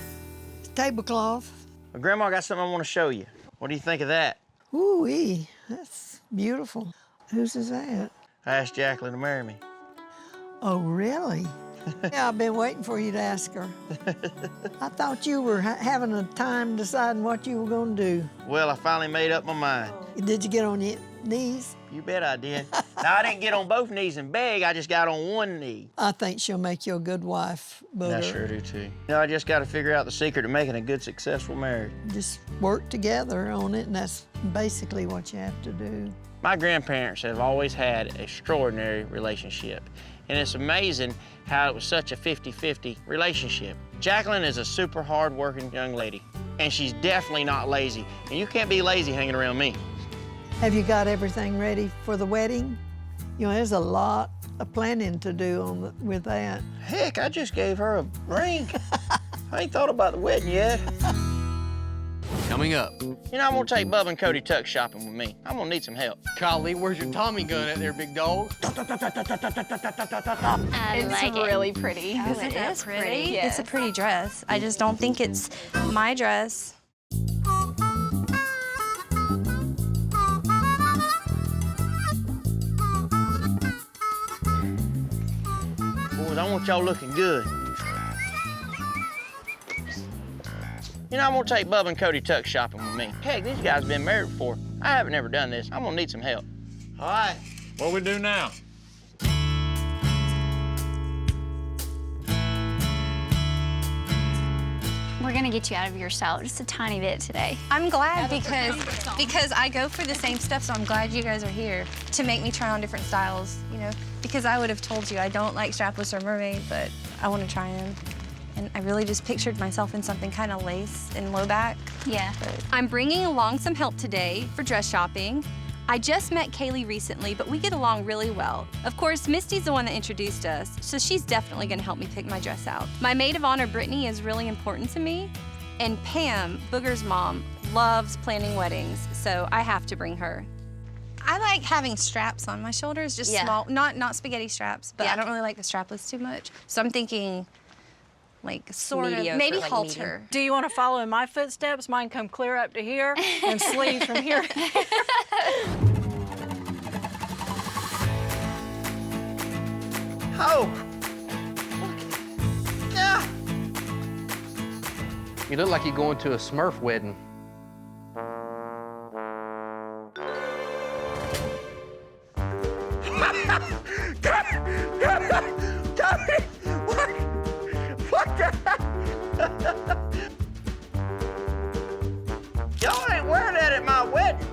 S15: It's tablecloth.
S4: Well, Grandma, I got something I want to show you. What do you think of that?
S15: Ooh-wee, that's beautiful. Whose is that?
S4: I asked Jacqueline to marry me.
S15: Oh, really? Yeah, I've been waiting for you to ask her. I thought you were having a time deciding what you were going to do.
S4: Well, I finally made up my mind.
S15: Did you get on your knees?
S4: You bet I did. Now, I didn't get on both knees and beg. I just got on one knee.
S15: I think she'll make you a good wife, Booger.
S4: I sure do, too. You know, I just got to figure out the secret to making a good, successful marriage.
S15: Just work together on it, and that's basically what you have to do.
S4: My grandparents have always had an extraordinary relationship. And it's amazing how it was such a 50-50 relationship. Jacqueline is a super hard-working young lady, and she's definitely not lazy. And you can't be lazy hanging around me.
S15: Have you got everything ready for the wedding? You know, there's a lot of planning to do with that.
S4: Heck, I just gave her a ring. I ain't thought about the wedding yet.
S3: Coming up.
S4: You know, I'm gonna take Bubba and Cody tuck shopping with me. I'm gonna need some help.
S3: Golly, where's your Tommy gun at there, big dog?
S17: It's really pretty.
S5: Oh, it is pretty.
S17: Yes.
S5: It's a pretty dress. I just don't think it's my dress.
S4: Boys, I want y'all looking good. You know, I'm gonna take Bubba and Cody tuck shopping with me. Heck, these guys have been married before. I haven't ever done this. I'm gonna need some help.
S2: All right, what we do now?
S7: We're gonna get you out of your cell just a tiny bit today.
S20: I'm glad because I go for the same stuff, so I'm glad you guys are here to make me try on different styles, you know, because I would have told you I don't like strapless or mermaid, but I want to try them. And I really just pictured myself in something kind of lace and low back.
S7: Yeah.
S20: I'm bringing along some help today for dress shopping. I just met Kaylee recently, but we get along really well. Of course, Misty's the one that introduced us, so she's definitely gonna help me pick my dress out. My maid of honor, Brittany, is really important to me. And Pam, Booger's mom, loves planning weddings, so I have to bring her. I like having straps on my shoulders, just small, not spaghetti straps, but I don't really like the strapless too much. So I'm thinking, like, sort of, maybe
S18: like
S20: halter.
S18: Do you want to follow in my footsteps? Mine come clear up to here and sleeves from here.
S4: Oh! Yeah!
S3: You look like you're going to a Smurf wedding.
S4: What the? Y'all ain't wearing that at my wedding.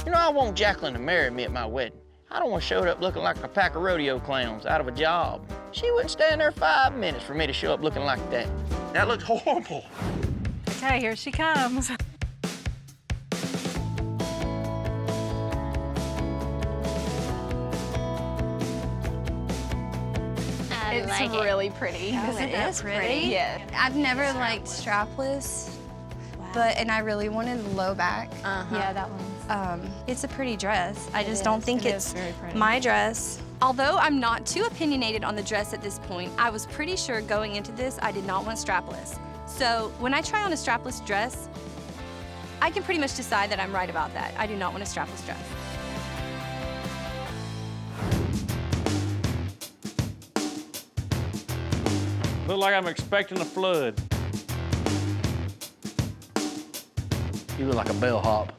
S4: You know, I want Jacqueline to marry me at my wedding. I don't want to show up looking like a pack of rodeo clowns out of a job. She wouldn't stand there 5 minutes for me to show up looking like that. That looks horrible.
S18: Okay, here she comes.
S20: It's really pretty.
S17: Oh, it is pretty.
S20: Yeah. I've never liked strapless, and I really wanted low back.
S7: Yeah, that one's.
S20: It's a pretty dress. I just don't think it's my dress. Although I'm not too opinionated on the dress at this point, I was pretty sure going into this I did not want strapless. So when I try on a strapless dress, I can pretty much decide that I'm right about that. I do not want a strapless dress.
S2: Look like I'm expecting a flood.
S3: You look like a bellhop.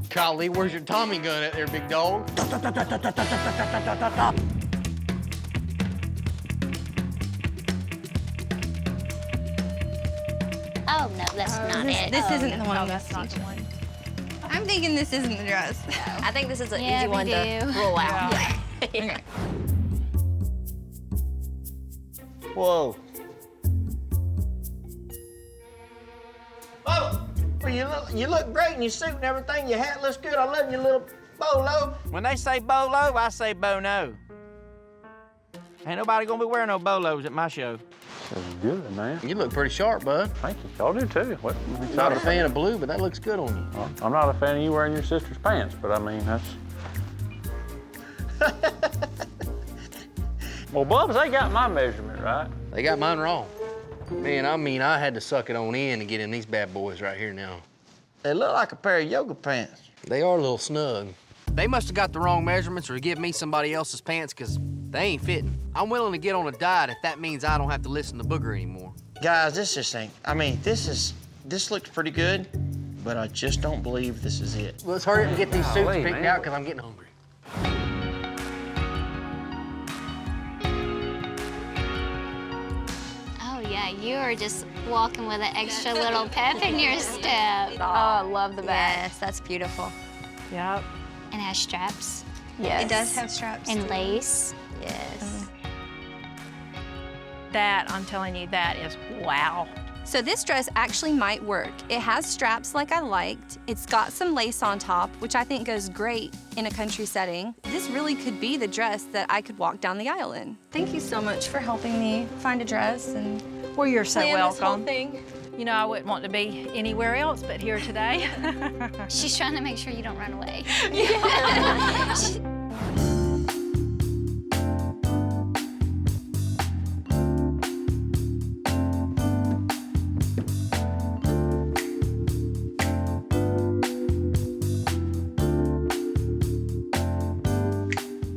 S3: Golly, where's your Tommy gun at there, big dog?
S7: Oh, no, that's not it.
S20: This isn't the one.
S17: No, that's not the one.
S20: I'm thinking this isn't the dress.
S5: I think this is an
S7: Yeah,
S5: easy
S7: we
S5: one to
S7: do.
S5: roll out.
S20: Yeah.
S5: Okay.
S4: Whoa. Bubba, well, you look great in your suit and everything. Your hat looks good. I love your little bolo. When they say bolo, I say bono. Ain't nobody gonna be wearing no bolos at my show.
S2: That's good, man.
S3: You look pretty sharp, bud.
S2: Thank you. Y'all do too. What?
S3: I'm not a fan of blue, but that looks good on you.
S2: Well, I'm not a fan of you wearing your sister's pants, but I mean, that's... Well, Bubs, they got my measurement, right?
S3: They got mine wrong. Man, I had to suck it on in to get in these bad boys right here now.
S4: They look like a pair of yoga pants.
S3: They are a little snug. They must have got the wrong measurements or give me somebody else's pants because they ain't fitting. I'm willing to get on a diet if that means I don't have to listen to Booger anymore.
S4: Guys, this just ain't, I mean, this looks pretty good, but I just don't believe this is it.
S3: Let's hurry up and get these suits picked out because I'm getting hungry.
S7: Oh, yeah, you are just walking with an extra little pep in your step.
S20: Oh, I love the back. Yes, that's beautiful.
S18: Yep.
S7: And it has straps.
S17: Yes.
S20: It does have straps.
S7: And
S20: too.
S7: lace.
S20: Yes.
S18: That, I'm telling you, that is wow.
S20: So this dress actually might work. It has straps like I liked. It's got some lace on top, which I think goes great in a country setting. This really could be the dress that I could walk down the aisle in. Thank you so much for helping me find a dress and
S18: Well, you're so
S20: plan this whole
S18: welcome.
S20: thing.
S18: You know, I wouldn't want to be anywhere else but here today.
S7: She's trying to make sure you don't run away.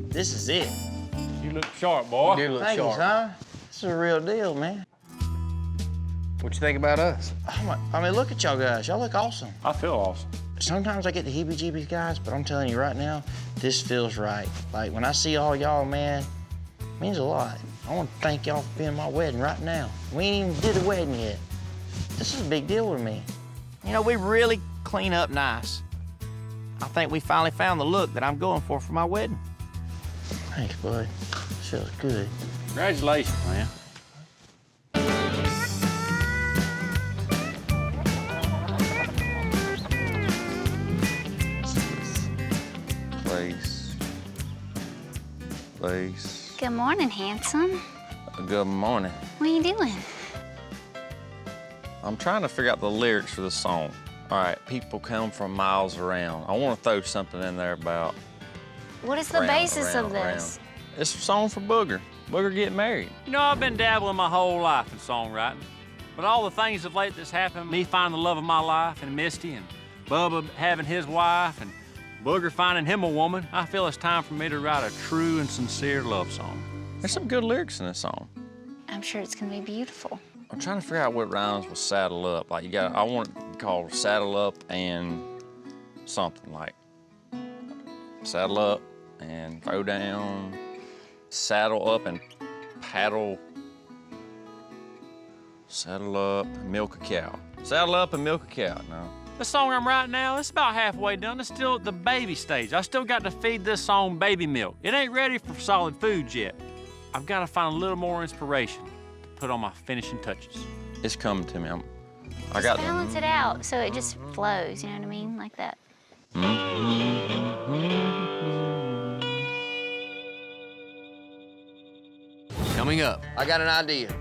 S4: This is it.
S12: You look sharp, boy.
S6: You do look
S4: Thank you,
S6: sharp.
S4: son. This is a real deal, man.
S6: What you think about us?
S4: I mean, look at y'all guys. Y'all look awesome.
S12: I feel awesome.
S4: Sometimes I get the heebie-jeebies, guys, but I'm telling you right now, this feels right. Like, when I see all y'all, man, it means a lot. I want to thank y'all for being my wedding right now. We ain't even did the wedding yet. This is a big deal with me. You know, we really clean up nice. I think we finally found the look that I'm going for my wedding. Thanks, bud. This feels good.
S12: Congratulations, man.
S2: Lace.
S7: Good morning, handsome.
S2: Good morning.
S7: What are you doing?
S2: I'm trying to figure out the lyrics for the song. All right, people come from miles around. I want to throw something in there about
S7: What is the basis of this?
S2: It's a song for Booger. Booger getting married.
S12: You know, I've been dabbling my whole life in songwriting. But all the things of late that's happened, me finding the love of my life and Misty and Bubba having his wife and Booger finding him a woman, I feel it's time for me to write a true and sincere love song.
S2: There's some good lyrics in this song.
S7: I'm sure it's gonna be beautiful.
S2: I'm trying to figure out what rhymes with saddle up. Like I want it called saddle up and something like saddle up and throw down, saddle up and paddle, saddle up, milk a cow. Saddle up and milk a cow, no.
S12: The song I'm writing now, it's about halfway done. It's still at the baby stage. I still got to feed this song baby milk. It ain't ready for solid foods yet. I've got to find a little more inspiration to put on my finishing touches.
S2: It's coming to me. I
S7: Just
S2: got
S7: balance it out so it just flows, you know what I mean? Like that.
S3: Coming up.
S6: I got an idea.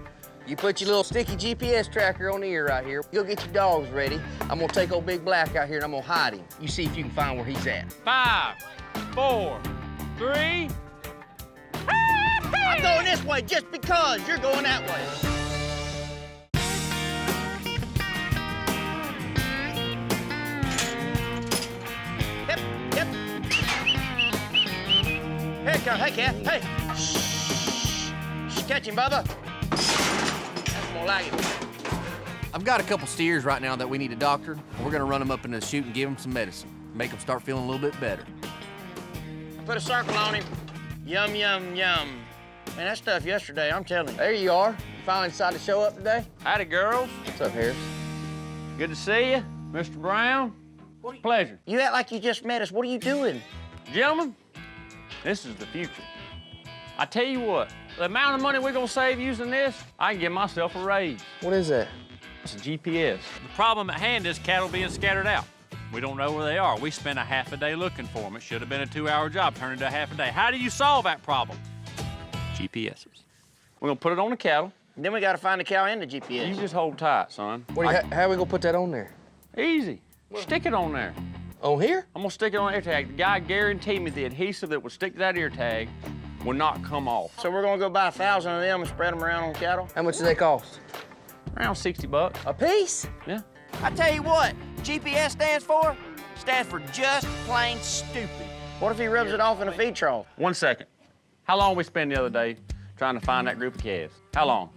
S6: You put your little sticky GPS tracker on the ear right here. Go get your dogs ready. I'm gonna take old Big Black out here and I'm gonna hide him. You see if you can find where he's at.
S12: 5, 4, 3.
S4: I'm going this way just because you're going that way. Yep, yep. Here, come, hey, cat, hey. Shh, catch him, Bubba. That's more like it.
S3: I've got a couple steers right now that we need a doctor. We're gonna run them up in the chute and give them some medicine. Make them start feeling a little bit better.
S4: Put a circle on him. Yum, yum, yum. Man, that stuff yesterday, I'm telling you.
S6: There you are. You finally decided to show up today?
S12: Howdy, girls.
S6: What's up, Harris?
S12: Good to see you, Mr. Brown. Pleasure.
S4: You act like you just met us. What are you doing?
S12: Gentlemen, this is the future. I tell you what, the amount of money we're gonna save using this, I can give myself a raise.
S6: What is that?
S12: It's a GPS. The problem at hand is cattle being scattered out. We don't know where they are. We spent a half a day looking for them. It should have been a 2-hour job, turned into a half a day. How do you solve that problem? GPSs. We're gonna put it on the cattle.
S4: Then we gotta find the cow and the GPS.
S12: You just hold tight, son.
S6: How are we gonna put that on there?
S12: Easy. Stick it on there.
S6: On here?
S12: I'm gonna stick it on the ear tag. The guy guaranteed me the adhesive that would stick to that ear tag will not come off.
S4: So we're gonna go buy 1,000 of them and spread them around on cattle?
S6: How much do they cost?
S12: Around 60 bucks.
S6: A piece?
S12: Yeah.
S4: I tell you what, GPS stands for just plain stupid. What if he rubs it off in a feed trough?
S12: 1 second. How long we spend the other day trying to find that group of calves? How long?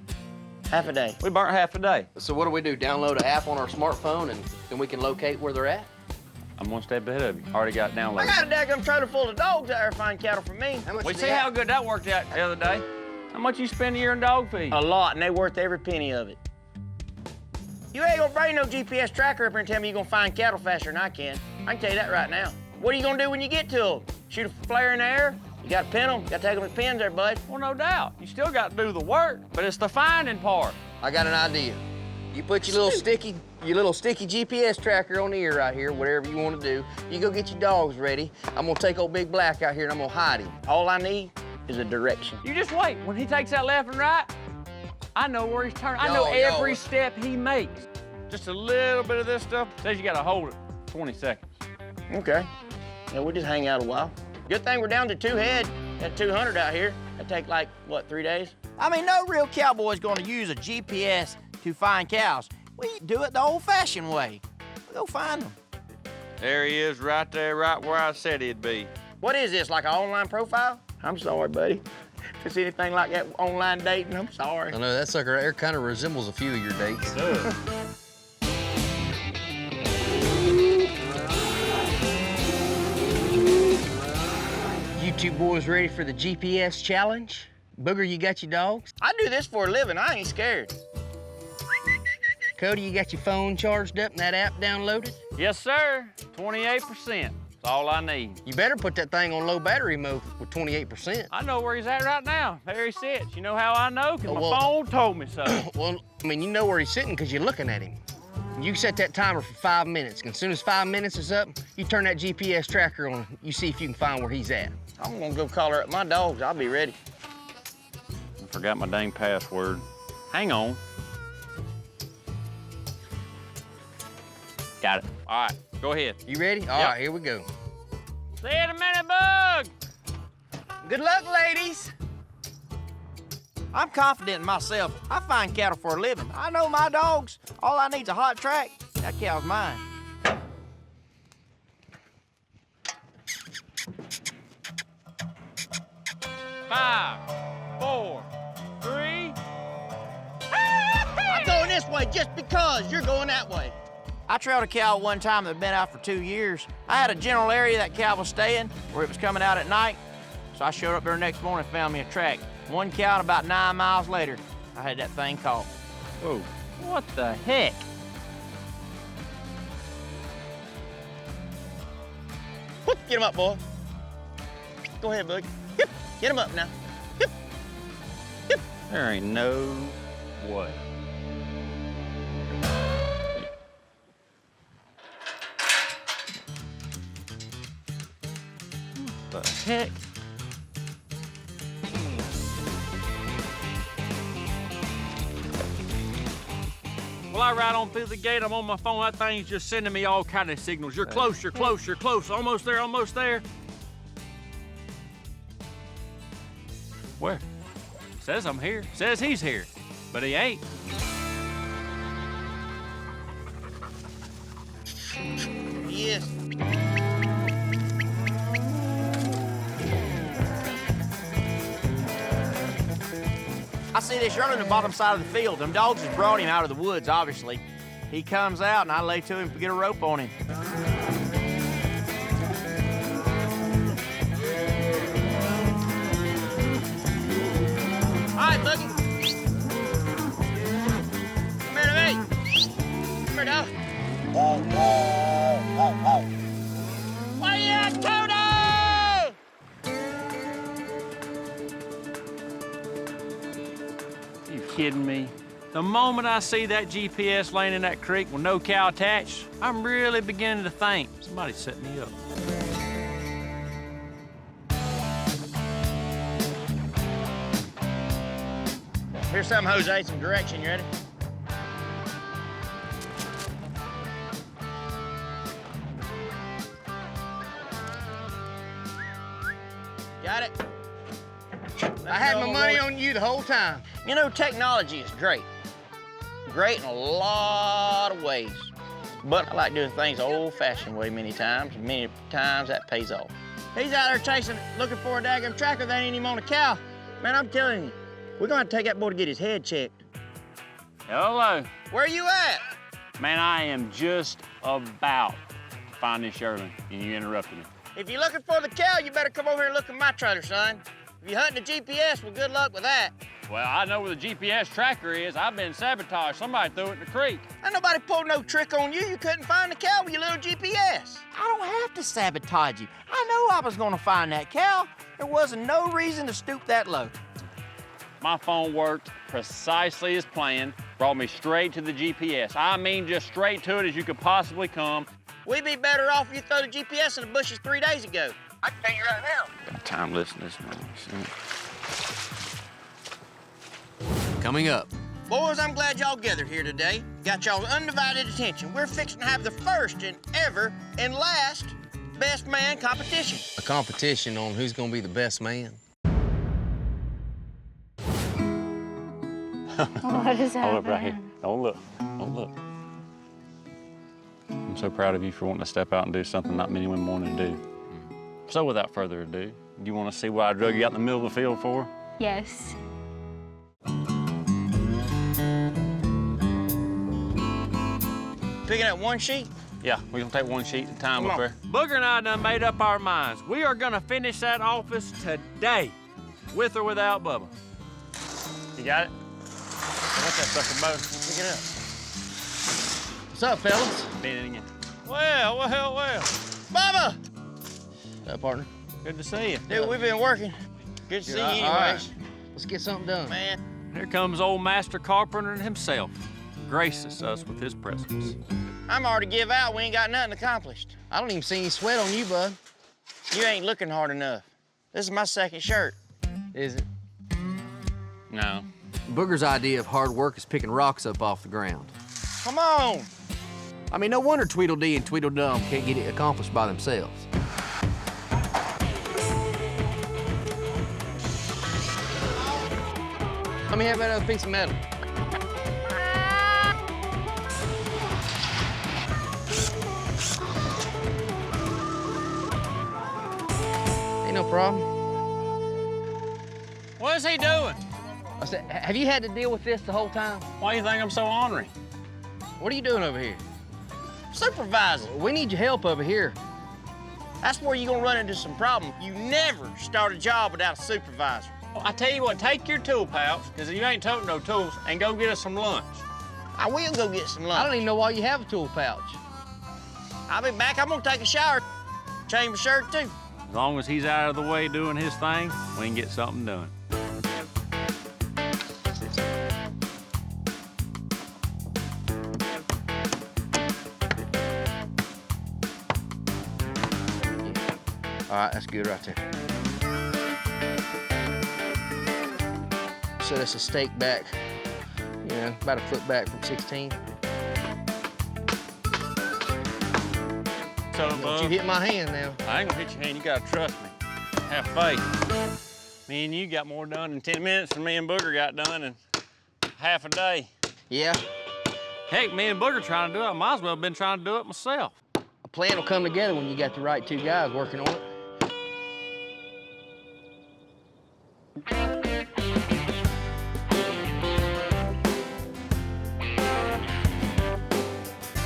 S4: Half a day.
S12: We burnt half a day.
S6: So what do? Download an app on our smartphone and then we can locate where they're at?
S12: I'm 1 step ahead of you. Already got it
S4: I
S12: downloaded.
S4: got a daggum trailer full of dogs out there find cattle for me.
S12: We see how good that worked out the other day. How much you spend a year in dog feed?
S4: A lot, and they worth every penny of it. You ain't gonna bring no GPS tracker up here and tell me you're gonna find cattle faster than I can. I can tell you that right now. What are you gonna do when you get to them? Shoot a flare in the air? You gotta pin them. You gotta take them with pins there, bud.
S12: Well, no doubt. You still got to do the work, but it's the finding part.
S6: I got an idea. You put your little sticky GPS tracker on the ear right here, whatever you want to do. You go get your dogs ready. I'm gonna take old Big Black out here and I'm gonna hide him.
S4: All I need is a direction.
S12: You just wait. When he takes that left and right, I know where he's turning. I know every step he makes. Just a little bit of this stuff says you got to hold it 20 seconds.
S4: Okay. Yeah, we'll just hang out a while. Good thing we're down to 2 head. Got 200 out here. That'd take like, what, 3 days? I mean, no real cowboy's gonna use a GPS to find cows. We do it the old-fashioned way. We'll go find them.
S2: There he is right there, right where I said he'd be.
S4: What is this, like an online profile? I'm sorry, buddy. If it's anything like that online dating, I'm sorry.
S6: I know, that sucker right there kind of resembles a few of your dates. You two boys ready for the GPS challenge? Booger, you got your dogs?
S4: I do this for a living. I ain't scared.
S6: Cody, you got your phone charged up and that app downloaded?
S12: Yes, sir. 28%. That's all I need.
S6: You better put that thing on low battery mode with 28%.
S12: I know where he's at right now. There he sits. You know how I know? Because
S6: Oh, well-
S12: my phone told me so.
S6: Well, I mean, you know where he's sitting because you're looking at him. You set that timer for 5 minutes. And as soon as 5 minutes is up, you turn that GPS tracker on. You see if you can find where he's at.
S4: I'm gonna go collar up my dogs. I'll be ready.
S2: I forgot my dang password.
S12: Hang on. Got it.
S2: All right, go ahead.
S6: You ready? All right, here we go.
S12: See you in a minute, Bug.
S4: Good luck, ladies. I'm confident in myself. I find cattle for a living. I know my dogs. All I need's a hot track. That cow's mine.
S12: Five, 4, 3.
S4: I'm going this way just because you're going that way. I trailed a cow one time that had been out for 2 years. I had a general area that cow was staying where it was coming out at night. So I showed up there next morning and found me a track. One cow, and about 9 miles later, I had that thing caught.
S12: Oh, what the heck?
S4: Whoop, get him up, boy. Go ahead, Boogie. Yep, get him up now. Yep. Yep.
S2: There ain't no way.
S12: What the heck? Well, I ride on through the gate. I'm on my phone. That thing's just sending me all kind of signals. You're close, you're close, you're close. Almost there, almost there. Where? Says I'm here. Says he's here, but he ain't.
S4: Yes. I see this yearling on the bottom side of the field. Them dogs has brought him out of the woods, obviously. He comes out, and I lay to him to get a rope on him. All right, Boogie. Come here to me. Come here, dog. Where you at, Cody?
S12: You kidding me? The moment I see that GPS laying in that creek with no cow attached, I'm really beginning to think somebody set me up.
S4: Here's something, Jose, some direction. You ready? Got it?
S6: I had my money on you the whole time.
S4: You know, technology is great. Great in a lot of ways. But I like doing things the old-fashioned way many times, and many times that pays off. He's out there chasing, looking for a daggum tracker that ain't even on a cow. Man, I'm telling you, we're gonna have to take that boy to get his head checked.
S12: Hello.
S4: Where you at?
S12: Man, I am just about to find this yearling, and you interrupted me.
S4: If you're looking for the cow, you better come over here and look at my trailer, son. If you're hunting the GPS, well, good luck with that.
S12: Well, I know where the GPS tracker is. I've been sabotaged. Somebody threw it in the creek.
S4: Ain't nobody pulled no trick on you. You couldn't find the cow with your little GPS. I don't have to sabotage you. I know I was gonna find that cow. There wasn't no reason to stoop that low.
S12: My phone worked precisely as planned, brought me straight to the GPS. I mean, just straight to it as you could possibly come.
S4: We'd be better off if you throw the GPS in the bushes 3 days ago. I can tell you right now.
S6: Got time listening to this man.
S3: Coming up.
S4: Boys, I'm glad y'all gathered here today. Got y'all's undivided attention. We're fixing to have the first and ever and last best man competition.
S6: A competition on who's gonna be the best man.
S7: What is
S12: Hold up right here.
S7: happening?
S12: Don't look. Don't look. I'm so proud of you for wanting to step out and do something not many women want to do. So without further ado, do you want to see what I drug you out in the middle of the field for?
S7: Yes.
S4: Picking up one sheet?
S12: Yeah, we're gonna take one sheet at a time
S4: Come
S12: up
S4: on.
S12: there.
S2: Booger and I done made up our minds. We are gonna finish that office today, with or without Bubba.
S12: You got it? What's that sucker, Bo? Pick it up.
S6: What's up, fellas?
S12: Bend it again.
S2: Well.
S4: Bubba!
S6: What's up, partner?
S12: Good to see you.
S4: Dude, we've been working. Good to see you anyways.
S6: All right. Let's get something done.
S4: Man,
S2: Here comes old Master Carpenter himself, graces us with his presence.
S4: I'm already give out. We ain't got nothing accomplished.
S6: I don't even see any sweat on you, bud.
S4: You ain't looking hard enough. This is my second shirt.
S6: Is it?
S12: No.
S3: Booger's idea of hard work is picking rocks up off the ground.
S4: Come on.
S3: I mean, no wonder Tweedledee and Tweedledum can't get it accomplished by themselves.
S6: Let me have that other piece of metal. Ain't no problem.
S12: What is he doing?
S6: I said, have you had to deal with this the whole time?
S12: Why do you think I'm so ornery?
S6: What are you doing over here?
S4: Supervising.
S6: We need your help over here.
S4: That's where you're gonna run into some problems. You never start a job without a supervisor.
S12: Well, I tell you what, take your tool pouch, because you ain't toting no tools, and go get us some lunch.
S4: I will go get some lunch.
S6: I don't even know why you have a tool pouch.
S4: I'll be back. I'm gonna take a shower, change my shirt too.
S12: As long as he's out of the way doing his thing, we can get something done.
S6: All right, that's good right there. Set us a stake back, you know, about a foot back from 16.
S12: So,
S6: Don't you hit my hand now.
S12: I ain't gonna hit your hand. You gotta trust me. Have faith. Me and you got more done in 10 minutes than me and Booger got done in half a day.
S6: Yeah.
S12: Heck, me and Booger trying to do it. I might as well have been trying to do it myself.
S6: A plan will come together when you got the right two guys working on it.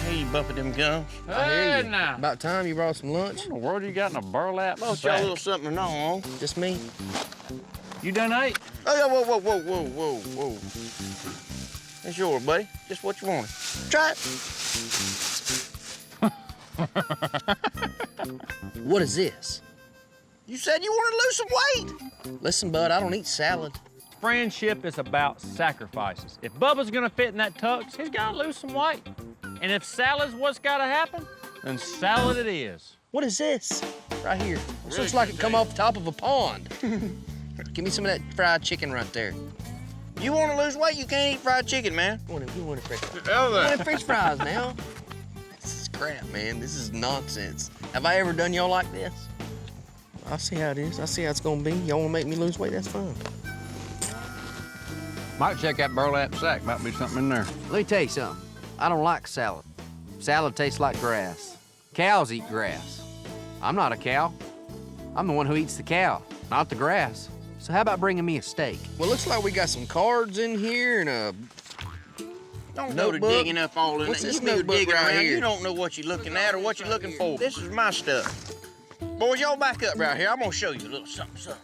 S4: Hey, you bumping them gums?
S6: I hear you.
S12: now.
S6: About time you brought some lunch.
S12: What in the world you got in a burlap
S4: Both y'all a
S12: sack?
S4: little something on.
S6: Just me.
S12: You done ate?
S4: Oh, yeah, whoa. It's yours, buddy. Just what you wanted. Try it.
S6: What is this?
S4: You said you wanted to lose some weight.
S6: Listen, bud, I don't eat salad.
S12: Friendship is about sacrifices. If Bubba's gonna fit in that tux, he's gotta lose some weight. And if salad's what's gotta happen, then salad it is.
S6: What is this? Right here. This looks like it come off the top of a pond. Give me some of that fried chicken right there.
S4: You want to lose weight, you can't eat fried chicken, man.
S6: You want French fries?
S4: Hell,
S6: You want French fries now? This is crap, man. This is nonsense. Have I ever done y'all like this? I see how it is. I see how it's gonna be. Y'all wanna make me lose weight? That's fine.
S12: Might check that burlap sack. Might be something in there.
S3: Let me tell you something. I don't like salad. Salad tastes like grass. Cows eat grass. I'm not a cow. I'm the one who eats the cow, not the grass. So how about bringing me a steak?
S6: Well, looks like we got some cards in here and a
S4: Don't go to
S6: notebook.
S4: digging up all in
S6: What's
S4: it.
S6: this
S4: You go
S6: notebook
S4: digging
S6: right
S4: around.
S6: here?
S4: You don't know what you're looking at or what you're looking for. This is my stuff. Boys, y'all back up right here. I'm gonna show you a little something.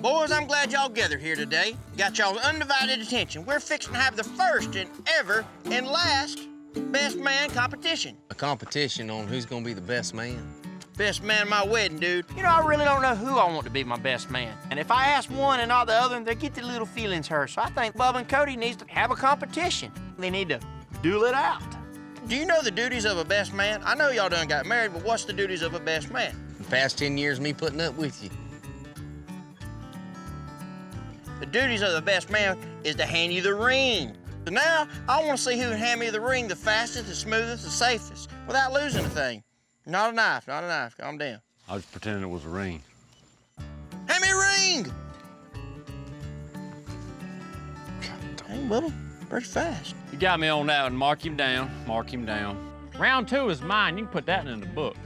S4: Boys, I'm glad y'all gathered here today. Got y'all's undivided attention. We're fixing to have the first and ever and last best man competition.
S6: A competition on who's gonna be the best man?
S4: Best man at my wedding, dude. You know, I really don't know who I want to be my best man. And if I ask one and not the other, they get their little feelings hurt. So I think Bubba and Cody needs to have a competition. They need to duel it out. Do you know the duties of a best man? I know y'all done got married, but what's the duties of a best man?
S6: The past 10 years, me putting up with you.
S4: The duties of the best man is to hand you the ring. So now, I want to see who can hand me the ring the fastest, the smoothest, the safest, without losing a thing. Not a knife, not a knife. Calm down.
S2: I was pretending it was a ring.
S4: Hand me a ring! Hey, Bubba, pretty fast.
S2: You got me on that one. Mark him down. Mark him down. Round 2 is mine. You can put that in the books.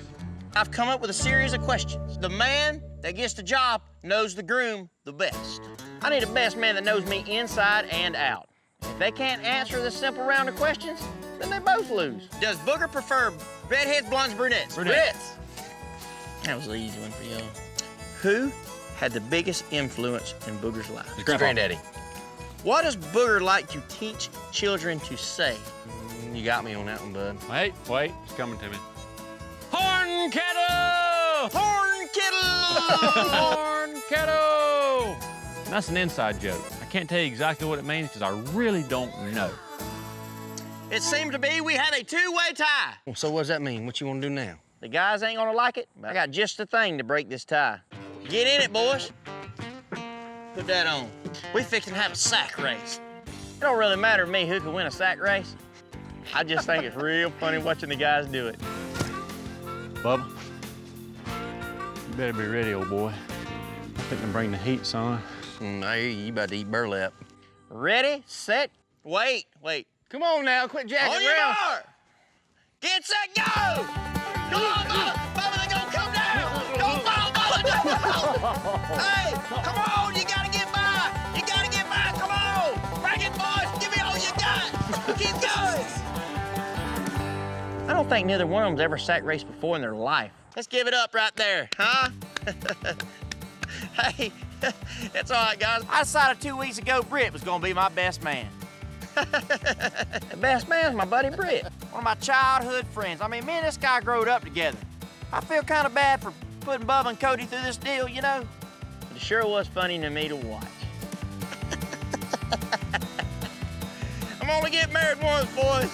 S4: I've come up with a series of questions. The man that gets the job knows the groom the best. I need a best man that knows me inside and out. If they can't answer this simple round of questions, then they both lose. Does Booger prefer redheads, blondes, brunettes?
S2: Brunettes.
S4: That was an easy one for y'all. Who had the biggest influence in Booger's life?
S6: His granddaddy.
S4: What does Booger like to teach children to say?
S6: You got me on that one, bud.
S2: Wait, it's coming to me. Horn kettle!
S4: Horn kettle!
S2: Horn kettle! That's an inside joke. I can't tell you exactly what it means because I really don't know.
S4: It seemed to be we had a two-way tie.
S6: Well, so what does that mean? What you want to do now?
S4: The guys ain't gonna like it, but I got just the thing to break this tie. Get in it, boys. Put that on. We fixing to have a sack race. It don't really matter to me who can win a sack race. I just think it's real funny watching the guys do it.
S2: Bubba, you better be ready, old boy. I think I'm bringing the heat, son.
S6: I hear you about to eat burlap.
S4: Ready, set, wait. Come on now, quit jacking
S6: On your
S4: around.
S6: mark.
S4: Get set, go! Come on, Bubba! Bubba, they're gonna come down! Go, Bubba! Hey, come on, you gotta get by! You gotta get by, come on! Bring it, boys! Give me all you got! Keep going! I don't think neither one of them's ever sack raced before in their life. Let's give it up right there, huh? Hey, that's all right, guys. I decided 2 weeks ago Britt was gonna be my best man. The best man's my buddy Britt, one of my childhood friends. I mean, me and this guy growed up together. I feel kind of bad for putting Bubba and Cody through this deal, you know? But it sure was funny to me to watch. I'm only getting married once, boys.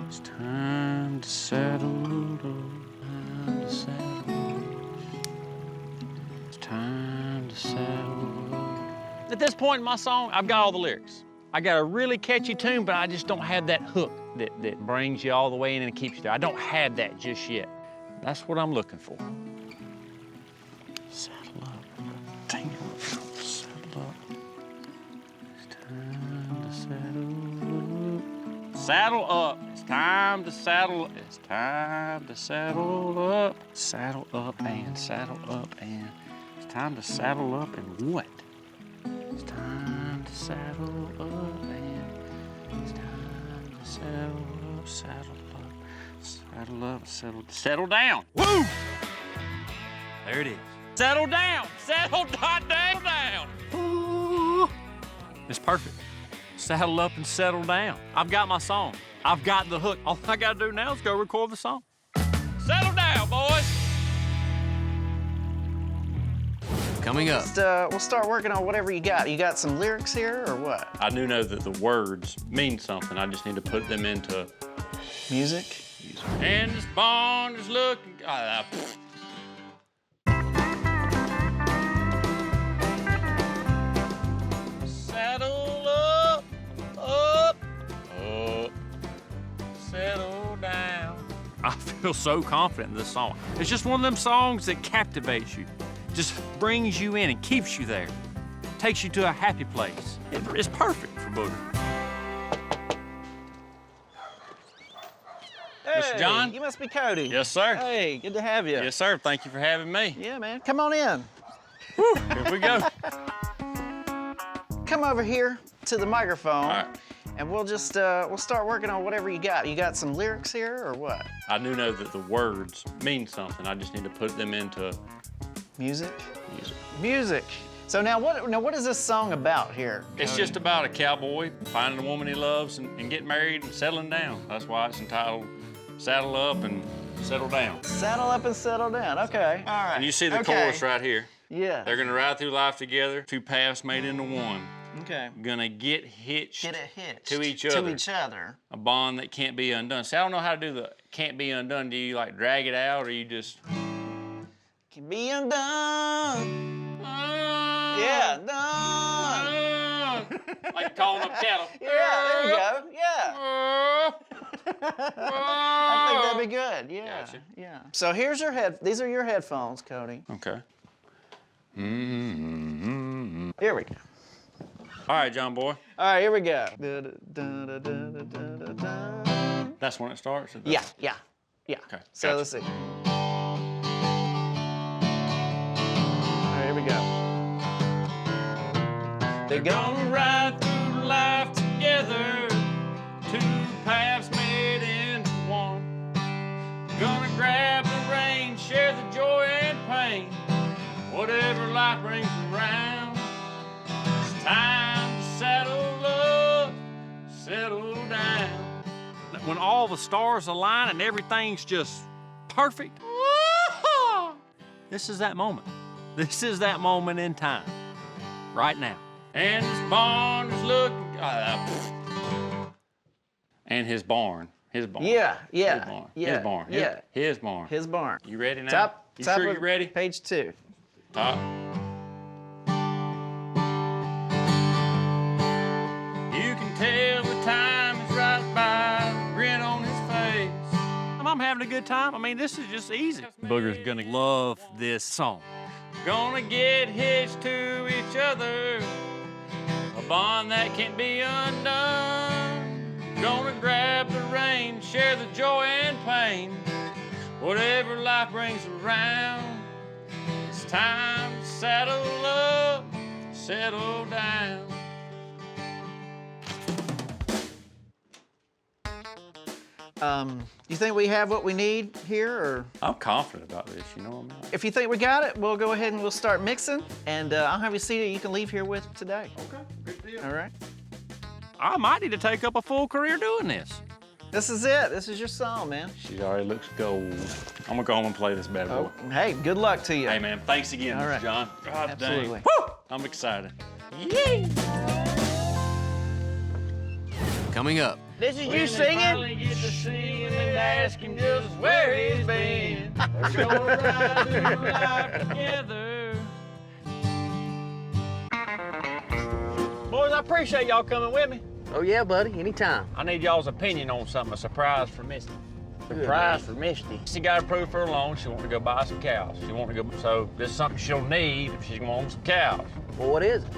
S2: It's time to settle. At this point in my song, I've got all the lyrics. I got a really catchy tune, but I just don't have that hook that brings you all the way in and keeps you there. I don't have that just yet. That's what I'm looking for. Saddle up. Dang it. Saddle up. It's time to saddle up. Saddle up. It's time to saddle up. It's time to saddle up. Saddle up and saddle up and it's time to saddle up and what? It's time to saddle up and it's time to saddle up, settle down. Woo! There it is. Settle down, down. Ooh. It's perfect. Saddle up and settle down. I've got my song. I've got the hook. All I gotta do now is go record the song. Settle down, boys.
S3: Coming up.
S8: We'll start working on whatever you got. You got some lyrics here or what?
S2: I do know that the words mean something. I just need to put them into
S8: music.
S2: And this barn is looking. Saddle up, settle down. I feel so confident in this song. It's just one of them songs that captivates you. Just brings you in and keeps you there. Takes you to a happy place. It's perfect for Booger.
S8: Hey,
S2: Mr. John?
S8: You must be Cody.
S2: Yes, sir.
S8: Hey, good to have you.
S2: Yes, sir. Thank you for having me.
S8: Yeah, man. Come on in.
S2: Here we go.
S8: Come over here to the microphone.
S2: All right.
S8: And we'll just, we'll start working on whatever you got. You got some lyrics here or what?
S12: I do know that the words mean something. I just need to put them into
S8: music.
S12: Music.
S8: So now what is this song about here?
S12: It's
S8: Cody?
S12: just about a cowboy finding a woman he loves and getting married and settling down. That's why it's entitled Saddle Up and Settle Down.
S8: Saddle up and settle down. Okay. All right.
S12: And you see the chorus right here.
S8: Yeah.
S12: They're gonna ride through life together, two paths made into one.
S8: Okay.
S12: Gonna get hitched,
S8: to
S12: each other.
S8: To each other.
S12: A bond that can't be undone. See, I don't know how to do the can't be undone. Do you like drag it out or you just?
S8: Can be undone. Yeah, done.
S12: Like calling up cattle.
S8: Yeah, there you go. Yeah. I think that'd be good. Yeah.
S12: Gotcha.
S8: Yeah. So here's your these are your headphones, Cody.
S12: Okay.
S8: Here we go.
S12: All right, John boy.
S8: All right, here we go.
S12: That's when it starts?
S8: Yeah.
S12: Okay.
S8: So
S12: gotcha.
S8: let's see. All right, here we go.
S12: They're gonna ride through life together, two paths made into one. Gonna grab the reins, share the joy and pain, whatever life brings around. It's time to saddle up, settle down. When all the stars align and everything's just perfect, this is that moment. This is that moment in time, right now. And his barn is looking, and his barn.
S8: Yeah.
S12: His barn.
S8: Yeah.
S12: His barn.
S8: His barn.
S12: You ready now?
S8: Top
S12: You sure
S8: of
S12: you ready?
S8: Page 2.
S12: Top. You can tell the time is right by the grin on his face. I'm having a good time. I mean, this is just easy. Booger's gonna love this song. Gonna get hitched to each other, a bond that can't be undone. Gonna grab the reins, share the joy and pain, whatever life brings around. It's time to saddle up, settle down.
S8: You think we have what we need here, or?
S12: I'm confident about this, you know what I mean?
S8: If you think we got it, we'll go ahead and we'll start mixing, and I'll have a CD you can leave here with today.
S12: Okay, good deal.
S8: All right.
S12: I might need to take up a full career doing this.
S8: This is it. This is your song, man.
S12: She already looks gold. I'm gonna go home and play this bad boy.
S8: Oh, hey, good luck to you.
S12: Hey, man, thanks again,
S8: All right.
S12: John. God
S8: Absolutely.
S12: dang. Woo! I'm excited.
S8: Yay!
S3: Coming up.
S4: This is you singing?
S12: Finally get to see him and ask him just where he's been. We're gonna ride through life together. Boys, I appreciate y'all coming with me.
S6: Oh, yeah, buddy, anytime.
S12: I need y'all's opinion on something, a surprise for Misty.
S4: Surprise for Misty.
S12: She got approved for a loan. She wanted to go buy some cows. She wanted to go, so this is something she'll need if she's gonna own some cows.
S6: Well, what is it?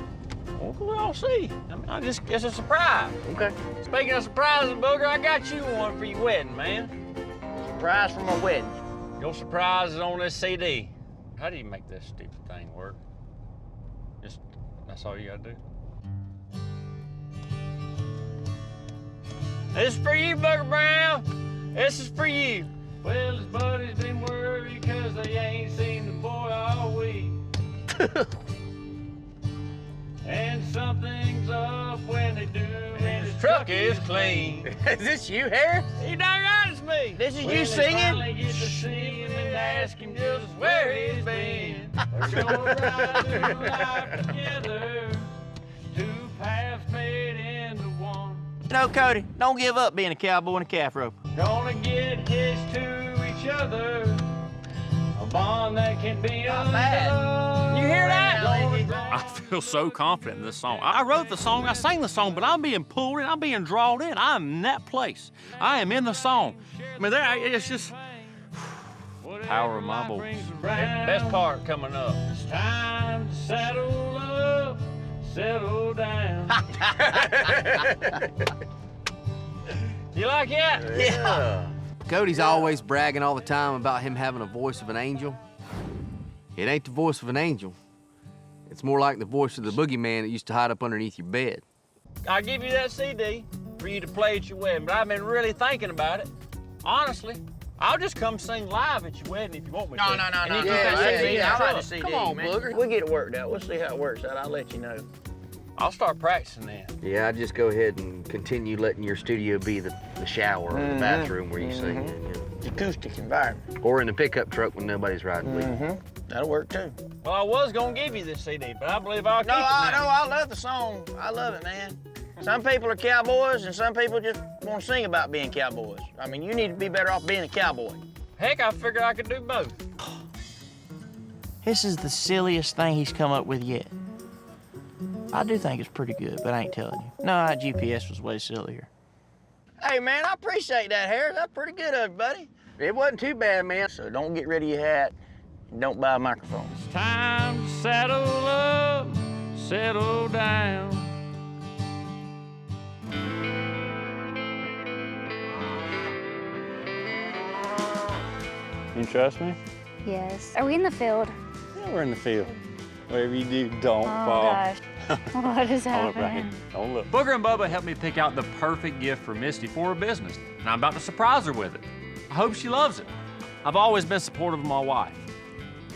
S12: Well, we'll see. I mean, it's a surprise.
S6: Okay.
S12: Speaking of surprises, Booger, I got you one for your wedding, man.
S4: Surprise for my wedding.
S12: Your surprise is on this CD. How do you make this stupid thing work? Just, that's all you gotta do. This is for you, Booger Brown. This is for you. Well, his buddies been worried because they ain't seen the boy all week. And something's up when they do, and his truck is clean.
S4: Is this you, Harris?
S12: You darn right it's me.
S4: This is
S12: When
S4: you
S12: they
S4: singing?
S12: finally get to see him and ask him just where he's been. We're gonna ride through life together, two paths made into one.
S4: You know, Cody, don't give up being a cowboy and a calf roper.
S12: Gonna get hitched to each other, a bond that can be undone.
S4: You hear that?
S12: I feel so confident in this song. I wrote the song, I sang the song, but I'm being pulled in, I'm being drawn in. I'm in that place. I am in the song. I mean, it's just power of my voice. Best part coming up. It's time to saddle up, settle down. You like that?
S6: Yeah.
S3: Cody's always bragging all the time about him having a voice of an angel. It ain't the voice of an angel. It's more like the voice of the boogeyman that used to hide up underneath your bed.
S12: I'll give you that CD. for you to play at your wedding, but I've been really thinking about it. Honestly, I'll just come sing live at your wedding if you want me to.
S4: No.
S12: And you
S4: Yeah,
S12: can sing
S4: I like the
S12: truck.
S4: CD,
S12: Come on,
S4: man.
S12: Booger.
S4: We'll get it worked out. We'll see how it works out. I'll let you know.
S12: I'll start practicing then.
S3: Yeah, I'd just go ahead and continue letting your studio be the shower or the bathroom where you sing in. You know.
S4: Acoustic environment.
S3: Or in the pickup truck when nobody's riding with you.
S4: That'll work too.
S12: Well, I was gonna give you this CD, but I believe I'll keep it now.
S4: I love the song. I love it, man. Some people are cowboys and some people just want to sing about being cowboys. I mean, you need to be better off being a cowboy.
S12: Heck, I figured I could do both.
S4: This is the silliest thing he's come up with yet. I do think it's pretty good, but I ain't telling you. No, that GPS was way sillier. Hey, man, I appreciate that, Harris. That's pretty good of you, buddy. It wasn't too bad, man. So don't get rid of your hat and don't buy a microphone.
S12: It's time to settle up, settle down. You trust me?
S7: Yes. Are we in the field?
S12: Yeah, we're in the field. Whatever you do, don't
S7: Oh,
S12: fall.
S7: gosh. What is
S12: Don't look right here.
S7: happening?
S12: Don't look. Booger and Bubba helped me pick out the perfect gift for Misty for her business, and I'm about to surprise her with it. I hope she loves it. I've always been supportive of my wife,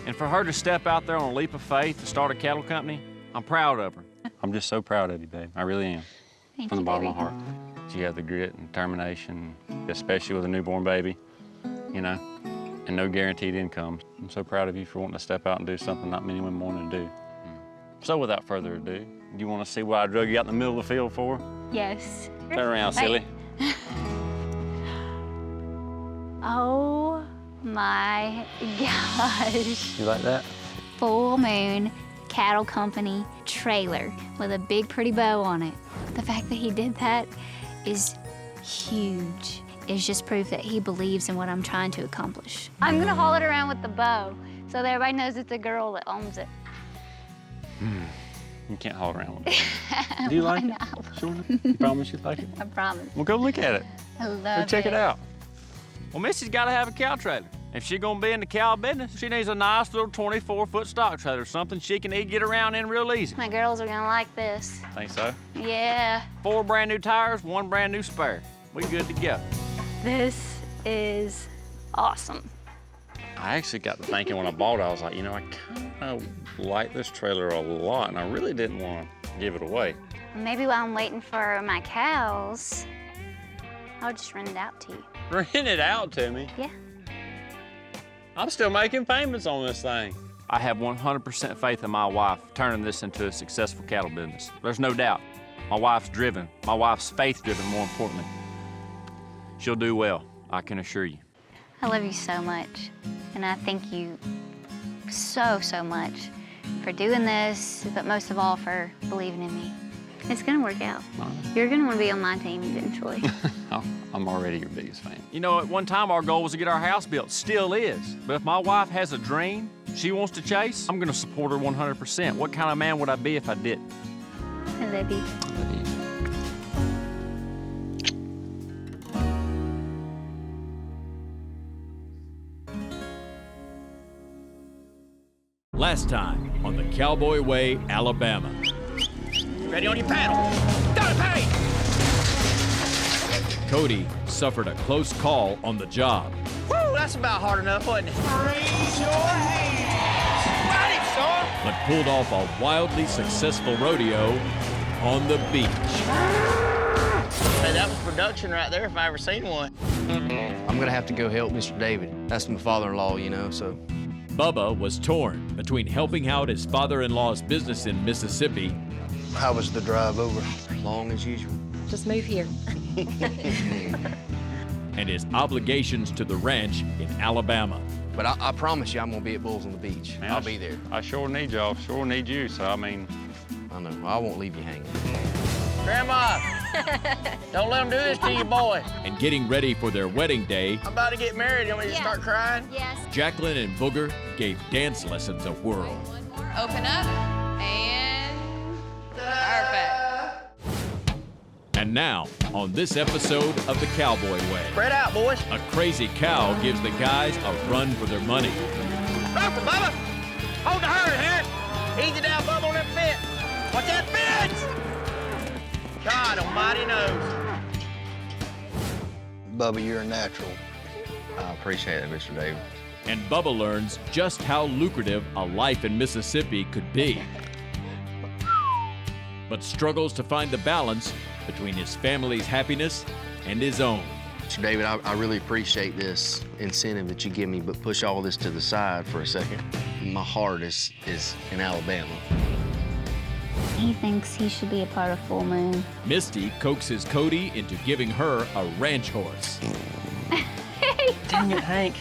S12: and for her to step out there on a leap of faith to start a cattle company, I'm proud of her. I'm just so proud of you, babe. I really am.
S7: Thank
S12: From the
S7: you,
S12: bottom
S7: baby.
S12: of my heart. You have the grit and determination, especially with a newborn baby, you know, and no guaranteed income. I'm so proud of you for wanting to step out and do something not many women want to do. So without further ado, do you want to see what I drug you out in the middle of the field for?
S7: Yes.
S12: Turn around, silly.
S7: Oh my gosh.
S12: You like that?
S7: Full moon cattle company trailer with a big pretty bow on it. The fact that he did that is huge. It's just proof that he believes in what I'm trying to accomplish. I'm gonna haul it around with the bow so that everybody knows it's a girl that owns it.
S12: You can't haul around with it. Do you like it? Sure. You promise you like it?
S7: I promise.
S12: Well, go look at it.
S7: I love
S12: Go check it out. Well, Missy's got to have a cow trailer. If she's gonna be in the cow business, she needs a nice little 24-foot stock trailer, something she can get around in real easy.
S7: My girls are gonna like this.
S12: Think so?
S7: Yeah.
S12: 4 brand new tires, 1 brand new spare. We good to go.
S7: This is awesome.
S12: I actually got to thinking when I bought it, I was like, you know, I kind of like this trailer a lot, and I really didn't want to give it away.
S7: Maybe while I'm waiting for my cows, I'll just rent it out to you.
S12: Rent it out to me?
S7: Yeah.
S12: I'm still making payments on this thing. I have 100% faith in my wife turning this into a successful cattle business. There's no doubt. My wife's driven. My wife's faith-driven, more importantly. She'll do well, I can assure you.
S7: I love you so much, and I thank you so, so much for doing this, but most of all for believing in me. It's gonna work out. You're gonna wanna be on my team eventually.
S12: I'm already your biggest fan. You know, at one time our goal was to get our house built, still is. But if my wife has a dream she wants to chase, I'm gonna support her 100%. What kind of man would I be if I didn't?
S7: I love you.
S14: Last time on the Cowboy Way, Alabama.
S4: Ready on your paddle. Down the pace.
S14: Cody suffered a close call on the job.
S4: Woo, that's about hard enough, wasn't it? Raise your hands. Right, son.
S14: But pulled off a wildly successful rodeo on the beach.
S4: Hey, that was production right there if I ever seen one.
S3: I'm gonna have to go help Mr. David. That's my father-in-law, you know, so.
S14: Bubba was torn between helping out his father-in-law's business in Mississippi.
S3: How was the drive over? Long as usual.
S16: Just move here.
S14: And his obligations to the ranch in Alabama.
S3: But I promise you I'm gonna be at Bulls on the Beach.
S12: Man,
S3: I'll be there.
S12: I sure need y'all, sure need you, so I mean.
S3: I know, I won't leave you hanging.
S4: Grandma, don't let them do this to you, boy.
S14: And getting ready for their wedding day,
S4: I'm about to get married. You want me to start crying?
S7: Yes.
S14: Jacqueline and Booger gave dance lessons a whirl.
S17: Open up and perfect.
S14: And now, on this episode of the Cowboy Way,
S4: Spread out, boys.
S14: a crazy cow gives the guys a run for their money.
S4: Run for Bubba. Hold the herd, Harris. Easy down, Bubba, on that fence. Watch that fence. God almighty knows.
S8: Bubba, you're a natural.
S6: I appreciate it, Mr. David.
S14: And Bubba learns just how lucrative a life in Mississippi could be, but struggles to find the balance between his family's happiness and his own.
S6: Mr. David, I really appreciate this incentive that you give me, but push all this to the side for a second. My heart is in Alabama.
S7: He thinks he should be a part of Full Moon.
S14: Misty coaxes Cody into giving her a ranch horse.
S4: Dang it, Hank.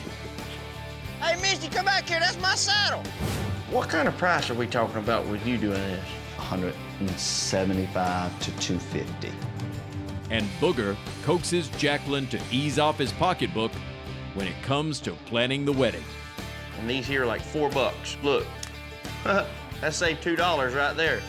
S4: Hey, Misty, come back here. That's my saddle. What kind of price are we talking about with you doing this?
S10: $175 to $250.
S14: And Booger coaxes Jacqueline to ease off his pocketbook when it comes to planning the wedding.
S4: And these here are like $4. Look, that saved $2 right there.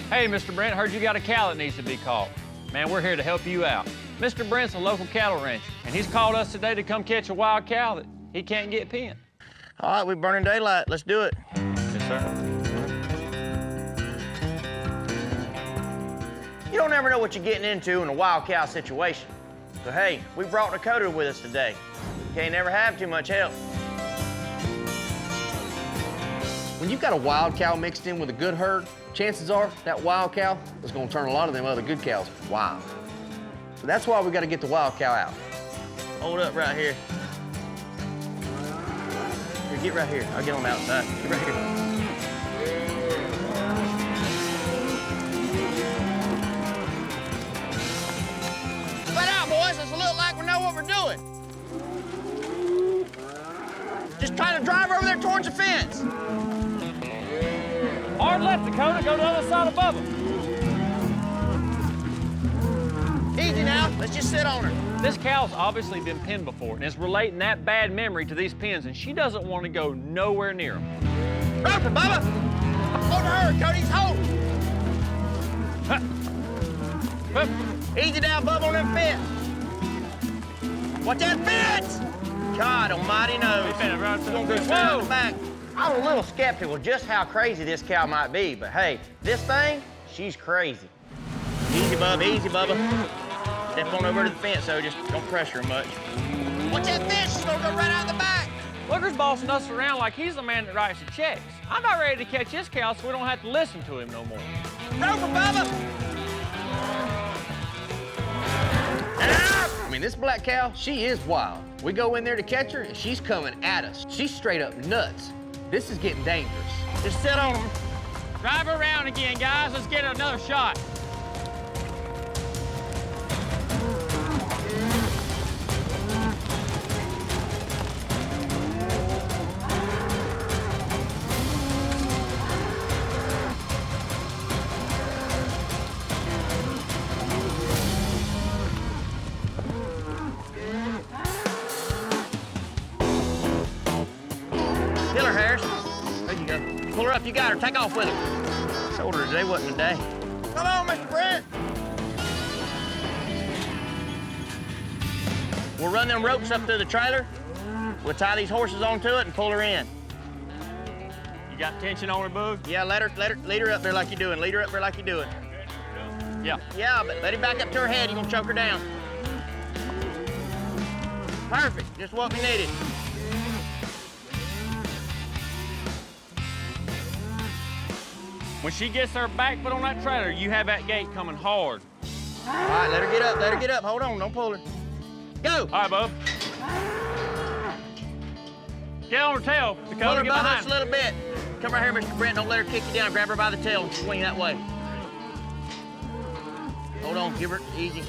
S12: Hey, Mr. Brent, heard you got a cow that needs to be caught. Man, we're here to help you out. Mr. Brent's a local cattle rancher, and he's called us today to come catch a wild cow that he can't get pinned.
S4: All right, we're burning daylight. Let's do it.
S12: Yes, sir.
S4: You don't ever know what you're getting into in a wild cow situation. So, hey, we brought Dakota with us today. You can't never have too much help.
S6: When you've got a wild cow mixed in with a good herd, chances are that wild cow is going to turn a lot of them other good cows wild. So that's why we got to get the wild cow out.
S4: Hold up right here. Here, get right here. I'll get on the outside. Get right here. Spread out, boys. Let's look like we know what we're doing. Just try to drive over there towards the fence.
S12: Hard left, Dakota. Go to the other side of Bubba.
S4: Easy now. Let's just sit on her.
S12: This cow's obviously been pinned before and is relating that bad memory to these pins, and she doesn't want to go nowhere near them.
S4: Rope it, Bubba. Hold her, Cody's hold. Easy down, Bubba, on them fence. Watch that fence! God almighty knows. It's gonna go straight out the back. I'm a little skeptical just how crazy this cow might be, but hey, this thing, she's crazy. Easy, Bubba, easy, Bubba. Step on over to the fence, though, just don't pressure her much. Watch that fence, she's gonna go right out the back.
S12: Booger's bossing us around like he's the man that writes the checks. I'm not ready to catch this cow so we don't have to listen to him no more.
S4: Rope her, Bubba!
S6: I mean, this black cow, she is wild. We go in there to catch her, and she's coming at us. She's straight up nuts. This is getting dangerous.
S4: Just sit on them.
S12: Drive her around again, guys. Let's get another shot.
S4: Kill her, Harris. There you go. Pull her up, you got her. Take off with her. Told her today wasn't a day. Come on, Mr. Brent. We'll run them ropes up to the trailer. We'll tie these horses onto it and pull her in.
S12: You got tension on her, Boog?
S4: Yeah, lead her up there like you're doing. Lead her up there like you're doing.
S12: Yeah.
S4: Yeah, but let him back up to her head. You're gonna choke her down. Perfect, just what we needed.
S12: When she gets her back foot on that trailer, you have that gate coming hard.
S4: All right, let her get up, let her get up. Hold on, don't pull her. Go!
S12: All right, Bub. Get on her tail.
S4: Pull
S12: Dakota,
S4: her
S12: get
S4: by
S12: behind
S4: just a little bit. Come right here, Mr. Brent. Don't let her kick you down. Grab her by the tail and swing that way. Hold on, give her easy.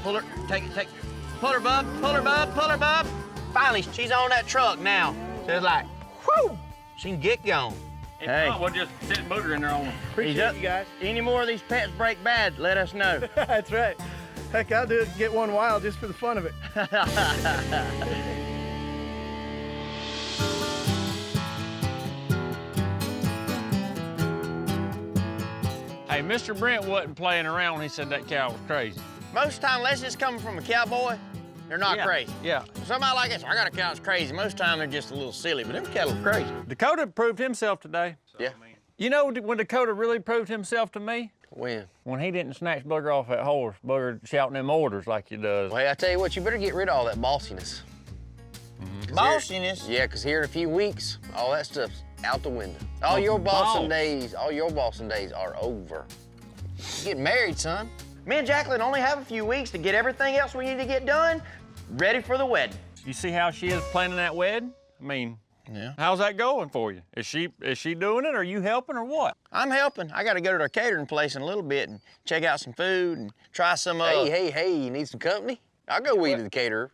S4: Pull her, take. Pull her, Bub, pull her, Bub, pull her, Bub. Finally, she's on that truck now. So it's like, whoo, she can get going.
S12: If not, we'll just sit Booger in there on them.
S4: Appreciate you guys. Any more of these pets break bad, let us know.
S19: That's right. Heck, I'll do it, get one wild just for the fun of it.
S12: Hey, Mr. Brent wasn't playing around when he said that cow was crazy.
S4: Most of the time, unless it's coming from a cowboy, They're not
S2: Yeah,
S4: crazy.
S2: yeah.
S4: Somebody like this, I got a cow that's crazy. Most of the time they're just a little silly, but them cattle are crazy.
S2: Dakota proved himself today.
S4: Yeah.
S2: You know when Dakota really proved himself to me?
S6: When?
S2: When he didn't snatch Booger off that horse. Booger shouting them orders like he does.
S6: Well, hey, I tell you what, you better get rid of all that bossiness.
S4: Bossiness?
S6: Yeah, because here in a few weeks, all that stuff's out the window. All your bossing days are over. You get married, son.
S4: Me and Jacqueline only have a few weeks to get everything else we need to get done ready for the wedding.
S2: You see how she is planning that wedding? I mean,
S4: yeah.
S2: How's that going for you? Is she doing it? Are you helping or what?
S4: I'm helping. I got to go to their catering place in a little bit and check out some food and try some.
S6: Hey, you need some company? I'll go with you to the caterer.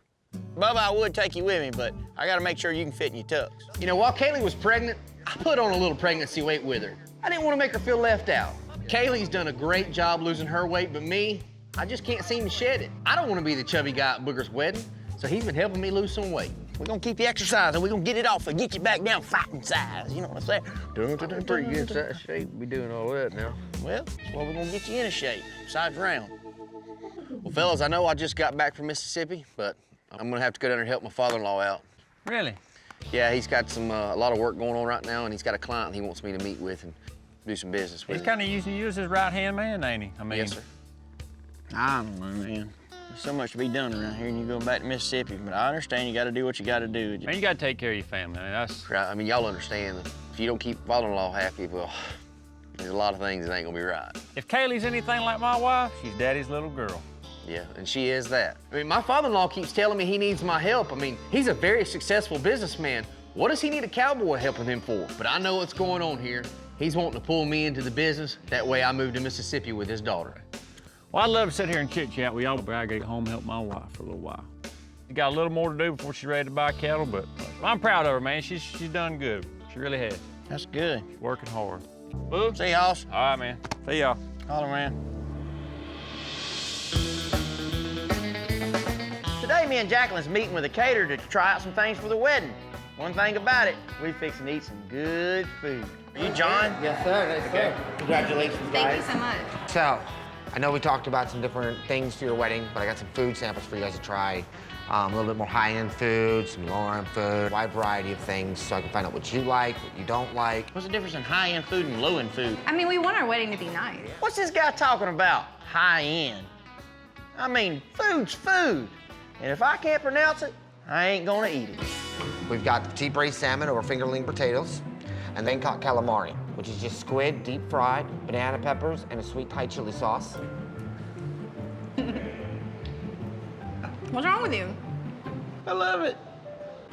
S4: Bubba, I would take you with me, but I got to make sure you can fit in your tux.
S6: You know, while Kaylee was pregnant, I put on a little pregnancy weight with her. I didn't want to make her feel left out. Kaylee's done a great job losing her weight, but me, I just can't seem to shed it. I don't want to be the chubby guy at Booger's wedding, so he's been helping me lose some weight.
S4: We're gonna keep you exercising. We're gonna get it off and get you back down fighting size. You know what I'm saying?
S6: I'm pretty good size shape. We doing all that now.
S4: Well, that's why we're gonna get you in a shape, besides round.
S6: Well, fellas, I know I just got back from Mississippi, but I'm gonna have to go down there and help my father-in-law out.
S2: Really?
S6: Yeah, he's got a lot of work going on right now, and he's got a client he wants me to meet with and do some business with.
S2: He's kind of using you as his right-hand man, ain't he? I mean,
S6: yes, sir.
S4: I don't know, man. There's so much to be done around here, and you go back to Mississippi, but I understand you got to do what you got to do.
S2: Man, you got to take care of your family. I mean, that's
S6: right. I mean, y'all understand that if you don't keep father-in-law happy, well, there's a lot of things that ain't gonna be right.
S2: If Kaylee's anything like my wife, she's daddy's little girl.
S6: Yeah, and she is that. I mean, my father-in-law keeps telling me he needs my help. I mean, he's a very successful businessman. What does he need a cowboy helping him for? But I know what's going on here. He's wanting to pull me into the business. That way I move to Mississippi with his daughter.
S2: Well, I'd love to sit here and chit-chat with y'all, but I gotta get home and help my wife for a little while. You got a little more to do before she's ready to buy cattle, but I'm proud of her, man. She's done good. She really has.
S4: That's good.
S2: She's working hard.
S4: Boog, see y'all.
S2: All right, man. See y'all.
S4: Holler, man. Today, me and Jacqueline's meeting with a caterer to try out some things for the wedding. One thing about it, we fixing to eat some good food. Are you John?
S10: Yes, sir. Nice,
S4: okay.
S10: Congratulations, guys.
S20: Thank you so much.
S10: So, I know we talked about some different things for your wedding, but I got some food samples for you guys to try. A little bit more high-end food, some lower-end food, a wide variety of things, so I can find out what you like, what you don't like.
S4: What's the difference in high-end food and low-end food?
S20: I mean, we want our wedding to be nice.
S4: What's this guy talking about? High-end. I mean, food's food. And if I can't pronounce it, I ain't gonna eat it.
S10: We've got petite braised salmon over fingerling potatoes, and then caught calamari, which is just squid deep fried, banana peppers, and a sweet Thai chili sauce.
S20: What's wrong with you?
S4: I love it.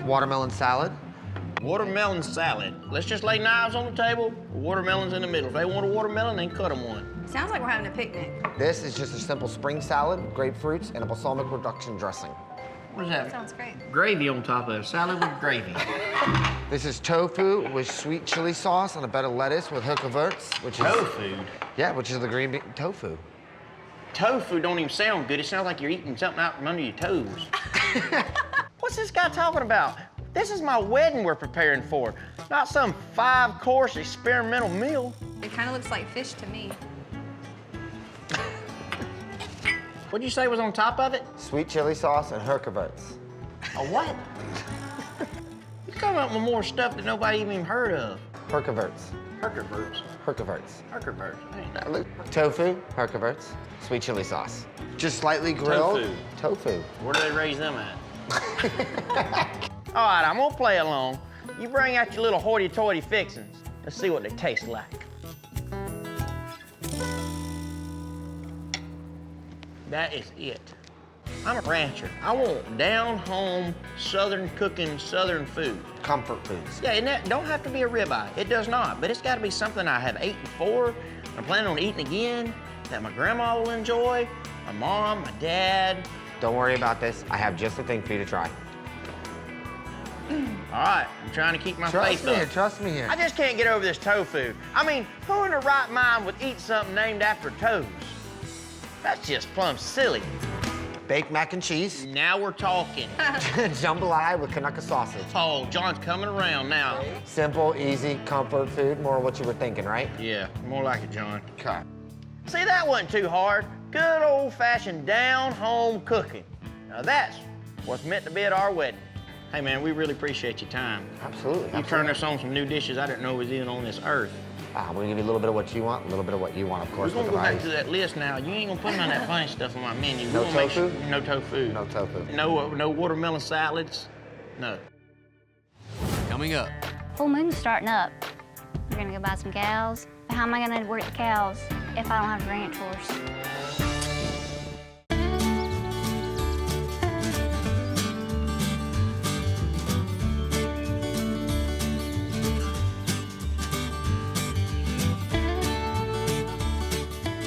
S10: Watermelon salad.
S4: Watermelon salad. Let's just lay knives on the table, watermelons in the middle. If they want a watermelon, then cut them one.
S20: Sounds like we're having a picnic.
S10: This is just a simple spring salad, grapefruits, and a balsamic reduction dressing.
S4: What is that?
S20: Sounds great.
S4: Gravy on top of it. Salad with gravy.
S10: This is tofu with sweet chili sauce and a bed of lettuce with hookerverts, which is...
S4: Tofu?
S10: Yeah, which is the green bean tofu.
S4: Tofu don't even sound good. It sounds like you're eating something out from under your toes. What's this guy talking about? This is my wedding we're preparing for, not some 5-course experimental meal.
S20: It kind of looks like fish to me.
S4: What'd you say was on top of it?
S10: Sweet chili sauce and hookerverts.
S4: A what? You come up with more stuff that nobody even heard of.
S10: Hookerverts.
S4: Hookerverts.
S10: Hookerverts.
S4: Hookerverts.
S10: Tofu, hookerverts, sweet chili sauce. Just slightly grilled. Tofu.
S4: Where do they raise them at? All right, I'm gonna play along. You bring out your little hoity-toity fixings. Let's see what they taste like. That is it. I'm a rancher. I want down-home, southern cooking, southern food.
S10: Comfort foods.
S4: Yeah, and that don't have to be a ribeye. It does not, but it's gotta be something I have eaten before, I'm planning on eating again, that my grandma will enjoy, my mom, my dad.
S10: Don't worry about this. I have just the thing for you to try.
S4: All right, I'm trying to keep my faith up.
S10: Trust me here.
S4: I just can't get over this tofu. I mean, who in their right mind would eat something named after toes? That's just plumb silly.
S10: Baked mac and cheese.
S4: Now we're talking.
S10: Jambalaya with Kanaka sausage.
S4: Oh, John's coming around now.
S10: Simple, easy, comfort food. More what you were thinking, right?
S4: Yeah, more like it, John.
S10: Okay.
S4: See, that wasn't too hard. Good old-fashioned down-home cooking. Now that's what's meant to be at our wedding. Hey, man, we really appreciate your time.
S10: Absolutely.
S4: You turned us on some new dishes I didn't know was even on this earth.
S10: We're gonna give you a little bit of what you want, a little bit of what you want, of course.
S4: We're gonna go
S10: with the
S4: back to that list now. You ain't gonna put none of that funny stuff on my menu.
S10: No
S4: We're gonna make
S10: tofu?
S4: sure- No tofu.
S10: No tofu.
S4: No watermelon salads. No.
S3: Coming up.
S7: Full moon's starting up. We're gonna go buy some cows. How am I gonna work the cows if I don't have a ranch horse?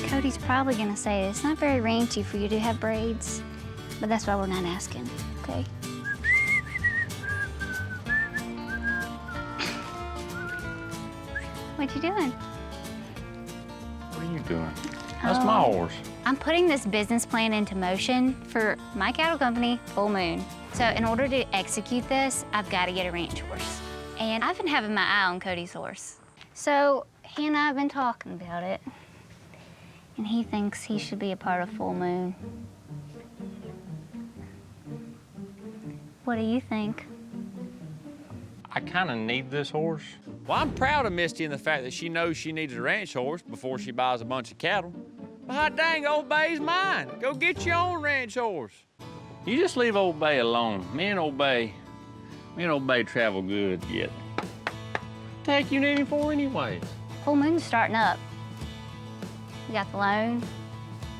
S7: Cody's probably gonna say it's not very ranchy for you to have braids, but that's why we're not asking, okay? What you doing?
S2: What are you doing? That's my horse.
S7: I'm putting this business plan into motion for my cattle company, Full Moon. So in order to execute this, I've got to get a ranch horse. And I've been having my eye on Cody's horse. So he and I have been talking about it. And he thinks he should be a part of Full Moon. What do you think?
S2: I kind of need this horse. Well, I'm proud of Misty in the fact that she knows she needs a ranch horse before she buys a bunch of cattle. But hot dang, Old Bay's mine. Go get your own ranch horse. You just leave Old Bay alone. Me and Old Bay travel good yet. What the heck you need him for anyways?
S7: Full Moon's starting up. We got the loan.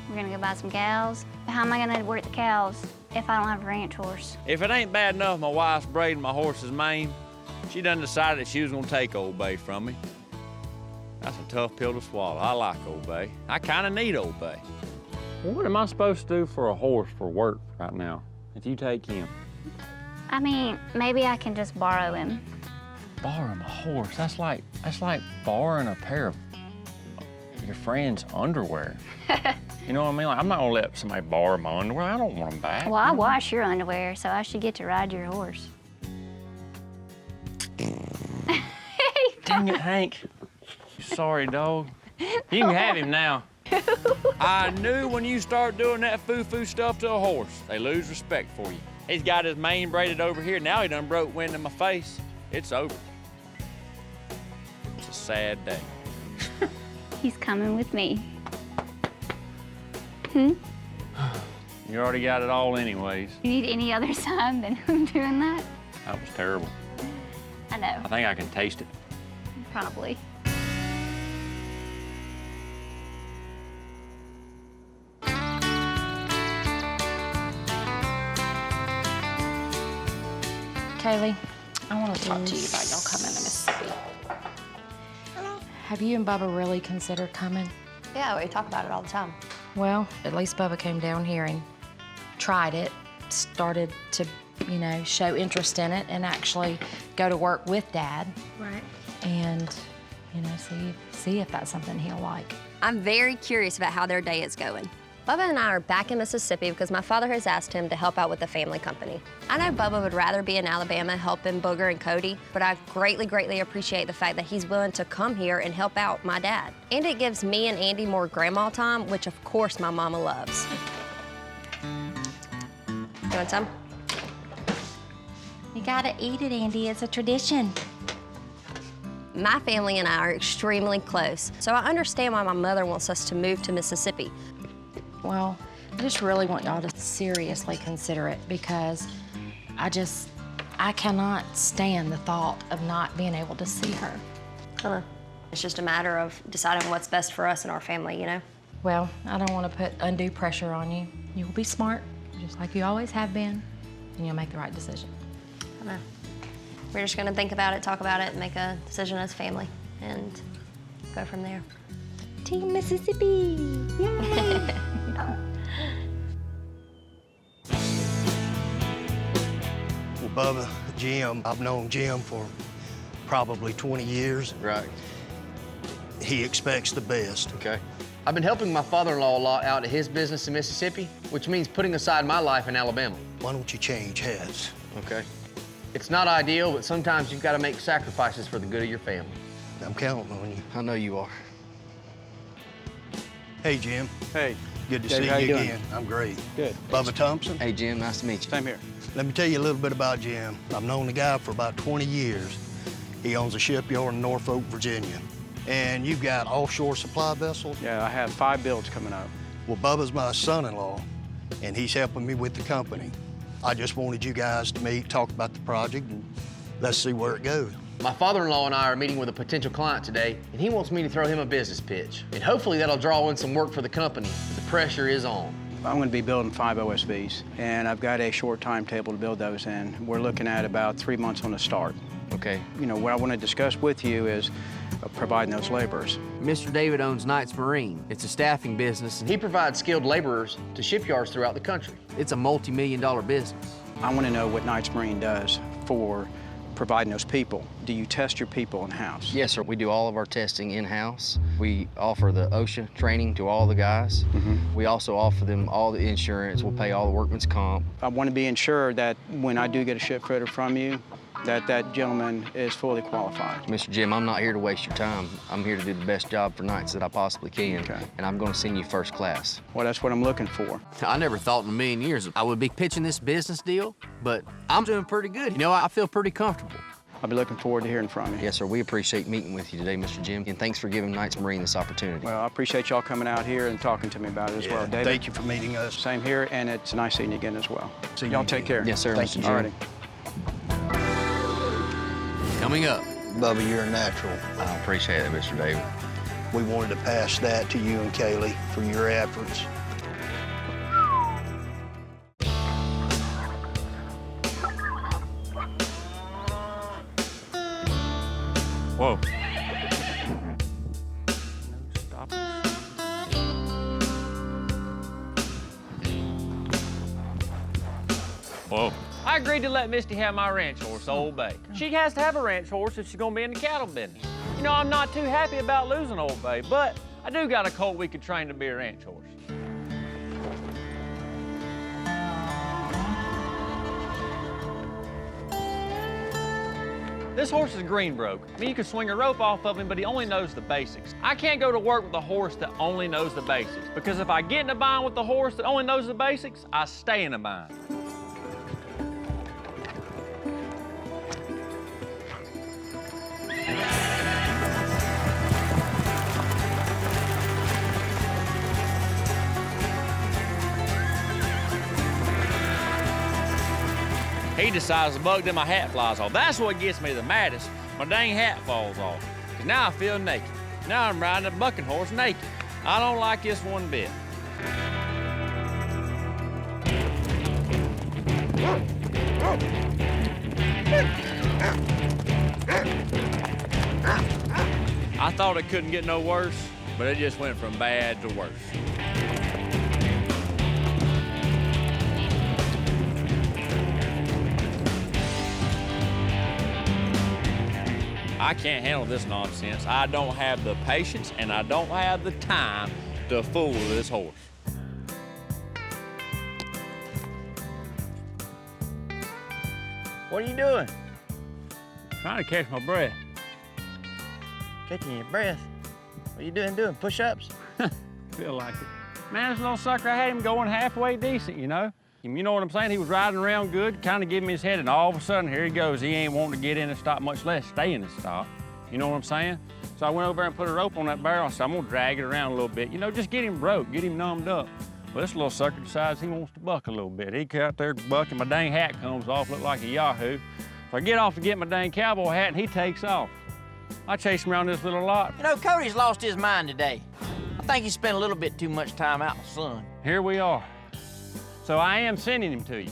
S7: We're gonna go buy some cows. But how am I gonna work the cows if I don't have a ranch horse?
S2: If it ain't bad enough my wife's braiding my horse's mane, she done decided that she was gonna take Old Bay from me. That's a tough pill to swallow. I like Old Bay. I kinda need Old Bay. Well, what am I supposed to do for a horse for work right now if you take him?
S7: I mean, maybe I can just borrow him.
S2: Borrow a horse? That's like borrowing a pair of your friend's underwear. You know what I mean? Like, I'm not gonna let somebody borrow my underwear. I don't want them back.
S7: Well, I wash your underwear, so I should get to ride your horse.
S2: Dang it, Hank. Sorry, dog. You can have him now. I knew when you start doing that foo-foo stuff to a horse, they lose respect for you. He's got his mane braided over here. Now he done broke wind in my face. It's over. It's a sad day.
S7: He's coming with me. Hmm?
S2: You already got it all anyways.
S7: You need any other sign than him doing that?
S2: That was terrible.
S7: I know.
S2: I think I can taste it.
S7: Probably.
S16: Kaylee, I want to talk to you about y'all coming to Mississippi. Have you and Bubba really considered coming?
S5: Yeah, we talk about it all the time.
S16: Well, at least Bubba came down here and tried it, started to, you know, show interest in it and actually go to work with Dad.
S5: Right.
S16: And, you know, see if that's something he'll like.
S5: I'm very curious about how their day is going. Bubba and I are back in Mississippi because my father has asked him to help out with the family company. I know Bubba would rather be in Alabama helping Booger and Cody, but I greatly, greatly appreciate the fact that he's willing to come here and help out my dad. And it gives me and Andy more grandma time, which of course my mama loves. You want some?
S16: You gotta eat it, Andy. It's a tradition.
S5: My family and I are extremely close, so I understand why my mother wants us to move to Mississippi.
S16: Well, I just really want y'all to seriously consider it because I cannot stand the thought of not being able to see her.
S5: It's just a matter of deciding what's best for us and our family, you know?
S16: Well, I don't want to put undue pressure on you. You will be smart, just like you always have been, and you'll make the right decision.
S5: I know. We're just gonna think about it, talk about it, and make a decision as a family, and go from there. Team Mississippi! Yay!
S13: Well, Bubba, Jim, I've known Jim for probably 20 years.
S6: Right.
S13: He expects the best.
S6: Okay. I've been helping my father-in-law a lot out at his business in Mississippi, which means putting aside my life in Alabama.
S13: Why don't you change hats?
S6: Okay. It's not ideal, but sometimes you've got to make sacrifices for the good of your family.
S13: I'm counting on you.
S6: I know you are.
S13: Hey, Jim.
S2: Hey.
S13: Good to
S19: Dave,
S13: see
S19: how
S13: you
S19: you doing?
S13: again. I'm great.
S19: Good.
S13: Bubba Thompson.
S3: Hey, Jim, nice to meet you.
S19: Same here.
S13: Let me tell you a little bit about Jim. I've known the guy for about 20 years. He owns a shipyard in Norfolk, Virginia. And you've got offshore supply vessels?
S19: Yeah, I have 5 builds coming up.
S13: Well, Bubba's my son-in-law, and he's helping me with the company. I just wanted you guys to meet, talk about the project, and let's see where it goes.
S6: My father-in-law and I are meeting with a potential client today, and he wants me to throw him a business pitch. And hopefully that'll draw in some work for the company. The pressure is on.
S19: I'm going to be building 5 OSVs, and I've got a short timetable to build those in. We're looking at about 3 months on the start.
S3: Okay.
S19: You know, what I want to discuss with you is providing those laborers.
S3: Mr. David owns Knights Marine. It's a staffing business.
S6: And he provides skilled laborers to shipyards throughout the country.
S3: It's a multi-million-dollar business.
S19: I want to know what Knights Marine does for providing those people. Do you test your people in-house?
S3: Yes, sir. We do all of our testing in-house. We offer the OSHA training to all the guys. We also offer them all the insurance. We'll pay all the workman's comp.
S19: I want to be ensured that when I do get a ship fitter from you, that gentleman is fully qualified.
S3: Mr. Jim, I'm not here to waste your time. I'm here to do the best job for Knights that I possibly can, and I'm going to send you first class.
S19: Well, that's what I'm looking for.
S3: I never thought in a million years I would be pitching this business deal, but I'm doing pretty good. You know, I feel pretty comfortable.
S19: I'll be looking forward to hearing from you.
S3: Yes, sir. We appreciate meeting with you today, Mr. Jim, and thanks for giving Knights Marine this opportunity.
S19: Well, I appreciate y'all coming out here and talking to me about it as well, David.
S13: Thank you for meeting us.
S19: Same here, and it's nice seeing you again as well.
S13: See you
S19: y'all
S13: again.
S19: take care.
S3: Yes, sir,
S13: Thank
S3: Mr.
S13: you.
S3: Jim.
S19: Alrighty.
S3: Coming up.
S13: Bubba, you're a natural.
S3: I appreciate it, Mr. David.
S13: We wanted to pass that to you and Kaylee for your efforts.
S2: Whoa. Whoa. I agreed to let Misty have my ranch horse, Old Bay. She has to have a ranch horse if she's gonna be in the cattle business. You know, I'm not too happy about losing Old Bay, but I do got a colt we could train to be a ranch horse. This horse is green broke. I mean, you can swing a rope off of him, but he only knows the basics. I can't go to work with a horse that only knows the basics, because if I get in a bind with the horse that only knows the basics, I stay in a bind. He decides to bug till my hat flies off. That's what gets me the maddest. My dang hat falls off. 'Cause now I feel naked. Now I'm riding a bucking horse naked. I don't like this one bit. I thought it couldn't get no worse, but it just went from bad to worse. I can't handle this nonsense. I don't have the patience and I don't have the time to fool this horse.
S4: What are you doing?
S2: Trying to catch my breath.
S4: Catching your breath. What are you doing push-ups?
S2: Feel like it. Man, this little sucker, I had him going halfway decent, you know? You know what I'm saying? He was riding around good, kind of giving me his head, and all of a sudden, here he goes. He ain't wanting to get in and stop, much less stay in the stop. You know what I'm saying? So I went over there and put a rope on that barrel. I said, I'm gonna drag it around a little bit. You know, just get him broke, get him numbed up. Well, this little sucker decides he wants to buck a little bit. He got out there bucking, my dang hat comes off, look like a yahoo. So I get off to get my dang cowboy hat, and he takes off. I chase him around this little lot.
S4: You know, Cody's lost his mind today. I think he spent a little bit too much time out in the sun.
S2: Here we are. So I am sending him to you,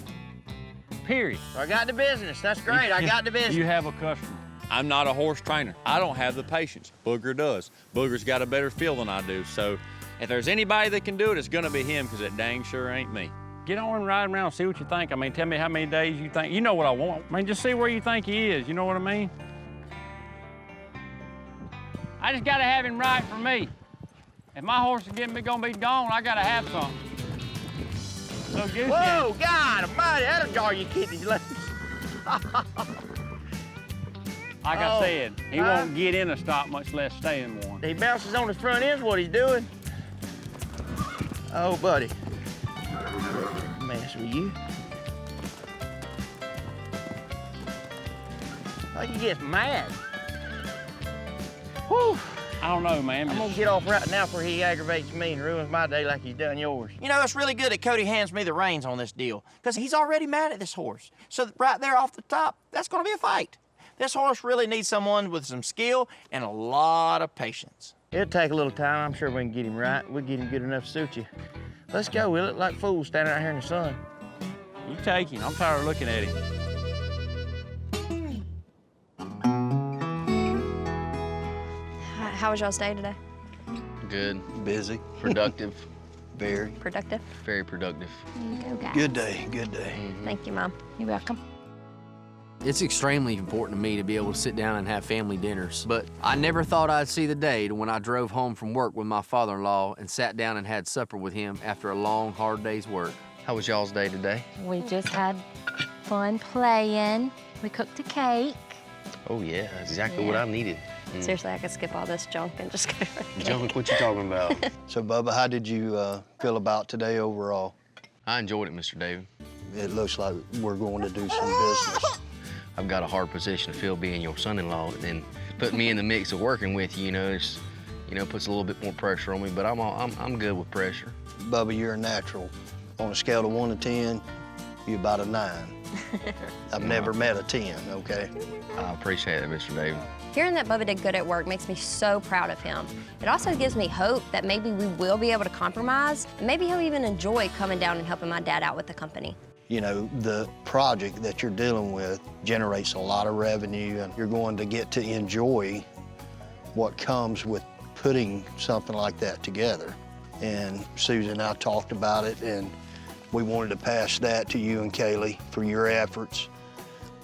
S2: period.
S4: I got the business, that's great, I got the business.
S2: You have a customer. I'm not a horse trainer. I don't have the patience. Booger does. Booger's got a better feel than I do, so if there's anybody that can do it, it's gonna be him, because it dang sure ain't me. Get on and ride around and see what you think. I mean, tell me how many days you think. You know what I want. I mean, just see where you think he is, you know what I mean? I just gotta have him right for me. If my horse is gonna be gone, I gotta have something. So Goose
S4: Whoa, God almighty, that'll jar your kidneys legs.
S2: Like I said, he won't get in a stop, much less stay in one.
S4: He bounces on his front end's what he's doing. Oh, buddy. Mess with you. Oh, you get mad. Whew.
S12: I don't know, man.
S4: I'm gonna get off right now before he aggravates me and ruins my day like he's done yours. You know, it's really good that Cody hands me the reins on this deal, because he's already mad at this horse. So right there off the top, that's gonna be a fight. This horse really needs someone with some skill and a lot of patience. It'll take a little time. I'm sure we can get him right. We'll get him good enough to suit you. Let's go. We look like fools standing out here in the sun.
S12: You take him. I'm tired of looking at him.
S5: How was y'all's day today?
S6: Good.
S13: Busy.
S6: Productive.
S13: Very.
S5: Productive?
S6: Very productive.
S5: Go, guys.
S13: Good day, good day.
S5: Thank you, Mom.
S16: You're welcome.
S3: It's extremely important to me to be able to sit down and have family dinners, but I never thought I'd see the day to when I drove home from work with my father-in-law and sat down and had supper with him after a long, hard day's work.
S6: How was y'all's day today?
S16: We just had fun playing. We cooked a cake.
S6: Oh, yeah, that's exactly what I needed.
S5: Seriously, I could skip all this junk and just go.
S6: Junk, what you talking about?
S13: So, Bubba, how did you feel about today overall?
S6: I enjoyed it, Mr. David.
S13: It looks like we're going to do some business.
S6: I've got a hard position to fill being your son-in-law, and putting me in the mix of working with you, it's, puts a little bit more pressure on me, but I'm good with pressure.
S13: Bubba, you're a natural. On a scale of 1 to 10, you're about a 9. I've never met a 10, okay?
S6: I appreciate it, Mr. David.
S5: Hearing that Bubba did good at work makes me so proud of him. It also gives me hope that maybe we will be able to compromise, and maybe he'll even enjoy coming down and helping my dad out with the company.
S13: You know, the project that you're dealing with generates a lot of revenue, and you're going to get to enjoy what comes with putting something like that together. And Susan and I talked about it, and we wanted to pass that to you and Kaylee for your efforts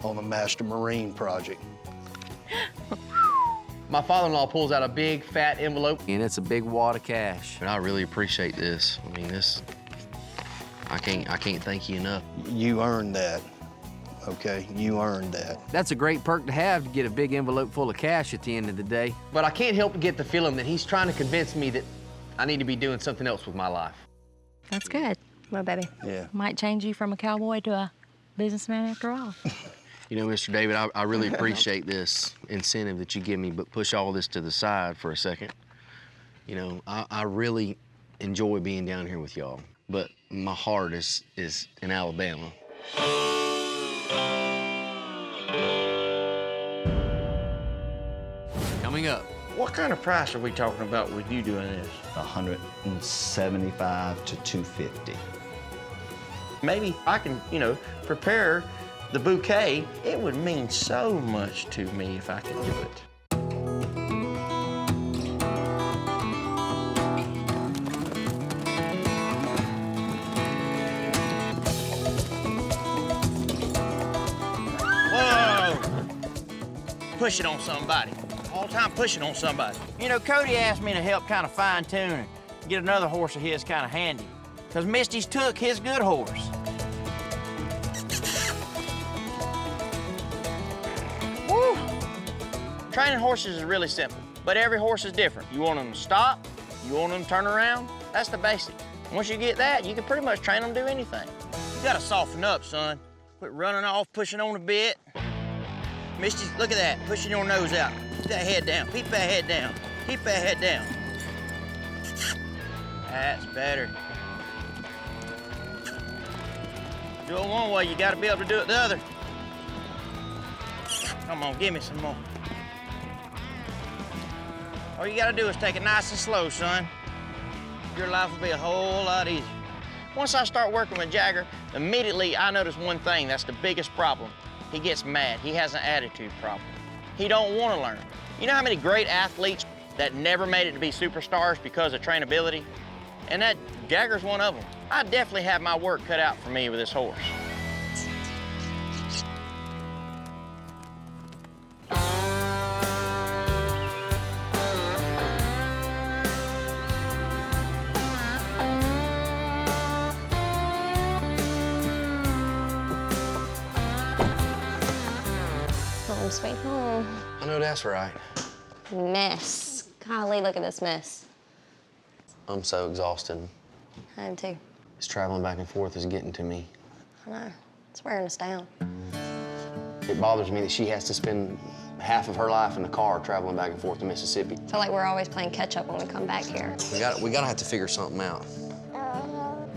S13: on the Master Marine project.
S6: My father-in-law pulls out a big, fat envelope.
S3: And it's a big wad of cash.
S6: And I really appreciate this. I mean, I can't thank you enough.
S13: You earned that, okay? You earned that.
S3: That's a great perk to have, to get a big envelope full of cash at the end of the day.
S6: But I can't help but get the feeling that he's trying to convince me that I need to be doing something else with my life.
S16: That's good.
S5: Well, baby.
S13: Yeah.
S16: Might change you from a cowboy to a businessman after all.
S6: You know, Mr. David, I really appreciate this incentive that you give me, but push all this to the side for a second. You know, I really enjoy being down here with y'all, but my heart is in Alabama.
S3: Coming up.
S4: What kind of price are we talking about with you doing this?
S8: $175 to $250.
S4: Maybe I can, prepare the bouquet. It would mean so much to me if I could do it. Whoa! Push it on somebody. All the time pushing on somebody. You know, Cody asked me to help kind of fine-tune and get another horse of his kind of handy, because Misty's took his good horse. Woo! Training horses is really simple, but every horse is different. You want them to stop, you want them to turn around, that's the basic. Once you get that, you can pretty much train them to do anything. You gotta soften up, son. Quit running off, pushing on a bit. Misty, look at that, pushing your nose out. Keep that head down, keep that head down, keep that head down. That's better. Do it one way, you gotta be able to do it the other. Come on, give me some more. All you gotta do is take it nice and slow, son. Your life will be a whole lot easier. Once I start working with Jagger, immediately I notice one thing, that's the biggest problem. He gets mad, he has an attitude problem. He don't wanna learn. You know how many great athletes that never made it to be superstars because of trainability? And that Jagger's one of them. I definitely have my work cut out for me with this horse.
S5: Home sweet home.
S6: I know that's right.
S5: Mess. Golly, look at this mess.
S6: I'm so exhausted.
S5: I am too.
S6: This traveling back and forth is getting to me.
S5: I know. It's wearing us down.
S6: It bothers me that she has to spend half of her life in the car traveling back and forth to Mississippi.
S5: I feel like we're always playing catch up when we come back here.
S6: We gotta have to figure something out.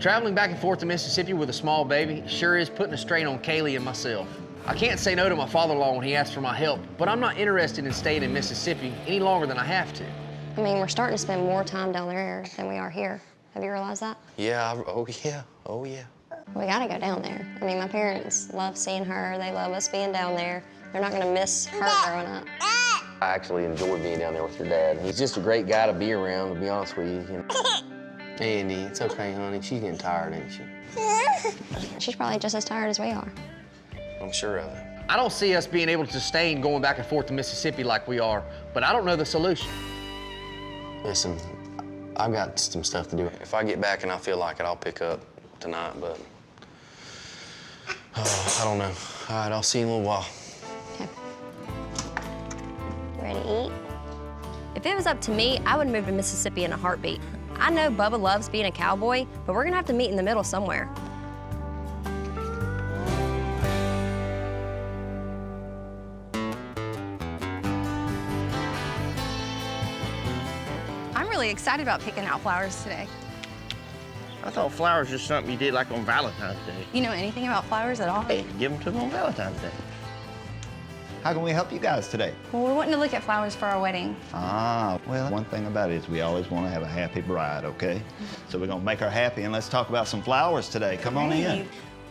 S4: Traveling back and forth to Mississippi with a small baby sure is putting a strain on Kaylee and myself. I can't say no to my father-in-law when he asks for my help, but I'm not interested in staying in Mississippi any longer than I have to.
S5: I mean, we're starting to spend more time down there than we are here. Have you realized that?
S6: Yeah, oh yeah.
S5: We gotta go down there. I mean, my parents love seeing her. They love us being down there. They're not gonna miss her growing up.
S6: I actually enjoy being down there with your dad. He's just a great guy to be around, to be honest with you. Andy, it's okay, honey. She's getting tired, ain't she?
S5: She's probably just as tired as we are.
S6: I'm sure of it.
S4: I don't see us being able to sustain going back and forth to Mississippi like we are, but I don't know the solution.
S6: Listen, I've got some stuff to do. If I get back and I feel like it, I'll pick up tonight, but I don't know. All right, I'll see you in a little while.
S5: Okay. Ready to eat? If it was up to me, I would move to Mississippi in a heartbeat. I know Bubba loves being a cowboy, but we're gonna have to meet in the middle somewhere.
S20: I'm really excited about picking out flowers today.
S4: I thought flowers was something you did like on Valentine's Day.
S20: You know anything about flowers at all?
S4: Hey, give them to them on Valentine's Day.
S1: How can we help you guys today?
S20: Well, we're wanting to look at flowers for our wedding.
S1: Well, one thing about it is we always want to have a happy bride, okay? So we're gonna make her happy, and let's talk about some flowers today. Come on in.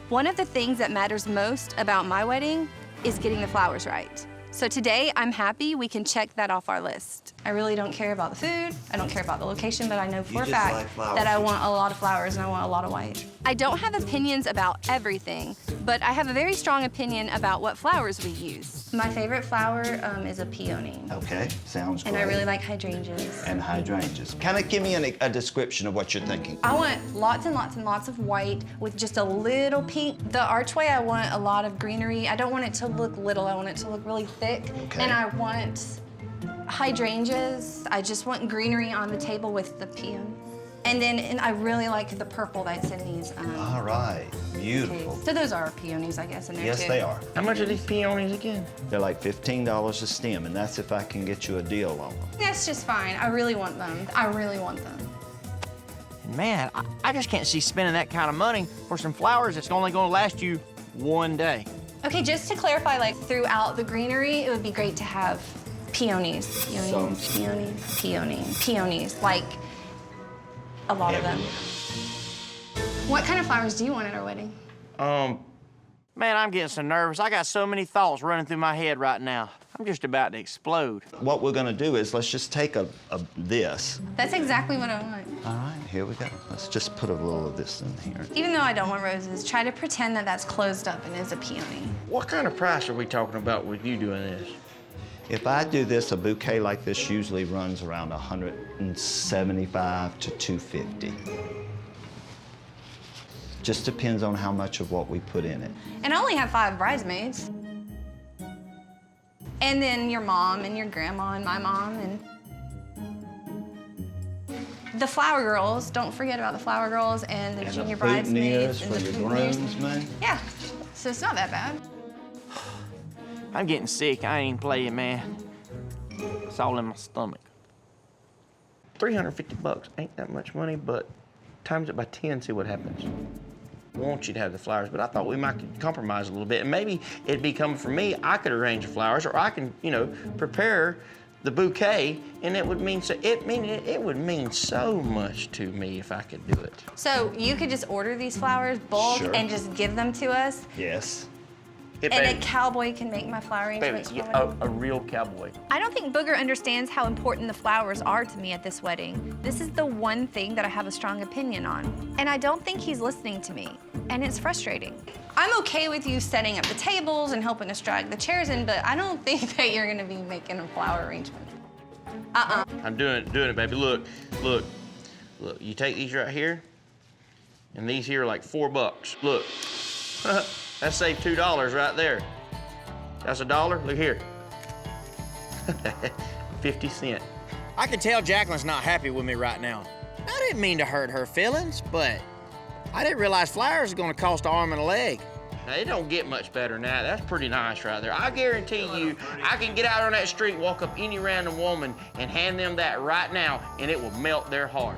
S20: One of the things that matters most about my wedding is getting the flowers right. So today, I'm happy we can check that off our list. I really don't care about the food, I don't care about the location, but I know for a fact that I want a lot of flowers and I want a lot of white. I don't have opinions about everything, but I have a very strong opinion about what flowers we use. My favorite flower is a peony.
S1: Okay, sounds great.
S20: And I really like hydrangeas.
S1: And hydrangeas. Kind of give me a description of what you're thinking.
S20: I want lots and lots and lots of white with just a little pink. The archway, I want a lot of greenery. I don't want it to look little, I want it to look really thick.
S1: Okay.
S20: And I want hydrangeas. I just want greenery on the table with the peony. And I really like the purple that's in these.
S1: All right, beautiful.
S20: So those are peonies, I guess, in there
S1: Yes,
S20: too.
S1: they are.
S4: How much are these peonies again?
S1: They're like $15 a stem, and that's if I can get you a deal on them.
S20: That's just fine. I really want them. I really want them.
S4: Man, I just can't see spending that kind of money for some flowers that's only gonna last you one day.
S20: Okay, just to clarify, like throughout the greenery, it would be great to have peonies. Peonies, like a lot of them. What kind of flowers do you want at our wedding?
S4: Man, I'm getting so nervous. I got so many thoughts running through my head right now. I'm just about to explode.
S1: What we're gonna do is let's just take this.
S20: That's exactly what I want.
S1: All right, here we go. Let's just put a little of this in here.
S20: Even though I don't want roses, try to pretend that that's closed up and is a peony.
S4: What kind of price are we talking about with you doing this?
S1: If I do this, a bouquet like this usually runs around $175 to $250. Just depends on how much of what we put in it.
S20: And I only have 5 bridesmaids. And then your mom and your grandma and my mom and the flower girls. Don't forget about the flower girls and the junior bridesmaids
S1: and the groomsmen.
S20: Yeah, so it's not that bad.
S4: I'm getting sick. I ain't playing, man. It's all in my stomach. $350 ain't that much money, but times it by 10, see what happens. I want you to have the flowers, but I thought we might compromise a little bit, and maybe it'd be coming from me. I could arrange the flowers, or I can, prepare the bouquet, and it would mean it would mean so much to me if I could do it.
S20: So you could just order these flowers bulk
S1: Sure.
S20: and just give them to us?
S1: Yes.
S20: And a cowboy can make my flower arrangements for me?
S4: A real cowboy.
S20: I don't think Booger understands how important the flowers are to me at this wedding. This is the one thing that I have a strong opinion on. And I don't think he's listening to me. And it's frustrating. I'm okay with you setting up the tables and helping us drag the chairs in, but I don't think that you're gonna be making a flower arrangement.
S4: I'm doing it, baby. Look. You take these right here, and these here are like $4. Look. That saved $2 right there. That's $1. Look here. 50 cents. I can tell Jacqueline's not happy with me right now. I didn't mean to hurt her feelings, but I didn't realize flowers is gonna cost an arm and a leg. Now, it don't get much better than that. That's pretty nice right there. I guarantee you, I can get out on that street, walk up any random woman, and hand them that right now, and it will melt their heart.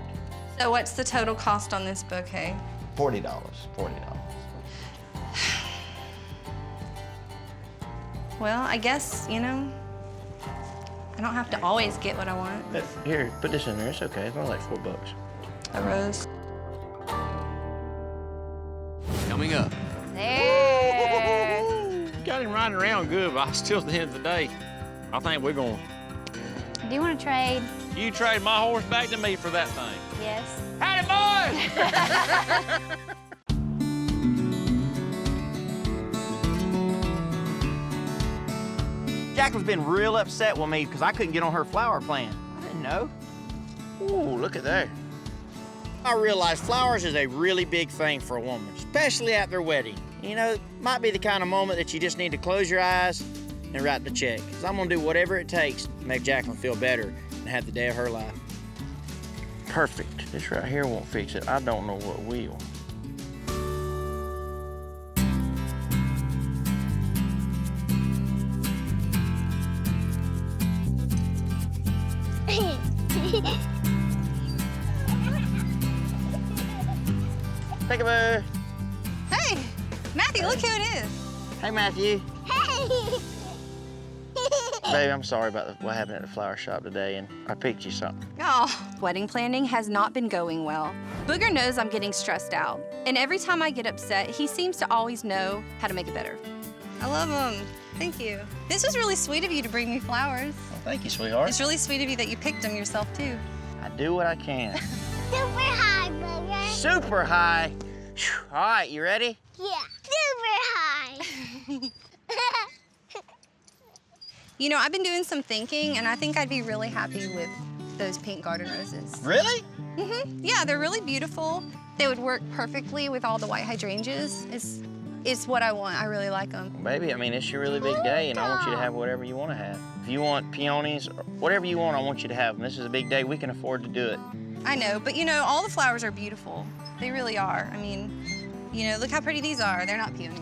S20: So what's the total cost on this bouquet?
S1: $40.
S20: Well, I guess, you know, I don't have to always get what I want.
S4: Here, put this in there. It's okay. It's only like $4.
S20: A rose.
S3: Coming up.
S5: There.
S2: Got him riding around good, but still at the end of the day, I think we're going.
S7: Do you want to trade?
S2: You trade my horse back to me for that thing.
S7: Yes.
S2: Howdy, boys!
S4: Jacqueline's been real upset with me because I couldn't get on her flower plan. I didn't know. Ooh, look at that. I realize flowers is a really big thing for a woman, especially at their wedding. You know, it might be the kind of moment that you just need to close your eyes and write the check. Because I'm going to do whatever it takes to make Jacqueline feel better and have the day of her life. Perfect. This right here won't fix it. I don't know what will. Peekaboo.
S20: Hey, Matthew, look who it is.
S4: Hey, Matthew.
S7: Hey.
S4: Baby, I'm sorry about what happened at the flower shop today, and I picked you something.
S20: Oh, wedding planning has not been going well. Booger knows I'm getting stressed out, and every time I get upset, he seems to always know how to make it better. I love him. Thank you. This was really sweet of you to bring me flowers.
S4: Well, thank you, sweetheart.
S20: It's really sweet of you that you picked them yourself, too.
S4: I do what I can.
S7: Super high, Booger.
S4: Super high. Whew. All right, you ready?
S7: Yeah. Super high.
S20: You know, I've been doing some thinking, and I think I'd be really happy with those pink garden roses.
S4: Really?
S20: Mm-hmm. Yeah, they're really beautiful. They would work perfectly with all the white hydrangeas. It's what I want. I really like them.
S4: Baby, I mean, it's your really big day, and I want you to have whatever you want to have. If you want peonies, or whatever you want, I want you to have them. This is a big day. We can afford to do it.
S20: I know, but you know, all the flowers are beautiful. They really are. I mean, you know, look how pretty these are. They're not peonies.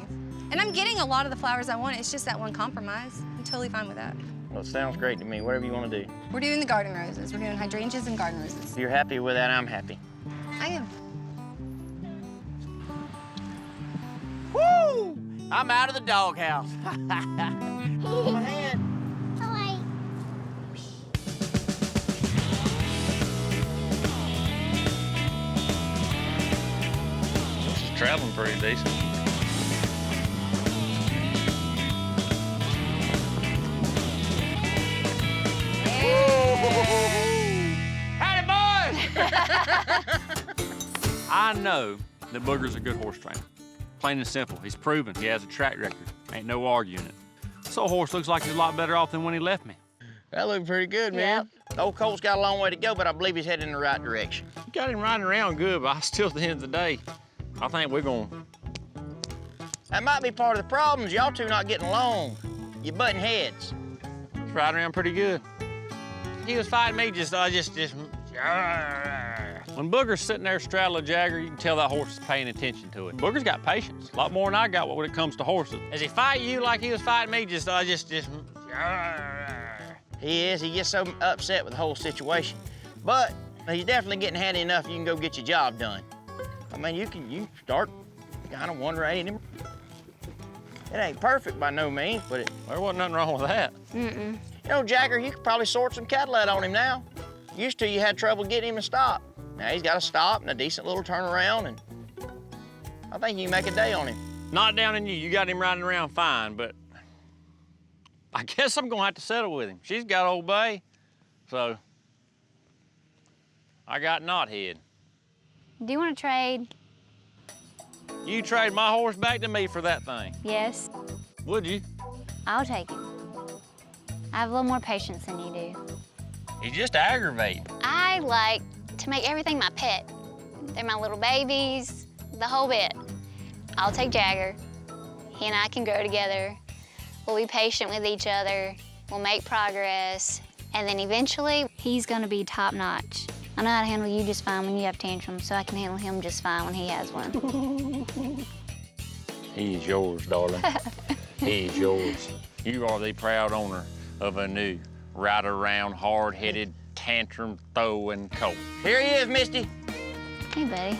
S20: And I'm getting a lot of the flowers I want. It's just that one compromise. I'm totally fine with that.
S4: Well, it sounds great to me. Whatever you want to do.
S20: We're doing the garden roses. We're doing hydrangeas and garden roses.
S4: If you're happy with that, I'm happy.
S20: I am.
S4: Woo! I'm out of the doghouse. My hand.
S2: This is traveling pretty decent. Howdy, boys! I know that Booger's a good horse trainer. Plain and simple. He's proven he has a track record. Ain't no arguing it. This old horse looks like he's a lot better off than when he left me.
S4: That looked pretty good, man. Yep. Old Colt's got a long way to go, but I believe he's heading in the right direction.
S2: You got him riding around good, but still at the end of the day, I think we're going.
S4: That might be part of the problems. Y'all two not getting along. You butting heads.
S2: He's riding around pretty good. He was fighting me just. When Booger's sitting there straddling a Jagger, you can tell that horse is paying attention to it. Booger's got patience, a lot more than I got when it comes to horses. Does he fight you like he was fighting me?
S4: He is. He gets so upset with the whole situation. But he's definitely getting handy enough you can go get your job done. I mean, you start kind of wondering. It ain't perfect by no means, but
S2: there wasn't nothing wrong with that.
S7: Mm-mm.
S4: You know, Jagger, you could probably sort some cattle out on him now. Used to, you had trouble getting him to stop. Now he's got a stop and a decent little turnaround, and I think you can make a day on him.
S2: Not down in you. You got him riding around fine, but I guess I'm gonna have to settle with him. She's got old Bay, so I got Knothead.
S7: Do you want to trade?
S2: You trade my horse back to me for that thing.
S7: Yes.
S2: Would you?
S7: I'll take him. I have a little more patience than you do.
S2: He's just aggravating.
S7: I like to make everything my pet. They're my little babies, the whole bit. I'll take Jagger. He and I can grow together. We'll be patient with each other. We'll make progress. And then eventually, he's gonna be top notch. I know how to handle you just fine when you have tantrums, so I can handle him just fine when he has one.
S2: He's yours, darling. He's yours. You are the proud owner of a new, right around, hard-headed, tantrum-throwing colt.
S4: Here he is, Misty.
S7: Hey, buddy.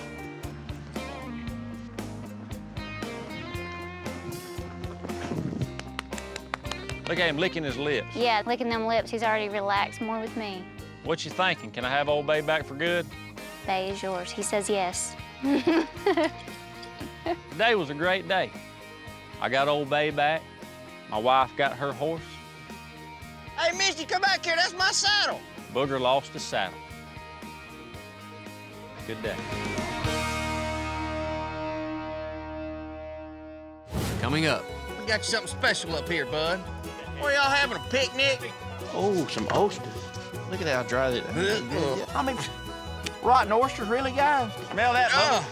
S2: Look at him licking his lips.
S7: Yeah, licking them lips, he's already relaxed more with me.
S2: What you thinking? Can I have old Bay back for good?
S7: Bay is yours. He says yes.
S2: Today was a great day. I got old Bay back. My wife got her horse.
S4: Hey, Misty, come back here. That's my saddle.
S2: Booger lost his saddle. Good day.
S3: Coming up.
S10: We got you something special up here, bud.
S4: What, y'all having a picnic?
S8: Oh, some oysters. Look at how dry that is. I mean, rotten oysters, really, guys?
S4: Smell that, Bubba.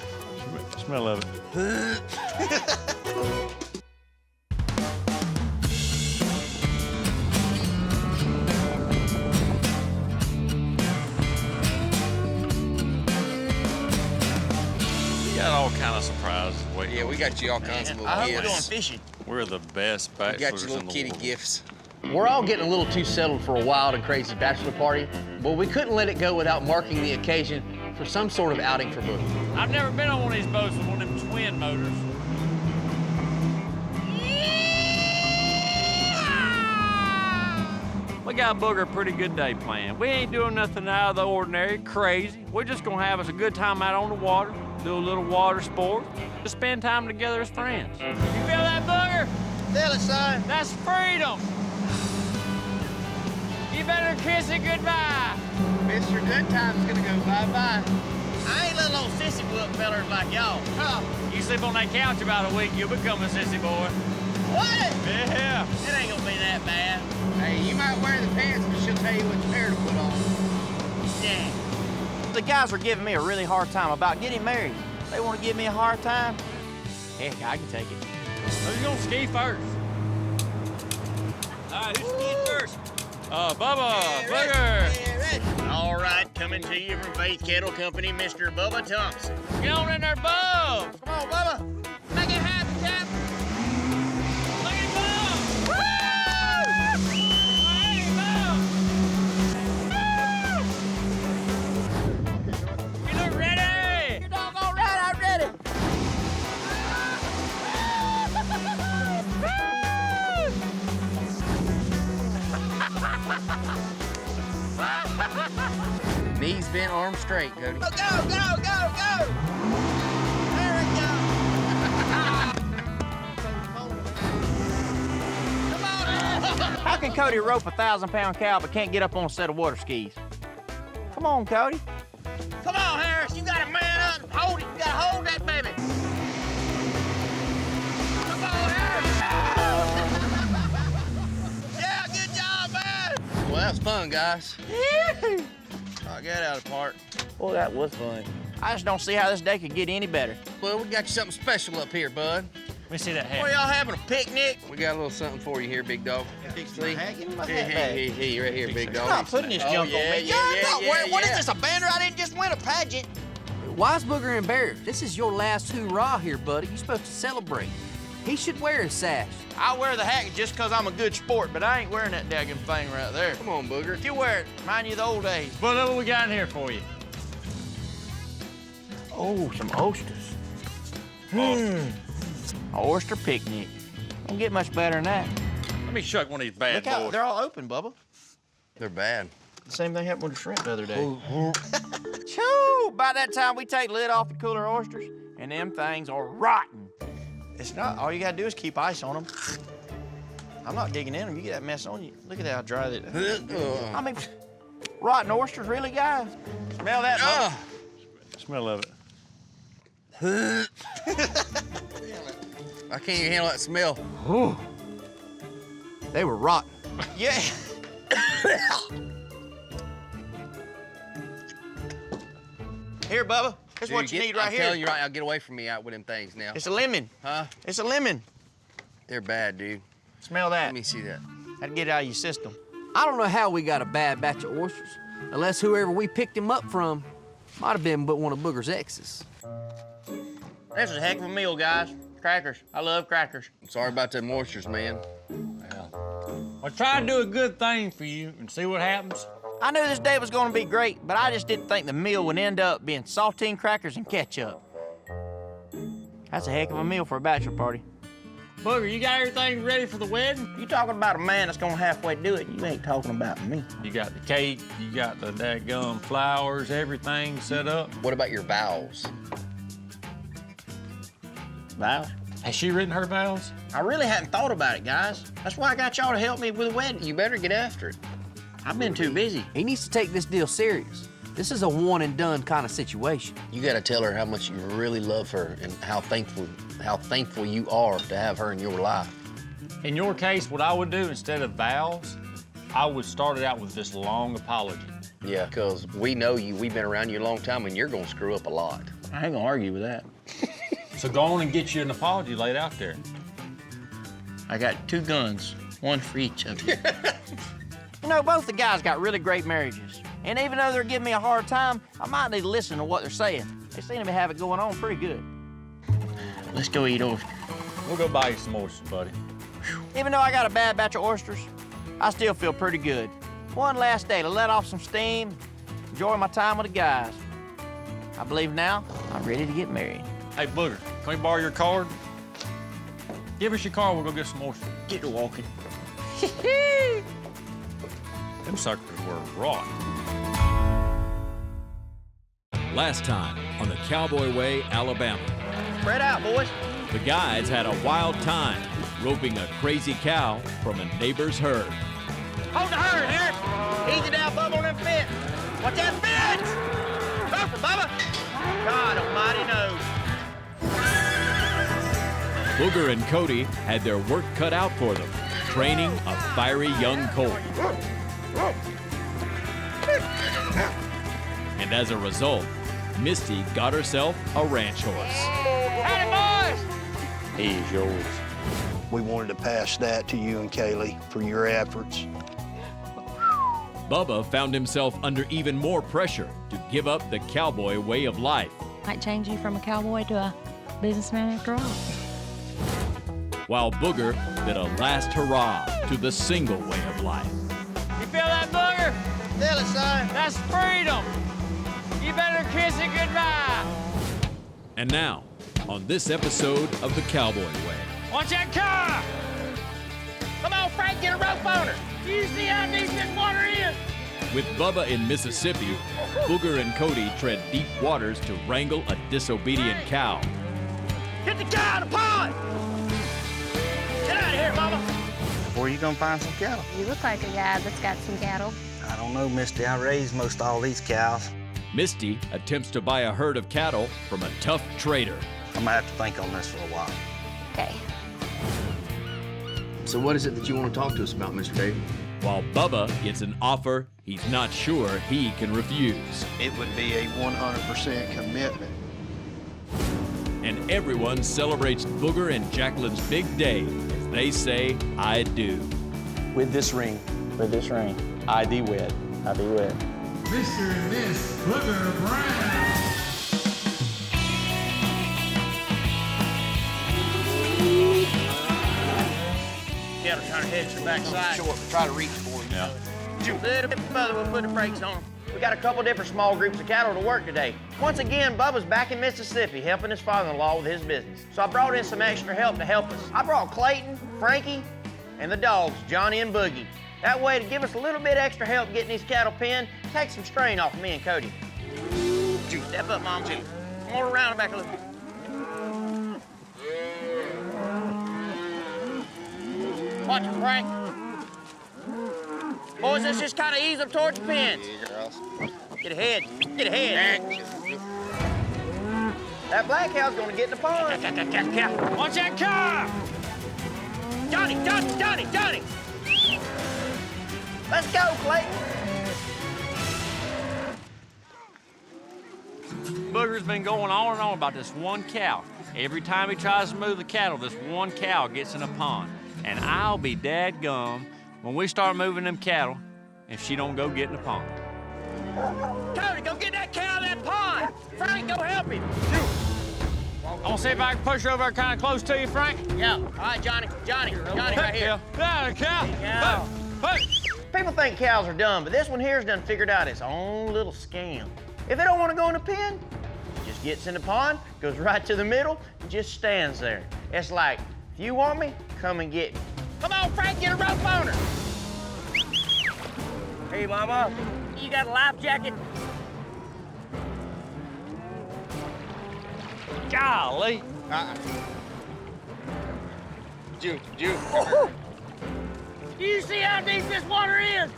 S2: Smell of it. We got all kind of surprises.
S6: Yeah, we got you all kinds of little
S4: I hope
S6: gifts.
S4: we're going fishing.
S2: We're the best
S6: We
S2: bachelors
S6: got you
S2: in
S6: little
S2: the
S6: kitty
S2: world.
S6: gifts.
S3: We're all getting a little too settled for a wild and crazy bachelor party, but we couldn't let it go without marking the occasion for some sort of outing for Booger.
S2: I've never been on one of these boats with one of them twin motors. We got Booger a pretty good day planned. We ain't doing nothing out of the ordinary, crazy. We're just gonna have us a good time out on the water, do a little water sport, just spend time together as friends. You feel that, Booger?
S4: Feel it, son.
S2: That's freedom. You better kiss it goodbye.
S4: Mr. Good Time's gonna go bye-bye. I ain't little old sissy book fellers like y'all.
S2: You sleep on that couch about a week, you'll become a sissy boy.
S4: What?
S2: Yeah.
S4: It ain't gonna be that bad.
S10: Hey, you might wear the pants, but she'll tell you what pair to put on.
S4: Yeah. The guys are giving me a really hard time about getting married. They want to give me a hard time. Heck, I can take it.
S2: Who's gonna ski first?
S4: All right, who's skiing first?
S2: Bubba, Booger.
S4: All right, coming to you from Faith Kettle Company, Mr. Bubba Thompson.
S2: Get on in there, Bub.
S4: Come on, Bubba. Make it happen, Cap.
S2: Look at Bub.
S4: Woo!
S2: Hey, Bub. You look ready.
S4: You're doggone right, I'm ready.
S6: Knees bent, arms straight, Cody.
S4: Go, go, go, go, go! There we go! Come on! How can Cody rope a 1,000-pound cow but can't get up on a set of water skis? Come on, Cody. Come on, Harris, you gotta man up and hold it. You gotta hold that baby. Come on, Harris! Yeah, good job, man!
S6: Well, that was fun, guys.
S4: Knock that out of the park. Boy, that was fun. I just don't see how this day could get any better.
S6: Well, we got you something special up here, bud.
S2: Let me see that hat.
S4: What, y'all having a picnic?
S6: We got a little something for you here, big dog. See?
S4: Hat? Give me my
S6: Hey,
S4: hat
S6: hey,
S4: back.
S6: hey, hey, right here, big dog.
S4: You're not putting this junk on me. What is this, a banner? I didn't just win a pageant.
S3: Why's Booger embarrassed? This is your last hoorah here, buddy. You're supposed to celebrate. He should wear his sash.
S4: I wear the hat just because I'm a good sport, but I ain't wearing that daggone thing right there.
S6: Come on, Booger.
S4: If you wear it, remind you of the old days.
S2: What we got in here for you?
S4: Oh, some oysters. Oyster picnic. Don't get much better than that.
S2: Let me shuck one of these bad
S4: Look out,
S2: boys.
S4: they're all open, Bubba.
S6: They're bad.
S4: The same thing happened with the shrimp the other day. Choo! By that time, we take lid off the cooler oysters, and them things are rotten. It's not, all you gotta do is keep ice on them. I'm not digging in them. You get that mess on you. Look at how dry that is. I mean, rotten oysters, really, guys? Smell that, Bubba.
S2: Smell of it.
S6: I can't even handle that smell.
S3: Ooh. They were rotten.
S4: Yeah. Here, Bubba. Here's what you need right here.
S6: I'm telling you right now, get away from me out with them things now.
S4: It's a lemon.
S6: Huh?
S4: It's a lemon.
S6: They're bad, dude.
S4: Smell that.
S6: Let me see that.
S4: Had to get it out of your system.
S3: I don't know how we got a bad batch of oysters, Unless whoever we picked him up from might have been but one of Booger's exes.
S4: This is a heck of a meal, guys. Crackers. I love crackers.
S6: Sorry about them oysters, man.
S12: Well, try to do a good thing for you and see what happens.
S4: I knew this day was gonna be great, but I just didn't think the meal would end up being saltine crackers and ketchup. That's a heck of a meal for a bachelor party.
S12: Booger, you got everything ready for the wedding?
S4: You talking about a man that's gonna halfway do it, you ain't talking about me.
S12: You got the cake, you got the dadgum flowers, everything set up.
S6: What about your vows?
S4: Vows?
S12: Has she written her vows?
S4: I really hadn't thought about it, guys. That's why I got y'all to help me with the wedding.
S6: You better get after it.
S4: I've been too busy.
S3: He needs to take this deal serious. This is a one and done kind of situation.
S6: You gotta tell her how much you really love her and how thankful you are to have her in your life.
S12: In your case, what I would do instead of vows, I would start it out with this long apology.
S6: Yeah, because we know you, we've been around you a long time, and you're gonna screw up a lot.
S4: I ain't gonna argue with that.
S12: So go on and get you an apology laid out there.
S4: I got 2 guns, one for each of you. You know, both the guys got really great marriages. And even though they're giving me a hard time, I might need to listen to what they're saying. They seem to have it going on pretty good. Let's go eat oysters.
S12: We'll go buy you some oysters, buddy.
S4: Even though I got a bad batch of oysters, I still feel pretty good. One last day to let off some steam, enjoy my time with the guys. I believe now I'm ready to get married.
S12: Hey, Booger, can we borrow your card? Give us your card, we'll go get some oysters.
S4: Get to walking.
S12: Them suckers were raw.
S14: Last time on the Cowboy Way, Alabama.
S4: Spread out, boys.
S14: The guys had a wild time roping a crazy cow from a neighbor's herd.
S4: Hold the herd, Eric. Easy down, Bubba, on them fence. Watch that fence! Go for Bubba. God almighty knows.
S14: Booger and Cody had their work cut out for them, training a fiery young colt. And as a result, Misty got herself a ranch horse.
S4: Howdy, boys!
S12: He's yours.
S13: We wanted to pass that to you and Kaylee for your efforts.
S14: Bubba found himself under even more pressure to give up the cowboy way of life.
S16: Might change you from a cowboy to a businessman after all.
S14: While Booger did a last hurrah to the single way of life.
S12: You feel that, Booger?
S4: Feel it, son.
S12: That's freedom. You better kiss it goodbye.
S14: And now, on this episode of the Cowboy Way.
S12: Watch that car!
S4: Come on, Frank, get a rope on her.
S12: You see how deep this water is?
S14: With Bubba in Mississippi, Booger and Cody tread deep waters to wrangle a disobedient cow.
S4: Get the cow in the pond! Get out of here, Mama!
S8: Where you gonna find some cattle?
S5: You look like a guy that's got some cattle.
S8: I don't know, Misty. I raised most all these cows.
S14: Misty attempts to buy a herd of cattle from a tough trader.
S8: I'm gonna have to think on this for a while.
S5: Okay.
S6: So what is it that you want to talk to us about, Mr. Cody?
S14: While Bubba gets an offer he's not sure he can refuse.
S13: It would be a 100% commitment.
S14: And everyone celebrates Booger and Jacqueline's big day as they say, I do.
S8: With this ring, I thee wed. I thee wed.
S11: Mr. and Miss Booger Brown.
S4: Cattle trying to head to the backside.
S6: Short, try to reach for you.
S12: Yeah.
S4: Little bit further, we'll put the brakes on. We got a couple different small groups of cattle to work today. Once again, Bubba's back in Mississippi helping his father-in-law with his business. So I brought in some extra help to help us. I brought Clayton, Frankie, and the dogs, Johnny and Boogie. That way, to give us a little bit extra help getting these cattle penned, take some strain off of me and Cody. Step up, Mom. Come on around and back a little. Watch it, Frank. Boys, let's just kind of ease up towards the pens. Get ahead. Get ahead. That black cow's gonna get in the pond.
S12: Watch that car!
S4: Johnny! Let's go, Clayton.
S12: Booger's been going on and on about this one cow. Every time he tries to move the cattle, this one cow gets in a pond. And I'll be dadgum when we start moving them cattle if she don't go get in the pond.
S4: Cody, go get that cow in that pond. Frank, go help him.
S2: I'm gonna see if I can push her over kind of close to you, Frank.
S4: Yeah. All right, Johnny, right here.
S2: Yeah, cow. Hey.
S4: People think cows are dumb, but this one here's done figured out its own little scam. If it don't want to go in the pen, it just gets in the pond, goes right to the middle, and just stands there. It's like, if you want me, come and get me. Come on, Frank, get a rope on her. Hey, Mama, you got a life jacket?
S2: Golly.
S4: Juke. Do you see how deep this water is?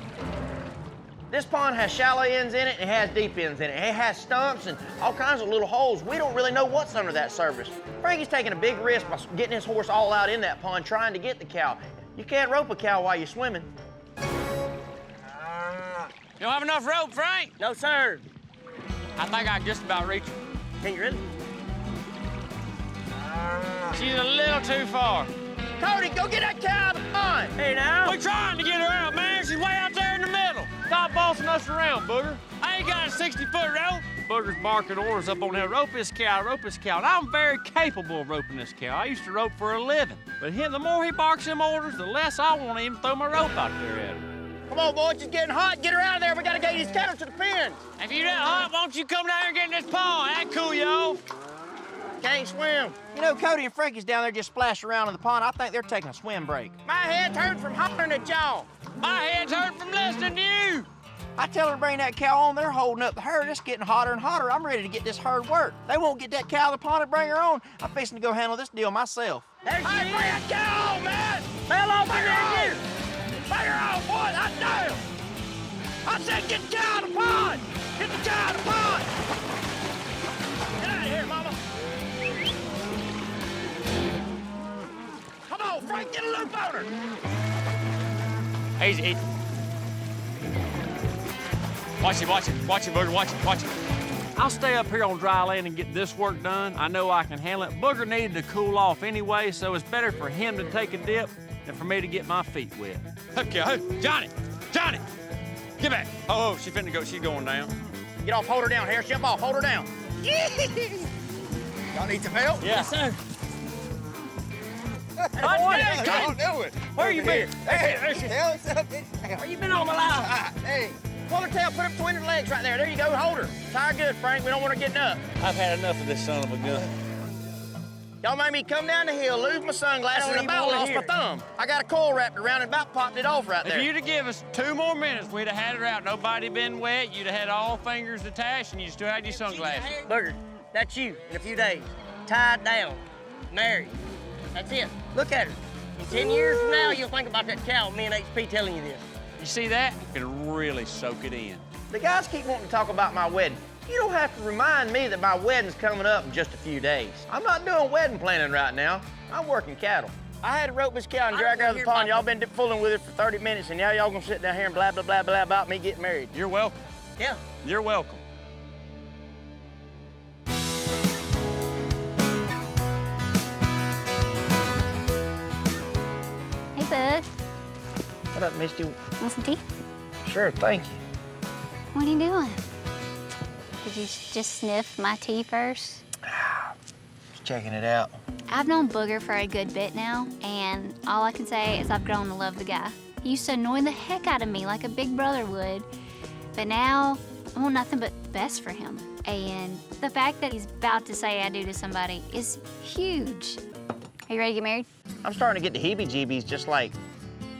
S4: This pond has shallow ends in it and it has deep ends in it. It has stumps and all kinds of little holes. We don't really know what's under that surface. Frankie's taking a big risk by getting his horse all out in that pond trying to get the cow. You can't rope a cow while you're swimming.
S2: You don't have enough rope, Frank?
S4: No, sir.
S2: I think I can just about reach her.
S4: Can you really?
S2: She's a little too far.
S4: Cody, go get that cow out of the pond. Hey, now.
S2: We're trying to get her out, man. She's way out there in the middle. Stop bossing us around, Booger. I ain't got a 60-foot rope. Booger's barking orders up on there. Rope this cow, rope this cow. And I'm very capable of roping this cow. I used to rope for a living. But the more he barks them orders, the less I want to even throw my rope out there at her.
S4: Come on, boys, it's getting hot. Get her out of there. We gotta get these cattle to the pens.
S2: If you that hot, why don't you come down here and get in this pond? That cool, y'all.
S4: Can't swim. You know, Cody and Frankie's down there just splashing around in the pond. I think they're taking a swim break. My head's hurt from hollering at y'all.
S2: My head's hurt from listening to you.
S4: I tell her to bring that cow on. They're holding up the herd. It's getting hotter and hotter. I'm ready to get this herd worked. They won't get that cow in the pond and bring her on. I'm fixing to go handle this deal myself. Hey, bring that cow on, man! Fell off in there, bring her on, boy! I dare! I said get the cow in the pond! Get the cow in the pond! Get out of here, mama! Come on, Frank, get a loop on her!
S2: Easy. Watch it, Booger, watch it. I'll stay up here on dry land and get this work done. I know I can handle it. Booger needed to cool off anyway, so it's better for him to take a dip than for me to get my feet wet. Okay, Johnny, get back. Oh, she's finna go, she's going down.
S4: Get off, hold her down, Harris, jump off, hold her down. Y'all need some help?
S2: Yeah. Yes, sir.
S4: Don't do it.
S2: Where you been?
S4: Where you been all my life? Hey. Pull her tail, put her between her legs right there. There you go, hold her. Tie her good, Frank. We don't want her getting up.
S2: I've had enough of this son of a gun.
S4: Y'all made me come down the hill, lose my sunglasses, and about lost my thumb. I got a coil wrapped around and about popped it off right there.
S2: If you'd have given us 2 more minutes, we'd have had her out. Nobody been wet. You'd have had all fingers attached, and you still had your sunglasses.
S4: Booger, that's you in a few days. Tied down, married. That's it. Look at her. In 10 years from now, you'll think about that cow, me and HP telling you this.
S2: You see that? You can really soak it in.
S4: The guys keep wanting to talk about my wedding. You don't have to remind me that my wedding's coming up in just a few days. I'm not doing wedding planning right now. I'm working cattle. I had to rope this cow and drag her out of the pond. Y'all been fooling with it for 30 minutes, and now y'all gonna sit down here and blah, blah, blah, blah about me getting married.
S2: You're welcome.
S4: Yeah.
S2: You're welcome.
S7: Hey, Bud.
S4: What up, Misty?
S7: Want some tea?
S4: Sure, thank you.
S7: What are you doing? Did you just sniff my tea first?
S4: Just checking it out.
S7: I've known Booger for a good bit now, and all I can say is I've grown to love the guy. He used to annoy the heck out of me like a big brother would, but now I want nothing but the best for him. And the fact that he's about to say I do to somebody is huge. Are you ready to get married?
S4: I'm starting to get the heebie-jeebies just like,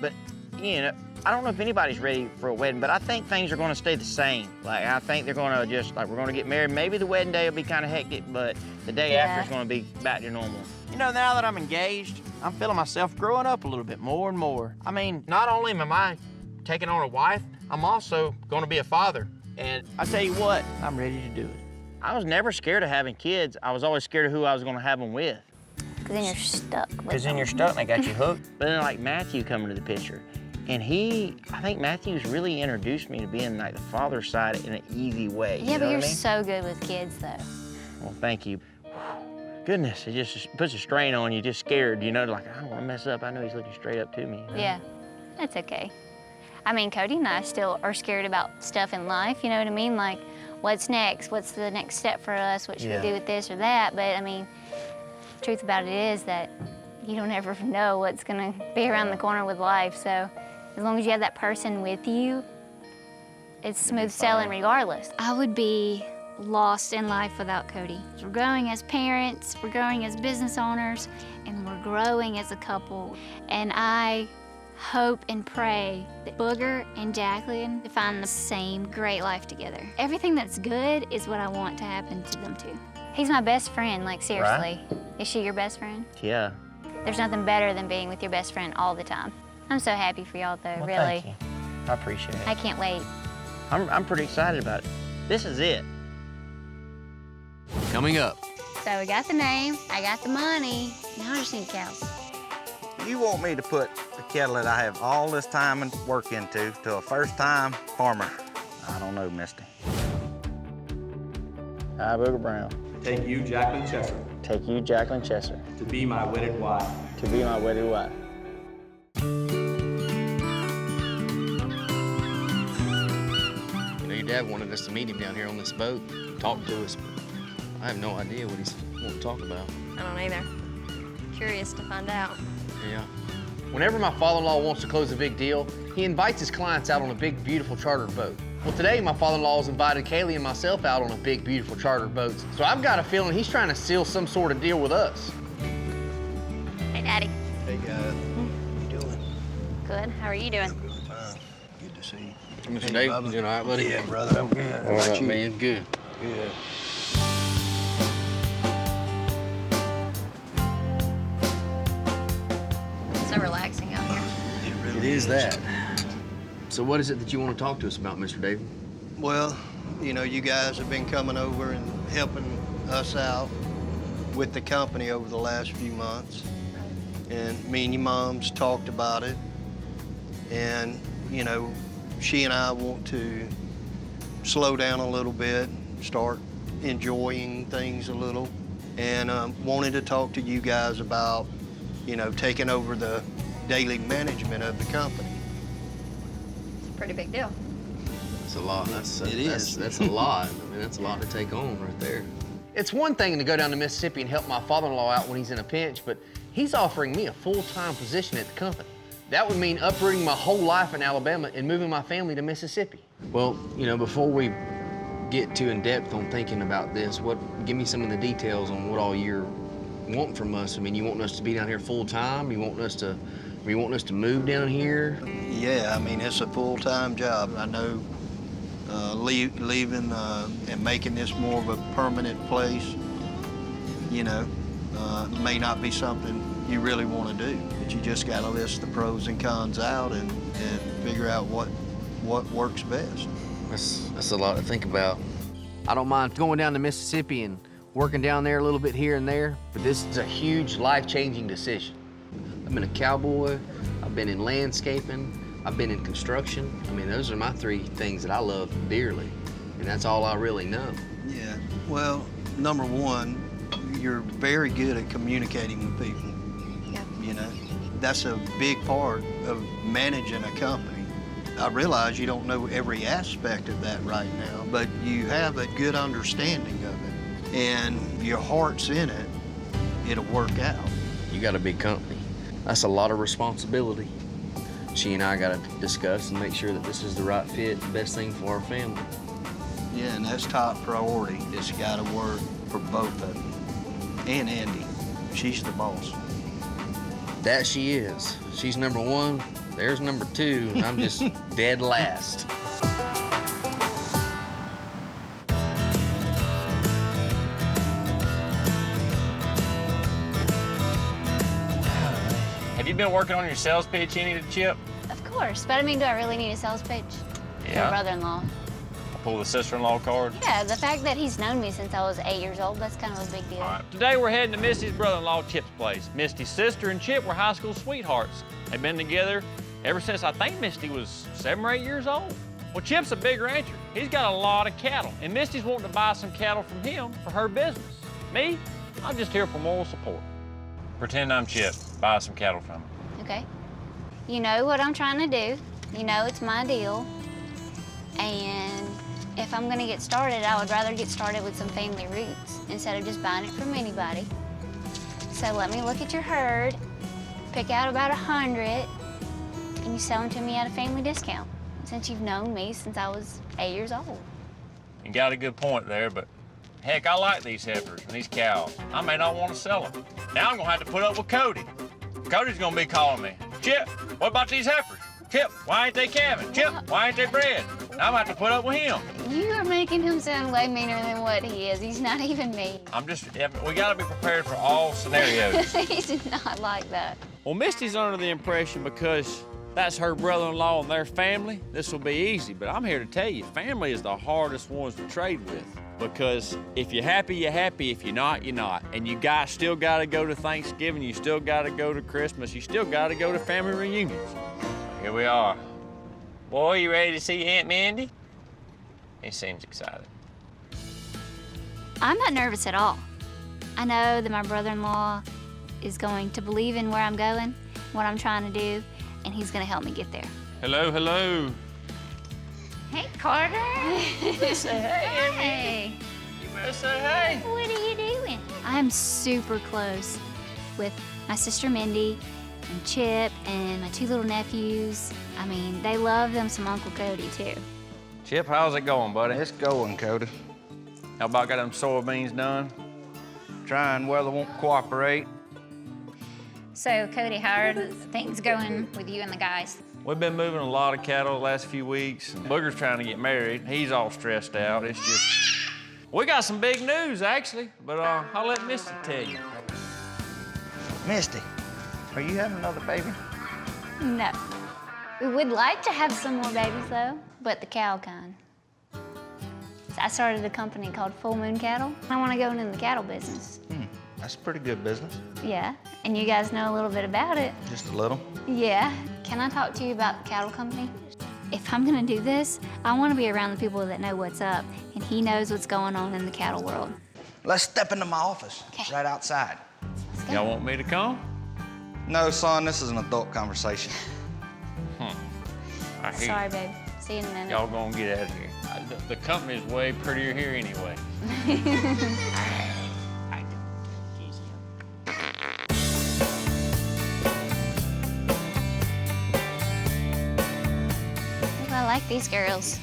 S4: but, you know, I don't know if anybody's ready for a wedding, but I think things are gonna stay the same. Like, I think they're gonna just, like, we're gonna get married. Maybe the wedding day will be kind of hectic, but the day after is gonna be back to normal. You know, now that I'm engaged, I'm feeling myself growing up a little bit more and more. I mean, not only am I taking on a wife, I'm also gonna be a father. And I tell you what, I'm ready to do it. I was never scared of having kids. I was always scared of who I was gonna have them with.
S7: Because then you're stuck with
S4: Because then you're stuck and they got you hooked. But then like Matthew coming to the picture. And I think Matthew's really introduced me to being like the father side in an easy way.
S7: Yeah,
S4: you know
S7: but you're
S4: what I mean?
S7: so good with kids, though.
S4: Well, thank you. Goodness, it just puts a strain on you, just scared, you know, like, I don't want to mess up. I know he's looking straight up to me. You know?
S7: Yeah, that's okay. I mean, Cody and I still are scared about stuff in life, you know what I mean? Like, what's next? What's the next step for us? What should we do with this or that? But I mean, the truth about it is that you don't ever know what's gonna be around the corner with life. So as long as you have that person with you, it's smooth sailing regardless.
S9: I would be lost in life without Cody. We're growing as parents, we're growing as business owners, and we're growing as a couple. And I hope and pray that Booger and Jacqueline find the same great life together. Everything that's good is what I want to happen to them too.
S7: He's my best friend, like seriously.
S4: Right.
S7: Is she your best friend?
S4: Yeah.
S7: There's nothing better than being with your best friend all the time. I'm so happy for y'all though,
S4: Well,
S7: really.
S4: thank you. I appreciate it.
S7: I can't wait.
S4: I'm pretty excited about it. This is it.
S3: Coming up.
S7: So we got the name, I got the money, now I just need cows.
S8: You want me to put the cattle that I have all this time and work into to a first-time farmer? I don't know, Misty.
S4: I, Booger Brown.
S21: Take you, Jacqueline Chester,
S4: Take you, Jacqueline Chester,
S21: to be my wedded wife.
S4: to be my wedded wife.
S6: You know, your dad wanted us to meet him down here on this boat, talk to us, but I have no idea what he's wanting to talk about.
S5: I don't either. Curious to find out.
S6: Yeah. Whenever my father-in-law wants to close a big deal, he invites his clients out on a big, beautiful chartered boat. Well, today my father-in-law has invited Kaylee and myself out on a big, beautiful chartered boat. So I've got a feeling he's trying to seal some sort of deal with us.
S5: Hey, Daddy.
S13: Hey, guys. How you doing?
S5: Good. How are you doing?
S13: Fine. Good to see you.
S6: Mr. Dave, you doing all right, buddy?
S13: Yeah, brother, I'm good. How
S6: All
S13: about
S6: right,
S13: you?
S6: man, good.
S13: Good.
S5: So relaxing out here.
S6: It is that. So what is it that you want to talk to us about, Mr. David?
S13: Well, you know, you guys have been coming over and helping us out with the company over the last few months. And me and your mom's talked about it. And, you know, she and I want to slow down a little bit, start enjoying things a little. And wanted to talk to you guys about, you know, taking over the daily management of the company.
S5: Pretty big deal.
S6: That's a lot. That's
S13: is.
S6: a lot. I mean, that's a lot to take on right there. It's one thing to go down to Mississippi and help my father-in-law out when he's in a pinch, but he's offering me a full-time position at the company. That would mean uprooting my whole life in Alabama and moving my family to Mississippi. Well, you know, before we get too in-depth on thinking about this, give me some of the details on what all you're wanting from us. I mean, you want us to be down here full-time? You want us to move down here?
S13: Yeah, I mean, it's a full-time job. I know leaving and making this more of a permanent place, you know, may not be something you really want to do. But you just got to list the pros and cons out and figure out what works best.
S6: That's a lot to think about.
S3: I don't mind going down to Mississippi and working down there a little bit here and there,
S6: But this is a huge life-changing decision. I've been a cowboy, I've been in landscaping, I've been in construction. I mean, those are my three things that I love dearly, and that's all I really know.
S13: Yeah, well, number one, you're very good at communicating with people.
S5: Yeah.
S13: You know, that's a big part of managing a company. I realize you don't know every aspect of that right now, but you have a good understanding of it, and your heart's in it, it'll work out.
S6: You got a big company. That's a lot of responsibility. She and I got to discuss and make sure that this is the right fit, the best thing for our family.
S13: Yeah, and that's top priority. It's got to work for both of them. And Andy, she's the boss.
S6: That she is. She's number one, there's number two, and I'm just dead last.
S2: Have you been working on your sales pitch any to Chip?
S7: Of course, but I mean, do I really need a sales pitch?
S2: Yeah.
S7: My brother-in-law.
S2: I pull the sister-in-law card.
S7: Yeah, the fact that he's known me since I was 8 years old, that's kind of a big deal.
S2: All right. Today we're heading to Misty's brother-in-law Chip's place. Misty's sister and Chip were high school sweethearts. They've been together ever since I think Misty was 7 or 8 years old. Well, Chip's a big rancher. He's got a lot of cattle, and Misty's wanting to buy some cattle from him for her business. Me, I'm just here for moral support. Pretend I'm Chip. Buy some cattle from him.
S7: Okay. You know what I'm trying to do. You know, it's my deal. And if I'm gonna get started, I would rather get started with some family roots instead of just buying it from anybody. So let me look at your herd, pick out about 100, and you sell them to me at a family discount, since you've known me since I was 8 years old.
S2: You got a good point there, but heck, I like these heifers and these cows. I may not want to sell them. Now I'm gonna have to put up with Cody. Cody's gonna be calling me, Chip, what about these heifers? Chip, why ain't they calving? Chip, why ain't they bred? I'm gonna have to put up with him.
S7: You are making him sound way meaner than what he is. He's not even mean.
S2: We gotta be prepared for all scenarios.
S7: He's not like that.
S12: Well, Misty's under the impression because that's her brother-in-law and their family, this will be easy. But I'm here to tell you, family is the hardest ones to trade with. Because if you're happy, you're happy. If you're not, you're not. And you guys still gotta go to Thanksgiving, you still gotta go to Christmas, you still gotta go to family reunions.
S4: Here we are. Boy, you ready to see Aunt Mandy? He seems excited.
S9: I'm not nervous at all. I know that my brother-in-law is going to believe in where I'm going, what I'm trying to do, and he's gonna help me get there.
S2: Hello, hello.
S9: Hey, Carter.
S4: Say hey,
S9: Hey.
S4: You better say hey.
S9: What are you doing? I'm super close with my sister Mindy and Chip and my 2 little nephews. I mean, they love them some Uncle Cody, too.
S2: Chip, how's it going, buddy?
S8: It's going, Cody.
S2: How about got them soybeans done?
S8: Trying, weather won't cooperate.
S7: So, Cody, how are things going with you and the guys?
S2: We've been moving a lot of cattle the last few weeks. Booger's trying to get married. He's all stressed out. It's just, we got some big news, actually, but I'll let Misty tell you.
S8: Misty, are you having another baby?
S7: No. We would like to have some more babies, though, but the cow kind. I started a company called Full Moon Cattle. I want to go into the cattle business.
S8: That's a pretty good business.
S7: Yeah, and you guys know a little bit about it.
S8: Just a little.
S7: Yeah. Can I talk to you about the cattle company?
S9: If I'm gonna do this, I wanna be around the people that know what's up, and he knows what's going on in the cattle world.
S8: Let's step into my office, right outside.
S2: Y'all want me to come?
S8: No, son, this is an adult conversation.
S2: I hear
S7: Sorry, babe. See you in a minute.
S2: y'all gonna get out of here. The company's way prettier here anyway.
S9: I like these girls.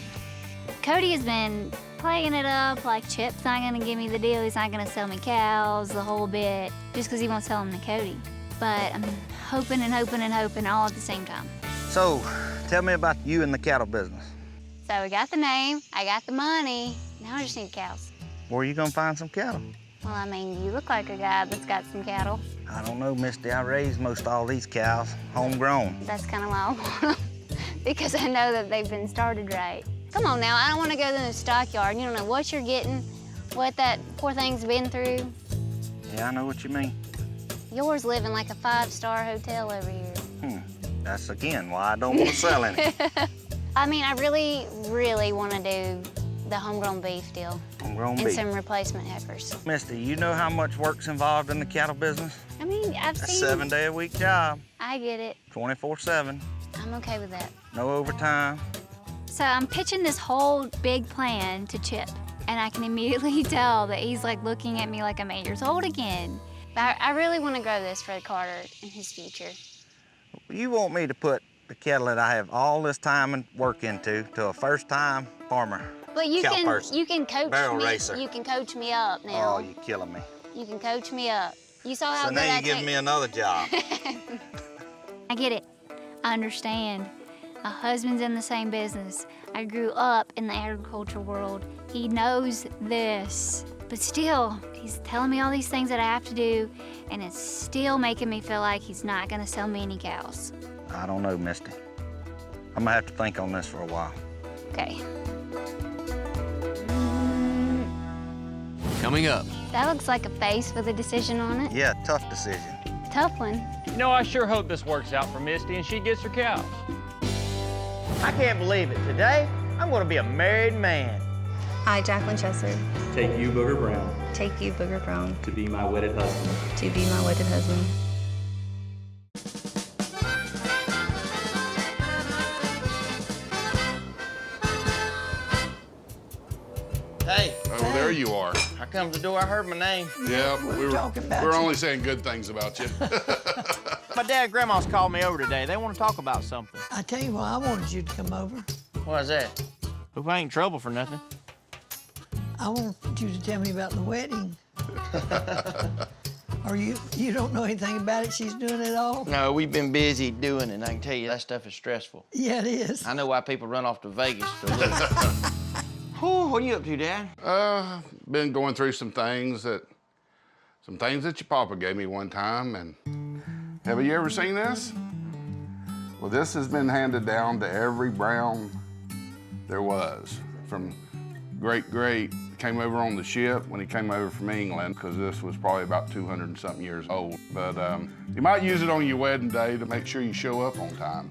S9: Cody has been playing it up like Chip's not gonna give me the deal, he's not gonna sell me cows, the whole bit, just because he won't sell them to Cody. But I'm hoping and hoping and hoping all at the same time.
S8: So, tell me about you and the cattle business.
S7: So we got the name, I got the money. Now I just need cows.
S8: Where are you gonna find some cattle?
S7: Well, I mean, you look like a guy that's got some cattle.
S8: I don't know, Misty. I raised most all these cows, homegrown.
S7: That's kind of why I want them, because I know that they've been started right. Come on now, I don't want to go to the stockyard. You don't know what you're getting, what that poor thing's been through.
S8: Yeah, I know what you mean.
S7: Yours living like a 5-star hotel over here.
S8: That's, again, why I don't want to sell any.
S7: I mean, I really, really want to do the homegrown beef deal.
S8: Homegrown
S7: and
S8: beef.
S7: some replacement heifers.
S8: Misty, you know how much work's involved in the cattle business?
S7: I mean, I've
S8: A
S7: seen...
S8: 7-day-a-week job,
S7: I get it.
S8: 24/7,
S7: I'm okay with that.
S8: no overtime.
S9: So I'm pitching this whole big plan to Chip, and I can immediately tell that he's like looking at me like I'm 8 years old again.
S7: But I really want to grow this for Carter and his future.
S8: You want me to put the cattle that I have all this time and work into to a first-time farmer?
S7: But you
S8: cow
S7: can
S8: person,
S7: you can coach
S8: barrel
S7: me.
S8: racer.
S7: You can coach me up now.
S8: Oh, you're killing me.
S7: You can coach me up. You saw how
S8: So
S7: good
S8: now
S7: I
S8: you're giving
S7: take-
S8: me another job.
S9: I get it. I understand. My husband's in the same business. I grew up in the agriculture world. He knows this. But still, he's telling me all these things that I have to do, and it's still making me feel like he's not gonna sell me any cows.
S8: I don't know, Misty. I'm gonna have to think on this for a while.
S9: Okay.
S3: Coming up.
S7: That looks like a face with a decision on it.
S8: Yeah, tough decision.
S7: Tough one.
S12: You know, I sure hope this works out for Misty and she gets her cows.
S4: I can't believe it. Today, I'm gonna be a married man.
S15: I, Jacqueline Chesser,
S21: Take you, Booger Brown,
S15: take you, Booger Brown,
S21: to be my wedded husband.
S15: to be my wedded husband.
S4: Hey.
S18: Oh, there you are.
S4: How come the door? I heard my name.
S18: Yeah, we
S4: talking about
S18: we're
S4: you.
S18: only saying good things about you.
S4: My dad and grandma's called me over today. They want to talk about something.
S22: I tell you why I wanted you to come over.
S4: What is that? Hope I ain't in trouble for nothing.
S22: I want you to tell me about the wedding. Or you don't know anything about it? She's doing it all?
S4: No, we've been busy doing it, and I can tell you that stuff is stressful.
S22: Yeah, it is.
S4: I know why people run off to Vegas to live. Whew, what are you up to, Dad?
S18: Been going through some things that your papa gave me one time, and have you ever seen this? Well, this has been handed down to every Brown there was, from great came over on the ship when he came over from England, because this was probably about 200 and something years old. But you might use it on your wedding day to make sure you show up on time.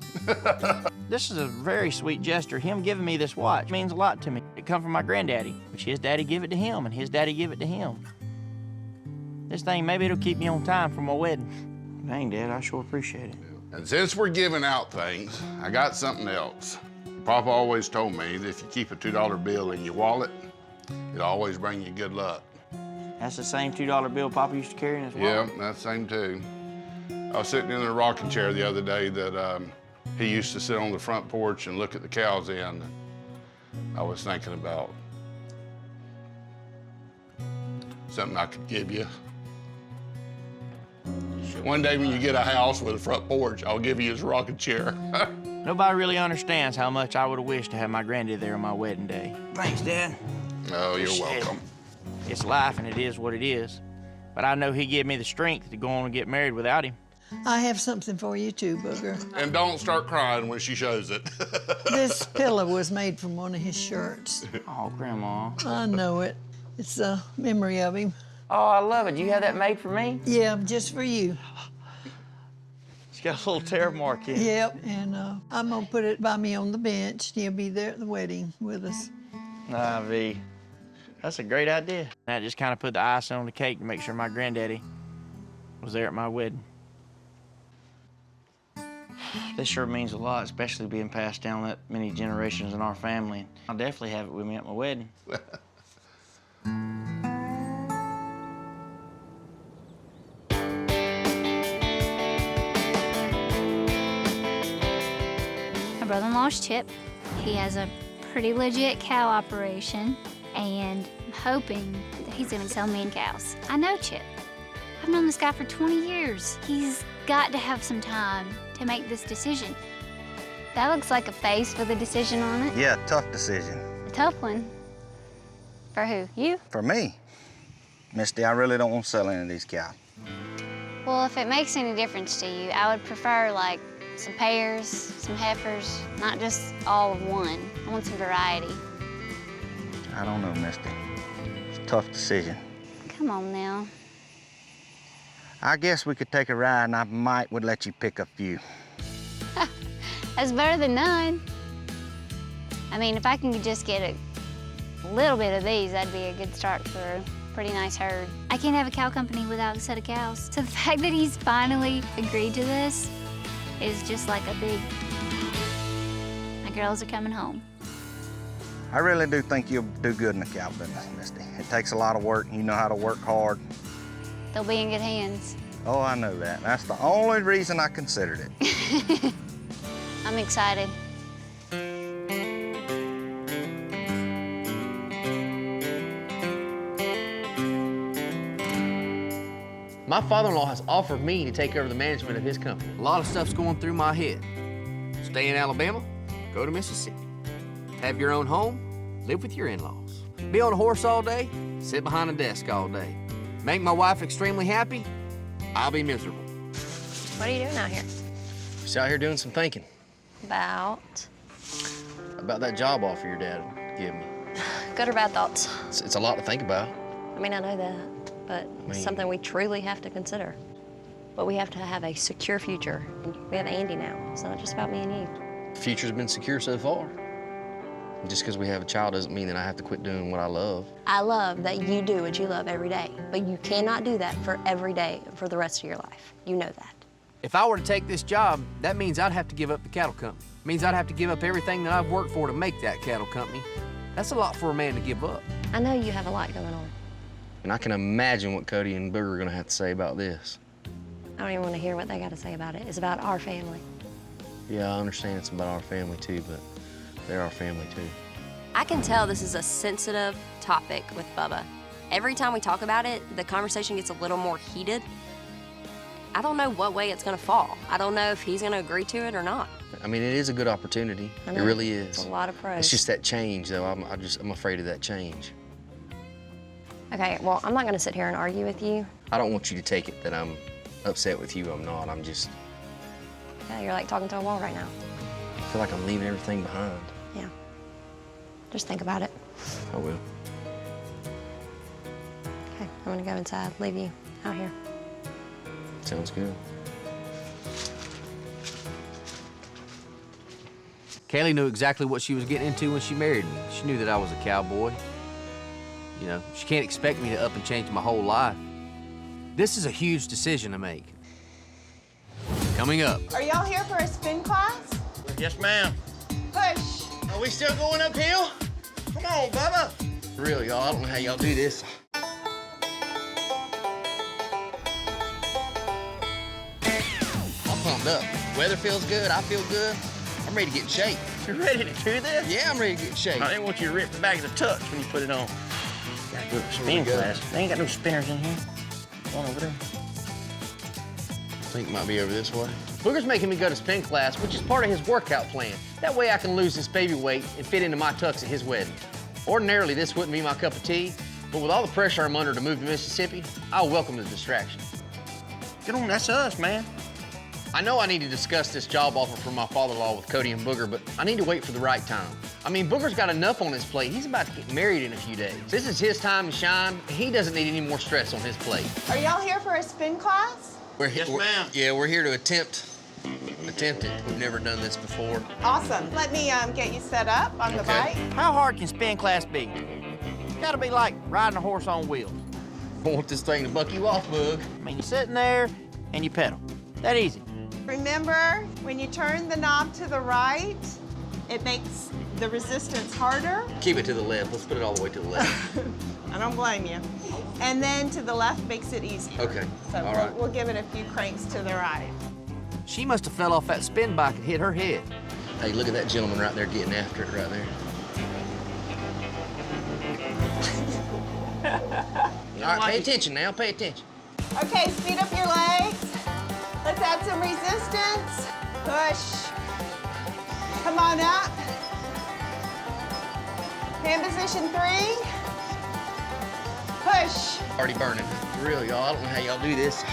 S4: This is a very sweet gesture. Him giving me this watch means a lot to me. It come from my granddaddy, which his daddy give it to him, and his daddy give it to him. This thing, maybe it'll keep me on time for my wedding. Dang, Dad, I sure appreciate it.
S18: And since we're giving out things, I got something else. Papa always told me that if you keep a $2 bill in your wallet, it'll always bring you good luck.
S4: That's the same $2 bill Papa used to carry in his wallet?
S18: Yeah, that's the same too. I was sitting in a rocking chair the other day that he used to sit on the front porch and look at the cows in. I was thinking about something I could give you. One day when you get a house with a front porch, I'll give you his rocking chair.
S4: Nobody really understands how much I would have wished to have my granddad there on my wedding day. Thanks, Dad.
S18: Oh, you're welcome.
S4: It's life, and it is what it is. But I know he gave me the strength to go on and get married without him.
S22: I have something for you too, Booger.
S18: And don't start crying when she shows it.
S22: This pillow was made from one of his shirts.
S4: Oh, Grandma.
S22: I know it. It's a memory of him.
S4: Oh, I love it. You have that made for me?
S22: Yeah, just for you.
S4: It's got a little tear mark in it.
S22: Yep, and I'm gonna put it by me on the bench. He'll be there at the wedding with us.
S4: Nah, V. That's a great idea. I just kind of put the icing on the cake to make sure my granddaddy was there at my wedding. This sure means a lot, especially being passed down that many generations in our family. I'll definitely have it with me at my wedding.
S9: My brother-in-law's Chip. He has a pretty legit cow operation, and I'm hoping that he's gonna sell me in cows. I know Chip. I've known this guy for 20 years. He's got to have some time to make this decision. That looks like a face with a decision on it.
S8: Yeah, tough decision.
S9: A tough one. For who? You?
S8: For me. Misty, I really don't want to sell any of these cows.
S9: Well, if it makes any difference to you, I would prefer like some pairs, some heifers, not just all of one. I want some variety.
S8: I don't know, Misty. It's a tough decision.
S9: Come on now.
S8: I guess we could take a ride and I would let you pick a few.
S9: That's better than none. I mean, if I can just get a little bit of these, that'd be a good start for a pretty nice herd. I can't have a cow company without a set of cows. So the fact that he's finally agreed to this is just like a big, my girls are coming home.
S8: I really do think you'll do good in the cow business, Misty. It takes a lot of work, and you know how to work hard.
S9: They'll be in good hands.
S8: Oh, I know that. That's the only reason I considered it.
S9: I'm excited.
S6: My father-in-law has offered me to take over the management of his company.
S3: A lot of stuff's going through my head. Stay in Alabama, go to Mississippi. Have your own home, live with your in-laws. Be on a horse all day, sit behind a desk all day. Make my wife extremely happy, I'll be miserable.
S5: What are you doing out here?
S6: Just out here doing some thinking
S5: About
S6: about that job offer your dad gave me.
S5: good or bad thoughts?
S6: It's a lot to think about.
S5: I mean, I know that, but it's something we truly have to consider. But we have to have a secure future. We have Andy now. It's not just about me and you.
S6: The future's been secure so far. Just because we have a child doesn't mean that I have to quit doing what I love.
S5: I love that you do what you love every day, but you cannot do that for every day for the rest of your life. You know that.
S3: If I were to take this job, that means I'd have to give up the cattle company. It means I'd have to give up everything that I've worked for to make that cattle company. That's a lot for a man to give up.
S5: I know you have a lot going on.
S6: And I can imagine what Cody and Booger are gonna have to say about this.
S5: I don't even want to hear what they got to say about it. It's about our family.
S6: Yeah, I understand it's about our family too, but they're our family too.
S5: I can tell this is a sensitive topic with Bubba. Every time we talk about it, the conversation gets a little more heated. I don't know what way it's gonna fall. I don't know if he's gonna agree to it or not.
S6: I mean, it is a good opportunity.
S5: I
S6: It
S5: know.
S6: really is.
S5: It's a lot of pros.
S6: It's just that change, though. I'm afraid of that change.
S5: Okay, well, I'm not gonna sit here and argue with you.
S6: I don't want you to take it that I'm upset with you. I'm not. I'm just,
S5: Yeah, you're like talking to a wall right now.
S6: I feel like I'm leaving everything behind.
S5: Yeah. Just think about it.
S6: I will.
S5: Okay, I'm gonna go inside, leave you out here.
S6: Sounds good.
S3: Kaylee knew exactly what she was getting into when she married me. She knew that I was a cowboy. You know, she can't expect me to up and change my whole life. This is a huge decision to make. Coming up.
S17: Are y'all here for a spin class?
S4: Yes, ma'am.
S17: Push.
S4: Are we still going uphill? Come on, Bubba.
S6: For real, y'all. I don't know how y'all do this. I'm pumped up. Weather feels good. I feel good. I'm ready to get in shape.
S4: You ready to do this?
S6: Yeah, I'm ready to get in shape.
S4: I didn't want you to rip the bag of the tux when you put it on. Gotta go to
S6: Here
S4: spin
S6: we go.
S4: class. They ain't got no spinners in here. One over there.
S6: I think it might be over this way. Booger's making me go to spin class, which is part of his workout plan. That way I can lose this baby weight and fit into my tux at his wedding. Ordinarily, this wouldn't be my cup of tea, but with all the pressure I'm under to move to Mississippi, I'll welcome the distraction.
S4: Get on, that's us, man.
S6: I know I need to discuss this job offer from my father-in-law with Cody and Booger, but I need to wait for the right time. I mean, Booger's got enough on his plate. He's about to get married in a few days. This is his time to shine, and he doesn't need any more stress on his plate.
S17: Are y'all here for a spin class?
S6: Yes, ma'am. Yeah, we're here to attempt it. We've never done this before.
S17: Awesome. Let me get you set up on the bike.
S4: How hard can spin class be? Gotta be like riding a horse on wheels.
S6: I want this thing to buck you off, Boog.
S4: I mean, you're sitting there and you pedal. That easy.
S17: Remember, when you turn the knob to the right, it makes the resistance harder.
S6: Keep it to the left. Let's put it all the way to the left.
S17: I don't blame you. And then to the left makes it easier.
S6: Okay,
S17: So
S6: all
S17: we'll,
S6: right.
S17: we'll give it a few cranks to the right.
S3: She must have fell off that spin bike and hit her head.
S6: Hey, look at that gentleman right there getting after it right there. All right, pay attention now, pay attention.
S17: Okay, speed up your legs. Let's add some resistance. Push. Come on up. Hand position 3. Push.
S6: Already burning. For real, y'all. I don't know how y'all do this.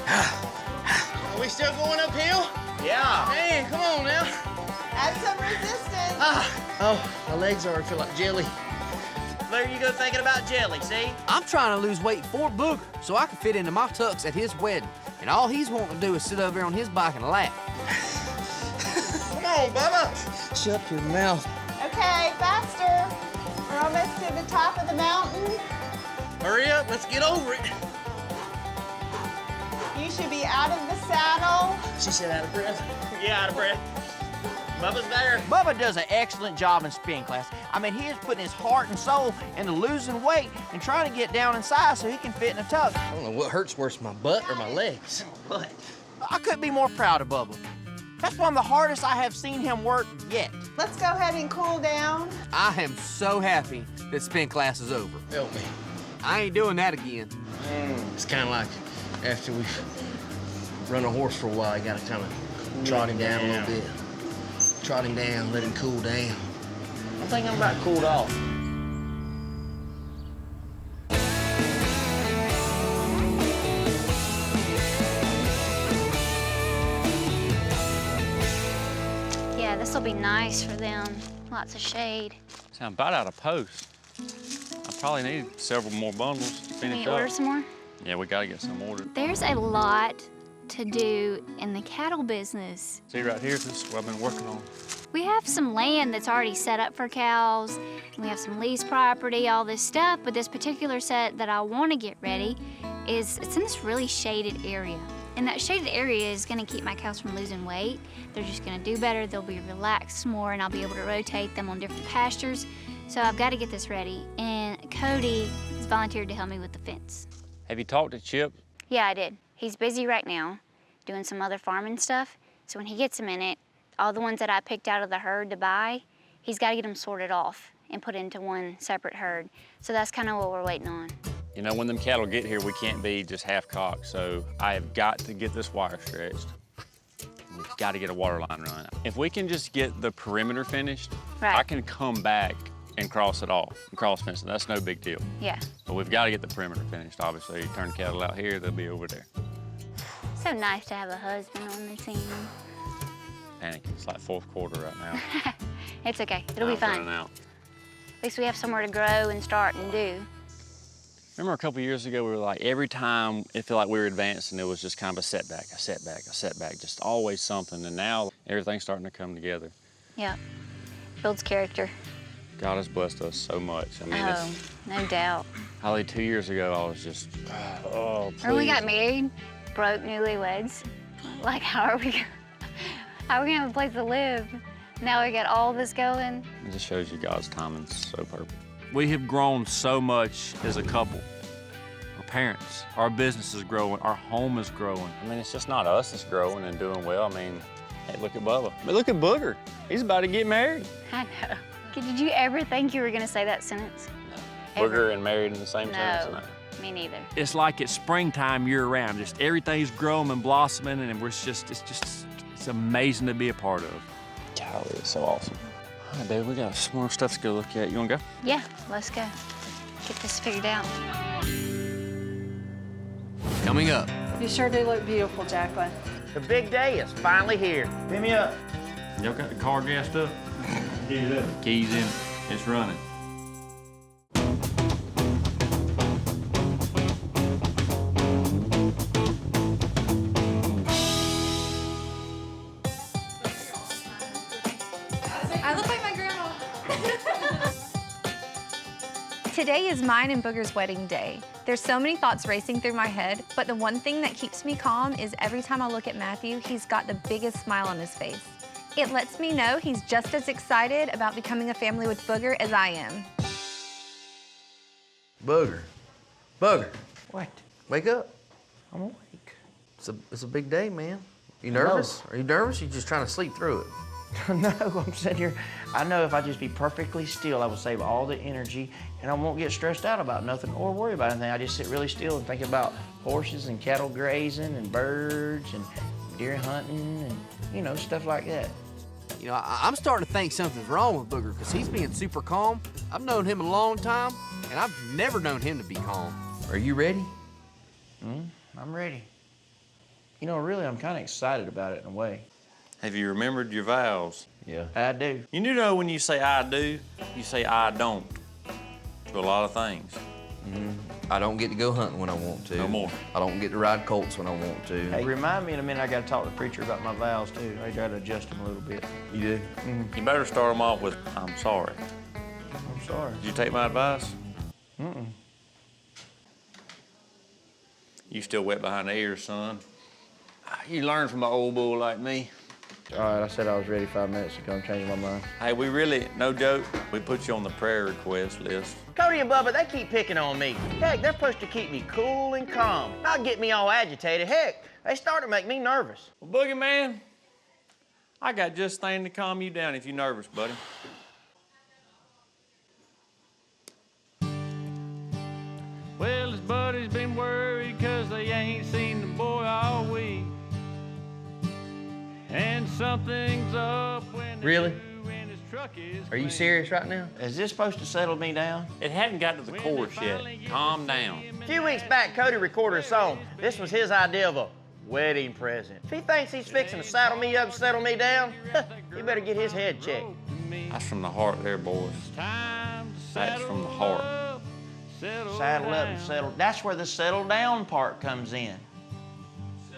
S4: Are we still going uphill? Yeah.
S6: Man, come on now.
S17: Add some resistance.
S6: Oh, my legs already feel like jelly.
S4: There you go thinking about jelly, see?
S3: I'm trying to lose weight for Booger so I can fit into my tux at his wedding. And all he's wanting to do is sit over there on his bike and laugh.
S4: Come on, Bubba.
S6: Shut your mouth.
S17: Okay, faster. We're almost to the top of the mountain.
S6: Hurry up, let's get over it.
S17: You should be out of the saddle.
S6: She said out of breath.
S4: Yeah, out of breath. Bubba's there. Bubba does an excellent job in spin class. I mean, he is putting his heart and soul into losing weight and trying to get down in size so he can fit in a tux.
S6: I don't know what hurts worse, my butt or my legs.
S4: But I couldn't be more proud of Bubba. That's one of the hardest I have seen him work yet.
S17: Let's go ahead and cool down.
S3: I am so happy that spin class is over.
S6: Help me.
S3: I ain't doing that again.
S6: It's kind of like after we run a horse for a while, you gotta kind of trot him down a little bit. Trot him down, let him cool down.
S4: I think I'm about cooled off.
S9: Yeah, this will be nice for them. Lots of shade.
S2: See, I'm about out of posts. I probably need several more bundles to
S9: Can
S2: finish
S9: we
S2: up.
S9: order some more?
S2: Yeah, we gotta get some ordered.
S9: There's a lot to do in the cattle business.
S2: See right here, this is what I've been working on.
S9: We have some land that's already set up for cows, and we have some lease property, all this stuff, but this particular set that I want to get ready it's in this really shaded area. And that shaded area is gonna keep my cows from losing weight. They're just gonna do better, they'll be relaxed more, and I'll be able to rotate them on different pastures. So I've got to get this ready. And
S7: Cody has volunteered to help me with the fence.
S2: Have you talked to Chip?
S7: Yeah, I did. He's busy right now doing some other farming stuff. So when he gets a minute, all the ones that I picked out of the herd to buy, he's got to get them sorted off and put into one separate herd. So that's kind of what we're waiting on.
S2: You know, when them cattle get here, we can't be just half-cocked, so I have got to get this wire stretched. We've got to get a water line run. If we can just get the perimeter finished,
S7: Right.
S2: I can come back and cross it off, and cross fence it. That's no big deal.
S7: Yeah.
S2: But we've got to get the perimeter finished, obviously. You turn the cattle out here, they'll be over there.
S7: So nice to have a husband on the team.
S2: Panicking. It's like fourth quarter right now.
S7: It's okay. It'll be
S2: I'm
S7: fine.
S2: running out.
S7: At least we have somewhere to grow and start and do.
S2: Remember a couple years ago, we were like, every time it felt like we were advancing, it was just kind of a setback, a setback, a setback, just always something. And now everything's starting to come together.
S7: Yeah. Builds character.
S2: God has blessed us so much. I mean,
S7: Oh, no doubt.
S2: Holly, 2 years ago, I was just, oh, please.
S7: When we got married, broke newlyweds. Like, how are we gonna have a place to live? Now we got all this going.
S2: It just shows you God's timing's so perfect. We have grown so much as a couple. Our parents, our business is growing, our home is growing. I mean, it's just not us that's growing and doing well. I mean, hey, look at Bubba. But look at Booger. He's about to get married.
S7: I know. Did you ever think you were gonna say that sentence?
S2: Booger and married in the same
S7: No,
S2: sentence.
S7: me neither.
S12: It's like it's springtime year-round. Just everything's growing and blossoming, and it's amazing to be a part of.
S2: Golly, it's so awesome. All right, babe, we got some more stuff to go look at. You wanna go?
S7: Yeah, let's go. Get this figured out.
S3: Coming up.
S17: You sure do look beautiful, Jacqueline.
S4: The big day is finally here. Pick me up.
S12: Y'all got the car gassed up? Keys up. Keys in. It's running.
S20: I look like my grandma. Today is mine and Booger's wedding day. There's so many thoughts racing through my head, but the one thing that keeps me calm is every time I look at Matthew, he's got the biggest smile on his face. It lets me know he's just as excited about becoming a family with Booger as I am.
S6: Booger. Booger.
S10: What?
S6: Wake up.
S10: I'm awake.
S6: It's a big day, man. You nervous? Are you nervous? Or you just trying to sleep through it?
S10: No, I'm sitting here. I know if I just be perfectly still, I will save all the energy and I won't get stressed out about nothing or worry about anything. I just sit really still and think about horses and cattle grazing and birds and deer hunting and, you know, stuff like that.
S3: You know, I'm starting to think something's wrong with Booger because he's being super calm. I've known him a long time, and I've never known him to be calm.
S6: Are you ready?
S10: I'm ready. You know, really, I'm kind of excited about it in a way.
S2: Have you remembered your vows?
S10: Yeah. I do.
S2: You do know when you say I do, you say I don't to a lot of things.
S6: I don't get to go hunting when I want to.
S2: No more.
S6: I don't get to ride colts when I want to.
S10: Hey, remind me in a minute, I got to talk to the preacher about my vows, too. I got to adjust them a little bit.
S6: You do?
S2: You better start them off with, I'm sorry.
S10: I'm sorry.
S2: Did you take my advice?
S10: Mm-mm.
S2: You still wet behind the ears, son. You learn from an old bull like me.
S10: All right, I said I was ready 5 minutes ago. I'm changing my mind.
S2: Hey, we really, no joke, we put you on the prayer request list.
S4: Cody and Bubba, they keep picking on me. Heck, they're supposed to keep me cool and calm, not get me all agitated. Heck, they start to make me nervous.
S2: Well, Boogie Man, I got just thing to calm you down if you're nervous, buddy.
S12: Well, his buddy's been worried because they ain't seen the boy all week. And something's up when
S10: Really?
S12: his truck is
S10: Are you serious right now? Is this supposed to settle me down?
S2: It hadn't got to the chorus yet. Calm down.
S4: A few weeks back, Cody recorded a song. This was his idea of a wedding present. If he thinks he's fixing to saddle me up and settle me down, he better get his head checked.
S2: That's from the heart there, boys. That's from the heart.
S10: Saddle up and settle. That's where the settle down part comes in.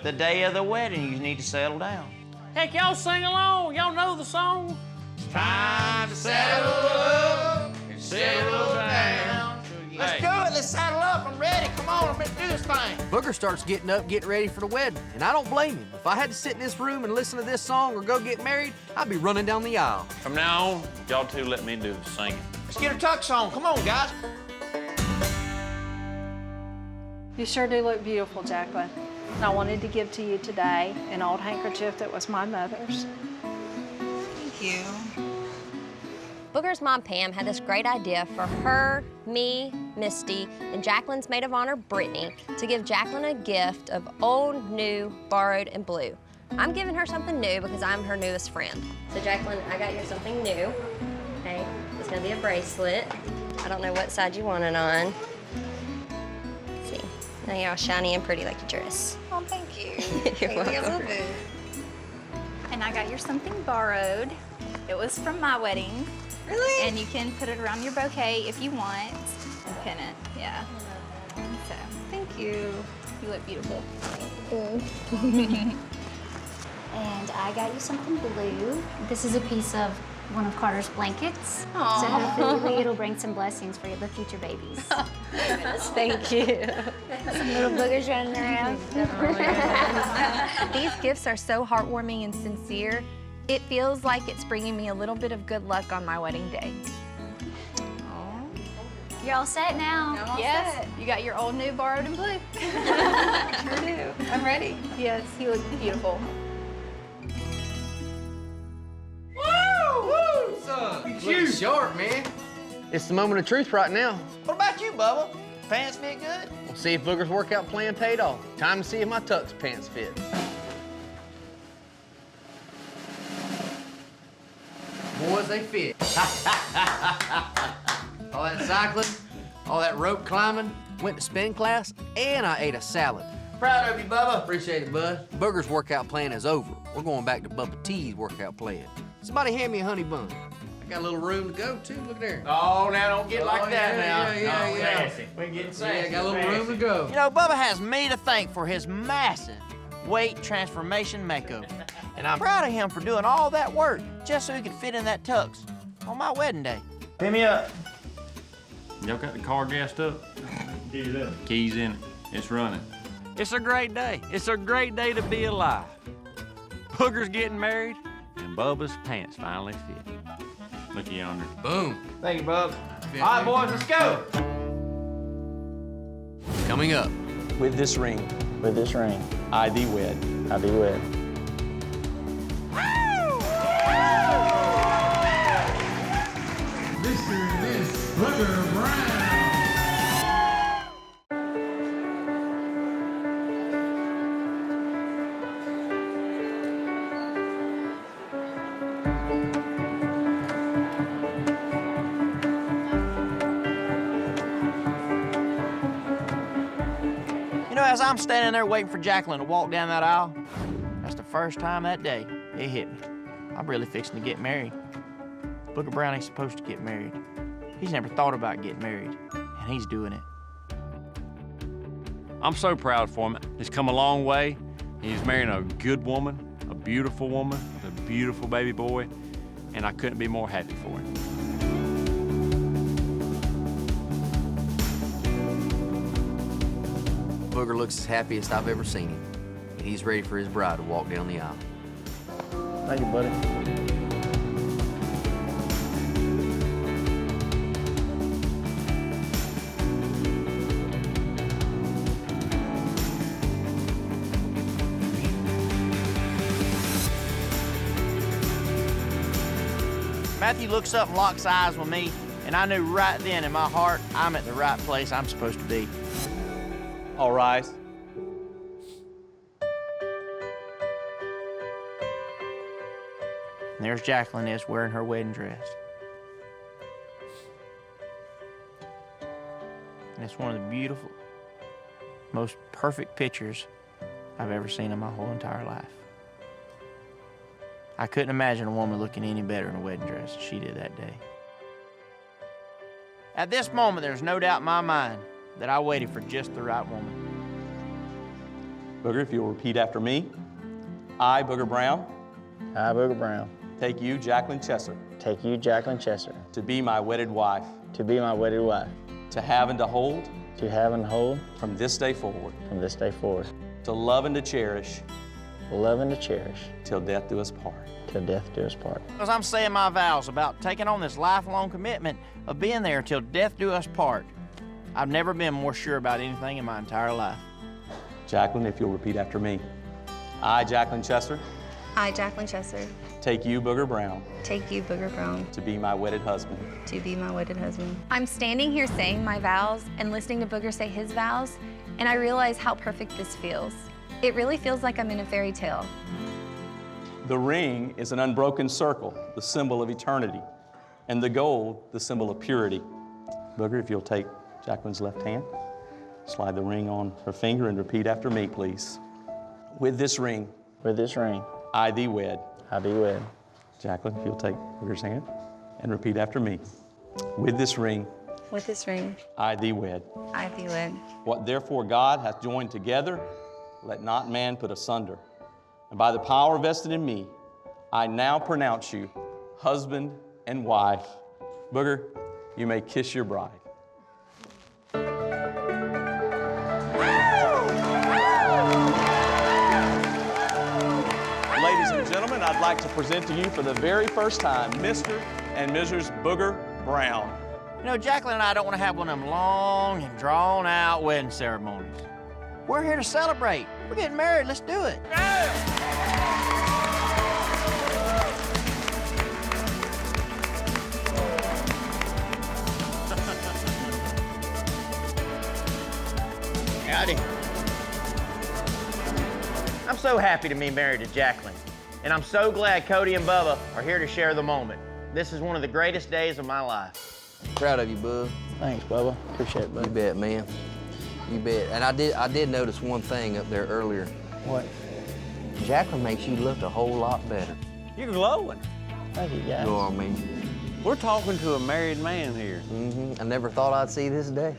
S10: The day of the wedding, you need to settle down.
S2: Heck, y'all sing along. Y'all know the song.
S11: It's time to saddle up and settle down.
S10: Let's do it. Let's saddle up. I'm ready. Come on, let's do this thing.
S3: Booger starts getting up, getting ready for the wedding, and I don't blame him. If I had to sit in this room and listen to this song or go get married, I'd be running down the aisle.
S2: From now on, y'all two let me do the singing.
S10: Let's get a tux on. Come on, guys.
S1: You sure do look beautiful, Jacqueline. And I wanted to give to you today an old handkerchief that was my mother's.
S5: Thank you. Booger's mom, Pam, had this great idea for her, me, Misty, and Jacqueline's maid of honor, Brittany, to give Jacqueline a gift of old, new, borrowed, and blue. I'm giving her something new because I'm her newest friend. So Jacqueline, I got you something new. Okay, it's gonna be a bracelet. I don't know what side you want it on. Let's see, now you're all shiny and pretty like your dress.
S9: Oh, thank you.
S5: You're welcome.
S9: And I got you something borrowed. It was from my wedding.
S5: Really?
S9: And you can put it around your bouquet if you want. And pin it, yeah. So, thank you. You look beautiful. And I got you something blue. This is a piece of one of Carter's blankets.
S5: Aww.
S9: So hopefully it'll bring some blessings for the future babies.
S5: Thank you.
S9: Some little boogers running around.
S19: These gifts are so heartwarming and sincere. It feels like it's bringing me a little bit of good luck on my wedding day.
S9: You're all set now.
S19: I'm all
S9: yes.
S19: set.
S9: You got your old, new, borrowed, and blue.
S19: Sure do. I'm ready.
S9: Yes, you look beautiful.
S6: Woo! Looking sharp, man. It's the moment of truth right now.
S4: What about you, Bubba? Pants fit good?
S6: We'll see if Booger's workout plan paid off. Time to see if my tux pants fit. Boys, they fit.
S3: All that cycling, all that rope climbing, went to spin class, and I ate a salad.
S4: Proud of you, Bubba.
S3: Appreciate it, bud. Booger's workout plan is over. We're going back to Bubba T's workout plan. Somebody hand me a honey bun. I got a little room to go, too. Look there.
S4: Oh, now don't get like that now.
S3: Yeah.
S4: We're getting
S3: Yeah,
S4: sassy.
S3: got a little room to go.
S4: You know, Bubba has me to thank for his massive weight transformation makeover. And I'm proud of him for doing all that work just so he could fit in that tux on my wedding day.
S2: Pick me up. Y'all got the car gassed up? Keys in it. Keys in it. It's running. It's a great day. It's a great day to be alive. Booger's getting married, and Bubba's pants finally fit. Look yonder.
S3: Boom.
S4: Thank you, Bub. All right, boys, let's go.
S3: Coming up.
S23: With this ring, I thee wed.
S11: This is Booger Brown.
S4: You know, as I'm standing there waiting for Jacqueline to walk down that aisle, that's the first time that day it hit me. I'm really fixing to get married. Booger Brown ain't supposed to get married. He's never thought about getting married, and he's doing it.
S2: I'm so proud for him. He's come a long way. He's marrying a good woman, a beautiful woman, with a beautiful baby boy, and I couldn't be more happy for him.
S3: Booger looks as happy as I've ever seen him. And he's ready for his bride to walk down the aisle.
S4: Thank you, buddy. Matthew looks up and locks eyes with me, and I knew right then in my heart I'm at the right place I'm supposed to be.
S23: All rise.
S4: And there's Jacqueline is wearing her wedding dress. And it's one of the beautiful, most perfect pictures I've ever seen in my whole entire life. I couldn't imagine a woman looking any better in a wedding dress than she did that day. At this moment, there's no doubt in my mind that I waited for just the right woman.
S23: Booger, if you'll repeat after me. I, Booger Brown.
S4: I, Booger Brown.
S23: Take you, Jacqueline Chesser.
S4: Take you, Jacqueline Chesser.
S23: To be my wedded wife.
S4: To be my wedded wife.
S23: To have and to hold.
S4: To have and hold.
S23: From this day forward.
S4: From this day forward.
S23: To love and to cherish.
S4: Love and to cherish.
S23: Till death do us part.
S4: Till death do us part. As I'm saying my vows about taking on this lifelong commitment of being there till death do us part, I've never been more sure about anything in my entire life.
S23: Jacqueline, if you'll repeat after me. I, Jacqueline Chesser,
S15: I, Jacqueline Chesser,
S23: take you, Booger Brown,
S15: take you, Booger Brown,
S23: to be my wedded husband.
S15: to be my wedded husband.
S19: I'm standing here saying my vows and listening to Booger say his vows, and I realize how perfect this feels. It really feels like I'm in a fairy tale.
S23: The ring is an unbroken circle, the symbol of eternity, and the gold, the symbol of purity. Booger, if you'll take Jacqueline's left hand, slide the ring on her finger and repeat after me, please. With this ring, I thee wed.
S4: I thee wed.
S23: Jacqueline, if you'll take Booger's hand and repeat after me. With this ring,
S15: With this ring,
S23: I thee wed.
S15: I thee wed.
S23: What therefore God hath joined together, let not man put asunder. And by the power vested in me, I now pronounce you husband and wife. Booger, you may kiss your bride. Ladies and gentlemen, I'd like to present to you for the very first time, Mr. and Mrs. Booger Brown.
S4: You know, Jacqueline and I don't want to have one of them long and drawn-out wedding ceremonies. We're here to celebrate. We're getting married. Let's do it. Howdy. I'm so happy to be married to Jacqueline, and I'm so glad Cody and Bubba are here to share the moment. This is one of the greatest days of my life.
S3: Proud of you, Bub.
S4: Thanks, Bubba. Appreciate it, Bubba.
S3: You bet, man. You bet. And I did notice one thing up there earlier.
S4: What?
S3: Jacqueline makes you look a whole lot better.
S12: You're glowing.
S4: Thank you, guys.
S3: You know what I mean?
S12: We're talking to a married man here.
S3: Mm-hmm. I never thought I'd see this day.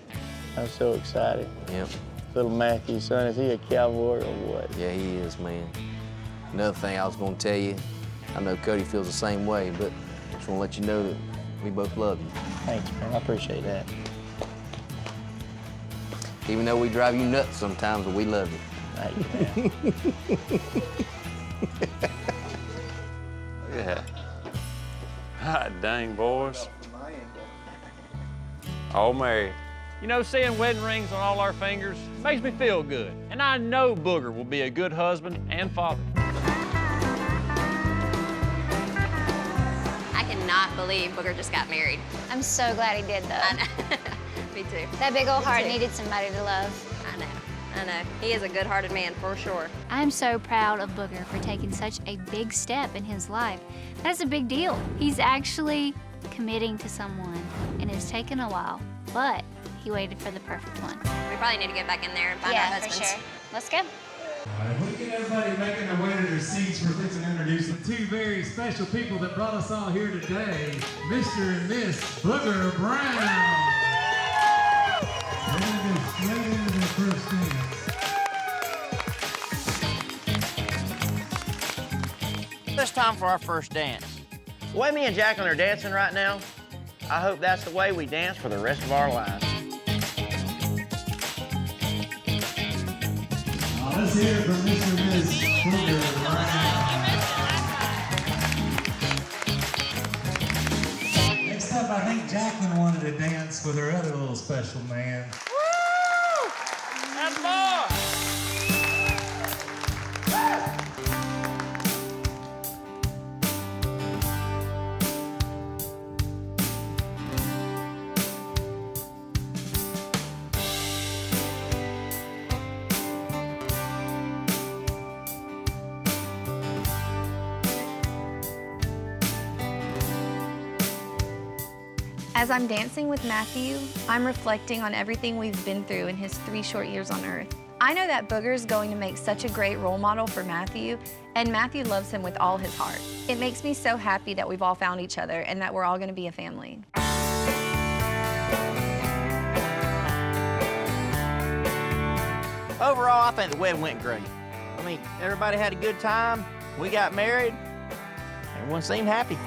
S4: I'm so excited.
S3: Yep.
S4: Little Matthew's son, is he a cowboy or what?
S3: Yeah, he is, man. Another thing I was gonna tell you, I know Cody feels the same way, but I just wanna let you know that we both love you.
S4: Thanks, man. I appreciate that.
S3: Even though we drive you nuts sometimes, but we love you.
S4: Thank you, man.
S2: Yeah. Hot dang, boys. All married.
S12: You know, seeing wedding rings on all our fingers makes me feel good. And I know Booger will be a good husband and father.
S5: I cannot believe Booger just got married.
S7: I'm so glad he did, though.
S5: I know. Me too.
S7: That big old
S5: Me
S7: heart
S5: too.
S7: needed somebody to love.
S5: I know. He is a good-hearted man, for sure.
S9: I'm so proud of Booger for taking such a big step in his life. That's a big deal. He's actually committing to someone, and it's taken a while, but he waited for the perfect one.
S5: We probably need to get back in there and find our
S7: Yeah, for
S5: husbands.
S7: sure. Let's go.
S11: All right, look at everybody making their way to their seats. We're fixing to introduce the two very special people that brought us all here today, Mr. and Miss Booger Brown. They're going to go straight into their first dance.
S4: It's time for our first dance. The way me and Jacqueline are dancing right now, I hope that's the way we dance for the rest of our lives.
S11: Let's hear it from Mr. and Ms. Booger Brown. Next up, I think Jacqueline wanted to dance with her other little special man.
S4: Woo! That's more!
S19: As I'm dancing with Matthew, I'm reflecting on everything we've been through in his 3 short years on Earth. I know that Booger's going to make such a great role model for Matthew, and Matthew loves him with all his heart. It makes me so happy that we've all found each other and that we're all going to be a family.
S4: Overall, I think the wedding went great. I mean, everybody had a good time. We got married. Everyone seemed happy.